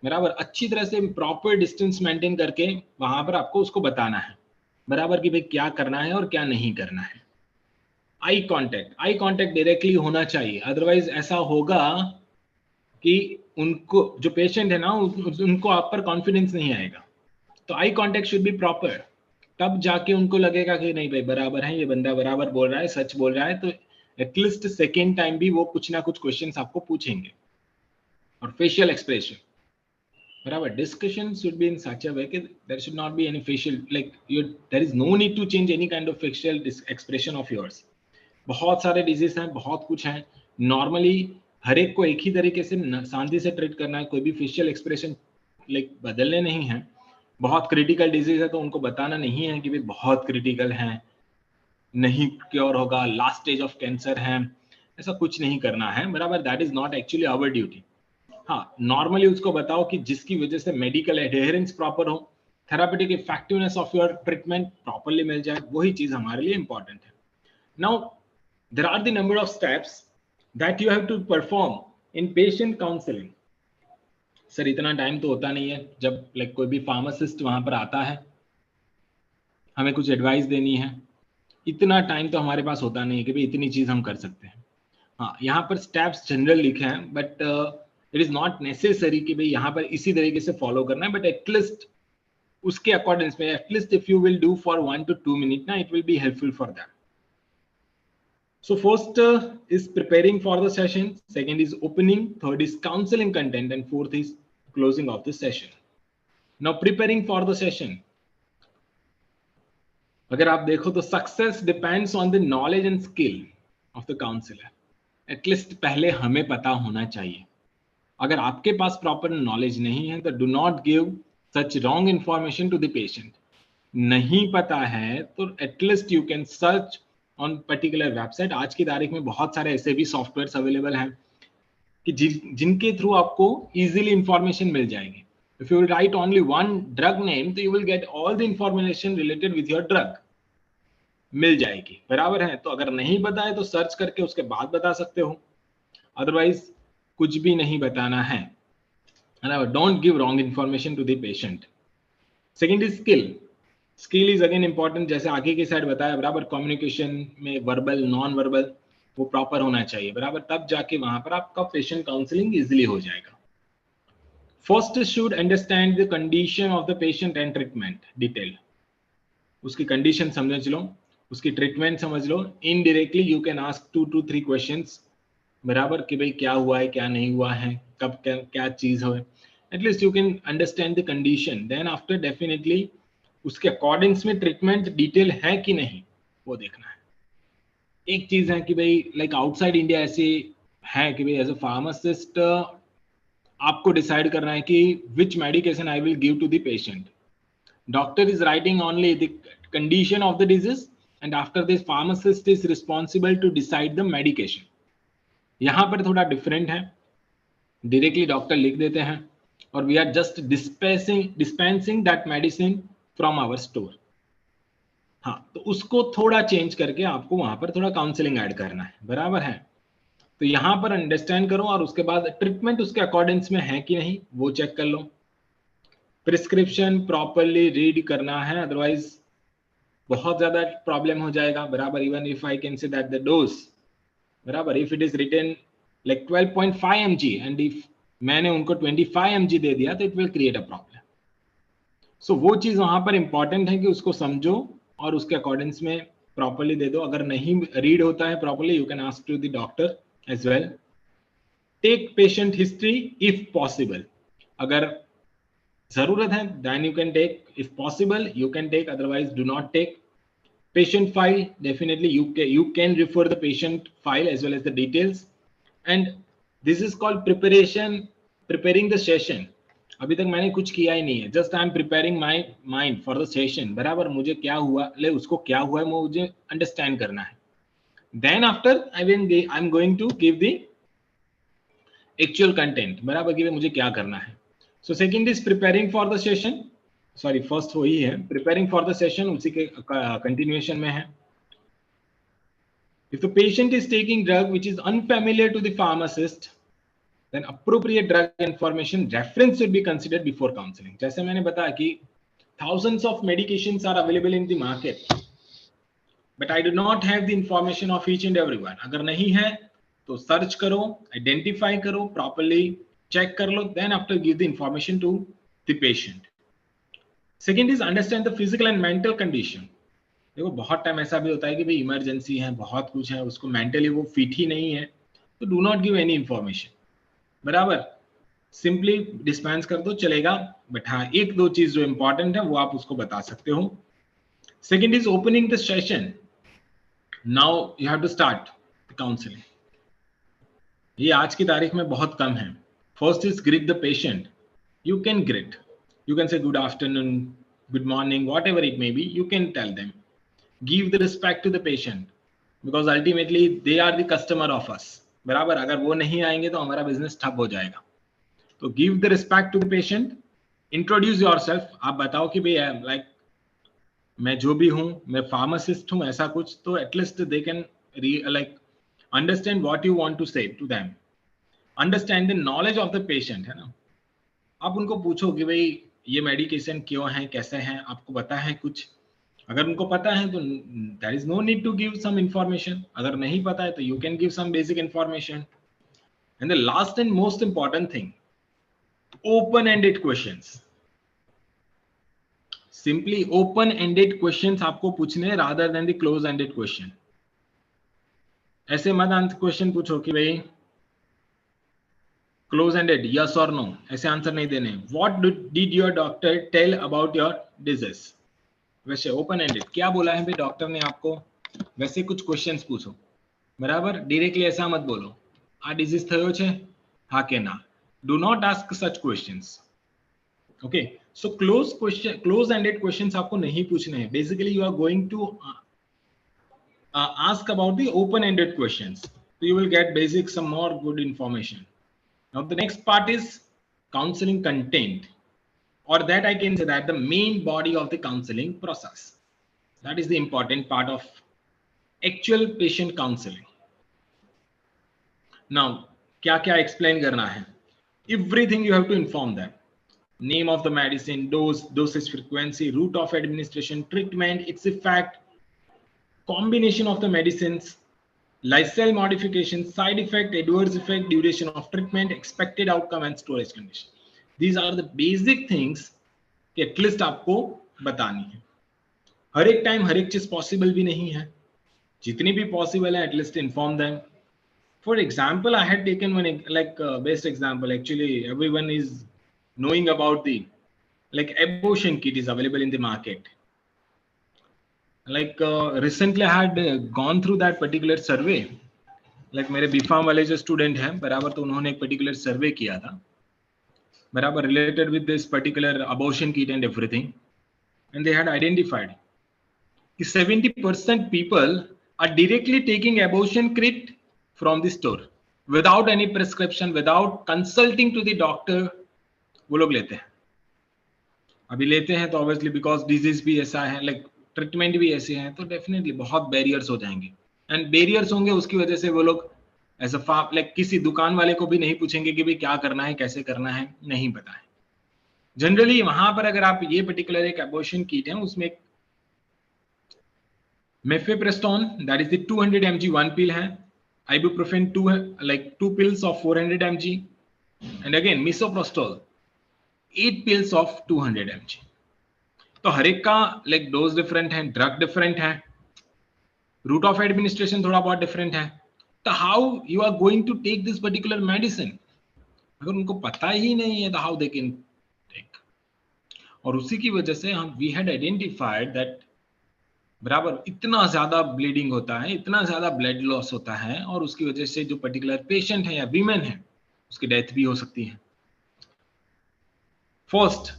बराबर, अच्छी तरह से प्रॉपर डिस्टेंस मेंटेन करके वहां पर आपको उसको बताना है. बराबर कि भाई क्या करना है और क्या नहीं करना है. आई कांटेक्ट डायरेक्टली होना चाहिए, अदरवाइज ऐसा होगा कि उनको, जो पेशेंट है ना, उनको आप पर कॉन्फिडेंस नहीं आएगा. तो eye contact should be proper. तब जाके उनको लगेगा कि नहीं भाई बराबर है, ये बंदा बराबर बोल रहा है, सच बोल रहा है. तो एटलीस्ट सेकेंड टाइम भी वो कुछ ना कुछ क्वेश्चंस आपको पूछेंगे. और फेशियल एक्सप्रेशन, बराबर, discussion should be in such a way कि there should not be any facial, like there is no need to change any kind of facial expression of yours. बहुत सारे डिजीज हैं, बहुत कुछ हैं. नॉर्मली हर एक को एक ही तरीके से शांति से ट्रीट करना है, कोई भी फेशियल एक्सप्रेशन लाइक बदलने नहीं है. बहुत क्रिटिकल डिजीज है तो उनको बताना नहीं है कि भाई बहुत क्रिटिकल है, नहीं क्योर होगा, लास्ट स्टेज ऑफ कैंसर है, ऐसा कुछ नहीं करना है. बराबर, that is not actually our duty. हाँ, नॉर्मली उसको बताओ कि जिसकी वजह से मेडिकल एडहेरेंस प्रॉपर हो, therapeutic effectiveness of your treatment properly मिल जाए, वही चीज हमारे लिए इंपॉर्टेंट है. Now there are the number of steps that you have to perform in patient counseling. Sir इतना टाइम तो होता नहीं है जब लाइक कोई भी फार्मासिस्ट वहां पर आता है, हमें कुछ एडवाइस देनी है. इतना टाइम तो हमारे पास होता नहीं है कि भाई इतनी चीज हम कर सकते हैं. हाँ, यहाँ पर स्टेप्स जनरल लिखे हैं, but it is not necessary कि भाई यहाँ पर इसी तरीके से फॉलो करना है. बट एटलीस्ट उसके अकॉर्डिंग में, at least if you will do for 1 to 2 minutes ना, it will be helpful for that. So first is preparing for the session, second is opening, third is counseling content, and fourth is closing of the session. Now preparing for the session. अगर आप देखो तो success depends on the knowledge and skill of the counselor. At least पहले हमें पता होना चाहिए. अगर आपके पास proper knowledge नहीं है तो do not give such wrong information to the patient. नहीं पता है तो at least you can search on particular website. आज की तारीख में बहुत सारे ऐसे भी सॉफ्टवेयर अवेलेबल हैं कि जिनके थ्रू आपको इजीली इंफॉर्मेशन मिल जाएगी. If you will write only one drug name तो you will get all the information related with your drug मिल जाएगी. बराबर है. तो अगर नहीं पता है तो सर्च करके उसके बाद बता सकते हो, अदरवाइज कुछ भी नहीं बताना है. Don't give wrong information to the patient. Second is skill is again important. जैसे आगे की साइड बताया, बराबर, कम्युनिकेशन में वर्बल नॉन वर्बल वो प्रॉपर होना चाहिए. बराबर, तब जाके वहां पर आपका पेशेंट काउंसलिंग इजीली हो जाएगा. First should understand the condition of the patient and treatment detail. उसकी कंडीशन समझ लो, उसकी ट्रीटमेंट समझ लो. Indirectly you can ask 2 to 3 questions. बराबर, कि भाई क्या हुआ है, क्या नहीं हुआ है, कब क्या चीज हो. At least you can understand the condition. Then after definitely उसके अकॉर्डिंग्स में ट्रीटमेंट डिटेल है कि नहीं वो देखना है. एक चीज है कि भाई लाइक आउटसाइड इंडिया ऐसे है कि भाई एज अ फार्मासिस्ट आपको डिसाइड करना है कि which medication I will give to the patient. Doctor is writing only the condition of the disease and after this pharmacist is responsible to decide the medication. यहाँ पर थोड़ा different है. Directly doctor लिख देते हैं और we are just dispensing that medicine from our store. हाँ, तो उसको थोड़ा चेंज करके आपको वहां पर थोड़ा काउंसलिंग ऐड करना है. बराबर है. तो यहाँ पर अंडरस्टैंड करो और उसके बाद ट्रीटमेंट उसके अकॉर्डिंग्स में है कि नहीं वो चेक कर लो. प्रिस्क्रिप्शन प्रॉपरली रीड करना है, अदरवाइज बहुत ज्यादा प्रॉब्लम हो जाएगा. बराबर, even if I can say that the dose, बराबर, if it is written like 12.5 mg and if मैंने उनको 25 mg दे दिया तो it will create a problem. So वो चीज वहां पर इंपॉर्टेंट है कि उसको समझो और उसके अकॉर्डिंग्स में प्रॉपरली दे दो. अगर नहीं रीड होता है properly you can ask to the doctor as well. Take patient history if possible. अगर जरूरत है then you can take, if possible you can take, otherwise do not take. Patient file, definitely you can refer the patient file as well as the details. And this is called preparing the session. अभी तक मैंने कुछ किया ही नहीं है, just I am preparing my mind for the session. बराबर, मुझे क्या हुआ, ले उसको क्या हुआ है मुझे अंडरस्टैंड करना है. Then after I'm going to give the actual content. बराबर, कि मुझे क्या करना है. So second is preparing for the session. Sorry, first वही है preparing for the session, उसी के continuation में है. If the patient is taking drug which is unfamiliar to the pharmacist, then appropriate drug information reference should be considered before counseling. जैसे मैंने बताया कि thousands of medications are available in the market, but I do not have the information of each and every one. अगर नहीं है तो search करो, identify करो, प्रॉपर्ली चेक कर लो, then after give the information to the patient. Second is understand the physical and mental condition. देखो बहुत टाइम ऐसा भी होता है कि भाई इमरजेंसी है, बहुत कुछ है, उसको मेंटली वो फिट ही नहीं है, तो do not give any information. बराबर, सिंपली डिस्पेंस कर दो, चलेगा. बट हाँ, एक दो चीज जो इंपॉर्टेंट है वो आप उसको बता सकते हो. Second is opening the session. Now you have to start the counselling. ये आज की तारीख में बहुत कम है. First is greet the patient. You can greet, you can say good afternoon, good morning, whatever it may be, you can tell them. Give the respect to the patient because ultimately they are the customer of us. बराबर, अगर वो नहीं आएंगे तो हमारा business ठप हो जाएगा. तो give the respect to the patient. Introduce yourself. आप बताओ कि भाई like मैं जो भी हूँ, मैं फार्मासिस्ट हूँ, ऐसा कुछ, तो at least they can like understand what you want to say to them. Understand the knowledge of the patient, है ना. आप उनको पूछो कि भाई ये मेडिकेशन क्यों है, कैसे हैं, आपको पता है कुछ. अगर उनको पता है तो there is no need to give some information. अगर नहीं पता है तो you can give some basic information. And the last and most important thing, open ended questions. Simply open ended questions आपको पूछने rather than the close ended question. ऐसे मत question पूछो कि भाई क्लोज एंडेड यस और नो, ऐसे answer नहीं देने. What did your doctor tell about your disease. वैसे ओपन एंडेड, क्या बोला है भाई डॉक्टर ने आपको, वैसे कुछ क्वेश्चंस पूछो. बराबर, डायरेक्टली ऐसा मत बोलो आ डिजीज थयो छे, हाँ के ना. Do not ask such questions. Okay, so close ended questions आपको नहीं पूछने हैं. Basically you are going to ask about the open ended questions, so you will get basic some more good information. Now the next part is counseling content, or that I can say that the main body of the counseling process. That is the important part of actual patient counseling. Now क्या क्या explain करना है, everything you have to inform them. Name of the medicine, dosage frequency, route of administration, treatment, its effect, combination of the medicines, lifestyle modification, side effect, adverse effect, duration of treatment, expected outcome and storage condition. These are the basic things कि at least आपको बतानी है. हर एक time हर एक चीज possible भी नहीं है, जितनी भी पॉसिबल है at least inform them. For example, I had taken one like best example. Actually everyone is knowing about the like abortion kit is available in the market. Like recently I had gone through that particular survey. Like मेरे बीफार्म वाले जो student हैं, बराबर, तो उन्होंने एक particular सर्वे किया था, बराबर, related with this particular abortion kit and everything. And they had identified कि 70% people are directly taking abortion kit from the store without any prescription, without consulting to the doctor. वो लोग लेते हैं. अभी लेते हैं तो ऑब्वियसली बिकॉज डिजीज भी ऐसा है, लाइक ट्रीटमेंट भी ऐसे हैं, तो डेफिनेटली बहुत बैरियर्स हो जाएंगे. एंड बैरियर्स होंगे, उसकी वजह से वो लोग एज अ लाइक किसी दुकान वाले को भी नहीं पूछेंगे कि भाई क्या करना है, कैसे करना है, नहीं पता है. जनरली वहां पर अगर आप ये पर्टिकुलर एक एबॉर्शन किट है, उसमें mifepristone that is the 200 mg one pill है, ibuprofen 2 pills of 400 mg, and again misoprostol 8 pills of 200 mg. तो हर एक का लाइक डोज डिफरेंट है, ड्रग डिफरेंट है, रूट ऑफ एडमिनिस्ट्रेशन थोड़ा बहुत डिफरेंट है. तो how you are going to take this particular medicine, अगर उनको पता ही नहीं है तो हाउ दे कैन टेक. और उसी की वजह से हम वी हैड आइडेंटिफाइड दैट बराबर, इतना ज्यादा ब्लीडिंग होता है, इतना ज्यादा ब्लड लॉस होता है, और उसकी वजह से जो पर्टिकुलर पेशेंट है या वीमेन है उसकी डेथ भी हो सकती है। फर्स्ट,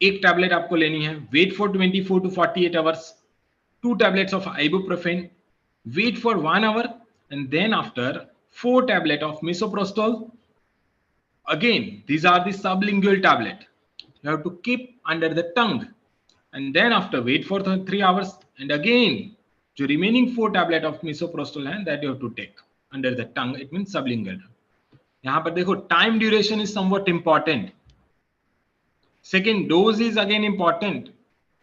एक टैबलेट आपको लेनी है, wait for 24 to 48 hours, 2 tablets of ibuprofen, wait for 1 hour, and then after 4 tablets of misoprostol. Again, these are the sublingual tablet. You have to keep under the tongue, and then after wait for 3 hours, and again the remaining 4 tablets of misoprostol and that you have to take under the tongue. It means sublingual. यहाँ पर देखो, time duration is somewhat important. Second, dose is again important.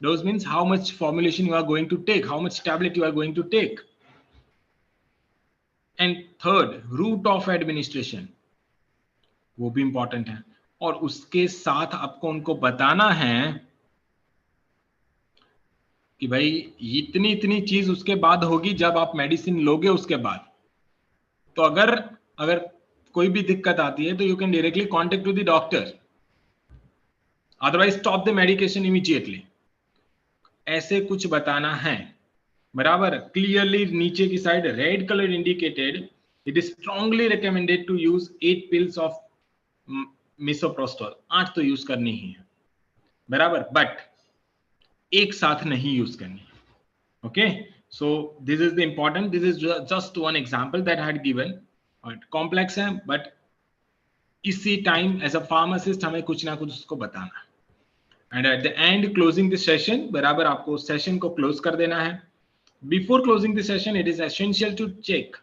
Dose means how much formulation you are going to take, how much tablet you are going to take. And third, route of administration, वो भी important है। और उसके साथ आपको उनको बताना है कि भाई इतनी इतनी चीज उसके बाद होगी जब आप मेडिसिन लोगे उसके बाद। तो अगर कोई भी दिक्कत आती है तो you can directly contact to the doctor, otherwise stop the medication immediately. ऐसे कुछ बताना है, बराबर। क्लियरली नीचे की साइड red colour indicated, it is strongly recommended to use 8 pills of misoprostol. 8 तो यूज करनी ही है, बराबर, बट एक साथ नहीं यूज करनी। Okay, so this is the important, this is just one example that I had given. Complex है, but इसी टाइम एज अ फार्मासिस्ट हमें कुछ ना कुछ उसको बताना है। And at the end closing the session, बराबर आपको सेशन को क्लोज कर देना है। Before closing the session it is essential to check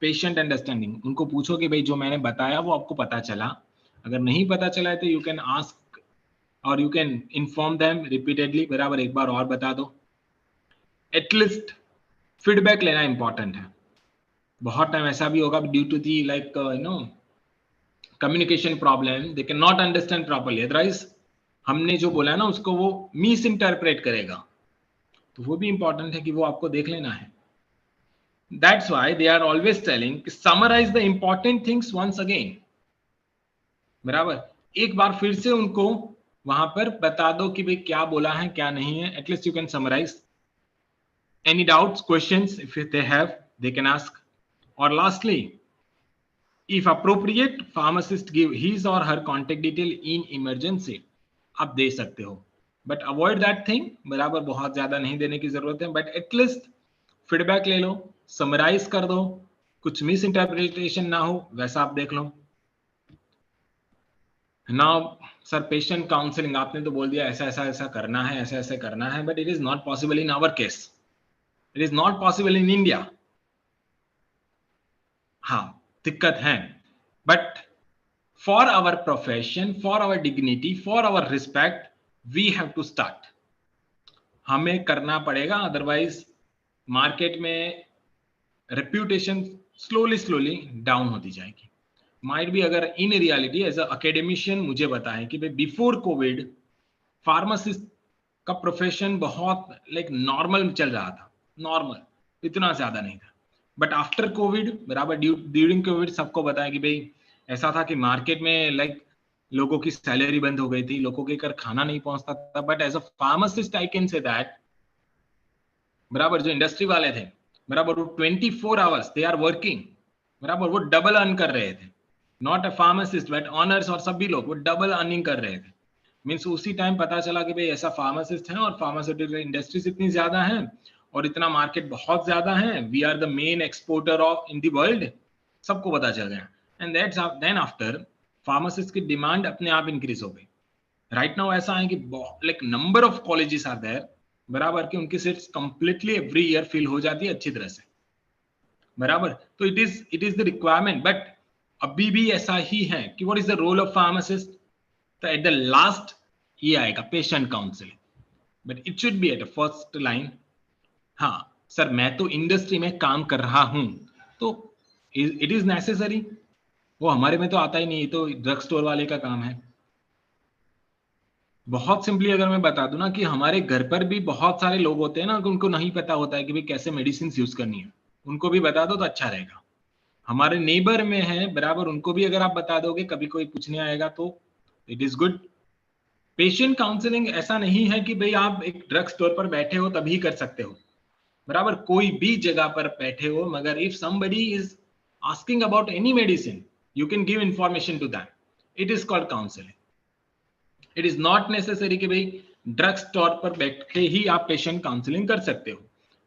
patient understanding. उनको पूछो कि भाई जो मैंने बताया वो आपको पता चला, अगर नहीं पता चला है तो यू कैन आस्क और you can inform them repeatedly, बराबर एक बार और बता दो। एटलीस्ट फीडबैक लेना इंपॉर्टेंट है। बहुत टाइम ऐसा भी होगा due to the like communication problem, they can not understand properly, otherwise हमने जो बोला है ना उसको वो मिस इंटरप्रेट करेगा, तो वो भी इंपॉर्टेंट है कि वो आपको देख लेना है। That's why they are always telling summarize the important things once again, बराबर। एक बार फिर से उनको वहां पर बता दो कि भाई क्या बोला है क्या नहीं है, at least you can summarise. Any doubts, questions, if they have they can ask. और lastly, if appropriate, pharmacist give his और her contact detail in emergency. आप दे सकते हो, बट अवॉइड दैट थिंग, बराबर, बहुत ज्यादा नहीं देने की जरूरत है, बट एटलीस्ट फीडबैक ले लो, समराइज कर दो, कुछ मिस इंटरप्रिटेशन ना हो वैसा आप देख लो। नाउ सर पेशेंट काउंसलिंग, आपने तो बोल दिया ऐसा ऐसा ऐसा करना है, ऐसा ऐसा करना है, but it is not possible in our case, it is not possible in India. हाँ दिक्कत है, but for our profession, for our dignity, for our respect, we have to start. हमें करना पड़ेगा, अदरवाइज मार्केट में रेप्यूटेशन स्लोली डाउन होती जाएगी। Might भी, अगर in reality as a academician मुझे बताएं कि भाई बिफोर कोविड फार्मासिस्ट का प्रोफेशन बहुत लाइक नॉर्मल चल रहा था, नॉर्मल, इतना ज्यादा नहीं था, बट आफ्टर कोविड, बराबर, ड्यूरिंग कोविड सबको बताया कि भाई ऐसा था कि मार्केट में लाइक लोगों की सैलरी बंद हो गई थी, लोगों के घर खाना नहीं पहुंचता था, but as a pharmacist I can say that, बराबर, जो इंडस्ट्री वाले थे, बराबर, वो 24 आवर्स दे आर वर्किंग, बराबर, वो डबल अर्न कर रहे थे। Not a pharmacist but honours और सभी लोग वो डबल अर्निंग कर रहे थे। मीन्स उसी टाइम पता चला कि भाई ऐसा फार्मासिस्ट है, और फार्मास्यूटिकल इंडस्ट्रीज इतनी ज्यादा है और इतना मार्केट बहुत ज्यादा है, we are the main exporter of in the world, सबको पता चल गया। And that's then after pharmacist की डिमांड अपने आप इंक्रीज हो गई। राइट नाउ ऐसा है कि like number of colleges are there, बराबर, कि उनकी seats completely every year fill हो जाती है अच्छी तरह से, बराबर। तो it is the requirement, but अभी भी ऐसा ही है कि what is the role of pharmacist, तो एट द लास्ट ये आएगा patient counselling, but it should be at the first line. हाँ सर मैं तो इंडस्ट्री में काम कर रहा हूं, तो इट इज नेसेसरी, वो हमारे में तो आता ही नहीं, ये तो ड्रग स्टोर वाले का काम है। बहुत सिंपली अगर मैं बता दूं ना कि हमारे घर पर भी बहुत सारे लोग होते हैं ना, उनको नहीं पता होता है कि भाई कैसे मेडिसिन यूज करनी है, उनको भी बता दो तो अच्छा रहेगा। हमारे नेबर में है, बराबर, उनको भी अगर आप बता दोगे, कभी कोई पूछने आएगा तो it is good. Patient counselling ऐसा नहीं है कि भाई आप एक ड्रग स्टोर पर बैठे हो तभी कर सकते हो, बराबर, कोई भी जगह पर बैठे हो, मगर if somebody is asking about any medicine, you can give information to them. It is called counseling. It is not necessary कि भाई ड्रग स्टोर पर बैठ के ही आप पेशेंट काउंसलिंग कर सकते हो.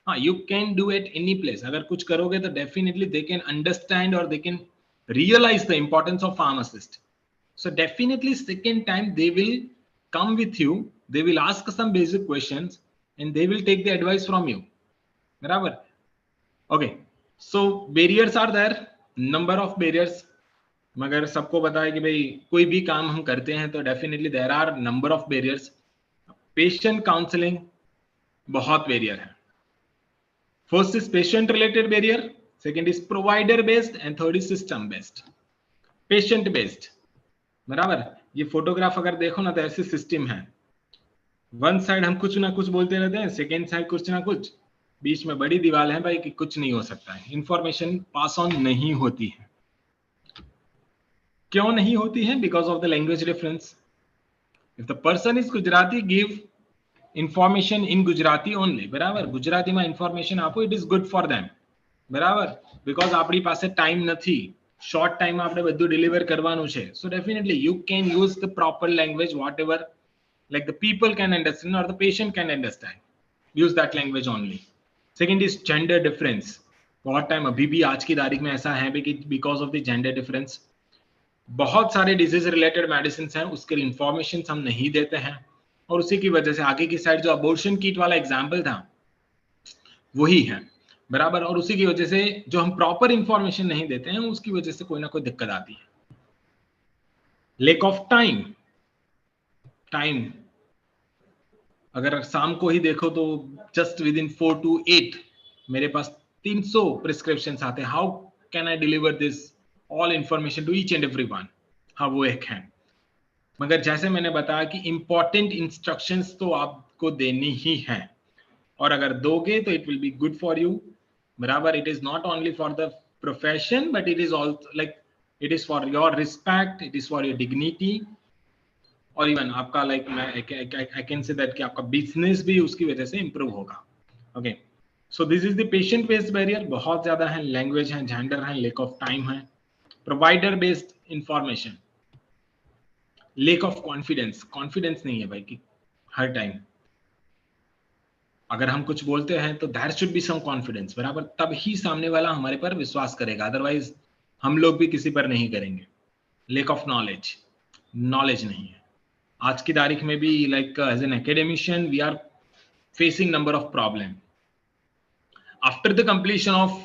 हाँ, you can do it any place. अगर कुछ करोगे तो definitely they can understand or they can realize the importance of pharmacist. So definitely second time they will come with you, they will ask some basic questions and they will take the advice from you. बराबर. Okay, so barriers are there, number of barriers. मगर सबको पता है कि भाई कोई भी काम हम करते हैं तो definitely there are number of barriers. Patient counselling बहुत बैरियर है. First is patient related barrier, second is provider based and third is system based. Patient based, बराबर, ये फोटोग्राफ अगर देखो ना तो ऐसे सिस्टम है. वन साइड हम कुछ ना कुछ बोलते रहते हैं, सेकेंड साइड कुछ ना कुछ, बीच में बड़ी दीवार है भाई कि कुछ नहीं हो सकता है, इंफॉर्मेशन पास ऑन नहीं होती है. क्यों नहीं होती है? Because of the language difference. If the person is Gujarati, give information in Gujarati only, बराबर. ગુજરાતીમાં ઇન્ફોર્મેશન આપો, it is good for them, બરાબર, બીકોઝ આપણી પાસે ટાઈમ નથી, શોર્ટ ટાઈમમાં આપણે બધું ડિલિવર કરવાનું છે. So definitely you can use the proper language, whatever like the people can understand or the patient can understand. Use that language only. Second is gender difference. बहुत time अभी भी आज की तारीख में ऐसा है कि because of the gender difference बहुत सारे डिजीज रिलेटेड मेडिसिन हैं, उसके इंफॉर्मेशन हम नहीं देते हैं, और उसी की वजह से आगे की साइड जो अबॉर्शन किट वाला एग्जाम्पल था वही है, बराबर. और उसी की वजह से जो हम प्रॉपर इंफॉर्मेशन नहीं देते हैं उसकी वजह से कोई ना कोई दिक्कत आती है. Lake of time. टाइम अगर शाम को ही देखो तो जस्ट विद इन 4 to 8 मेरे पास 300 प्रिस्क्रिप्शन आते हैं. How can I deliver this all information to each and every one? हाँ, वो एक है, मगर जैसे मैंने बताया कि इंपॉर्टेंट इंस्ट्रक्शंस तो आपको देनी ही है, और अगर दोगे तो it will be good for you, बराबर. It is not only for the profession but it is also like it is for your respect, it is for your dignity, और इवन आपका लाइक मैं आई कैन से दैट कि आपका business भी उसकी वजह से इंप्रूव होगा. Okay, so this is the patient based barrier. बहुत ज्यादा है, लैंग्वेज है, जेंडर है, लेक ऑफ टाइम है, provider based information, lake of confidence. Confidence नहीं है भाई कि हर टाइम अगर हम कुछ बोलते हैं तो there should be some confidence, बराबर, तब ही सामने वाला हमारे पर विश्वास करेगा, अदरवाइज हम लोग भी किसी पर नहीं करेंगे. लेक ऑफ नॉलेज, नॉलेज नहीं है. आज की तारीख में भी like as an academician we are facing number of problem. After the completion of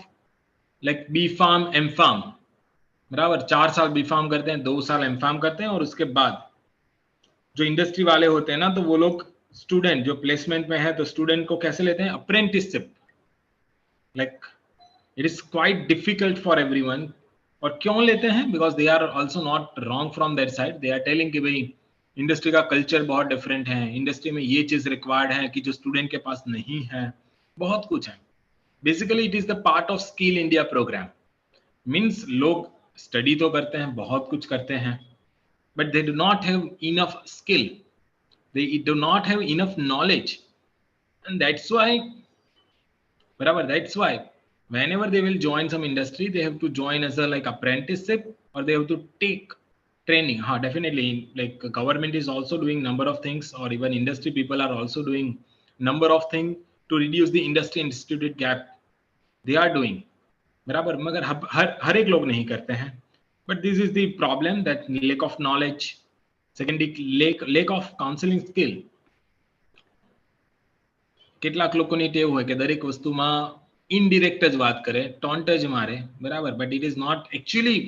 like B pharm, M pharm, बराबर, 4 साल बी फार्म करते हैं, 2 साल एम फार्म करते हैं, और उसके बाद जो इंडस्ट्री वाले होते हैं ना, तो वो लोग स्टूडेंट जो प्लेसमेंट में है तो स्टूडेंट को कैसे लेते हैं? Apprenticeship. Like it is quite difficult for everyone. और क्यों लेते हैं? Because they are also not wrong from their side. They are telling कि भाई इंडस्ट्री का कल्चर बहुत डिफरेंट है, इंडस्ट्री में ये चीज रिक्वायर्ड है कि जो स्टूडेंट के पास नहीं है, बहुत कुछ है. Basically it is the part of skill India program. Means लोग स्टडी तो करते हैं, बहुत कुछ करते हैं, but they do not have enough skill, they do not have enough knowledge, and that's why, barabar, that's why whenever they will join some industry they have to join as a like apprenticeship, or they have to take training. Ha, definitely, like government is also doing number of things, or even industry people are also doing number of things to reduce the industry and student gap. They are doing, बराबर, मगर हर एक लोग नहीं करते हैं. But this is the problem, that lack of knowledge. Second, lack of counseling skill. કેટલાક લોકોની ટેવ હોય કે દરેક વસ્તુમાં ઇનડિરેક્ટ જ વાત કરે, ટોન્ટ જ મારે, બરાબર, but it is not actually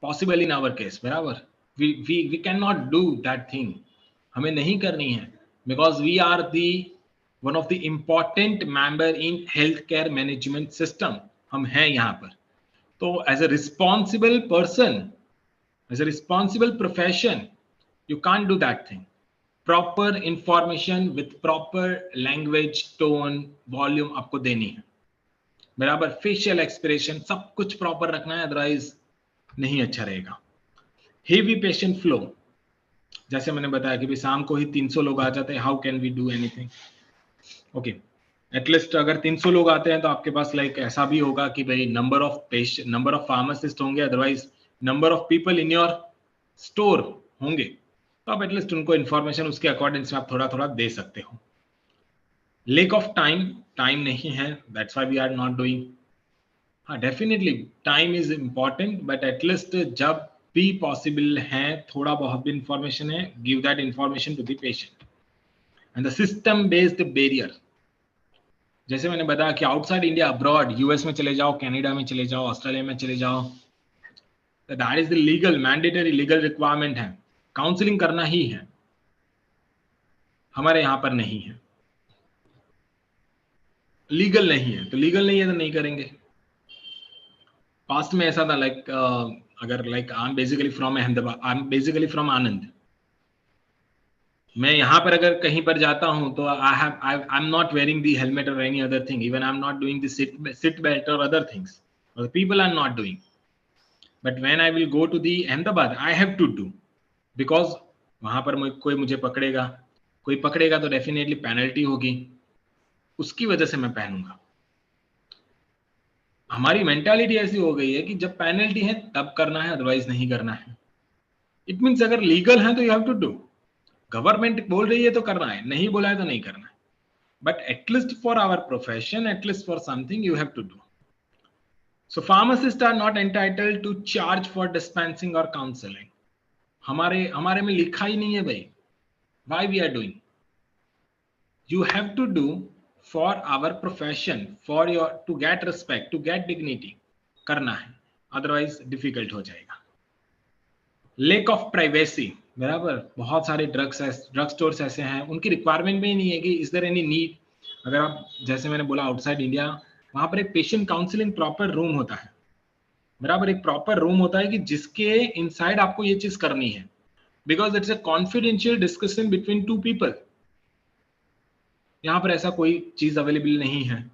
possible in our case, બરાબર. We cannot do that thing. हमें नहीं करनी है, because we are the one of the important member in healthcare management system. हम हैं यहाँ पर. तो as a responsible person, as a responsible profession, you can't do that thing. Proper information with proper language, tone, volume आपको देनी है, बराबर. facial expression सब कुछ proper रखना है, otherwise नहीं अच्छा रहेगा. heavy patient flow. जैसे मैंने बताया कि भाई शाम को ही 300 लोग आ जाते हैं, how can we do anything? Okay, at least अगर 300 लोग आते हैं तो आपके पास लाइक ऐसा भी होगा कि भाई नंबर ऑफ फार्मासिस्ट होंगे, otherwise number of people in your store होंगे, तो आप एटलीस्ट उनको इन्फॉर्मेशन उसके अकॉर्डिंग से आप थोड़ा थोड़ा दे सकते हो। लेक ऑफ टाइम नहीं है, that's why we are not doing. हाँ, definitely time is important, but at least जब भी पॉसिबल है, थोड़ा बहुत भी इंफॉर्मेशन है, give that information to the patient. And the system based barrier, जैसे मैंने बताया कि आउटसाइड इंडिया, अब्रॉड, यूएस में चले जाओ, कनाडा में चले जाओ, ऑस्ट्रेलिया में चले जाओ, that is the legal mandatory legal requirement है, काउंसलिंग करना ही है। हमारे यहाँ पर नहीं है, लीगल नहीं है, तो लीगल नहीं है तो नहीं करेंगे। पास्ट में ऐसा था लाइक अगर like I am basically from Ahmedabad, I am basically from Anand, मैं यहाँ पर अगर कहीं पर जाता हूँ तो I am not wearing the helmet और any other thing, even I am not doing the seat belt और अदर थिंग्स, और people are not doing, but when I will go to the Ahmedabad I have to do, because वहां पर कोई मुझे पकड़ेगा तो definitely penalty होगी, उसकी वजह से मैं पहनूंगा। हमारी मेंटालिटी ऐसी हो गई है कि जब पेनल्टी है तब करना है, अदरवाइज नहीं करना है। इट मीन्स अगर लीगल है तो you have to do, government बोल रही है तो करना है, नहीं बोला है तो नहीं करना है, but at least for our profession, at least for something you have to do. So pharmacist are not entitled to charge for dispensing और काउंसलिंग। हमारे में लिखा ही नहीं है भाई, why we are doing, you have to do for our profession, for your to get respect, to get dignity, करना है, अदरवाइज डिफिकल्ट हो जाएगा। लेक ऑफ प्राइवेसी, बराबर, बहुत सारे ड्रग स्टोर्स ऐसे हैं, उनकी रिक्वायरमेंट में ही नहीं है कि इज देयर एनी नीड। अगर आप, जैसे मैंने बोला आउटसाइड इंडिया, वहां पर एक पेशेंट काउंसलिंग प्रॉपर रूम होता है, बराबर, एक प्रॉपर रूम होता है कि जिसके इनसाइड आपको ये चीज करनी है, because it's a confidential discussion between two people. यहाँ पर ऐसा कोई चीज अवेलेबल नहीं है,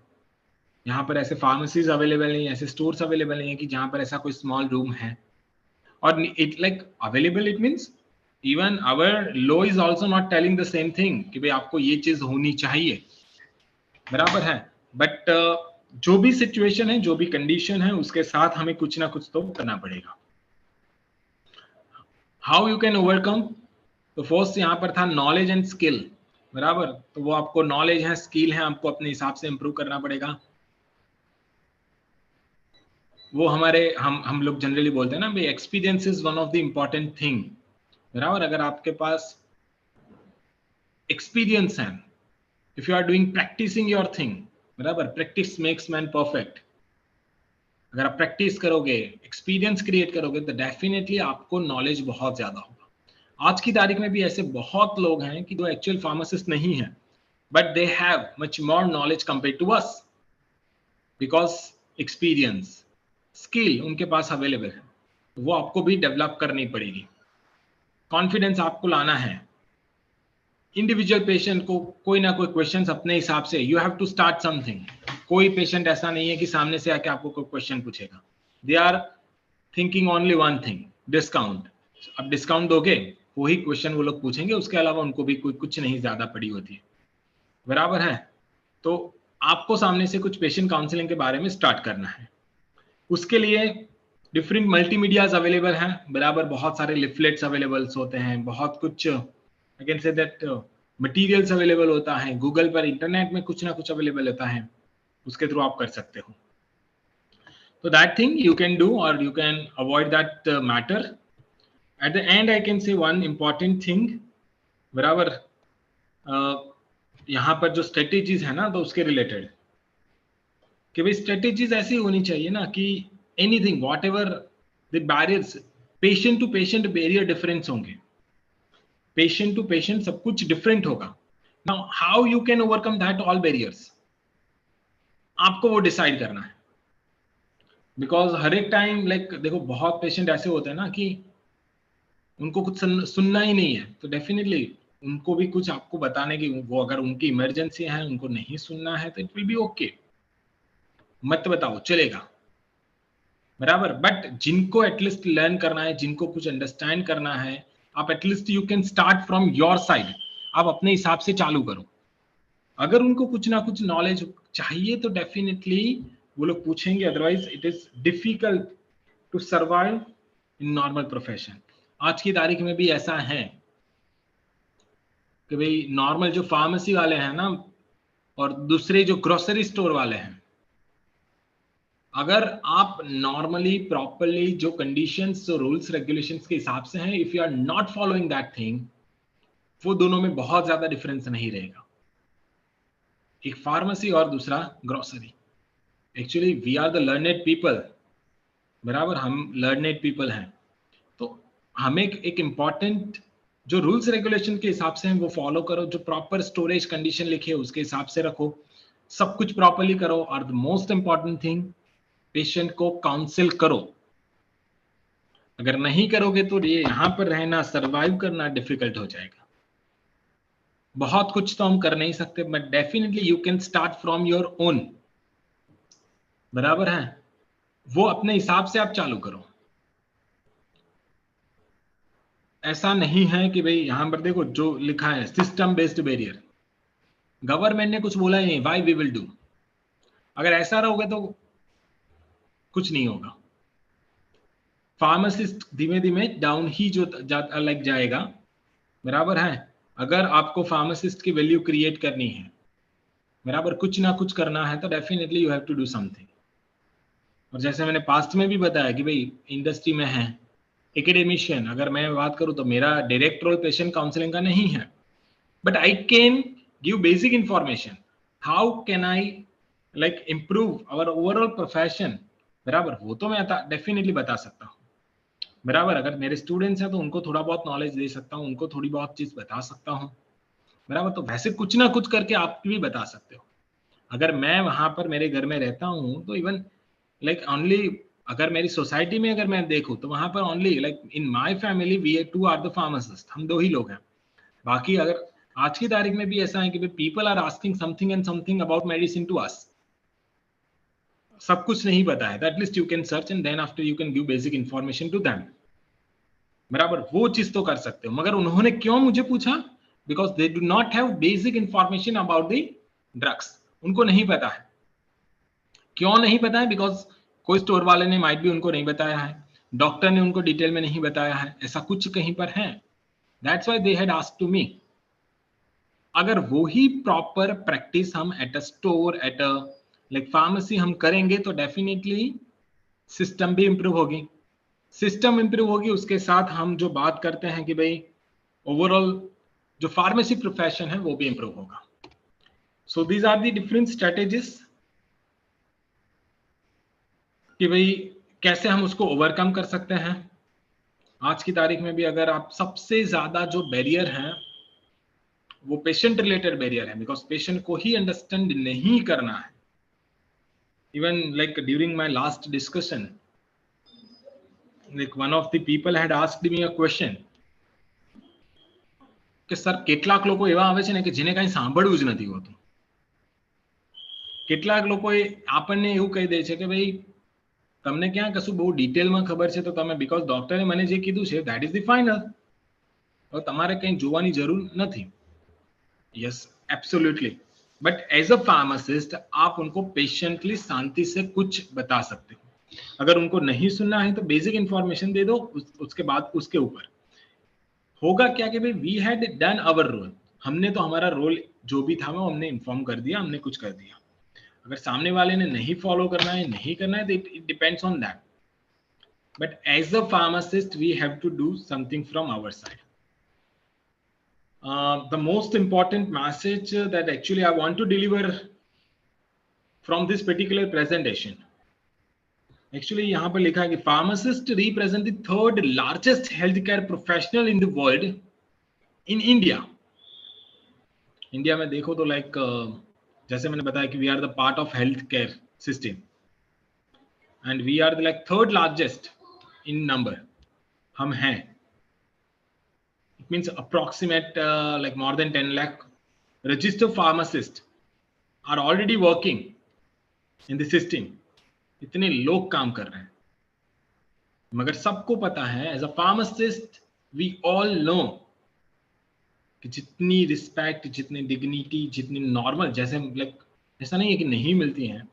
यहाँ पर ऐसे फार्मेसीज अवेलेबल नहीं है, ऐसे स्टोर्स अवेलेबल नहीं है कि जहाँ पर ऐसा कोई स्मॉल रूम है। और it like available, it means even our law is also not telling the same thing कि भाई आपको ये चीज होनी चाहिए, बराबर है, बट जो भी सिचुएशन है, जो भी कंडीशन है, उसके साथ हमें कुछ ना कुछ तो करना पड़ेगा। हाउ यू कैन ओवरकम, तो फर्स्ट यहाँ पर था नॉलेज एंड स्किल, बराबर, तो वो आपको नॉलेज है, स्किल है, आपको अपने हिसाब से इंप्रूव करना पड़ेगा। वो हम लोग जनरली बोलते हैं ना भाई, experience is one of the important thing, बराबर। अगर आपके पास एक्सपीरियंस है, if you are doing practising your thing, बराबर, प्रैक्टिस मेक्स मैन परफेक्ट। अगर आप प्रैक्टिस करोगे, एक्सपीरियंस क्रिएट करोगे, तो डेफिनेटली आपको नॉलेज बहुत ज्यादा होगा। आज की तारीख में भी ऐसे बहुत लोग हैं कि जो एक्चुअल फार्मासिस्ट नहीं है, but they have much more knowledge compare to us, because experience, skill उनके पास अवेलेबल है, वो आपको भी डेवलप करनी पड़ेगी। कॉन्फिडेंस आपको लाना है। इंडिविजुअल पेशेंट को कोई ना कोई क्वेश्चंस अपने हिसाब से, you have to start something. कोई पेशेंट ऐसा नहीं है कि सामने से आके आपको कोई क्वेश्चन पूछेगा, they are thinking only one thing, discount. अब डिस्काउंट दोगे, वही क्वेश्चन वो लोग पूछेंगे, उसके अलावा उनको भी कोई कुछ नहीं ज्यादा पड़ी होती है, बराबर है। तो आपको सामने से कुछ पेशेंट काउंसलिंग के बारे में स्टार्ट करना है। उसके लिए डिफरेंट मल्टीमीडियाज अवेलेबल हैं, बराबर, बहुत सारे लिफलेट्स अवेलेबल्स होते हैं, बहुत कुछ आई can say that materials available होता है, गूगल पर, इंटरनेट में कुछ ना कुछ अवेलेबल होता है, उसके थ्रू आप कर सकते हो। तो that thing you can do, और you can avoid that matter. At the end I can say one important thing, बराबर, यहाँ पर जो स्ट्रेटेजीज है ना, तो उसके रिलेटेड कि भाई स्ट्रेटेजीज ऐसी होनी चाहिए ना कि anything, whatever the barriers, patient to patient barrier difference होंगे, पेशेंट टू पेशेंट सब कुछ डिफरेंट होगा। Now how you can overcome that all barriers, आपको वो डिसाइड करना है। बिकॉज हर एक टाइम लाइक देखो, बहुत पेशेंट ऐसे होते हैं ना कि उनको कुछ सुनना ही नहीं है, तो डेफिनेटली उनको भी कुछ आपको बताने की, वो अगर उनकी इमरजेंसी है, उनको नहीं सुनना है, तो इट विल बी ओके, मत बताओ, चलेगा, बराबर। बट जिनको एटलीस्ट लर्न करना है, जिनको कुछ अंडरस्टैंड करना है, आप at least you can start from your side, आप अपने हिसाब से चालू करो। अगर उनको कुछ ना कुछ नॉलेज चाहिए तो डेफिनेटली वो लोग पूछेंगे, otherwise it is difficult to survive in normal profession. आज की तारीख में भी ऐसा है कि भाई नॉर्मल जो फार्मेसी वाले हैं ना और दूसरे जो ग्रोसरी स्टोर वाले हैं, अगर आप नॉर्मली प्रॉपरली जो कंडीशंस रूल्स रेगुलेशंस के हिसाब से हैं, if you are not following that thing, वो दोनों में बहुत ज्यादा डिफरेंस नहीं रहेगा, एक फार्मेसी और दूसरा grocery. Actually we are the learned people, बराबर, हम लर्नेड पीपल हैं, तो हमें एक इंपॉर्टेंट जो रूल्स रेगुलेशन के हिसाब से हैं वो फॉलो करो, जो प्रॉपर स्टोरेज कंडीशन लिखे उसके हिसाब से रखो, सब कुछ प्रॉपरली करो, और the most important thing, patient को काउंसिल करो। अगर नहीं करोगे तो ये यहाँ पर रहना, सर्वाइव करना डिफिकल्ट हो जाएगा। बहुत कुछ तो हम कर नहीं सकते, but definitely you can start from your own, बराबर है, वो अपने हिसाब से आप चालू करो। ऐसा नहीं है कि भाई यहां पर देखो जो लिखा है सिस्टम बेस्ड बैरियर, गवर्नमेंट ने कुछ बोला ही नहीं, व्हाई वी विल डू। अगर ऐसा रहोगे तो कुछ नहीं होगा। फार्मासिस्ट धीमे धीमे डाउन ही जो लग जाएगा, बराबर है। अगर आपको फार्मासिस्ट की वैल्यू क्रिएट करनी है, बराबर, कुछ ना कुछ करना है, तो definitely you have to do something. और जैसे मैंने पास्ट में भी बताया कि भाई इंडस्ट्री में है एकेडमिशियन, अगर मैं बात करूं तो मेरा डायरेक्ट रोल पेशेंट काउंसलिंग का नहीं है, but I can give basic information, how can I like improve our overall profession, बराबर, वो तो मैं डेफिनेटली बता सकता हूँ, बराबर। अगर मेरे स्टूडेंट्स हैं तो उनको थोड़ा बहुत नॉलेज दे सकता हूँ, उनको थोड़ी बहुत चीज बता सकता हूँ, बराबर। तो वैसे कुछ ना कुछ करके आप भी बता सकते हो। अगर मैं वहां पर मेरे घर में रहता हूँ तो इवन लाइक ओनली, अगर मेरी सोसाइटी में अगर मैं देखूं तो वहां पर only like in my family we two are the pharmacist, हम दो ही लोग हैं। बाकी अगर आज की तारीख में भी ऐसा है कि people are asking something and something about medicine to us, सब कुछ नहीं पता है, at least you can search and then after you can give basic information to them, बराबर, वो चीज तो कर सकते हो। मगर उन्होंने क्यों मुझे पूछा, because they do not have basic information about the drugs, उनको नहीं पता है। क्यों नहीं पता है, बिकॉज कोई स्टोर वाले ने माइट भी उनको नहीं बताया है, डॉक्टर ने उनको डिटेल में नहीं बताया है, ऐसा कुछ कहीं पर है, that's why they had asked to me. अगर वो ही प्रॉपर प्रैक्टिस हम at a store, at a like pharmacy हम करेंगे तो डेफिनेटली सिस्टम भी इंप्रूव होगी। सिस्टम इंप्रूव होगी, उसके साथ हम जो बात करते हैं कि भाई ओवरऑल जो फार्मेसी प्रोफेशन है वो भी इंप्रूव होगा। So these are the different strategies कि भाई कैसे हम उसको ओवरकम कर सकते हैं। आज की तारीख में भी अगर आप, सबसे ज्यादा जो बैरियर है वो पेशेंट रिलेटेड बैरियर है, बिकॉज पेशेंट को ही अंडरस्टैंड नहीं करना है। Even like during my last discussion, like one of the people had asked me a question કે સર કેટલાક લોકો એવા આવે છે ને કે જેને કાંઈ સાંભળવું જ નથી હોતું। કેટલાક લોકો આપણને એવું કહી દે છે કે ભાઈ તમને ક્યાં કશું બહુ ડિટેલમાં ખબર છે તો તમે, બીકોઝ ડોક્ટરે મને જે કીધું છે ધેટ ઇઝ ધ ફાઇનલ, તો તમારે કંઈ જોવાની જરૂર નથી। Yes absolutely, but as a pharmacist आप उनको पेशेंटली शांति से कुछ बता सकते हो। अगर उनको नहीं सुनना है तो बेसिक इंफॉर्मेशन दे दो, उसके बाद उसके ऊपर होगा क्या कि भाई we had done our role, हमने तो हमारा रोल जो भी था वो हमने इन्फॉर्म कर दिया, हमने कुछ कर दिया। अगर सामने वाले ने नहीं फॉलो करना है, नहीं करना है, तो it depends on that, but as a pharmacist we have to do something from our side. The most important message that actually I want to deliver from this particular presentation, actually यहाँ पर लिखा है कि pharmacist represent the third largest healthcare professional in the world in India। India में देखो तो like जैसे मैंने बताया कि we are the part of healthcare system and we are the like third largest in number, हम हैं। It means approximate like more than 10 lakh registered pharmacists are already working in the system। इतने लोग काम कर रहे हैं, मगर सबको पता है as a pharmacist we all know कि जितनी रिस्पेक्ट, जितनी डिग्निटी, जितनी नॉर्मल, जैसे लाइक ऐसा नहीं है कि नहीं मिलती हैं,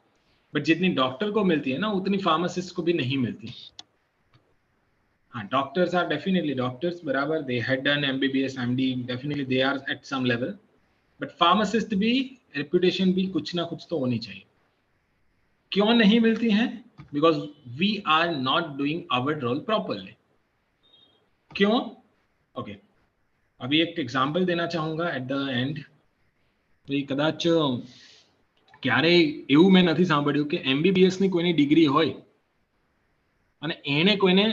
बट जितनी डॉक्टर को मिलती है ना उतनी फार्मासिस्ट को भी नहीं मिलती. हाँ, डॉक्टर्स आर डेफिनेटली डॉक्टर्स, बराबर, they had done MBBS MD, definitely they are at some level, but pharmacist भी रेपुटेशन भी कुछ ना कुछ तो होनी चाहिए. क्यों नहीं मिलती हैं? Because we are not doing our role properly. क्यों? ओके, अभी एक एग्जाम्पल देना चाहूंगा एट द एंड. કદાચ ક્યારેય એવું મેં નથી સાંભળ્યું કે એમબીબીએસ ની કોઈની ડિગ્રી હોય અને એને કોઈને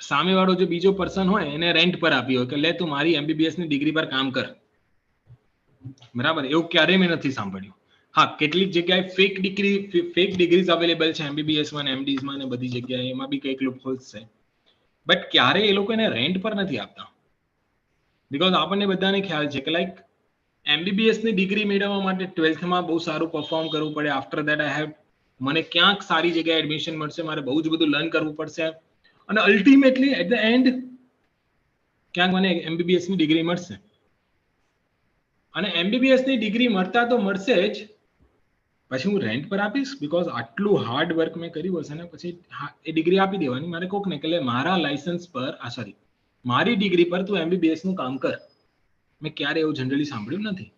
સામેવાળો જે બીજો પર્સન હોય એને રેન્ટ પર આપી હોય કે લે તું મારી એમબીબીએસ ની ડિગ્રી પર કામ કર. બરાબર, એવું ક્યારેય મેં નથી સાંભળ્યું. હા, કેટલીક જગ્યાએ ફેક ડિગ્રીઝ અવેલેબલ છે એમબીબીએસ માં, એમડીઝ માં, ને બધી જગ્યાએ એમાં બી કંઈક લૂપહોલ્સ છે, બટ ક્યારે એ લોકો એને રેન્ટ પર નથી આપતા. બીકોઝ આપણને બધાને ખ્યાલ છે કે લાઈક એમબીબીએસ ની ડિગ્રી મેળવવા માટે 12th માં બહુ સારું પરફોર્મ કરવું પડે. આફ્ટર ધેટ આઈ હેવ, મને ક્યાંક સારી જગ્યાએ એડમિશન મળશે, મારે બહુ જ બધું લર્ન કરવું પડશે, અને અલ્ટિમેટલી એટ ધ એન્ડ ક્યાંક મને એમબીબીએસ ની ડિગ્રી મળશે. અને એમબીબીએસ ની ડિગ્રી મળતા તો મળશે જ, પછી હું રેન્ટ પર આપીશ? બીકોઝ આટલું હાર્ડ વર્ક મેં કર્યું હશે ને પછી એ ડિગ્રી આપી દેવાની મારે કોક ને, કે મારા લાયસન્સ પર, સોરી, મારી ડિગ્રી પર તું એમબીબીએસ નું કામ કર. મેં ક્યારે એવું જનરલી સાંભળ્યું નથી.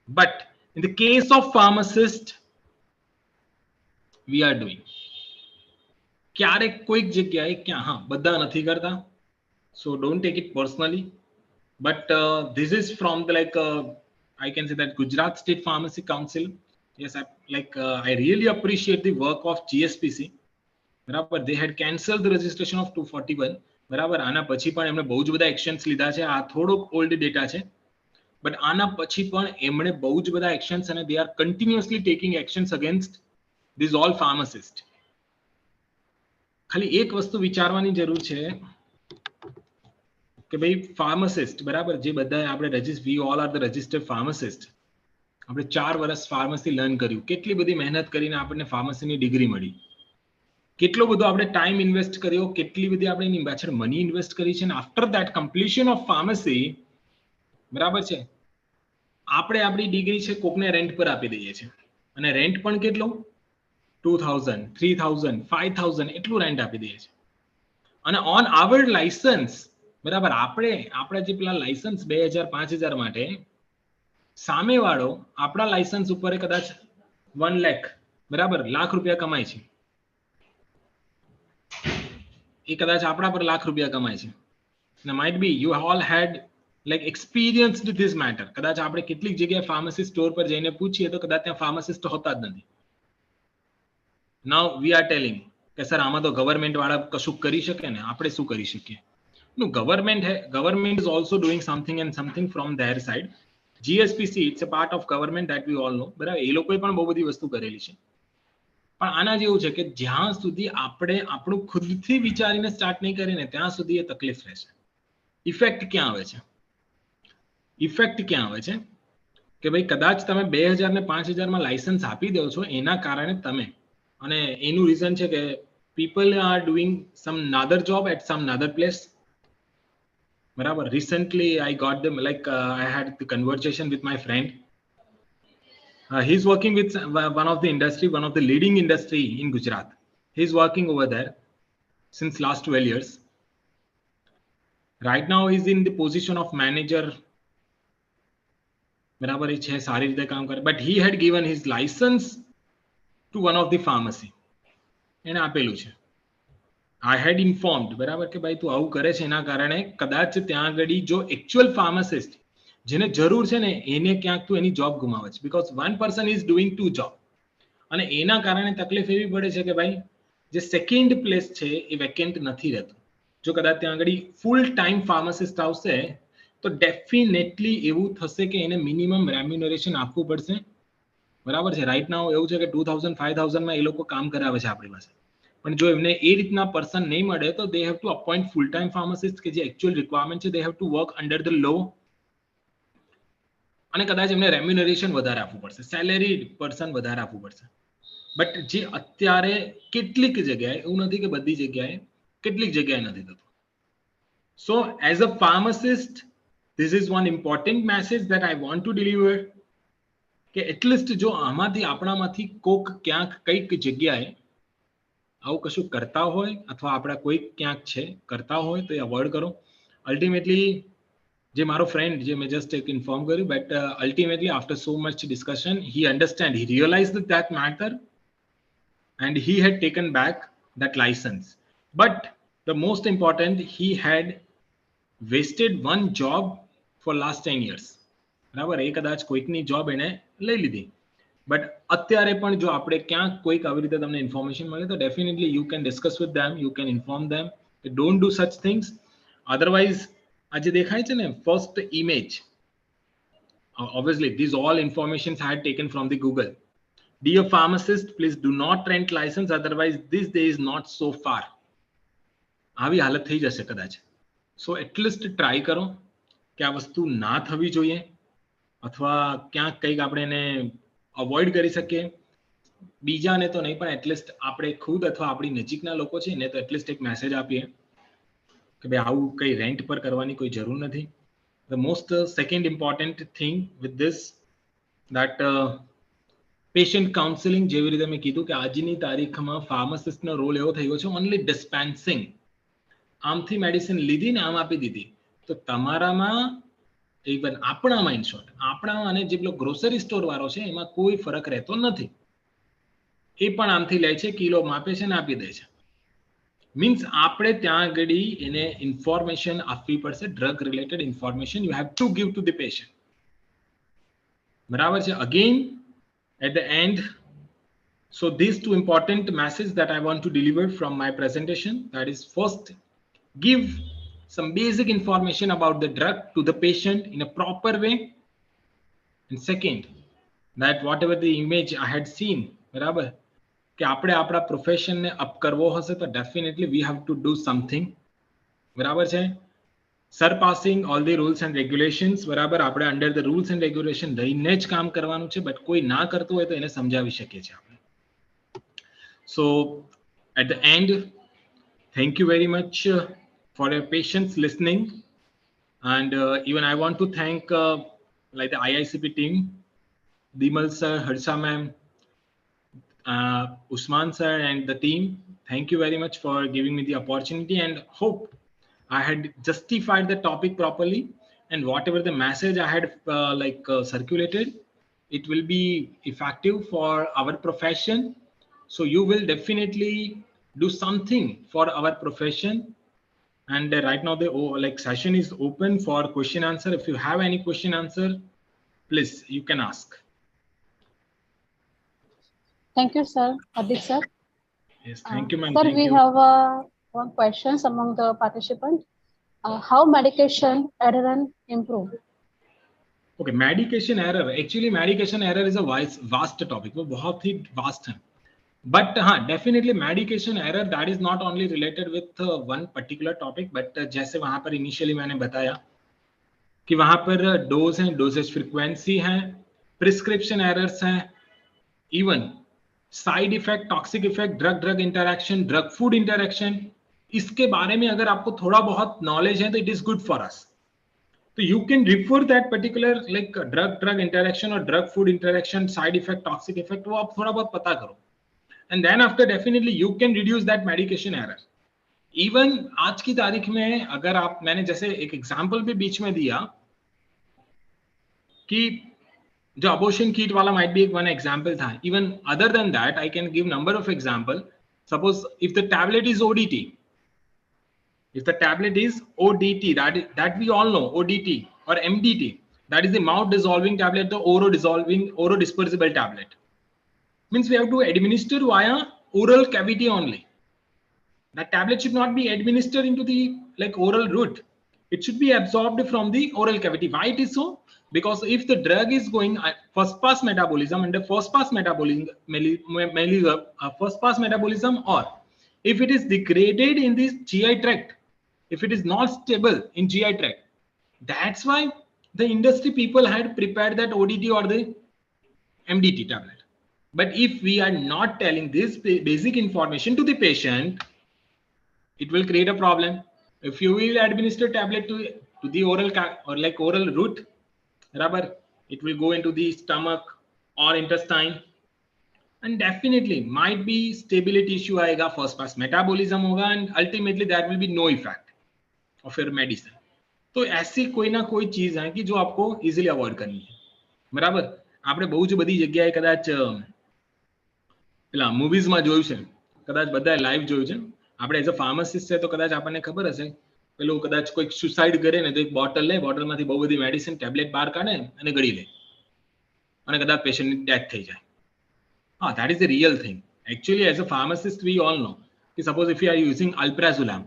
But in the case of pharmacist we are doing. ક્યારેક કોઈક જગ્યાએ, ક્યાં, હા, બધા નથી કરતા, સો don't take it personally, but this is from the like I can say that Gujarat State Pharmacy Council, yes, I really appreciate the work of GSPC. બરાબર, they had cancelled the registration of 241. બરાબર, આના પછી પણ એમણે બહુ જ બધા actions લીધા છે. આ થોડોક ઓલ્ડ ડેટા છે, બટ આના પછી પણ એમણે બહુ જ બધા એક્શન્સ, અને they are continuously taking actions against these all pharmacists. ખાલી એક વસ્તુ વિચારવાની જરૂર છે કે ભાઈ ફાર્માસિસ્ટ, બરાબર, જે બધા આપણે we all are the registered pharmacist, આપણે 4 વર્ષ ફાર્મસી લર્ન કર્યું, કેટલી બધી મહેનત કરીને આપણને ફાર્મસીની ડિગ્રી મળી, કેટલો બધો આપણે ટાઈમ ઇન્વેસ્ટ કર્યો, કેટલી બધી આપણે એની પાછળ મની ઇન્વેસ્ટ કરી છે, અને after that completion of pharmacy, બરાબર છે, આપણે આપણી ડિગ્રી છે કોકને રેન્ટ પર આપી દઈએ છીએ, અને રેન્ટ પણ કેટલો? 2000, 3000, 5000 એટલું રેન્ટ આપી દઈએ છીએ. અને ઓન આવર લાયસન્સ, બરાબર, આપણા જે પેલા લાયસન્સ 2000 5000 માટે, સામેવાળો આપણા લાયસન્સ ઉપર કદાચ 1 લાખ, બરાબર, લાખ રૂપિયા કમાય છે. એ કદાચ આપણા પર લાખ રૂપિયા કમાય છે. અને might be you all had like experienced this matter. કદાચ આપણે કેટલીક જગ્યાએ ફાર્મસી સ્ટોર પર જઈને પૂછીએ તો કદાચ ત્યાં ફાર્માસિસ્ટ હોતા જ નથી. નાઉ વી આર ટેલિંગ કે સર આમાં તો ગવર્મેન્ટ વાળા કશું કરી શકે ને, આપણે શું કરી શકીએ? No, government is also doing something and something from there side. GSPC, it's a part of government that we all know, બરાબર, એ લોકોએ પણ બહુ બધી વસ્તુ કરેલી છે. પણ આના જેવું છે કે જ્યાં સુધી આપણે આપણું ખુદથી વિચારીને સ્ટાર્ટ નહીં કરીને ત્યાં સુધી એ તકલીફ રહેશે. ઇફેક્ટ ક્યાં આવે છે? ઇફેક્ટ ક્યાં આવે છે કે ભાઈ કદાચ તમે 2000 ને 5000 માં લાયસન્સ આપી દો છો, એના કારણે તમે, અને એનું રીઝન છે કે people are doing some another job at some another place. બરાબર, recently I got them, like I had the conversation with my friend. He's working with one of the industry, one of the leading industry in Gujarat. He's working over there since last 12 years. Right now he's in the position of manager. બરાબર, એ છે, સારી રીતે કામ કરે, but he had given his license to one of the pharmacy. એને આપેલું છે. I had informed, બરાબર, કે ભાઈ તું આવું કરે છે એના કારણે કદાચ ત્યાં આગળ જો actual pharmacist જેને જરૂર છે ને એને ક્યાંક તું એની જોબ ગુમાવે છે, because one person is doing 2 job. અને એના કારણે તકલીફ એવી પડે છે કે ભાઈ જે સેકન્ડ પ્લેસ છે એ વેકેન્ટ નથી રહેતું. જો કદાચ ત્યાં આગળ ફૂલ ટાઈમ ફાર્માસિસ્ટ આવશે તો ડેફિનેટલી એવું થશે કે એને મિનિમમ રેમ્યુનરેશન આપવું પડશે. બરાબર છે, રાઈટ નાઉ એવું છે કે 2000 5000 માં એ લોકો કામ કરાવે છે આપણી પાસે, પણ જો એમને એ રીતના પર્સન નહીં મળે તો they have to appoint full time pharmacist કે જે એકચ્યુઅલ રિક્વાયરમેન્ટ છે, they have to work under the law, અને કદાચ એમને રેમ્યુનરેશન વધારે આપવું પડશે, સેલેરી પર્સન વધારે આપવું પડશે. બટ જે અત્યારે કેટલીક જગ્યાએ, એવું નથી કે બધી જગ્યાએ, કેટલીક જગ્યાએ નથી થતું. So as a pharmacist, this is one important message that I want to deliver. કે એટલીસ્ટ જો આમાંથી આપણામાંથી કોક ક્યાંક કઈક જગ્યાએ આવું કશું કરતા હોય અથવા આપણા કોઈ ક્યાંક છે કરતા હોય તો અવોઇડ કરો. અલ્ટિમેટલી જે મારો ફ્રેન્ડ જે મેં જસ્ટ એક ઇન્ફોર્મ કર્યું, but ultimately after so much discussion he understand, he realized that matter and he had taken back that license. But the most important, he had wasted one job for last 10 years. બરાબર, એ કદાચ કોઈકની job એને લઈ લીધી, but અત્યારે પણ જો આપણે ક્યાંક કોઈક આવી રીતે તમને ઇન્ફોર્મેશન મળે તો definitely you can discuss with them, you can inform them. Don't do such things. Otherwise આ જે દેખાય છે ને first image, obviously these all informations I had taken from the Google. Dear pharmacist, please do not rent license, otherwise this day is not so far. આવી હાલત થઈ જશે કદાચ. સો એટલીસ્ટ ટ્રાય કરો કે આ વસ્તુ ના થવી જોઈએ, અથવા ક્યાંક કંઈક આપણે એને અવોઇડ કરી શકીએ. બીજાને તો નહીં, પણ એટલીસ્ટ આપણે ખુદ અથવા આપણી નજીકના લોકો છે એને તો એટલીસ્ટ એક મેસેજ આપીએ કે ભાઈ આવું કંઈ રેન્ટ પર કરવાની કોઈ જરૂર નથી. The most second important thing with this that patient counselling, જેવી રીતે મેં કીધું કે આજની તારીખમાં ફાર્માસિસ્ટનો રોલ એવો થઈ ગયો છે ઓનલી ડિસ્પેન્સિંગ. આમથી મેડિસિન લીધી ને આમ આપી દીધી. તો તમારામાં ઇવન આપણામાં ઇન શોર્ટ આપણામાં અને જે પેલો ગ્રોસરી સ્ટોર વાળો છે એમાં કોઈ ફરક રહેતો નથી. એ પણ આમથી લે છે, કિલો માપે છે ને આપી દે છે. મીન્સ આપણે ત્યાં આગળ એને ઇન્ફોર્મેશન આપવી પડશે, drug related information you have to give to the patient. બરાબર છે. Again at the end, so these two important messages that I want to deliver from my presentation, that is first, give some basic information about the drug to the patient in a proper way, and second, that whatever the image I had seen, બરાબર, કે આપણે આપણા પ્રોફેશનને up કરવો હશે તો definitely we have to do something. બરાબર છે. Surpassing all the rules and regulations. બરાબર, આપણે under the rules and regulation રહીને જ કામ કરવાનું છે, બટ કોઈ ના કરતું હોય તો એને સમજાવી શકીએ છીએ આપણે. So at the end, thank you very much for your patience listening, and even I want to thank like the IICP team, Dimal sir, Harsha ma'am, Usman sir and the team. Thank you very much for giving me the opportunity, and hope I had justified the topic properly, and whatever the message I had circulated, it will be effective for our profession. So you will definitely do something for our profession. And right now the session is open for question answer. If you have any question answer, please you can ask. Thank you, sir. Adit sir. Yes, thank you, ma'am. Sir, thank we you. have one questions among the participants. How medication error improve? Okay, medication error. Actually, medication error is a vast topic. वो बहुत ही vast है. But हाँ, definitely medication error that is not only related with one particular topic, but जैसे वहाँ पर initially मैंने बताया कि वहाँ पर डोज हैं, डोजेज फ्रीक्वेंसी हैं, प्रिस्क्रिप्शन एरर्स हैं, even side effect, toxic effect, drug drug interaction, drug food interaction, इसके बारे में अगर आपको थोड़ा बहुत नॉलेज है तो it is good for us. तो you can refer that particular like drug drug interaction और drug food interaction, side effect, toxic effect, वो आप थोड़ा बहुत पता करो. And then after definitely you can reduce that medication error. Even आज की तारीख में अगर आप, मैंने जैसे एक एग्जांपल भी बीच में दिया कि जो अबॉर्शन किट वाला might be one example था. Even other than that, I can give number of example. Suppose if the tablet is ODT, if the tablet is ODT, that we all know, ODT or MDT, that is the mouth dissolving tablet, the oro dispersible tablet. Means we have to administer via oral cavity only. That tablet should not be administered into the oral route. It should be absorbed from the oral cavity. Why it is so? Because if the drug is going first pass metabolism, under first pass metabolism, or if it is degraded in this GI tract, if it is not stable in GI tract, that's why the industry people had prepared that ODT or the MDT tablet. But if we are not telling this basic information to the patient, it will create a problem. If you will administer tablet to the oral or like oral route, rubber, it will go into the stomach or intestine, and definitely might be stability issue आएगा, first pass metabolism होगा, and ultimately there will be no effect of your medicine. तो ऐसी कोई ना कोई चीज है कि जो आपको इजीली अवॉइड करनी है, बराबर. આપણે બહુ જ બધી જગ્યાએ કદાચ પેલા મૂવીઝમાં જોયું છે, કદાચ બધા લાઈવ જોયું છે. આપણે એઝ અ ફાર્માસિસ્ટ છે તો કદાચ આપણને ખબર હશે, પેલું કદાચ કોઈ સુસાઇડ કરે ને તો એક બોટલ લે, બોટલમાંથી બહુ બધી મેડિસિન ટેબ્લેટ બહાર કાઢે અને ગળી લે, અને કદાચ પેશન્ટની ડેથ થઈ જાય. હા, that is the real thing. Actually, as a pharmacist, we all know. Suppose if you are using alprazolam,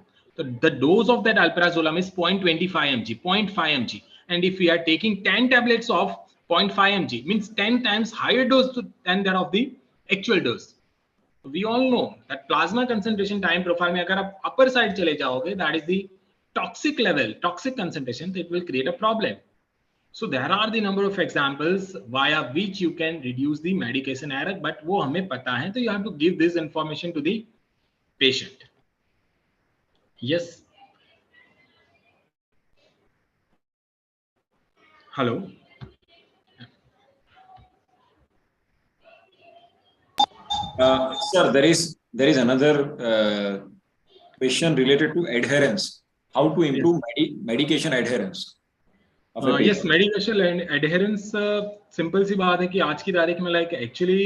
the dose of that alprazolam is 0.25 mg, 0.5 mg. And if we are taking 10 tablets of 0.5 mg, means 10 times higher dose than that of the actual dose. We all know that plasma concentration time profile में अगर आप upper side चले जाओगे, that is the toxic level, toxic concentration, it will create a problem. So there are the number of examples via which you can reduce the medication error, but वो हमें पता है, तो you have to give this information to the patient. Yes. Hello. Sir, there is another question related to adherence. How to improve medication adherence? Yes, medication adherence, simple सी बात है कि आज की तारीख में लाइक एक्चुअली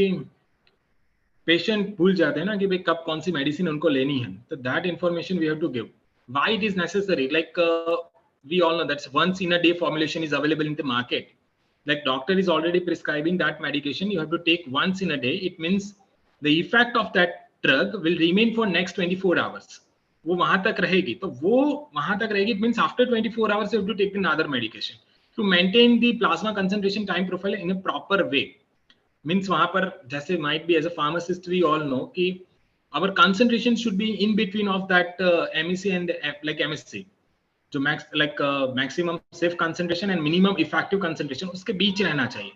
पेशेंट भूल जाते हैं ना कि भाई कब कौन सी मेडिसिन उनको लेनी है, तो that information we have to give. Why it is necessary? Like we all know that once in a day formulation is available in the market. Like doctor is already prescribing that medication, you have to take once in a day. It means the effect of that drug will remain for next 24 hours. वो वहां तक रहेगी, तो वो वहां तक रहेगी. It means after 24 hours you have to take another medication to maintain the plasma concentration time profile in a proper way. Means वहां पर जैसे might be as a pharmacist we all know कि our concentration should be in between of that MEC and like MSC. जो maximum safe concentration and minimum effective concentration उसके बीच रहना चाहिए.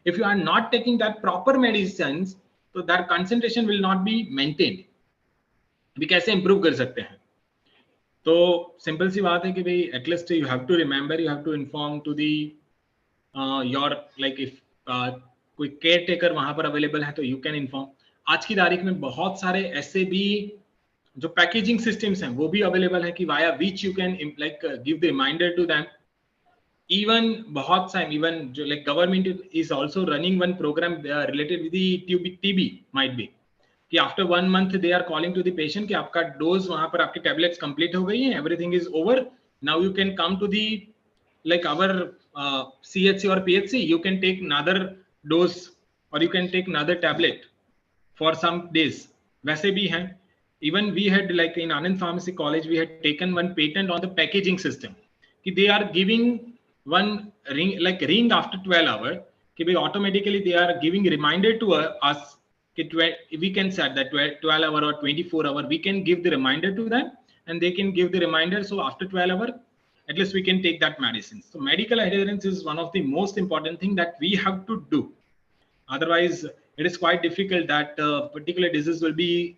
If you are not taking that proper medicines, तो that concentration will not be maintained. अभी कैसे improve कर सकते हैं? तो सिंपल सी बात है कि भाई at least you have to remember, you have to inform to the your like if कोई केयर टेकर वहां पर अवेलेबल है तो यू कैन इन्फॉर्म. आज की तारीख में बहुत सारे ऐसे भी जो पैकेजिंग सिस्टम्स हैं वो भी अवेलेबल है कि via which you can like give the reminder to them. Even बहुत सारे इवन जो like government is also running one programme related with the TB might be कि after 1 month they are calling to the patient कि आपका dose वहां पर आपकी tablets complete हो गई है, everything is over, now you can come to the like our CHC or PHC, you can take another dose or you can take another tablet for some days. वैसे भी हैं. Even we had like in Anand Pharmacy College we had taken one patent on the packaging system कि they are giving one ring after 12 hours कि भाई automatically they are giving reminder to us कि we can set that 12 hour or 24 hour, we can give the reminder to them and they can give the reminder, so after 12 hour at least we can take that medicine. So medical adherence is one of the most important thing that we have to do. Otherwise it is quite difficult that particular disease will be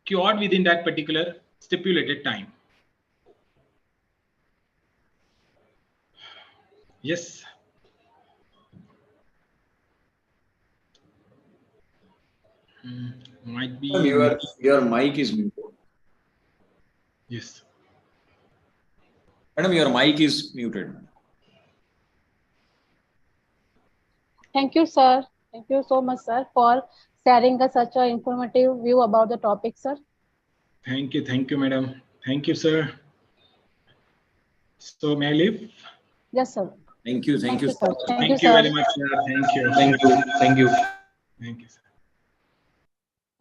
cured within that particular stipulated time. Yes. Might be your mic is muted. Yes. Madam, your mic is muted. Thank you, sir. Thank you so much, sir, for sharing such an informative view about the topic, sir. Thank you, madam. Thank you, sir. So may I leave? Yes, sir. Thank you, sir. Thank you very much, sir. Thank you, sir.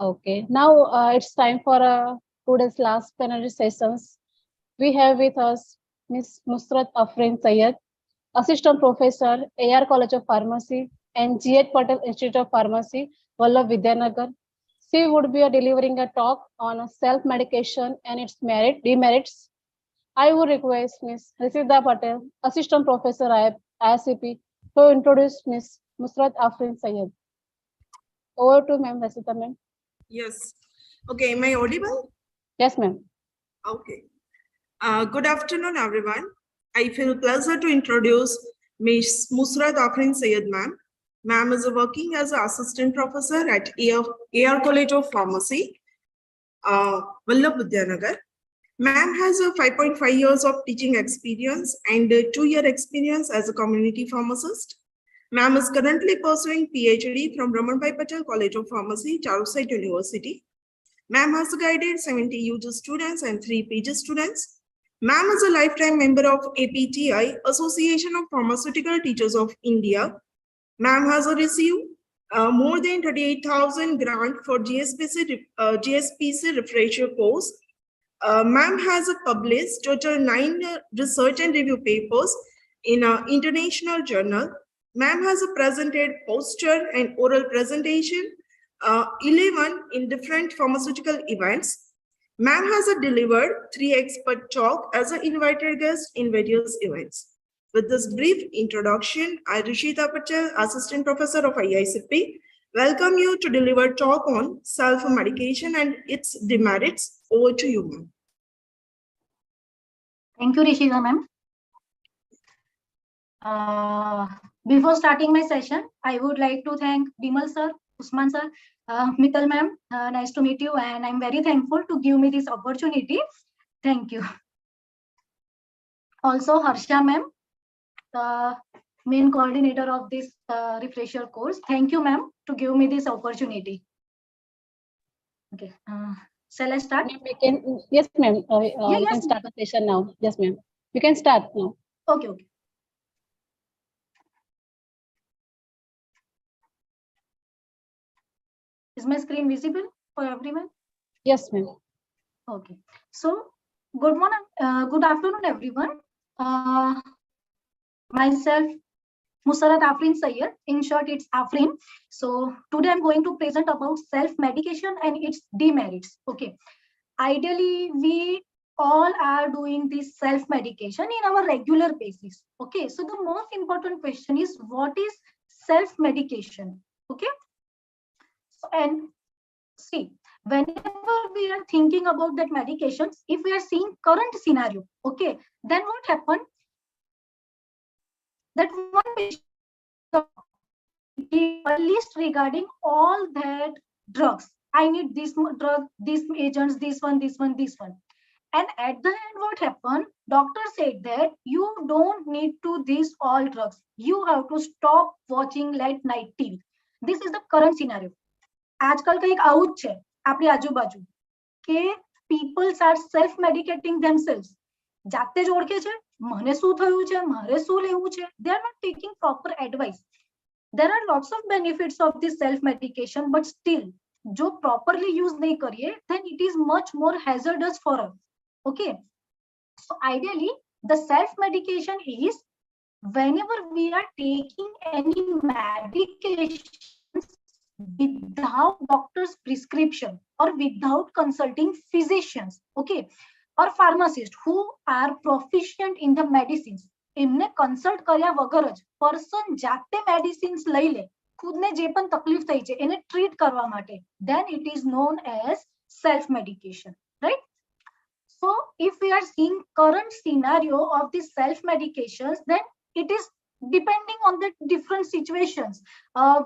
Okay, now it's time for today's last plenary sessions. We have with us Ms. Nusrat Afrin Sayed, Assistant Professor, AR College of Pharmacy and G.H. Patel Institute of Pharmacy, Vallabh Vidyanagar. She would be delivering a talk on self-medication and its demerits. I would request Ms. Risida Patel, Assistant Professor at IICP, to introduce Ms. Nusrat Afrin Sayed. Over to Ma'am Risida, ma'am. Yes. Okay, am I audible? Yes, ma'am. Okay. Good afternoon, everyone. I feel pleasure to introduce Ms. Musrat Afrin Sayed ma'am. Ma'am is working as an assistant professor at AR College of Pharmacy, Vallabh Vidyanagar. Ma'am has a 5.5 years of teaching experience and a 2-year experience as a community pharmacist. Ma'am is currently pursuing PhD from Ramanbhai Patel College of Pharmacy, Charusite University. Ma'am has guided 70 UG students and 3 PG students. Ma'am is a lifetime member of APTI, Association of Pharmaceutical Teachers of India. Ma'am has received more than 38,000 grant for GSPC refresher course. Ma'am has published total 9 research and review papers in an international journal. Ma'am has presented poster and oral presentation, 11 in different pharmaceutical events. Ma'am has delivered 3 expert talk as an invited guest in various events. With this brief introduction, I, Rishita Patel, Assistant Professor of IICP, welcome you to deliver talk on self-medication and its demerits. Over to you, ma'am. Thank you, Rishita ma'am. Before starting my session, I would like to thank Bimal sir, Usman sir, Mittal ma'am. Nice to meet you, and I'm very thankful to give me this opportunity. Thank you. Also, Harsha ma'am, the main coordinator of this refresher course. Thank you, ma'am, to give me this opportunity. Okay. Shall I start? Yes, ma'am. We yes, can start the session now. Yes, ma'am. You can start now. Okay, okay. Is my screen visible for everyone? Yes, ma'am. Okay. So, good morning, good afternoon, everyone. Myself, Musrat Afrin Sayed. In short, it's Afrin. So today I'm going to present about self-medication and its demerits. Okay. Ideally, we all are doing this self-medication in our regular basis. Okay. So the most important question is, what is self-medication? Okay. So, and see, whenever we are thinking about that medications, if we are seeing current scenario, okay, then what happened? That one patient a list regarding all that drugs. I need this drug, these agents, this one. And at the end, what happened? Doctor said that you don't need to these all drugs. You have to stop watching late night TV. This is the current scenario. आजकल का एक out છે આપણી આજુબાજુ કે peoples are self medicating themselves. જાતે જ ઓળખે છે મને શું થયું છે, મારે શું લેવું છે. They are not taking proper advice. There are lots of benefits of this self medication, but still जो properly use नहीं करिए, then it is much more hazardous for us. Okay. So ideally, the self medication is whenever we are taking any medications without doctor's prescription or without consulting physicians, okay, or pharmacists who are proficient in the medicines. એમને consult કર્યા વગર જ person જાતે medicines લઈ લે, ખુદને જે પણ તકલીફ થઈ છે એને ટ્રીટ કરવા માટે, then it is known as self medication, right? So if we are seeing current scenario of these self medications, then it is depending on the different situations,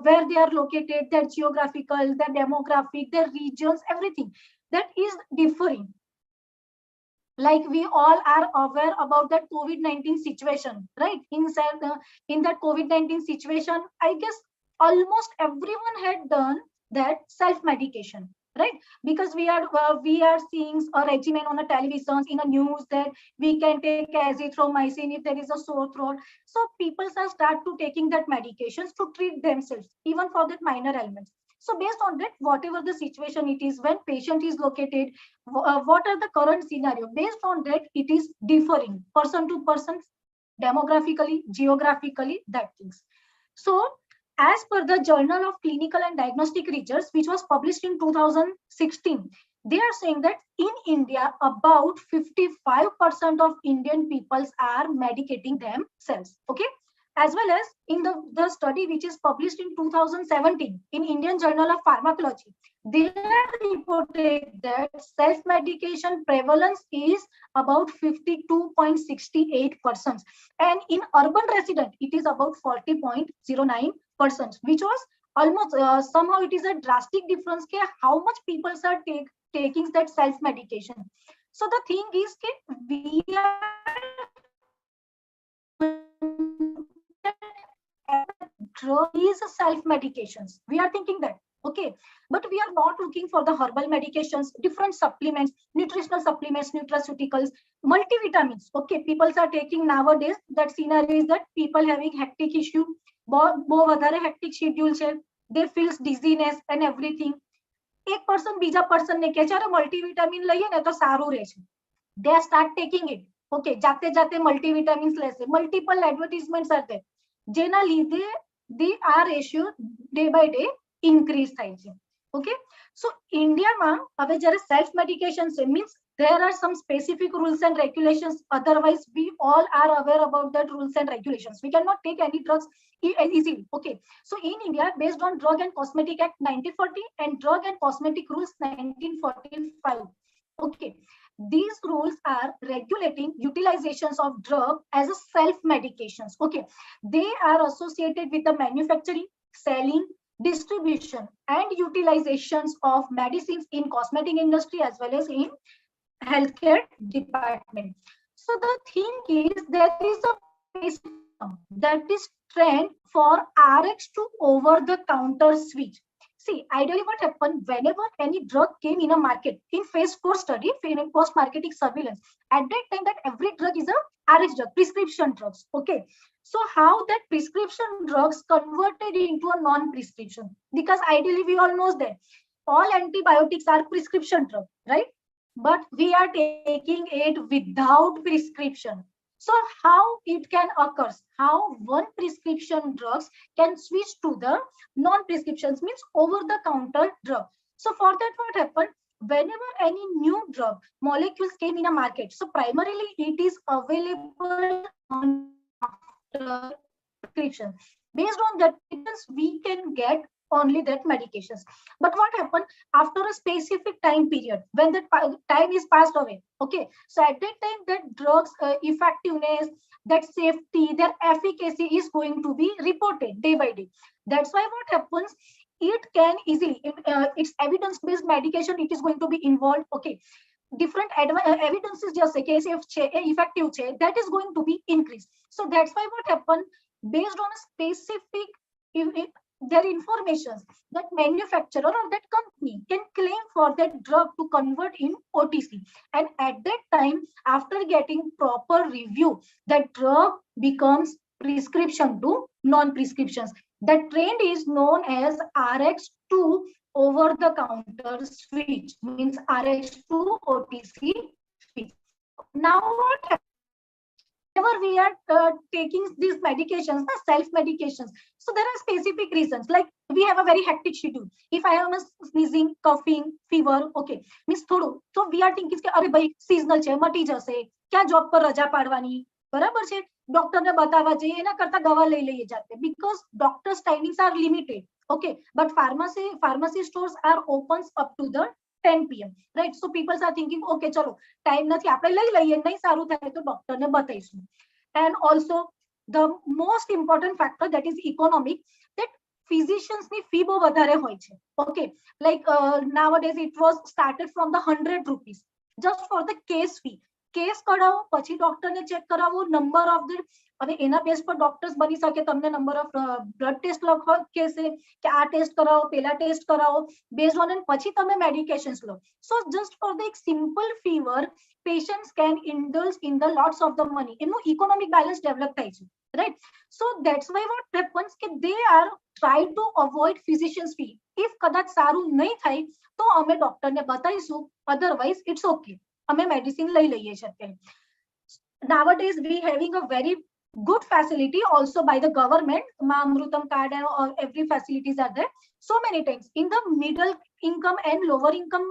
where they are located, their geographical, their demographic, their regions, everything that is differing. Like we all are aware about that COVID-19 situation, right? In that COVID-19 situation, I guess almost everyone had done that self-medication, right? Because we are seeing a regimen on the television, in the news, that we can take azithromycin if there is a sore throat. So people start to taking that medications to treat themselves, even for that minor ailments. So based on that, whatever the situation it is, when patient is located, what are the current scenario, based on that it is differing person to person, demographically, geographically, that things. So as per the Journal of Clinical and Diagnostic Research, which was published in 2016, they are saying that in India, about 55% of Indian peoples are medicating themselves. Okay. as well as in the study which is published in 2017 in Indian Journal of Pharmacology. They reported that self-medication prevalence is about 52.68%, and in urban resident it is about 40.09%, which was almost somehow it is a drastic difference ke how much people are taking that self-medication. So the thing is that we are drug is self-medications. We are thinking that, okay, but we are not looking for the herbal medications, different supplements, nutritional supplements, nutraceuticals, multivitamins. Okay, people are taking nowadays. That scenario is that people having hectic issue, બહુ વધારે hectic schedule છે. They feels dizziness and everything. એક person બીજા person ને કહે છે અરે multivitamin લઈએ ને તો સારું રહે છે. They start taking it. Okay, જાતે જાતે મલ્ટીવિટામિન્સ લેશે. Multiple advertisements are there. જેના લીધે આ ratio day by day increase થાય છે. Okay, so ઇન્ડિયામાં હવે જ્યારે સેલ્ફ મેડિકેશન છે means there are some specific rules and regulations. Otherwise we all are aware about that rules and regulations. We cannot take any drugs easily. Okay, so in India, based on Drug and Cosmetic Act 1940 and Drug and Cosmetic Rules 1945, okay, these rules are regulating utilizations of drug as a self medications. Okay, they are associated with the manufacturing, selling, distribution and utilizations of medicines in cosmetic industry as well as in healthcare department. So the thing is, there is a that is trend for RX to over the counter switch. See, ideally what happened whenever any drug came in a market in phase 4 study, in post marketing surveillance, at that time that every drug is a RX drug, prescription drugs. Okay, so how that prescription drugs converted into a non-prescription, because ideally we all know that all antibiotics are prescription drug, right? But we are taking it without prescription. So how it can occur, how one prescription drugs can switch to the non-prescriptions, means over the counter drug. So for that what happened, whenever any new drug molecules came in a market, so primarily it is available on prescription. Based on that, we can get only that medications. But what happened after a specific time period, when that time is passed away, okay, so at that time that drugs effectiveness, that safety, their efficacy is going to be reported day by day. That's why what happens, it can easily, it's evidence-based medication, it is going to be involved. Okay, different evidences just say safe effective that is going to be increased. So that's why what happened, based on a specific their information, that manufacturer or that company can claim for that drug to convert in OTC, and at that time after getting proper review, that drug becomes prescription to non-prescriptions. That trend is known as RX to over the counter switch, means RX to OTC switch. Now what happens whenever we are taking these medications, the self medications, so there are specific reasons, like we have a very hectic schedule. If I am sneezing, coughing, fever, okay, means thodu, so we are thinking કે અરે ભાઈ seasonal છે, મટી જશે, ક્યાં job પર રજા પાડવાની, બરાબર છે, ડોક્ટર ને બતાવવા જઈએ એના કરતા દવા લઈ લઈએ જાતે, because doctors timings are limited. Okay, but pharmacy stores are opens up to the 10 PM, right? So people are thinking, okay, chalo, time નથી, આપણે લઈ લઈએ, નહીં સારું થાય તો ડોક્ટરને બતાવીશું. And also the most important factor, that is economic, that physicians ની fee બહુ વધારે હોય છે. Okay, like nowadays it was started from the 100 rupees just for the case fee. Case કઢાવો, પછી ડોક્ટરને ચેક કરાવો, નંબર ઓફ ધ, હવે એના બેઝ પર ડોક્ટર્સ બની શકે, તમને નંબર ઓફ બ્લડ ટેસ્ટ લખવા કહેશે કે આ ટેસ્ટ કરાવો, પેલા ટેસ્ટ કરાવો, બેઝડ ઓન એન્ડ પછી તમે મેડિકેશન્સ લો. સો જસ્ટ ફોર ધ એક simple fever patients can indulge in the lots of the money, એનું ઇકોનોમિક બેલેન્સ ડેવલપ થાય છે, right? So that's why what happens કે they are try to avoid physicians fee. If કદાચ સારું નહીં થાય તો અમે ડોક્ટરને બતાવીશું, અધરવાઇઝ ઇટ્સ ઓકે, અમે મેડિસિન લઈ લઈએ છીએ. Nowadays we having a very good facility also by the government, Amrutam card and every facilities are there. So many times in the middle income and lower income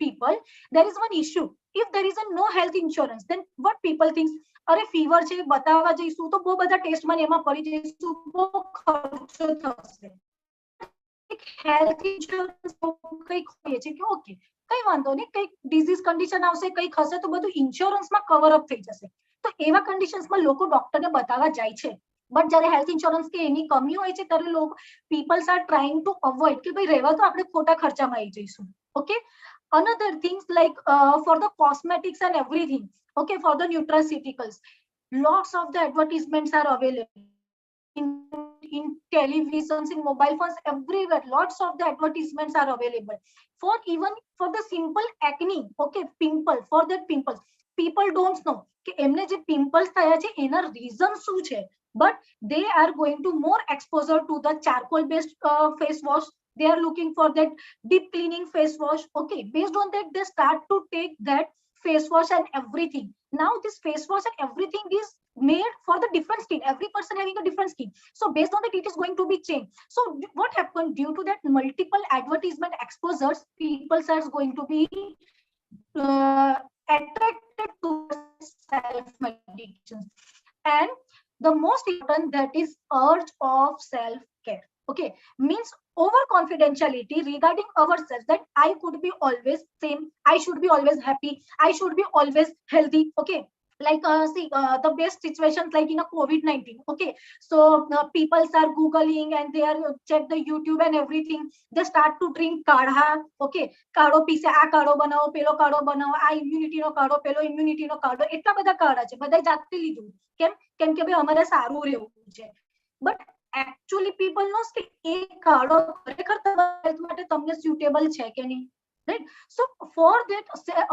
people, there is one issue. If there is a no health insurance, then what people think, અરે fever છે બતાવવા જઈશું તો બહુ બધા ટેસ્ટમાં એમાં પડી જઈશું, બહુ ખર્ચો થશે. હેલ્થ ઇન્સ્યોરન્સ કંઈક હોય છે કે ઓકે કઈ વાંધો નહીં, કઈક ડિઝીઝ કન્ડિશન આવશે, કંઈક હશે તો બધું ઇન્સ્યોરન્સમાં કવર અપ થઈ જશે. તો એવા કન્ડિશન્સમાં લોકો ડોક્ટરને બતાવવા જાય છે. બટ જ્યારે હેલ્થ ઇન્સ્યોરન્સ કે એની કમી હોય છે ત્યારે લોકો peoples are trying to avoid કે ભાઈ રહેવા તો આપણે ખોટા ખર્ચામાં આવી જઈશું. Okay, another things like for the cosmetics and everything, okay, for the nutraceuticals, lots of the advertisements are available in televisions, in mobile phones, everywhere. Lots of the advertisements are available for even for the simple acne, okay, pimple, for that pimples. People don't know કે એમને જે pimples થયા છે એના reason શું છે, but they are going to more exposure to the charcoal based face wash. They are looking for that deep cleaning face wash. Okay, based on that they start to take that face wash and everything. Now this face wash and everything is made for the different skin, every person having a different skin, so based on that it is going to be changed. So what happened, due to that multiple advertisement exposures, people are going to be attracted to self medications. And the most important, that is urge of self care. Okay, means over confidentiality regarding ourselves, that I could be always same, I should be always happy, I should be always healthy. Okay, like see the best situations like in a COVID-19. Okay, so people are googling and they are check the YouTube and everything. They start to drink kadha. Okay, કાળો પીસે, આ કાળો બનાવો, પેલો કાળો બનાવો, આ immunity નો કાળો, પેલો ઇમ્યુનિટી નો કાળો, એટલા બધા કાળા છે, બધા જાતે લીધું. કેમ કે ભાઈ અમારે સારું રહેવું છે. બટ actually people knows કે એ કાળો ખરેખર તમારા હેલ્થ માટે તમને suitable છે કે નહીં, right? So for that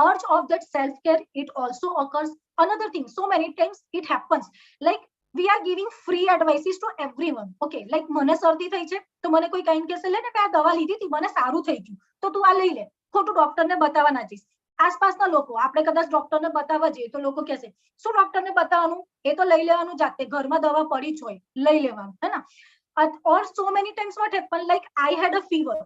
urge of that self care, it also occurs. Another thing, so many times it happens like we are giving free advices to everyone. Okay, like મને શરદી થઈ છે તો મને કોઈ કહીને કહેશે લે ને આ દવા લીધી હતી મને સારું થઈ ગયું તો તું આ લઈ લે, ખોટું ડોક્ટરને બતાવવા ના જઈશ. આસપાસના લોકો, આપણે કદાચ ડોક્ટરને બતાવવા જઈએ તો લોકો કહેશે શું ડોક્ટરને બતાવવાનું, એ તો લઈ લેવાનું જાતે, ઘરમાં દવા પડી જ હોય લઈ લેવાનું, હે ના? Or so many times what happened, like I had a fever.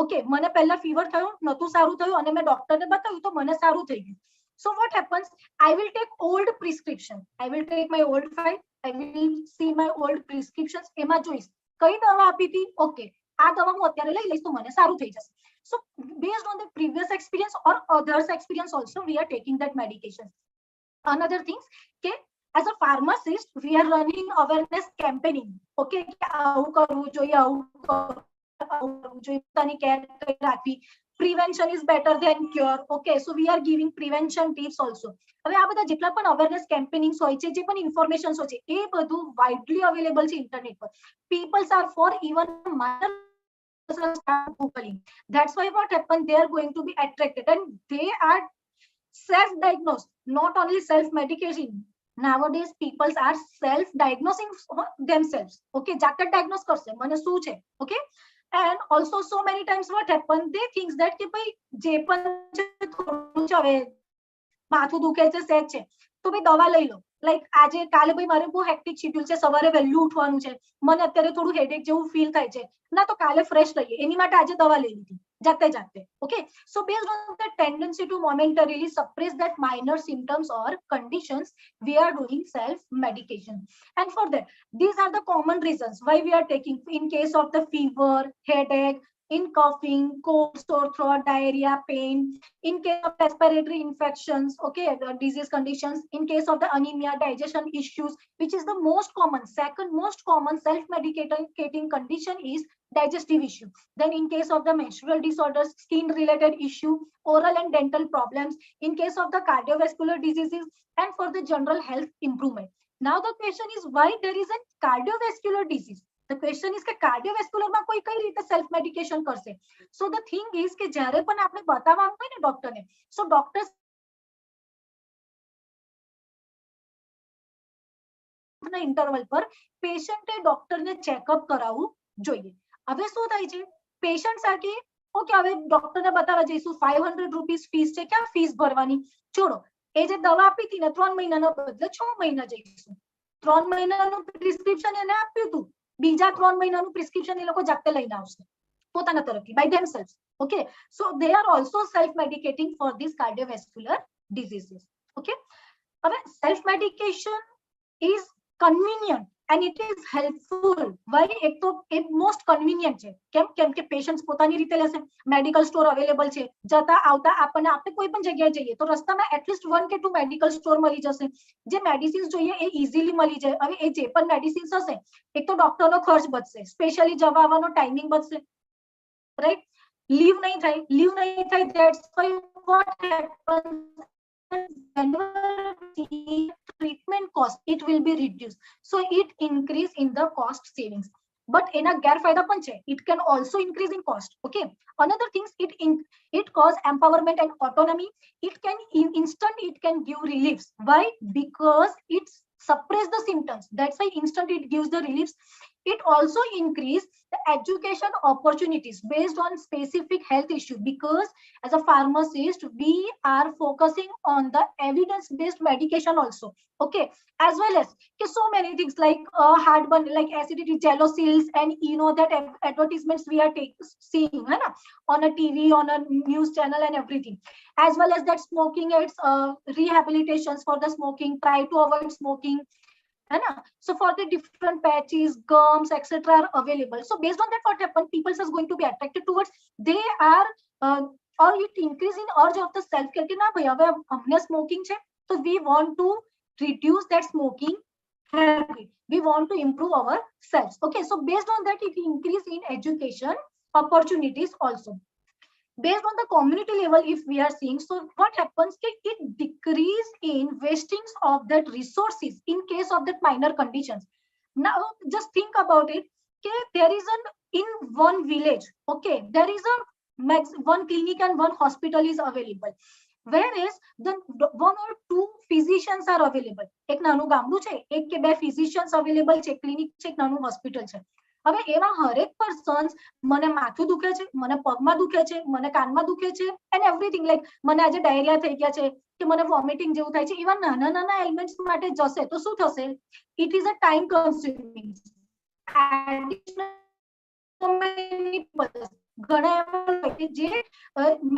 Okay, મને પહેલા ફીવર થયો, નતું સારું થયું અને મેં ડોક્ટરને બતાવ્યું તો મને સારું થઈ ગયું. So what happens, I will take old prescription, I will take my old file, I will see my old prescriptions, એમાં જોઈશ કઈ દવા આપી હતી, okay આ દવા હું અત્યારે લઈ લઈશ તો મને સારું થઈ જશે. So based on the previous experience or others experience also, we are taking that medication. Another things, કે as a pharmacist we are running awareness campaigning. Okay, આવું કરવું જોઈએ, આવું કરવું જોઈએ, પોતાની કેર રાખવી. Prevention is better than cure. Okay, so we are giving prevention tips also. હવે આ બધા જેટલા પણ awareness campaignings હોય છે, જે પણ informations હોય છે, એ બધું widely available છે ઇન્ટરનેટ પર. People are for even minor start googling. That's why what happened, they are going to be attracted and they are self-diagnosed, not only self-medication. Nowadays people are self-diagnosing themselves. Okay, જાતે diagnose કરશે મને શું છે. Okay, and also so many times what happened, they think that કે ભાઈ જે પણ થોડું છે, હવે માથું દુખે છે સેજ છે તો ભાઈ દવા લઈ લો. લાઈક આજે કાલે ભાઈ મારે બહુ હેક્ટિક શેડ્યુલ છે, સવારે વહેલું ઉઠવાનું છે, મને અત્યારે થોડું હેડેક જેવું ફીલ થાય છે, ના તો કાલે ફ્રેશ રહીએ, એની માટે આજે દવા લઈ લીધી જાતે જાતે. Okay, so based on the tendency to momentarily suppress that minor symptoms or conditions, we are doing self medication. And for that, these are the common reasons why we are taking, in case of the fever, headache, in coughing, cold, sore throat, diarrhea, pain, in case of respiratory infections, okay, the disease conditions, in case of the anemia, digestion issues, which is the most common, second most common self-medicating condition is digestive issue. Then in case of the menstrual disorders, skin related issue, oral and dental problems, in case of the cardiovascular diseases, and for the general health improvement. Now the question is, why there is a cardiovascular disease? The question is કે cardiovascular માં કોઈ કઈ રીતે self medication કરશે? So the thing is કે જ્યારે પણ આપણે બતાવવાનું હોય ને ડોક્ટરને, so ડોક્ટર્સ ના ઇન્ટરવલ પર પેશન્ટે ડોક્ટરને ચેકઅપ કરાવવું જોઈએ. હવે શું થાય છે, પેશન્ટ્સ આ કે ઓકે હવે ડોક્ટરને બતાવવા જઈશું, 500 રૂપીસ ફીસ છે, ક્યાં ફીસ ભરવાની, છોડો, એ જે દવા આપી હતી ને 3 મહિનાના બદલે 6 મહિના જઈશું. 3 મહિનાનું પ્રિસ્ક્રિપ્શન એને આપ્યું હતું, બીજા 3 મહિનાનું પ્રિસ્ક્રિપ્શન એ લોકો જાતે લઈને આવશે. પોતાના તરફથી by themselves. Okay, so they are also self medicating for these cardiovascular diseases. Okay, હવે self medication is convenient and it is helpful. Why? એક તો એ most convenient છે. કેમ કે પેશન્ટ્સ પોતાની રીતે લેશે, મેડિકલ સ્ટોર અવેલેબલ છે, જતા આવતા આપણે કોઈ પણ જગ્યાએ જઈએ તો રસ્તામાં એટલીસ્ટ 1 કે 2 મેડિકલ સ્ટોર મળી જશે. જે મેડિસિન્સ જોઈએ એ ઇઝીલી મળી જાય. હવે એ જે પણ મેડિસિન્સ હશે, એક તો ડોક્ટરનો ખર્ચ બચશે, સ્પેશિયલી જવા આવવાનો ટાઈમિંગ બચશે, રાઈટ? લીવ નહીં થાય, that's why what happens, treatment cost, it will be reduced, so it increase in the cost savings. But એના ગેરફાયદા પણ છે, it can also increase in cost. Okay, another things, it cause empowerment and autonomy. It can it can give reliefs. Why? Because it suppress the symptoms, that's why instant it gives the reliefs. It also increase the education opportunities based on specific health issue, because as a pharmacist we are focusing on the evidence based medication also. Okay, as well as so many things like heartburn, like acidity, gelocils, and you know that advertisements we are seeing on a TV, on a news channel and everything, as well as that smoking aids, rehabilitations for the smoking, try to avoid smoking. So for the different patches, gums, etc. are available. So based on that, what happens, people are going to be attracted towards, they are or it increase in urge of the self care कि ना भैया अब हमने smoking है, so we want to reduce that smoking habit, we want to improve ourselves. Okay, so based on that, it increase in education opportunities also. Based on the community level, if we are seeing, so what happens, it decrease in wastings of that resources in case of that minor conditions. Now just think about it, there is in one village, okay, there is one clinic and one hospital is available, whereas the 1 or 2 physicians are available. એક નાનું ગામડું છે, 1 કે 2 physicians available છે, clinic છે, એક નાનું hospital છે. હવે એમાં હરેક પર્સન્સ, મને માથું દુખે છે, મને પગમાં દુખે છે, મને કાનમાં દુખે છે, એન્ડ એવરીથિંગ, લાઈક મને આજે ડાયરિયા થઈ ગયા છે કે મને વોમિટિંગ જેવું થાય છે, એવા નાના નાના એલિમેન્ટ્સ માટે જશે તો શું થશે? It is a time consuming, ઘણા જે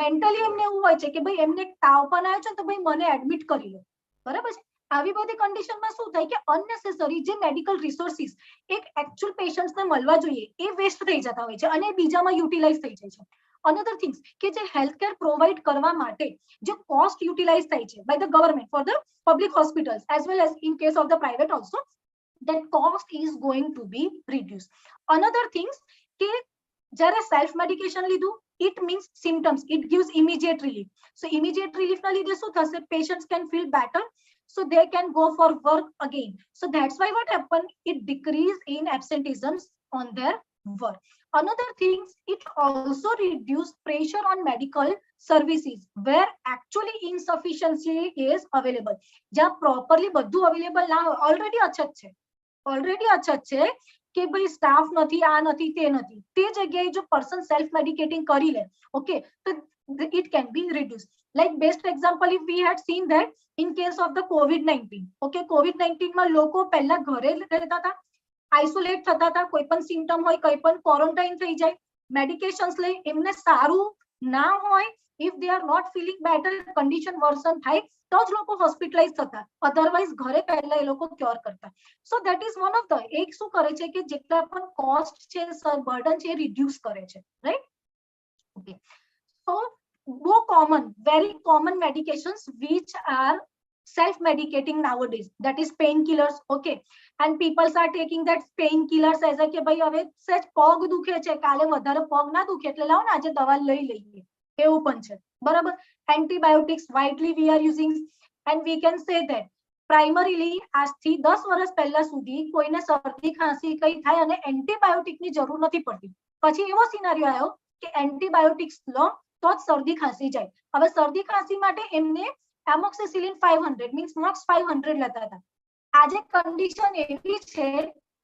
મેન્ટલી એમને એવું હોય છે કે ભાઈ એમને તાવ પણ આવ્યો છે તો ભાઈ મને એડમિટ કરી લો, બરાબર છે? આવી બધી કન્ડિશનમાં શું થાય કે અનનેસેસરી જે મેડિકલ રિસોર્સિસ એક એક્ચ્યુઅલ પેશન્ટ્સને મળવા જોઈએ એ વેસ્ટ થઈ જતા હોય છે અને બીજામાં યુટિલાઇઝ થઈ જાય છે. અનધર થિંગ્સ કે જે હેલ્થ કેર પ્રોવાઇડ કરવા માટે જે કોસ્ટ યુટિલાઇઝ થાય છે by the government for the public hospitals as well as in case of the private also, that cost is going to be reduced. Another things કે જ્યારે self medication લીધું, it means symptoms, it gives immediate relief. So immediate relief ના લીધે શું થશે? Patients can feel better, so they can go for work again. So that's why what happened, it decrease in absenteeisms on their work. Another thing, it also reduce pressure on medical services where actually insufficiency is available. જ્યાં properly બધું available ના હોય, already અછત છે કે ભાઈ staff નથી, આ નથી, તે નથી, તે જગ્યાએ જો પર્સન સેલ્ફ મેડિકેટિંગ કરી લે, ઓકે, તો it can be reduced. Like best example, if we had seen that in case of the COVID-19, okay, COVID-19 માં લોકો પહેલા ઘરે રહેતા હતા, આઇસોલેટ થતા હતા, કોઈ પણ સિમ્પટમ હોય, કોઈ પણ ક્વોરન્ટાઇન થઈ જાય, મેડિકેશન્સ લઈ એમને સારું ના હોય, if they are not feeling better, condition worsen થાય તો જ લોકો હોસ્પિટલાઇઝ થતા, અધરવાઇઝ ઘરે પહેલા એ લોકો ક્યોર કરતા. So that is one of the, એક શું કરે છે કે જેટલા પણ કોસ્ટ છે, બર્ડન છે, રિડ્યુસ કરે છે, right? Okay, so more common, very common medications which are self-medicating nowadays, that is painkillers, okay, and people are taking that painkillers as a કે ભાઈ હવે સેજ પગ દુખે છે, કાલે વધારે પગ ના દુખે એટલે લાવો ને આજે દવા લઈ લઈએ, એવું પણ છે, બરાબર? Antibiotics widely we are using, and we can say that primarily આજથી 10 વર્ષ પહેલા સુધી કોઈને શરદી ખાંસી કઈ થાય અને એન્ટીબાયોટિકની જરૂર નથી પડતી. પછી એવો સિનારિયો આવ્યો કે એન્ટીબાયોટિક્સ લો તો જ શરદી ખાંસી જાય. હવે શરદી ખાંસી માટે એમને એમોક્સિસિલિન 500 મીન્સ મોક્સ 500 લેતા હતા. આજે કન્ડિશન એવી છે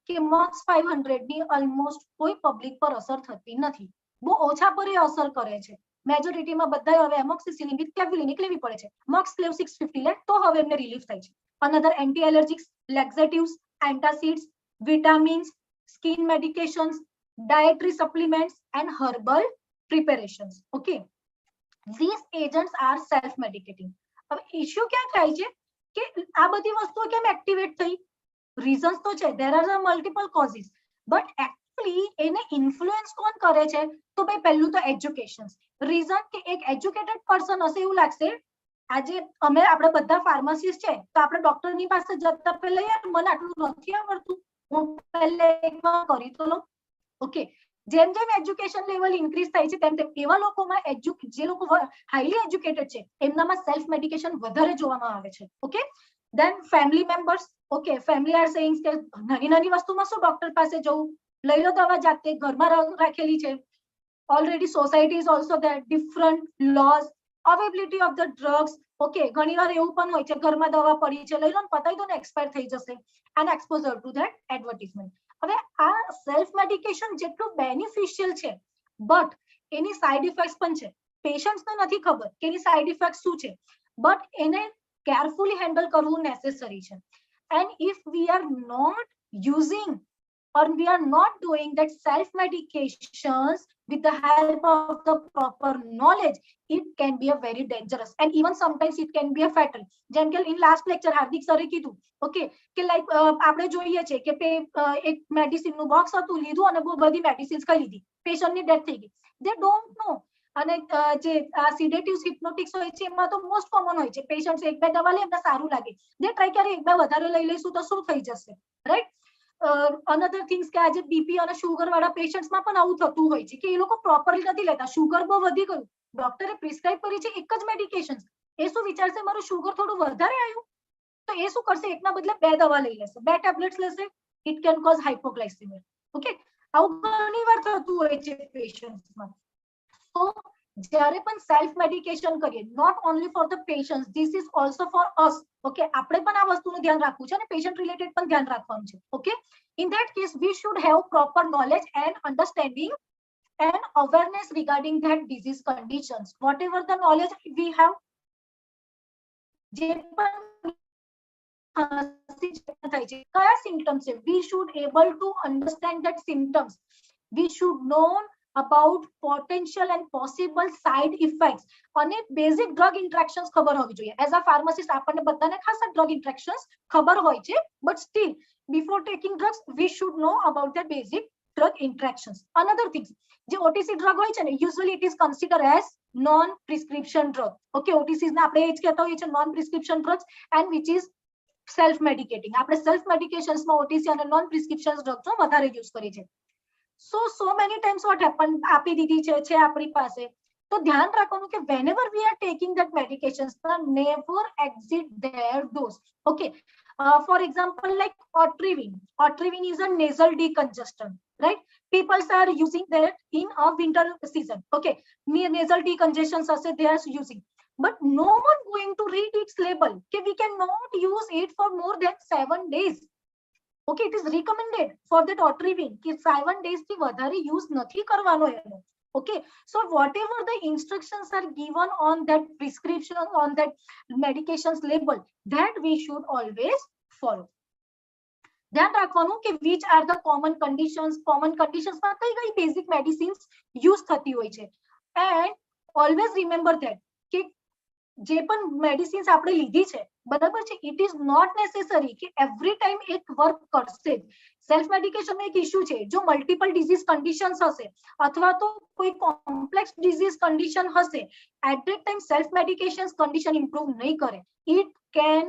કે મોક્સ 500 ની ઓલમોસ્ટ કોઈ પબ્લિક પર અસર થતી નથી, બહુ ઓછા પર એ અસર કરે છે. મેજોરિટીમાં બધા હવે એમોક્સિસિલિન વિથ કેફ્યુલિનિક લેવી પડે છે. મોક્સ ક્લેવ 650 લે તો હવે એમને રિલીફ થાય છે. Another anti allergics, laxatives, antacids, vitamins, skin medications, dietary supplements and herbal preparations. Okay, these agents are self medicating. હવે ઇશ્યુ ક્યાં થાય છે કે આ બધી વસ્તુઓ કેમ એક્ટિવેટ થઈ? રીઝન્સ તો છે, there are multiple causes, but actually એને ઇન્ફ્લુઅન્સ કોણ કરે છે? તો ભાઈ પહેલું તો એજ્યુકેશન. રીઝન કે એક એજ્યુકેટેડ પર્સન હશે, એવું લાગશે આજે અમે આપણે બધા ફાર્માસિસ્ટ છે તો આપણે ડોક્ટરની પાસે જતા પહેલા યાર મને આટલું નથી આવડતું, હું પહેલા એકવાર કરી તો લઉં. ઓકે, જેમ જેમ એજ્યુકેશન લેવલ ઇન્ક્રીઝ થાય છે તેમ તેમ એવા લોકોમાં જે લોકો હાઈલી એજ્યુકેટેડ છે એમનામાં સેલ્ફ મેડિકેશન વધારે જોવામાં આવે છે. Okay, then family members. Okay, family are saying કે નાની નાની વસ્તુમાં શું ડોક્ટર પાસે જવું, લઈ લો દવા જાતે ઘરમાં રાખેલી છે. Already society is also there, different lose, availability of the drugs. Okay, ઘણીવાર એવું પણ હોય છે ઘરમાં દવા પડી છે, લઈ લો ને પતાવી દો ને એક્સપાયર થઈ જશે, and exposure two that advertisement. હવે આ સેલ્ફ મેડિકેશન જેટલું બેનિફિશિયલ છે બટ એની સાઇડ ઇફેક્ટ્સ પણ છે. પેશન્ટ્સને નથી ખબર કે એની સાઇડ ઇફેક્ટ શું છે, બટ એને કેરફુલી હેન્ડલ કરવું નેસેસરી છે. And if we are not using or we are not doing that self medications with the help of the proper knowledge, it can be a very dangerous and even sometimes it can be a fatal. જેમ કે in last lecture હાર્દિક સરે કીધું, okay, કે like આપણે જોઈએ છે કે એક મેડિસિન નું બોક્સ હતું, લીધું અને બહુ બધી મેડિસિન્સ ખાઈ લીધી, પેશન્ટ ની ડેથ થઈ ગઈ. દે ડોન્ટ નો. અને જે સિડેટિવ્સ હિપ્નોટિક્સ હોય છે એમાં તો મોસ્ટ કોમન હોય છે, પેશન્ટ એક બે દવા લે એમને સારું લાગે, દે ટ્રાય કરે એક બે વધારે લઈ લઈશું તો શું થઈ જશે, રાઈટ? અનધર થિંગ્સ કે આજે બીપી અને શુગર વાળા પેશન્ટ્સમાં પણ આવું થતું હોય છે કે એ લોકો પ્રોપરલી નથી લેતા, શુગર બહુ વધી ગયું, ડોક્ટરે પ્રિસ્ક્રાઇબ કરી છે એક જ મેડિકેશન, એ શું વિચારશે મારું શુગર થોડું વધારે આવ્યું તો એ શું કરશે, એકના બદલે બે દવા લઈ લેશે, બે ટેબ્લેટ્સ લેશે, ઇટ કેન કોઝ હાઇપોગ્લાયસેમિયા. ઓકે, આવું ઘણી વાર થતું હોય છે પેશન્ટ્સમાં. તો જ્યારે પણ સેલ્ફ મેડિકેશન કરીએ, not only for the patients, this is also for us. Okay, આપણે પણ આ વસ્તુનું ધ્યાન રાખવું છે અને પેશન્ટ રિલેટેડ પણ ધ્યાન રાખવાનું છે. Okay, in that case we should have proper knowledge and understanding and awareness regarding that disease conditions. Whatever the knowledge we have, kaya symptoms, we should able to understand that symptoms, we should know about potential and possible side effects અને basic drug ઇન્ટરેક્શન્સ ખબર હોવી જોઈએ. As a pharmacist આપણને બધાને ખાસા drug ઇન્ટરેક્શન્સ ખબર હોય છે, but still before taking drugs we should know about the basic drug interactions. Another thing, જે OTC drug હોય છે ને, usually it is considered as non prescription drug. Okay, OTCs ને આપણે એ જ કહેતા હોઈએ છીએ non prescription drugs, and which is self medicating. આપણે self medications માં OTC અને non prescription drugs નો વધારે યુઝ કરીએ છીએ. so many times what happen, આપી દીધી છે આપણી પાસે, તો ધ્યાન રાખવાનું કે whenever we are taking that medications, never exceed their dose. Okay, for example, like Otrivin is a nasal decongestant, right? People are using that in a winter season. Okay, nasal decongestion they are using, but no one going to read its label. Okay, we cannot use it for more than 7 days. Okay, it is recommended for that Otrivin कि 7 days થી વધારે use નથી કરવાનો એનો. Okay, so whatever the instructions are given on that prescription, on that medications label, that we should always follow. ધ્યાન રાખવાનું કે which are the common conditions માં કઈ કઈ basic medicines use થતી હોય છે. And always remember that કે જે પણ medicines આપણે લીધી છે, બરાબર છે, it is not necessary કે every time એક વર્ક કરશે. સેલ્ફ મેડિકેશન માં એક ઇશ્યુ છે, જો મલ્ટિપલ ડિઝીઝ કન્ડિશન્સ હશે અથવા તો કોઈ કોમ્પ્લેક્સ ડિઝીઝ કન્ડિશન હશે, at that time self medication condition improve નહીં કરે, it can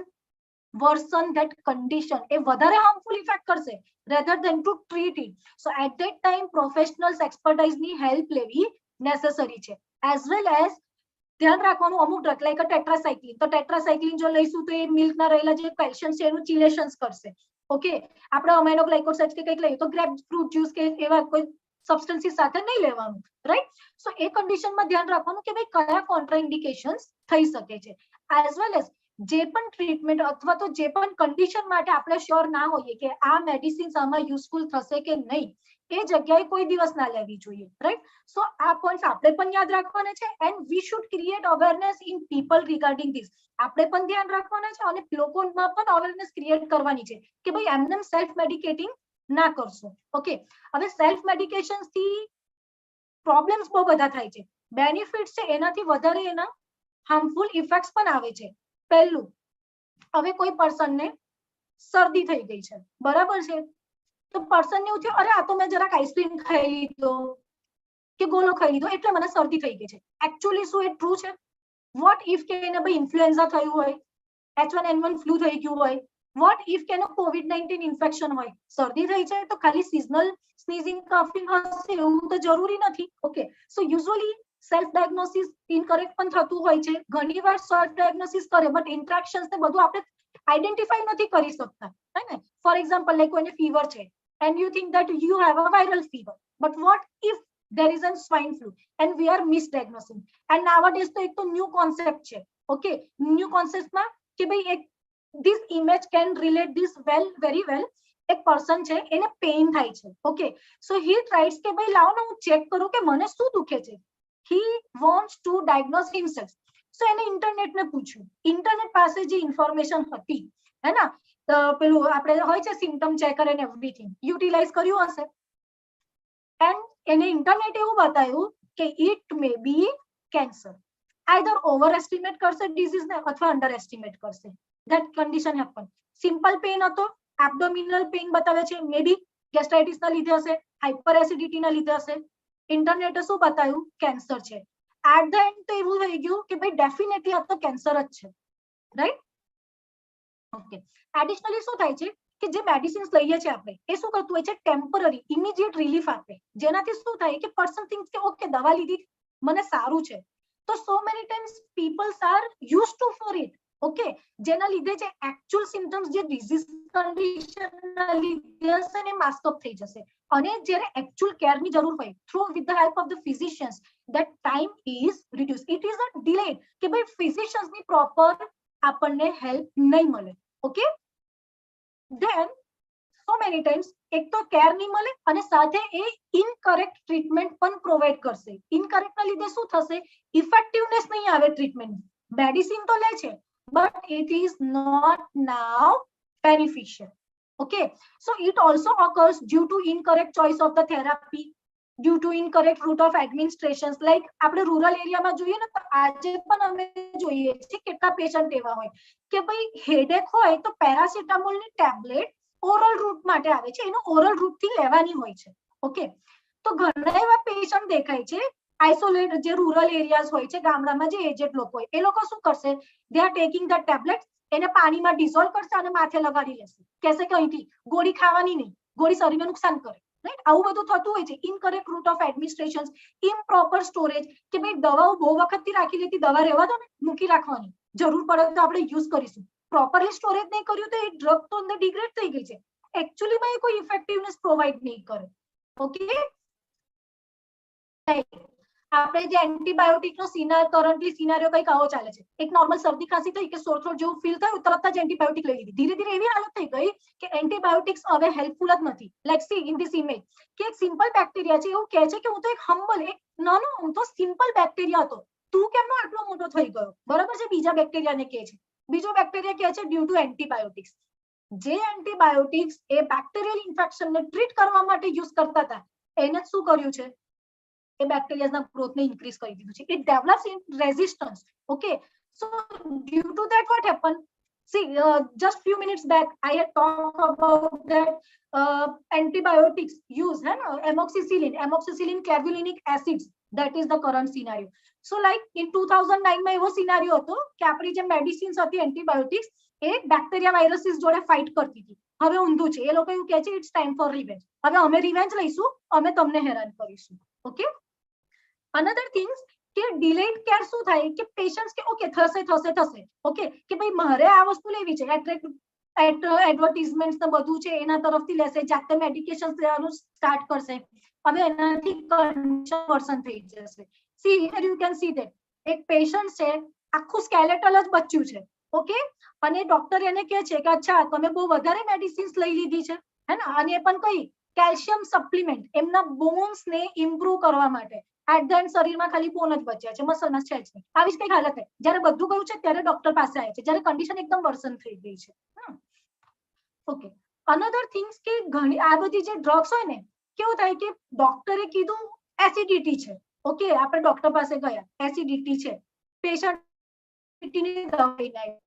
worsen that condition, એ વધારે હાર્મફુલ ઇફેક્ટ કરશે rather than to treat it. So at that time professionals એક્સપર્ટાઇઝની હેલ્પ લેવી નેસેસરી છે. એઝ વેલ એઝ ધ્યાન રાખવાનું અમુક ડ્રગ લાઈક ટેટ્રાસાઇક્લિન, તો ટેટ્રાસાઇક્લિન જો લઈશું તો એ મિલ્કના રહેલા જે કેલ્શિયમ છે એનું ચિલેશન્સ કરશે. ઓકે, આપણે અમાઇનો ગ્લાયકોસાઇડ્સ કે કંઈક લઈએ તો ગ્રેપ ફ્રૂટ જ્યુસ કે એવા કોઈ સબસ્ટન્સીસ સાથે નહીં લેવાનું, રાઈટ? સો એ કન્ડિશનમાં ધ્યાન રાખવાનું કે ભાઈ કયા કોન્ટ્રાઇન્ડિકેશન્સ થઈ શકે છે. એઝ વેલ એઝ જે પણ ટ્રીટમેન્ટ અથવા તો જે પણ કન્ડિશન માટે આપણે શ્યોર ના હોઈએ કે આ મેડિસિન્સ આમાં યુઝફુલ થશે કે નહીં, એ જગ્યાએ કોઈ દિવસ ના લેવી જોઈએ, રાઈટ? સો આ પોઈન્ટ્સ આપણે પણ યાદ રાખવાના છે, and we should create awareness in people regarding this. આપણે પણ ધ્યાન રાખવાના છે અને લોકોમાં પણ અવેરનેસ ક્રિએટ કરવાની છે કે ભાઈ એમને સેલ્ફ મેડિકેટિંગ ના કરશો. ઓકે, હવે સેલ્ફ મેડિકેશન થી પ્રોબ્લેમ્સ બહુ બધા થાય છે. બેનિફિટ્સ છે એનાથી વધારે એના હાર્મફુલ ઇફેક્ટ્સ પણ આવે છે. પહેલું, હવે કોઈ પર્સનને શરદી થઈ ગઈ છે, બરાબર છે, તો પર્સનને એવું થયું, અરે આ તો મેં જરાક આઈસ્ક્રીમ ખાઈ લીધો કે ગોળો ખાઈ લીધો એટલે મને શરદી થઈ ગઈ છે. એકચ્યુઅલી શું એ ટ્રુ છે? વોટ ઇફ કે એને ભાઈ ઇન્ફ્લુએન્ઝા થયું હોય, H1N1 ફ્લુ થઈ ગયું હોય, વોટ ઇફ કે એનો COVID-19 ઇન્ફેક્શન હોય, શરદી થઈ છે તો ખાલી સિઝનલ સ્નીઝિંગ કફિંગ હશે એવું તો જરૂરી નથી. ઓકે, સો યુઝ્યુઅલી સેલ્ફ ડાયગ્નોસિસ ઇનકરેક્ટ પણ થતું હોય છે. ઘણીવાર સેલ્ફ ડાયગ્નોસિસ કરે બટ ઇન્ટ્રેક્શન્સ ને બધું આપણે આઈડેન્ટિફાઈ નથી કરી શકતા, હે ને? ફોર એક્ઝામ્પલ, લાઈક કોઈને ફીવર છે and you think that you have a viral fever, but what if there is a swine flu and we are misdiagnosing? And nowadays તો એક તો ન્યુ કોન્સેપ્ટ છે. ઓકે, ન્યુ કોન્સેપ્ટમાં કે ભાઈ એક this image can relate this very well. એક person છે એને પેઇન થાય છે. ઓકે, સો he tries કે ભાઈ લાવો ને હું ચેક કરું કે મને શું દુખે છે. he wants to diagnose himself. સો એને ઇન્ટરનેટને પૂછ્યું. ઇન્ટરનેટ પાસે જે ઇન્ફોર્મેશન હતી, હે ને, પેલું આપણે હોય છે symptom checker and everything, utilize કર્યું હશે. એન્ડ એને ઇન્ટરનેટ એવું બતાવ્યું કે it may be cancer. Either overestimate કરશે ડિઝીઝ ને અથવા અંડર એસ્ટિમેટ કરશે. That condition happen. Simple pain હતો, એબ્ડોમિનલ પેઇન બતાવે છે, મે બી ગેસ્ટ્રાઇટિસ ના લીધે હશે, હાઇપર એસિડિટી ના લીધે હશે. ઇન્ટરનેટે શું બતાવ્યું? કેન્સર છે. એટ ધ એન્ડ તો એવું થઈ ગયું કે ભાઈ ડેફિનેટલી આ તો કેન્સર જ છે, રાઈટ? ઓકે, એડિશનલી શું થાય છે કે જે મેડિસિન્સ લઈએ છીએ આપણે એ શું કરતું હોય છે? ટેમ્પરરી ઇમિડિયેટ રિલીફ આપે, જેનાથી શું થાય કે પર્સન થિંક્સ કે ઓકે દવા લીધી મને સારું છે. તો સો many times peoples are use to four it. Okay, જેના લીધે જે એકચ્યુઅલ સિમ્પટમ્સ જે ડિઝીઝ કન્ડિશનના લીધે હશે ને માસ્ક અપ થઈ જશે. અને જ્યારે એકચ્યુઅલ કેરની જરૂર હોય through with the help of the physicians that time is reduced. It is a delayed કે ભાઈ ફિઝિશિયન્સ ની પ્રોપર આપણને હેલ્પ નહીં મળે. Okay, then so many times એક તો કેર નહીં મળે અને સાથે એ ઇનકરેક્ટ ટ્રીટમેન્ટ પણ પ્રોવાઈડ કરશે. ઇનકરેક્ટ ના લીધે શું થશે? ઇફેક્ટિવનેસ નહીં આવે ટ્રીટમેન્ટ. મેડિસિન તો લે છે but it is not now beneficial. Okay, so it also occurs due to incorrect choice of the therapy, due to incorrect route of administrations. Like આપણે રૂરલ એરિયામાં જોઈએ ને તો આજે પણ અમે જોઈએ છે કેટલા પેશન્ટ એવા હોય કે ભાઈ હેડેક હોય તો પેરાસિટામોલની ટેબ્લેટ ઓરલ રૂટ માટે આવે છે, એનો ઓરલ રૂટ થી લેવાની હોય છે. ઓકે, તો ઘણા એવા પેશન્ટ દેખાય છે આઇસોલેટ જે રૂરલ એરિયાઝ હોય છે, ગામડામાં જે એજેડ લોકો હોય એ લોકો શું કરશે? They are taking the tablet, એને પાણીમાં ડિઝોલ્વ કરશે અને માથે લગાડી લેશે, કહેશે કે અહીંથી ગોળી ખાવાની નહીં, ગોળી શરીરને નુકસાન કરે. રાઈટ, આવું બધું થતું હોય છે. Incorrect root of administration, improper storage કે ભાઈ દવાઓ બહુ વખતથી રાખી લેતી, દવા રહેવા દો ને, મૂકી રાખવાની, જરૂર પડે તો આપણે યુઝ કરીશું. પ્રોપરલી સ્ટોરેજ નહીં કર્યું તો એ ડ્રગ તો અંદર ડિગ્રેડ થઈ ગઈ છે. એકચ્યુઅલીમાં એ કોઈ ઇફેક્ટિવનેસ પ્રોવાઈડ નહીં કરે. ઓકે, આપણે જે એન્ટીબાયોટિક નો કરન્ટલી સિનારીઓ કંઈક આવો ચાલે છે. એક નોર્મલ શરદી ખાંસી થઈ કે સોર થ્રોટ જેવું ફીલ થયું, તરત જ એન્ટીબાયોટિક લઈ લીધી. ધીરે ધીરે એવી હાલત થઈ ગઈ કે એન્ટીબાયોટિક્સ હવે હેલ્પફુલ જ નથી. Like C in this image કે એક સિમ્પલ બેક્ટેરિયા છે, એવું કહે છે કે હું તો એક હમ્બલ, એક નાનો હું તો સિમ્પલ બેક્ટેરિયા હતો, તું કેમનો આટલો મોટો થઈ ગયો? બરાબર છે, બીજા બેક્ટેરિયાને કહે છે. બીજો બેક્ટેરિયા કહે છે ડ્યુ ટુ એન્ટીબાયોટિક્સ. જે એન્ટીબાયોટિક્સ એ બેક્ટેરિયલ ઇન્ફેક્શનને ટ્રીટ કરવા માટે યુઝ કરતા હતા એને શું કર્યું છે? એ બેક્ટેરિયાના ગ્રોથને ઇન્ક્રીઝ કરી દીધું છે. It develops in resistance. Okay, so due to that what happen? See, just few minutes back, I had talked about that antibiotics use, amoxicillin, clavulanic acids. That is the current scenario. So, like in 2009 માં એવો સિનારીઓ હતો કે આપણી જે medicines હતી antibiotics એ bacteria viruses જોડે fight કરતી હતી. હવે ઊંધું છે, એ લોકો એવું કહે છે ઇટ્સ ટાઈમ ફોર રિવેન્જ. હવે અમે રિવેન્જ લઈશું, અમે તમને હેરાન કરીશું. ઓકે, અનધર થિંગ્સ કે ડિલેડ કેર શું થાય કે પેશન્ટ્સ કે ઓકે થશે. ઓકે, કે ભાઈ મારે આ વસ્તુ લેવી છે, એડવર્ટિઝમેન્ટ ને બધું છે એના તરફથી લેશે, જાતે મેડિકેશન લેવાનું સ્ટાર્ટ કરશે. હવે એનાથી કન્ડિશન વર્સન થઈ જશે. C here you can see that એક પેશન્ટ છે, આખું સ્કેલેટલ જ બચ્યું છે. ઓકે, અને ડોક્ટર એને કહે છે કે અચ્છા તમે બહુ વધારે મેડિસિન્સ લઈ લીધી છે, હે ને, અને એ પણ કઈ કેલ્શિયમ સપ્લિમેન્ટ એમના બોન્સ ને ઇમ્પ્રુવ કરવા માટે. એટ ધ એન્ડ શરીરમાં ખાલી બોન જ બચ્યા છે, મસલના છે જ નહીં. આવી જ કઈક હાલત છે. જ્યારે બધું ગયું છે ત્યારે ડોક્ટર પાસે આવે છે, જ્યારે કન્ડિશન એકદમ વર્સન થઈ ગઈ છે. ઓકે, અનધર થિંગ્સ કે ઘણી આ બધી જે ડ્રગ્સ હોય ને કેવું થાય કે ડોક્ટરે કીધું એસિડિટી છે, ઓકે આપણે ડોક્ટર પાસે ગયા એસિડિટી છે, પેશન્ટ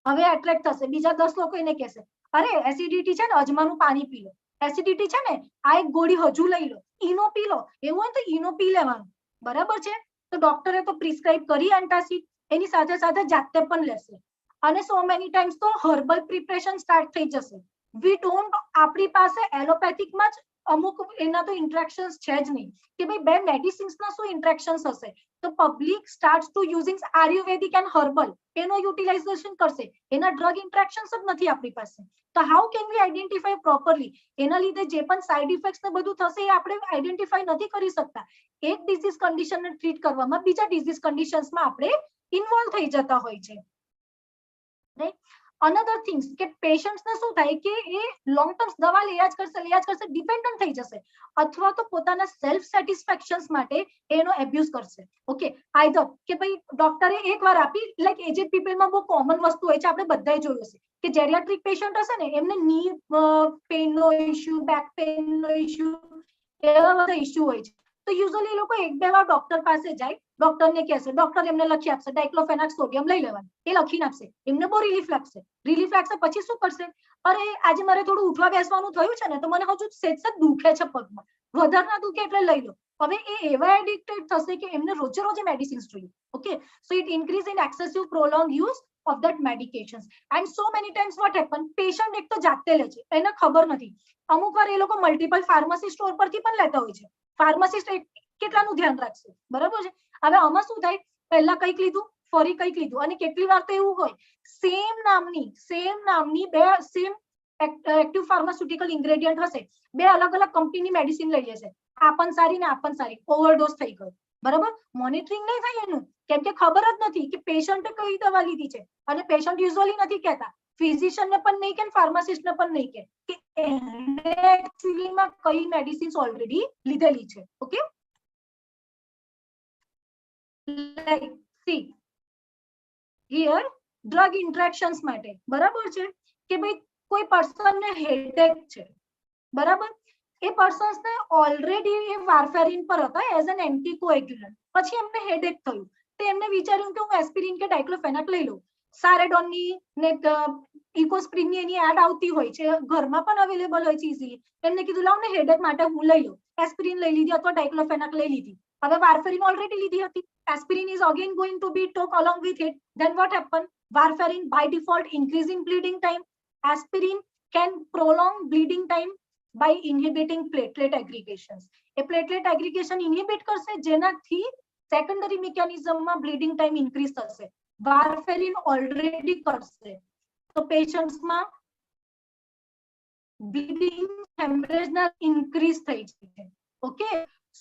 હવે એટ્રેક્ટ થશે, બીજા 10 લોકો એને કહેશે અરે એસિડિટી છે ને અજમાનું પાણી પી લો, એસિડિટી છે ને આ એક ગોળી હજુ લઈ લો, ઈનો પી લો, એવું હોય તો ઈનો પી લેવાનું, બરાબર છે. તો ડોક્ટરે તો પ્રિસ્ક્રાઇબ કરી એન્ટાસિડ, એની સાથે સાથે જાતે પણ લેશે અને સો મેની ટાઈમ્સ તો હર્બલ પ્રિપરેશન સ્ટાર્ટ થઈ જશે. વી ડોન્ટ, આપણી પાસે એલોપેથિકમાં જ અમુક એના તો ઇન્ટ્રેક્શન્સ છે જ નહીં કે ભાઈ બે મેડિસિન્સના શું ઇન્ટ્રેક્શન્સ હશે. તો public start two using Ayurvedic and herbal, એનો યુટિલાઇઝેશન કરશે, એના ડ્રગ ઇન્ટ્રેક્શન્સ જ નથી આપણી પાસે. તો how can we identify properly? એના લીધે જે પણ સાઇડ ઇફેક્ટ્સ ને બધું થશે એ આપણે આઈડેન્ટિફાઈ નથી કરી શકતા. એક ડિઝીઝ કન્ડિશનને ટ્રીટ કરવામાં બીજા ડિઝીઝ કન્ડિશન્સમાં આપણે ઇન્વોલ્વ થઈ જતા હોય છે. અનધર થિંગ્સ કે પેશન્ટ્સ ને શું થાય કે એ લોંગ ટર્મ દવા લેયા જ કરશે, ડિપેન્ડન્ટ થઈ જશે અથવા તો પોતાના સેલ્ફ સેટિસ્ફેક્શન્સ માટે એનો એબ્યુઝ કરશે. ઓકે, આઈધર કે ભાઈ ડોક્ટરે એકવાર આપી, લાઈક એજેડ પીપલમાં બહુ કોમન વસ્તુ હોય છે, આપણે બધાએ જોયું હશે કે જેરિયાટ્રિક પેશન્ટ હશે ને એમને ની પેઇનનો ઇશ્યુ, બેક પેઇનનો ઇશ્યુ, એવા બધા ઇશ્યુ હોય છે. તો યુઝ્યુઅલી એ લોકો એક બે વાર ડોક્ટર પાસે જાય, ડોક્ટરને કહેશે, ડોક્ટર એમને લખી આપશે ડાઇક્લોફેનાક સોડિયમ લઈ લેવાનું, એ લખીને આપશે, એમને બહુ રિલીફ લાગશે. રિલીફ લાગશે પછી શું કરશે, અરે આજે મારે થોડું ઉઠવા બેસવાનું થયું છે ને તો મને હજુ સેજ દુખે છે પગમાં, વધારે ના દુખે એટલે લઈ લો. હવે એ એવા એડિક્ટેડ થશે કે એમને રોજે રોજે મેડિસિન્સ જોઈએ. Okay, so it increase in excessive prolong use of that medications and so many times what happen, patient એક તો જાતે લે છે, એને ખબર નથી, અમુક વાર એ લોકો મલ્ટિપલ ફાર્મસી સ્ટોર પરથી પણ લેતા હોય છે. ફાર્માસિસ્ટ કેટલાનું ધ્યાન રાખશે, બરાબર છે. હવે આમાં શું થાય, પહેલા કંઈક લીધું ફરી કંઈક લીધું, અને કેટલી વાર તો એવું હોય સેમ નામની બે સેમ એક્ટિવ ફાર્માસ્યુટિકલ ઇન્ગ્રેડિયન્ટ હશે, બે અલગ અલગ કંપનીની મેડિસિન લઈ લેશે, આ પણ સારી ને આ પણ સારી, ઓવરડોઝ થઈ ગયો, બરાબર. મોનિટરિંગ નહીં થાય એનું, કેમ કે ખબર જ નથી કે પેશન્ટે કઈ દવા લીધી છે, અને પેશન્ટ યુઝ્યુઅલી નથી કહેતા, ફિઝિશિયનને પણ નહીં કે ફાર્માસિસ્ટને પણ નહીં કે એને એક્ચ્યુઅલીમાં કઈ મેડિસિન્સ ઓલરેડી લીધેલી છે. Okay, like see here drug interactions માટે, બરાબર છે કે ભાઈ કોઈ પર્સનને હેડેક છે, બરાબર, એ પર્સન્સને ઓલરેડી એ વારફેરિન પર હતા એઝ એન એન્ટીકોએગ્યુલન્ટ, પછી એમને હેડેક થયું તો એમને વિચાર્યું કે હું એસ્પિરિન કે ડાઇક્લોફેનાક લઈ લઉં, સારેડોનની ને ઇકોસ્પ્રિનની એની એડ આવતી હોય છે, ઘરમાં પણ અવેલેબલ હોય છે ઇઝીલી, એમને કીધું લાવ ને હેડેક માટે હું લઈ લઉં, એસ્પિરિન લઈ લીધી અથવા ડાઇક્લોફેનાક લઈ લીધી. હવે વારફેરિન ઓલરેડી લીધી હતી, aspirin is again going to be took along with it, then what happen, warfarin by default increasing bleeding time, aspirin can prolong bleeding time by inhibiting platelet aggregations. A platelet aggregation inhibit કરશે જેનાથી secondary મિકેનિઝમમાં bleeding time increase થશે. વારફેરિન already કરશે તો પેશન્ટ્સમાં bleeding હેમરેજના increase થઈ છે. Okay,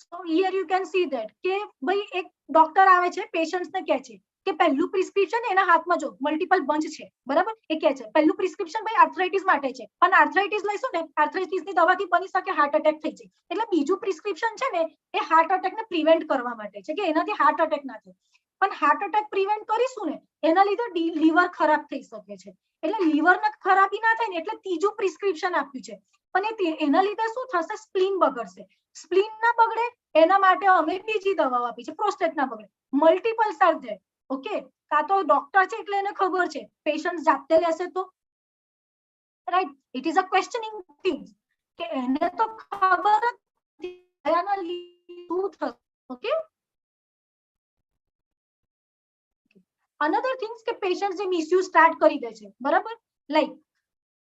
so here you can see that કે ભાઈ એક ડોક્ટર આવે છે, પેશન્ટ્સને કહે છે કે પહેલું પ્રિસ્ક્રિપ્શન એના હાથમાં જો મલ્ટિપલ બંચ છે, બરાબર, એ કહે છે પહેલું પ્રિસ્ક્રિપ્શન ભાઈ આર્થરાઇટિસ માટે છે, પણ આર્થરાઇટિસ લઈશું ને આર્થરાઇટિસની દવાથી બની શકે હાર્ટ એટેક થઈ જાય, એટલે બીજું પ્રિસ્ક્રિપ્શન છે ને એ હાર્ટ એટેકને પ્રિવેન્ટ કરવા માટે છે કે એનાથી હાર્ટ એટેક ના થાય. પણ હાર્ટ એટેક પ્રિવેન્ટ કરીશું ને એના લીધે લીવર ખરાબ થઈ શકે છે, એટલે લીવરને ખરાબી ના થાય ને એટલે ત્રીજું પ્રિસ્ક્રિપ્શન આપ્યું છે, પણ એના લીધે શું થશે, સ્પ્લીન બગડશે. સ્પ્લીન ના બગડે એના માટે અમે બીજી દવાઓ આપી છે, પ્રોસ્ટેટ ના બગડે, મલ્ટિપલ આર ધેર. ઓકે, કાં તો ડોક્ટર છે એટલે એને ખબર છે, પેશન્ટ જાતે લેશે તો right, it is a questioning thing કે એને તો ખબર જ શું થશે. ઓકે, અનધર થિંગ્સ કે પેશન્ટ જે મિસયુઝ સ્ટાર્ટ કરી દે છે, બરાબર, લાઈક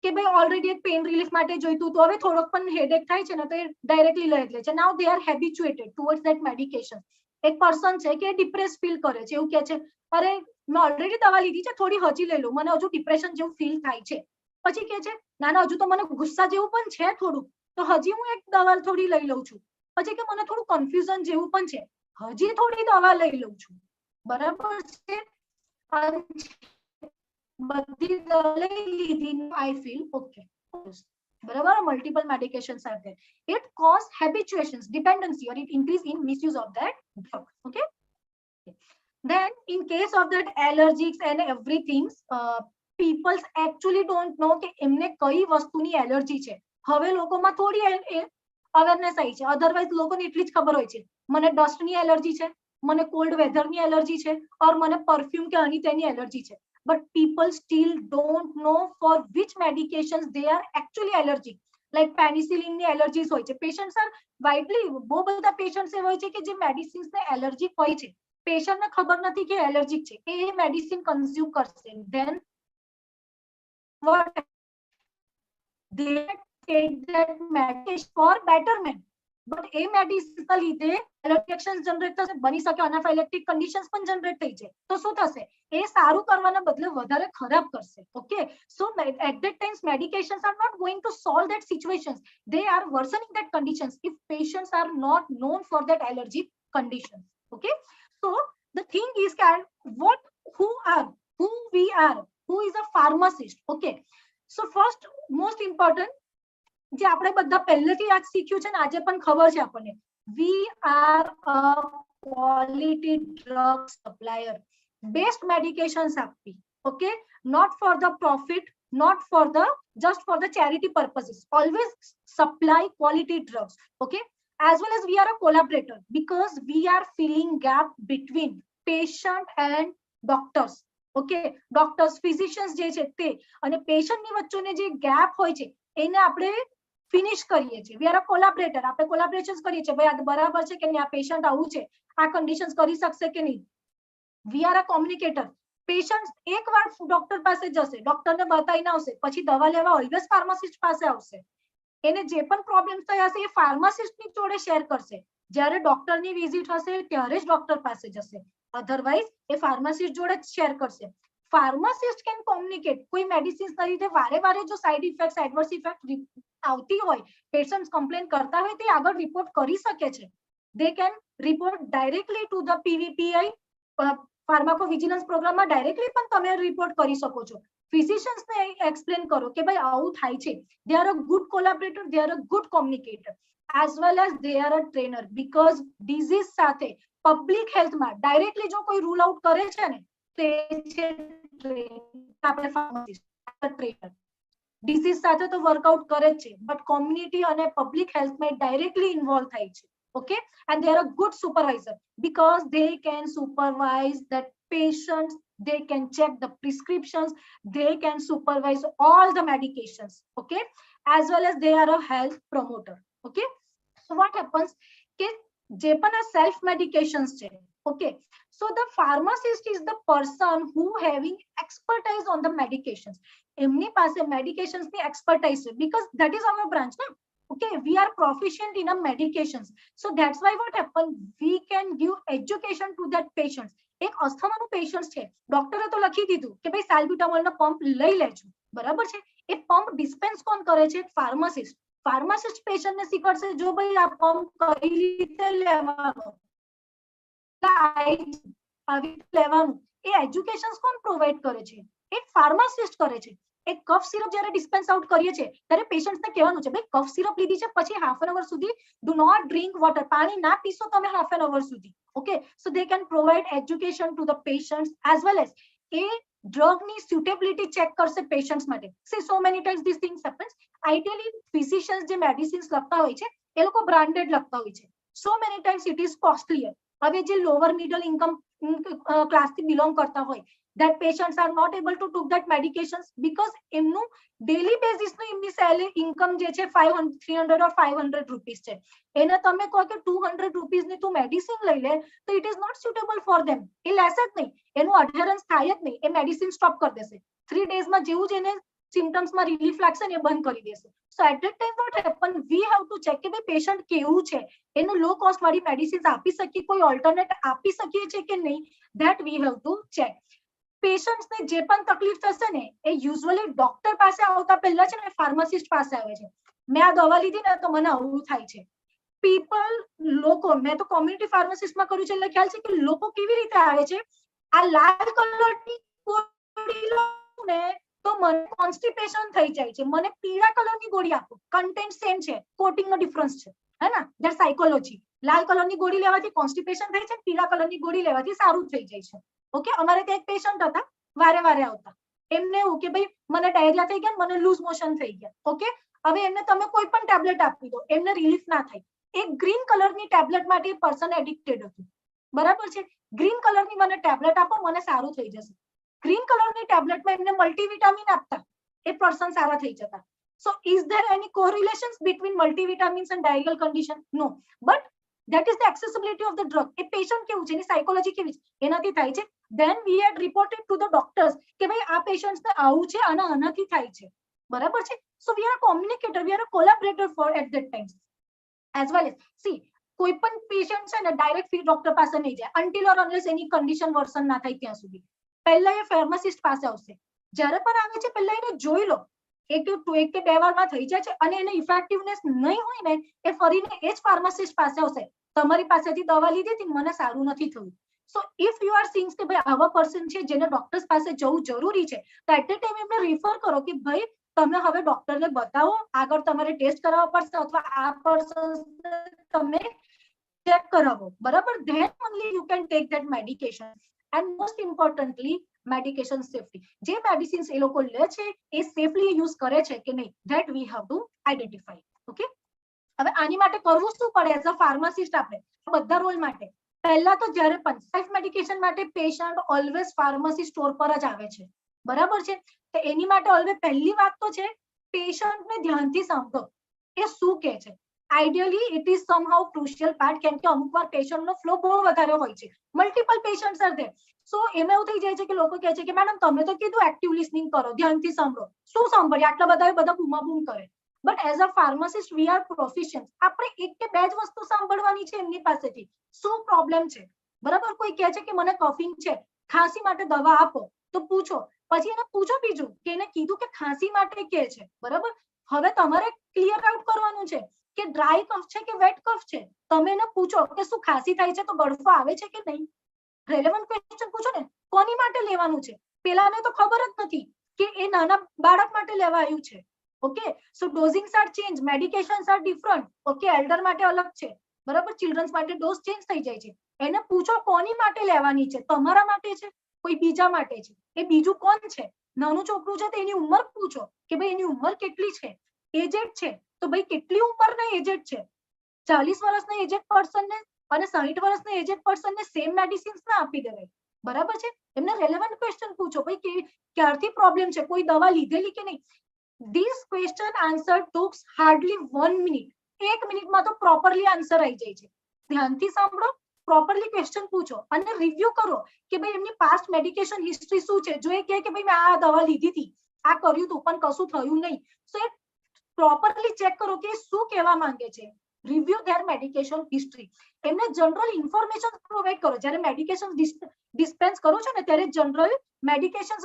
કે ભાઈ ઓલરેડી એક પેઇન રિલીફ માટે જોઈતું તો હવે થોડોક પણ હેડેક થાય છે ને તો એ ડાયરેક્ટલી લઈ લે છે. Now they are habituated towards that medication. એક પર્સન છે કે ડિપ્રેસ ફીલ કરે છે, એવું કે છે અરે મેં ઓલરેડી દવા લીધી છે, થોડી હજી લઈ લઉં, મને હજુ ડિપ્રેશન જેવું ફીલ થાય છે, પછી કે છે ના ના હજુ તો મને ગુસ્સા જેવું પણ છે થોડું, તો હજી હું એક દવા થોડી લઈ લઉં છું, પછી કે મને થોડું કન્ફ્યુઝન જેવું પણ છે, હજી થોડી દવા લઈ લઉં છું, બરાબર છે, બધી દવા લઈ લીધી, આઈ ફીલ ઓકે, બરાબર. Multiple medications are there. It cause habituations, dependency, or it increase in misuse of that drug. Okay. Then in case of that allergies and everything, people actually don't know કે એમને કઈ વસ્તુની allergy છે. હવે લોકોમાં થોડી awareness આવી છે. અધરવાઇઝ લોકોને એટલી જ ખબર હોય છે મને ડસ્ટની એલર્જી છે, મને કોલ્ડ વેધરની એલર્જી છે, ઓર મને પરફ્યુમ કે આની તેની એલર્જી છે. But people still don't know for which medications they are actually allergic. Like penicillin ની એલર્જીસ હોય છે. પેશન્ટ્સ આર વાઇડલી બહુ બધા પેશન્ટ્સ એવા હોય છે કે જે મેડિસિન્સ ને એલર્જીક હોય છે. પેશન્ટને ખબર નથી કે એલર્જીક છે, એ મેડિસિન કન્ઝ્યુમ કરશે. Then what they take that medication for betterment. But A medicine ના લીધે રિએક્શન્સ જનરેટ થશે, બની શકે અનાફાઇલેક્ટિક કન્ડિશન્સ પણ જનરેટ થઈ જાય. તો શું થશે? એ સારું કરવાના બદલે વધારે ખરાબ કરશે. Okay, so at that times medications are not going to solve that situations. They are worsening that conditions if patients are not known for that allergic condition. Okay, so the thing is who we are, who is a pharmacist. Okay, so first most important જે આપણે બધા પહેલેથી આજ શીખ્યું છે ને, આજે પણ ખબર છે આપણને, we are a quality drug supplier. Best medications આપવી. Okay, not for the profit, not for the just for the charity purposes. Always supply quality drugs. Okay, as well as we are a collaborator because we are filling gap between patient and doctors. Okay, doctors, physicians જે છે તે અને patient ની વચ્ચેનો જે gap હોય છે એને આપણે ફિનિશ કરીએ છીએ. We are a collaborator. આપણે કોલાબરેશન કરીએ છીએ, ભાઈ આ બરાબર છે કે નહીં, આ પેશન્ટ આવું છે, આ કન્ડિશન્સ કરી શકશે કે નહીં. વી આર અ કોમ્યુનિકેટર. પેશન્ટ એકવાર ડોક્ટર પાસે જશે, ડોક્ટરને બતાવીને આવશે, પછી દવા લેવા ઓલવેઝ ફાર્માસિસ્ટ પાસે આવશે. એને જે પણ પ્રોબ્લેમ થયા હશે એ ફાર્માસિસ્ટની જોડે શેર કરશે. જ્યારે ડોક્ટરની વિઝિટ હશે ત્યારે જ ડોક્ટર પાસે જશે, અધરવાઇઝ એ ફાર્માસિસ્ટ જોડે જ શેર કરશે. Pharmacist can communicate. કોઈ મેડિસિન્સ ના લીધે વારે વારે જો સાઇડ ઇફેક્ટ, એડવર્સ ઇફેક્ટ આવતી હોય, પેશન્ટ કમ્પ્લેન કરતા હોય, તે આગળ રિપોર્ટ કરી શકે છે. They can report directly to the PVPI pharmacovigilance પ્રોગ્રામમાં ડાયરેક્ટલી પણ તમે રિપોર્ટ કરી શકો છો. ફિઝિશિયન્સને એક્સપ્લેન કરો કે ભાઈ આવું થાય છે. They are a good collaborator, they are a good communicator, as well as they are a trainer. Because disease સાથે પબ્લિક હેલ્થમાં ડાયરેક્ટલી જો કોઈ રૂલ આઉટ કરે છે ને, તે છે આપણે ફાર્માસિસ્ટ, ટ્રેનર. ડિસીઝ સાથે તો વર્કઆઉટ કરે જ છે, બટ કોમ્યુનિટી અને પબ્લિક હેલ્થમાં ડાયરેક્ટલી ઇન્વોલ્વ થાય છે. Okay, and they are a good supervisor because they can supervise that patients, they can check the prescriptions, they can supervise all the medications. Okay, as well as they are a health promoter. Okay, so what happens કે જે પણ આ self medications છે, okay, so the pharmacist is the person who having expertise on the medications. એમની પાસે medications ની expertise છે, because that is our branch na. Okay, we are proficient in a medications, so that's why what happen, we can give education to that patients. એક અસ્થમાનું patient છે, ડોક્ટરે તો લખી દીધું કે ભાઈ સાલ્બ્યુટામોલનો પંપ લઈ લેજો, બરાબર છે. એ પંપ ડિસ્પેન્સ કોણ કરે છે? ફાર્માસિસ્ટ. ફાર્માસિસ્ટ પેશન્ટને શીખવાડશે, જો ભાઈ આ પંપ કઈ રીતે લેવાનો, આવી લેવાનું. એ એજ્યુકેશન કોણ પ્રોવાઈડ કરે છે? એક ફાર્માસિસ્ટ કરે છે. એક કફ સિરપ જ્યારે ડિસ્પેન્સ આઉટ કરીએ છીએ ત્યારે પેશન્ટ્સને કહેવાનું છે, ભાઈ કફ સિરપ લીધી છે, પછી હાફ એન અવર સુધી ડુ નોટ ડ્રિંક વોટર, પાણી ના પીશો તમે હાફ એન અવર સુધી. Okay, so they can provide education to the patients as well as એ ડ્રગની સુટેબિલિટી ચેક કરશે પેશન્ટ્સ માટે. See so many times this things happens. Ideally physicians જે medicines લખતા હોય છે એ લોકો બ્રાન્ડેડ લખતા હોય છે. So many times it is costlier. હવે જે લોઅર મિડલ ઇન્કમ ક્લાસથી બિલોંગ કરતા હોય, that patients are not able to took that medications because એમનું ડેલી બેઝિસનું એમની સેલરી ઇન્કમ જે છે 300 or 500 રૂપીસ છે. એને તમે કહો કે 200 રૂપીસની તું મેડિસિન લઈ લે તો it is not suitable for them. એ લેશે જ નહીં, એનું અડહેરન્સ થાય જ નહીં, એ મેડિસિન સ્ટોપ કરી દેશે. 3 ડેઝમાં જેવું જ એને સિમ્ટમ્સમાં રિલીફ લાગશે ને એ બંધ કરી દેશે. So at that time what happen, we have to check કે ભાઈ પેશન્ટ કેવું છે, એનું લો કોસ્ટ વાળી મેડિસિન આપી શકીએ, કોઈ ઓલ્ટરનેટ આપી શકીએ છે કે નહીં, that we have to check. પેશન્ટ્સને જે પણ તકલીફ થશે ને એ યુઝ્યુઅલી ડોક્ટર પાસે આવતા પહેલા છે ને ફાર્માસિસ્ટ પાસે આવે છે. મેં આ દવા લીધી ને તો મને આવું થાય છે. પીપલ, લોકો, મેં તો કોમ્યુનિટી ફાર્માસિસ્ટમાં કર્યું છે એટલે ખ્યાલ છે કે લોકો કેવી રીતે આવે છે, આ લાલ કલરની ગોળી લઉં ને તો મને કોન્સ્ટિપેશન થઈ જાય છે, મને પીળા કલરની ગોળી આપો, કન્ટેન્ટ સેમ છે, કોટિંગનો ડિફરન્સ છે, હે ને, ધેટ સાયકોલોજી. લાલ કલરની ગોળી લેવાથી કોન્સ્ટિપેશન થાય છે, પીળા કલરની ગોળી લેવાથી સારું થઈ જાય છે. ઓકે, અમારે ત્યાં એક પેશન્ટ હતા, વારે વારે આવતા, એમને એવું કે ભાઈ મને ડાયરિયા થઈ ગયા, મને લૂઝ મોશન થઈ ગયા. ઓકે, હવે એમને તમે કોઈ પણ ટેબ્લેટ આપી દો, એમને રિલીફ ના થાય. એક ગ્રીન કલરની ટેબ્લેટ માટે એ પર્સન એડિક્ટેડ હતું, બરાબર છે. ગ્રીન કલરની મને ટેબ્લેટ આપો, મને સારું થઈ જશે. ગ્રીન કલરની ટેબ્લેટમાં એમને મલ્ટીવિટામિન આપતા, એ પર્સન સારા થઈ જતા. So is there any correlations between multivitamins and diarrheal condition? No, but that is the accessibility of the drug. A patient કેવું છે, એની સાયકોલોજી કેવી છે, એનાથી થાય છે. Then we had reported to the doctors કે ભાઈ આ પેશન્ટ્સ ને આવું છે અને આનાથી થાય છે, બરાબર છે. So we are a communicator, we are a collaborator for at that time as well as see કોઈ પણ પેશન્ટ છે ને ડાયરેક્ટ ફી ડોક્ટર પાસે નહીં જાય until or unless any condition version ના થાય ત્યાં સુધી. પહેલા એ ફાર્માસિસ્ટ પાસે આવશે. જ્યારે પણ આવે છે પહેલા એને જોઈ લો, એક કે બે વારમાં થઈ જાય છે અને એને ઇફેક્ટિવનેસ નહીં હોય ને એ ફરીને એ જ ફાર્માસિસ્ટ પાસે આવશે, તમારી પાસેથી દવા લીધી હતી મને સારું નથી થયું. સો ઇફ યુ આર સીંગ કે ભાઈ આવા પર્સન છે જેને ડોક્ટર્સ પાસે જવું જરૂરી છે, તો એટ ધ ટાઈમ એમને રિફર કરો કે ભાઈ તમે હવે ડોક્ટરને બતાવો, આગળ તમારે ટેસ્ટ કરાવવા પડશે અથવા આ પર્સન તમે ચેક કરાવો, બરાબર. Than only you can take that medication. And most importantly medication safety. જે મેડિસિન્સ એ લોકો લે છે એ સેફલી યુઝ કરે છે કે નહીં, that we have two identify. Okay, હવે આની માટે કરવું શું પડે એઝ અ ફાર્માસિસ્ટ? આપણે બધા રોલ માટે પહેલા તો જ્યારે પણ સેફ મેડિકેશન માટે પેશન્ટ ઓલવેઝ ફાર્મસી સ્ટોર પર જ આવે છે, બરાબર છે. તો એની માટે ઓલવેઝ પહેલી વાત તો છે પેશન્ટને ધ્યાનથી સાંભળો એ શું કહે છે. Ideally it is સમહાઉ crucial part, કેમ કે અમુક વાર પેશન્ટનો ફ્લો બહુ વધારે હોય છે, મલ્ટિપલ પેશન્ટ્સ આર ધેર. સો એમાં એવું થઈ જાય છે કે લોકો કહે છે કે મેડમ તમે તો કીધું એક્ટિવ લિસનિંગ કરો, ધ્યાનથી સાંભળો. શું સાંભળીએ, આટલા બધા બૂમાબૂમ કરે. But as a pharmacist we are પ્રોફિશિયન્ટ. આપણે એક કે બે જ વસ્તુ સાંભળવાની છે એમની પાસેથી, શું પ્રોબ્લેમ છે, બરાબર. કોઈ કહે છે કે મને કફિંગ છે, ખાંસી માટે દવા આપો, તો પૂછો. પછી એને પૂછો બીજું કે એને કીધું કે ખાંસી માટે કે છે, બરાબર. હવે તમારે ક્લિયર આઉટ કરવાનું છે કે ડ્રાય કફ છે કે વેટ કફ છે. તમે એને પૂછો કે શું ખાંસી થાય છે તો ગળફો આવે છે કે નહીં. રેલેવન્ટ ક્વેશ્ચન પૂછો ને. કોની માટે લેવાનું છે, પેલાને તો ખબર જ નથી કે એ નાના બાળક માટે લેવા આવ્યું છે. Okay, so dosings are change, medications are different. Okay, elder માટે અલગ છે, બરાબર. ચિલ્ડ્રન્સ માટે ડોઝ ચેન્જ થઈ જાય છે. એને પૂછો કોની માટે લેવાની છે, તમારા માટે છે, કોઈ બીજા માટે છે. એ બીજું કોણ છે, નાનું છોકરું છે તો એની ઉંમર પૂછો કે ભાઈ એની ઉંમર કેટલી છે. એજેડ છે તો ભાઈ કેટલી ઉંમરના એજેડ છે. 40 વર્ષના એજેડ પર્સન ને અને 60 વર્ષના એજેડ પર્સન ને સેમ મેડિસિન્સ ના આપી દેવાય, બરાબર છે. એમને રેલેવન્ટ ક્વેશ્ચન પૂછો, ભાઈ કે ક્યારથી પ્રોબ્લેમ છે, કોઈ દવા લીધેલી કે નહીં. This question answer takes hardly 1 minute. 1 મિનિટમાં તો પ્રોપરલી આન્સર આવી જાય છે. ધ્યાનથી સાંભળો, પ્રોપરલી ક્વેશ્ચન પૂછો અને રિવ્યુ કરો કે ભાઈ એમની પાસ્ટ મેડિકેશન હિસ્ટ્રી શું છે. જો એ કહે કે ભાઈ મેં આ દવા લીધી હતી, આ કર્યું હતું પણ કશું થયું નહીં, સો એ પ્રોપરલી ચેક કરો કે શું કહેવા માંગે છે. Review there medication history. એમને જનરલ ઇન્ફોર્મેશન પ્રોવાઈડ કરો. જ્યારે મેડિકેશન ડિસ્પેન્સ કરો છો ને ત્યારે જનરલ મેડિકેશન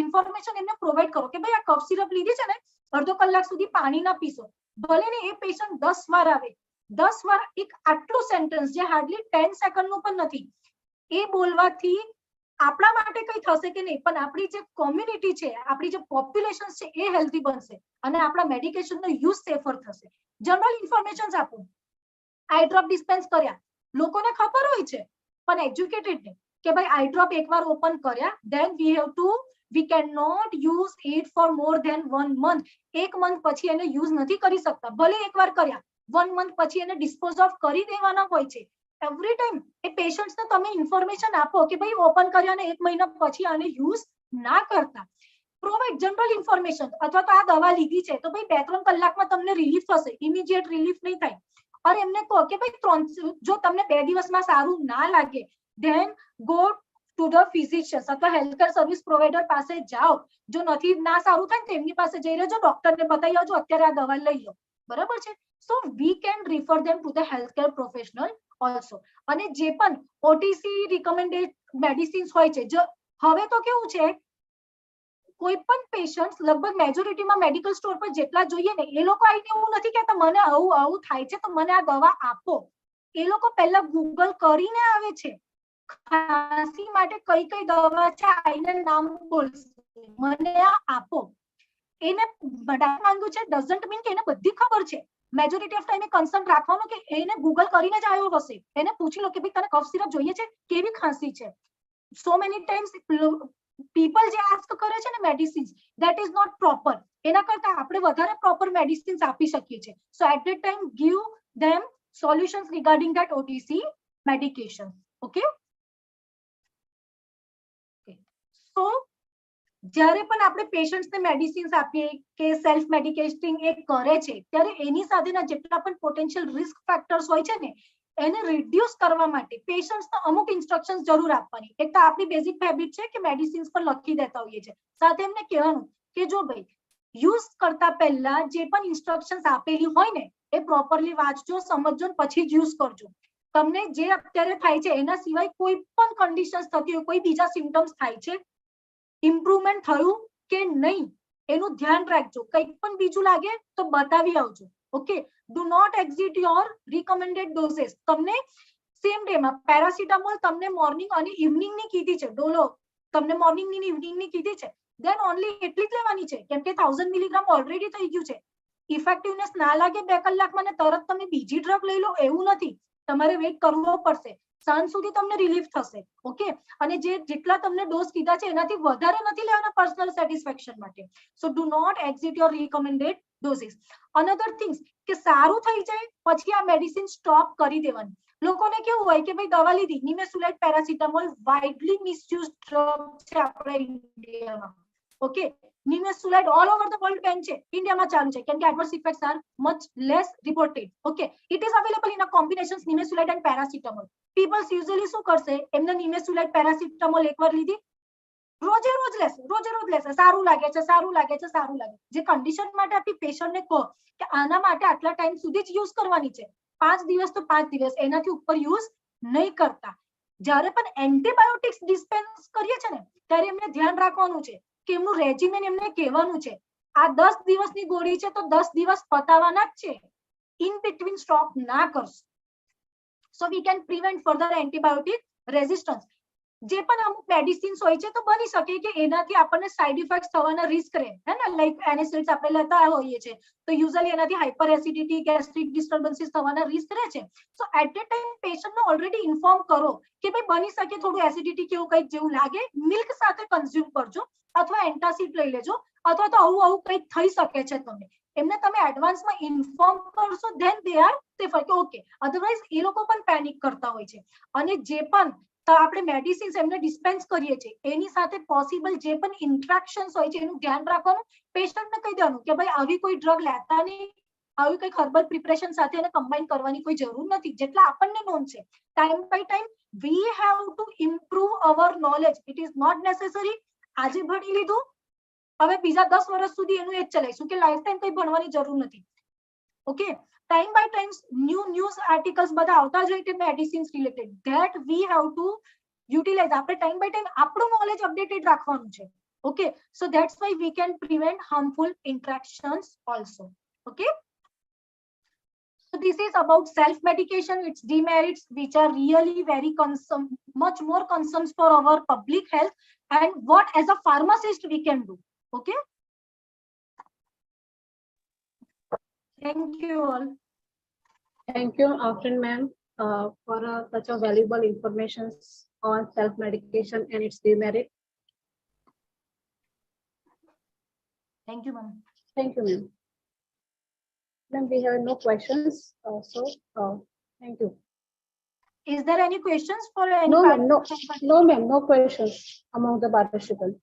ઇન્ફોર્મેશન એમને પ્રોવાઈડ કરો કે ભાઈ આ કફ સિરપ લીધી છે ને, અડધો કલાક સુધી પાણી ના પીશો. ભલે ને એ પેશન્ટ 10 વાર આવે, 10 વાર એક આટલું સેન્ટેન્સ જે હાર્ડલી 10 સેકન્ડનું પણ નથી, એ બોલવાથી આપણા માટે કઈ થશે કે નહીં, પણ આપણી જે કોમ્યુનિટી છે, આપણી જે પોપ્યુલેશન છે એ હેલ્ધી બનશે અને આપણા મેડિકેશનનો યુઝ સેફર થશે. જનરલ ઇન્ફોર્મેશન આપો. આઈ ડ્રોપ ડિસ્પેન્સ કર્યા, લોકોને ખબર હોય છે પણ એજ્યુકેટેડ ને કે ભાઈ આઈ ડ્રોપ એકવાર ઓપન કર્યા, then we can not use it for more than 1 month. 1 month પછી એને યુઝ નથી કરી શકતા. ભલે એકવાર કર્યા, 1 મંથ પછી એને ડિસ્પોઝ ઓફ કરી દેવાના હોય છે. એવરી ટાઈમ એ પેશન્ટ્સને તમે ઇન્ફોર્મેશન આપો કે ભાઈ ઓપન કર્યા ને 1 મહિના પછી આને યુઝ ના કરતા. Provide general information. અથવા તો આ દવા લીધી છે તો ભાઈ 2-3 કલાકમાં તમને રિલીફ થશે, ઇમિડિયેટ રિલીફ નહીં થાય. और એમને કહો કે ભાઈ જો તમને 2 દિવસમાં સારું ના લાગે, then go to the physician અથવા હેલ્થકેર સર્વિસ પ્રોવાઈડર પાસે જાઓ. જો નથી ના સારું થાય તો એમની પાસે જઈ રહેજો, ડોક્ટરને બતાવી આવજો, અત્યારે આ દવા લઈ લો, બરાબર છે. So we can refer them to the healthcare professional also. અને જે પણ ઓટીસી રિકમેન્ડેડ મેડિસિન્સ હોય છે, જો હવે તો કેવું છે કોઈ પણ પેશન્ટ લગભગ મેજોરિટીમાં મેડિકલ સ્ટોર પર જેટલા જોઈએ ને એ લોકો આવીને એવું નથી કહેતા મને આવું થાય છે તો મને આ દવા આપો. એ લોકો પહેલા ગૂગલ કરીને આવે છે, ખાંસી માટે કઈ કઈ દવા છે આઈને નામ બોલશે, મને આ આપો. એને માંગ્યું છે ડઝન્ટ મીન કે એને બધી ખબર છે. મેજોરિટી ઓફ ટાઈમ કન્સર્ન રાખવાનું કે એને ગૂગલ કરીને જ આવ્યો હશે. એને પૂછી લો કે ભાઈ તને કફ સિરપ જોઈએ છે, કેવી ખાંસી છે. સો મેની ટાઈમ્સ people જે ask કરે છે ને medicines, that is not proper. એના કરતા આપણે વધારે proper medicines આપી શકીએ છીએ. So at that time give them solutions regarding that OTC medication. Okay. So જ્યારે પણ આપણે પેશન્ટ્સ ને મેડિસિન્સ આપીએ કે સેલ્ફ મેડિકેટિંગ એ કરે છે ત્યારે એની સાથેના જેટલા પણ પોટેન્શિયલ રિસ્ક ફેક્ટર્સ હોય છે ને એને રિડ્યુસ કરવા માટે પેશન્ટ્સ ને અમુક ઇન્સ્ટ્રક્શન્સ જરૂર આપવાની. એક તો આપણી બેઝિક હેબિટ છે કે મેડિસિન્સ પર લખી દેતા હોઈએ છે. સાથે એમને કહેવાનું કે જો ભાઈ યુઝ કરતા પહેલા જે પણ ઇન્સ્ટ્રક્શન્સ આપેલી હોય ને એ પ્રોપરલી વાંચજો, સમજજો ને પછી જ યુઝ કરજો. તમને જે અત્યારે થાય છે એના સિવાય કોઈ પણ કન્ડિશન્સ થતી હોય, કોઈ બીજા સિમ્પટમ્સ થાય છે, ઇમ્પ્રુવમેન્ટ થયું કે નહીં એનું ધ્યાન રાખજો. કંઈક પણ બીજું લાગે તો બતાવી આવજો. Okay, do not exceed your recommended doses. તમને સેમ ડે માં પેરાસિટામોલ તમને મોર્નિંગ અને ઇવનિંગ ની કીધી છે, ડોલો તમને મોર્નિંગ ની ઇવનિંગ ની કીધી છે, દેન ઓનલી એટલી જ લેવાની છે કેમ કે 1000 મિલીગ્રામ ઓલરેડી થઈ ગયું છે. ઇફેક્ટિવનેસ ના લાગે 2 કલાકમાં ને તરત તમે બીજી ડ્રગ લઈ લો એવું નથી. તમારે વેઇટ કરવો પડશે. સાંજ સુધી તમને રિલીફ થશે. ઓકે, અને જે જેટલા તમને ડોઝ કીધા છે એનાથી વધારે નથી લેવાના પર્સનલ સેટિસ્ફેક્શન માટે. So do not exceed your recommended doses. Another things કે સારું થઈ જાય પછી આ મેડિસિન સ્ટોપ કરી દેવાની. લોકોને કેવું હોય કે ભાઈ દવા લીધી, nimesulide paracetamol widely misuse drug છે આપણા ઇન્ડિયામાં. Okay, nimesulide all over the world ban છે, ઇન્ડિયામાં ચાલુ છે કેમ કે adverse effects are much less reported. Okay, it is available in a combinations nimesulide and paracetamol. Peoples usually શું કરશે, એમને નિમેસુલાઇડ પેરાસિટામોલ એકવાર લીધી, રોજે રોજ લેશે, સારું લાગે છે. જે કન્ડિશન માટે આપી પેશન્ટને કહો કે આના માટે આટલા ટાઈમ સુધી જ યુઝ કરવાની છે, 5 દિવસ તો 5 દિવસ, એનાથી ઉપર યુઝ નહીં કરતા. જ્યારે પણ એન્ટીબાયોટિક્સ ડિસ્પેન્સ કરીએ છે ને ત્યારે એમને ધ્યાન રાખવાનું છે કે એમનું રેજિમેન એમને કહેવાનું છે આ 10 દિવસની ગોળી છે તો 10 દિવસ પતાવવાના જ છે, ઇન બિટવીન સ્ટોપ ના કરશો. So we can prevent further antibiotic resistance. જે પણ અમુક મેડિસિન્સ હોય છે તો બની શકે કે એનાથી આપણને સાઇડ ઇફેક્ટ્સ થવાના રિસ્ક રહે હે ને, લાઈક એનેસિડ્સ આપણે લેતા હોઈએ છે તો યુઝ્યુઅલી એનાથી હાઇપર એસિડિટી, ગેસ્ટ્રિક ડિસ્ટર્બન્સીસ થવાના રિસ્ક રહે છે. સો એટ ધ ટાઈમ પેશન્ટને ઓલરેડી ઇન્ફોર્મ કરો કે ભાઈ બની શકે થોડું એસિડિટી કેવું કંઈક જેવું લાગે, મિલ્ક સાથે કન્ઝ્યુમ કરજો અથવા એન્ટાસિડ લઈ લેજો અથવા તો આવું કંઈક થઈ શકે છે. એમને તમે એડવાન્સમાં ઇન્ફોર્મ કરશો ધેન દે આર સેફર કે ઓકે. અધરવાઇઝ એ લોકો પણ પેનિક કરતા હોય છે. અને જે પણ આપણે મેડિસિન્સ એમને ડિસ્પેન્સ કરીએ છીએ એની સાથે પોસિબલ જે પણ ઇન્ટ્રેક્શન્સ હોય છે એનું ધ્યાન રાખવાનું. પેશન્ટને કહી દેવાનું કે ભાઈ આવી કોઈ ડ્રગ લેતા નહીં, આવી કંઈક હર્બલ પ્રિપરેશન સાથે એને કમ્બાઈન કરવાની કોઈ જરૂર નથી. જેટલા આપણને નોંધ છે time by time we have to improve our knowledge. It is not necessary આજે ભણી લીધું હવે બીજા 10 વર્ષ સુધી એનું એ જ ચલાવીશું કે લાઈફ ટાઈમ કંઈ ભણવાની જરૂર નથી. Okay, time by time news articles બધા આવતા જ હોય કે medicines related, that we have to utilise. આપણે ટાઈમ બાય ટાઈમ આપણું નોલેજ અપડેટેડ રાખવાનું છે. Okay, so that's why we can prevent harmful interactions also. Okay, so this is about self medication, its demerits which are really very much more concerns for our public health and what as a pharmacist we can do. Okay, thank you all. Thank you, Afrin ma'am, for such a valuable information on self-medication and its demerit. Thank you, ma'am. Thank you, ma'am. Ma'am, we have no questions, thank you. Is there any questions for any? No, ma'am, no, ma'am, no questions among the participants.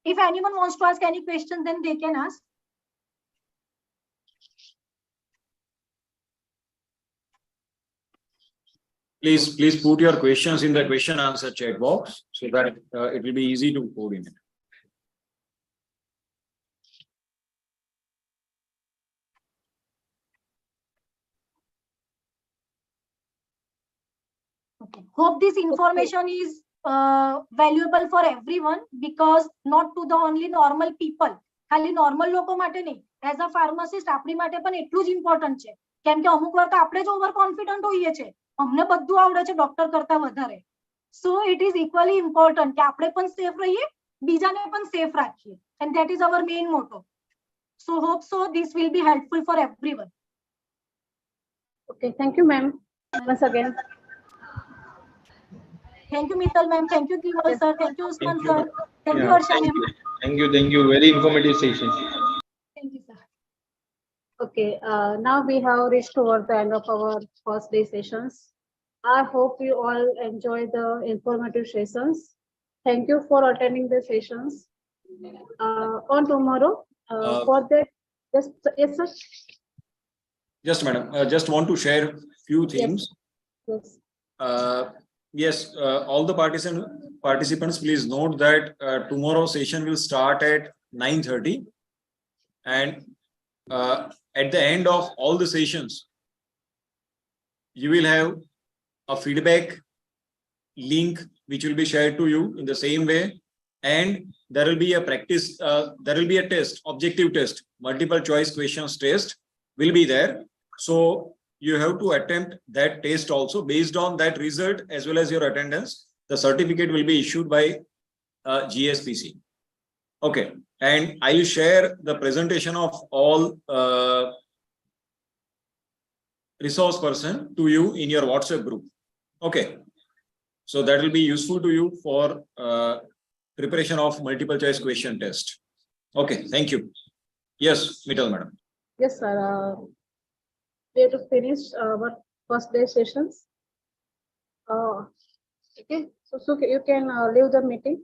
If anyone wants to ask any question, then they can ask. Please put your questions in the question answer chat box so that it will be easy to coordinate. Okay. Hope this information is valuable for everyone because not to the only normal people. ખાલી normal લોકો માટે નહીં, as a pharmacist આપણી માટે પણ એટલું જ important છે. કેમ કે અમુક વાર તો આપણે જ ઓવર કોન્ફિડન્ટ હોઈએ છે, અમને બધું આવડે છે ડોક્ટર કરતા વધારે. So it is equally important કે આપણે પણ સેફ રહીએ, બીજાને પણ સેફ રાખીએ, and that is our main motto. So hope so this will be helpful for everyone. Okay, thank you, ma'am, once again. Thank you, Mittal ma'am. Thank you, Kimal sir. Thank you, Usman sir. Thank you, Yeah, Harsha ma'am. thank you. Very informative session. Thank you, sir. Okay, now we have reached towards the end of our first day sessions. I hope you all enjoy the informative sessions. Thank you for attending the sessions. On tomorrow, for that, yes, sir. Just madam, just want to share few things. Yes. Yes, all the participants, please note that tomorrow's session will start at 9:30, and at the end of all the sessions, you will have a feedback link which will be shared to you in the same way, and there will be a practice. There will be a test, objective test, multiple choice questions test will be there. So you have to attempt that test also. Based on that result as well as your attendance, the certificate will be issued by GSPC. Okay, and I will share the presentation of all resource person to you in your WhatsApp group. Okay, so that will be useful to you for preparation of multiple choice question test. Okay, thank you. Yes, Mittal madam. Yes, sir. We have to finish our first day sessions. Okay, so you can leave the meeting.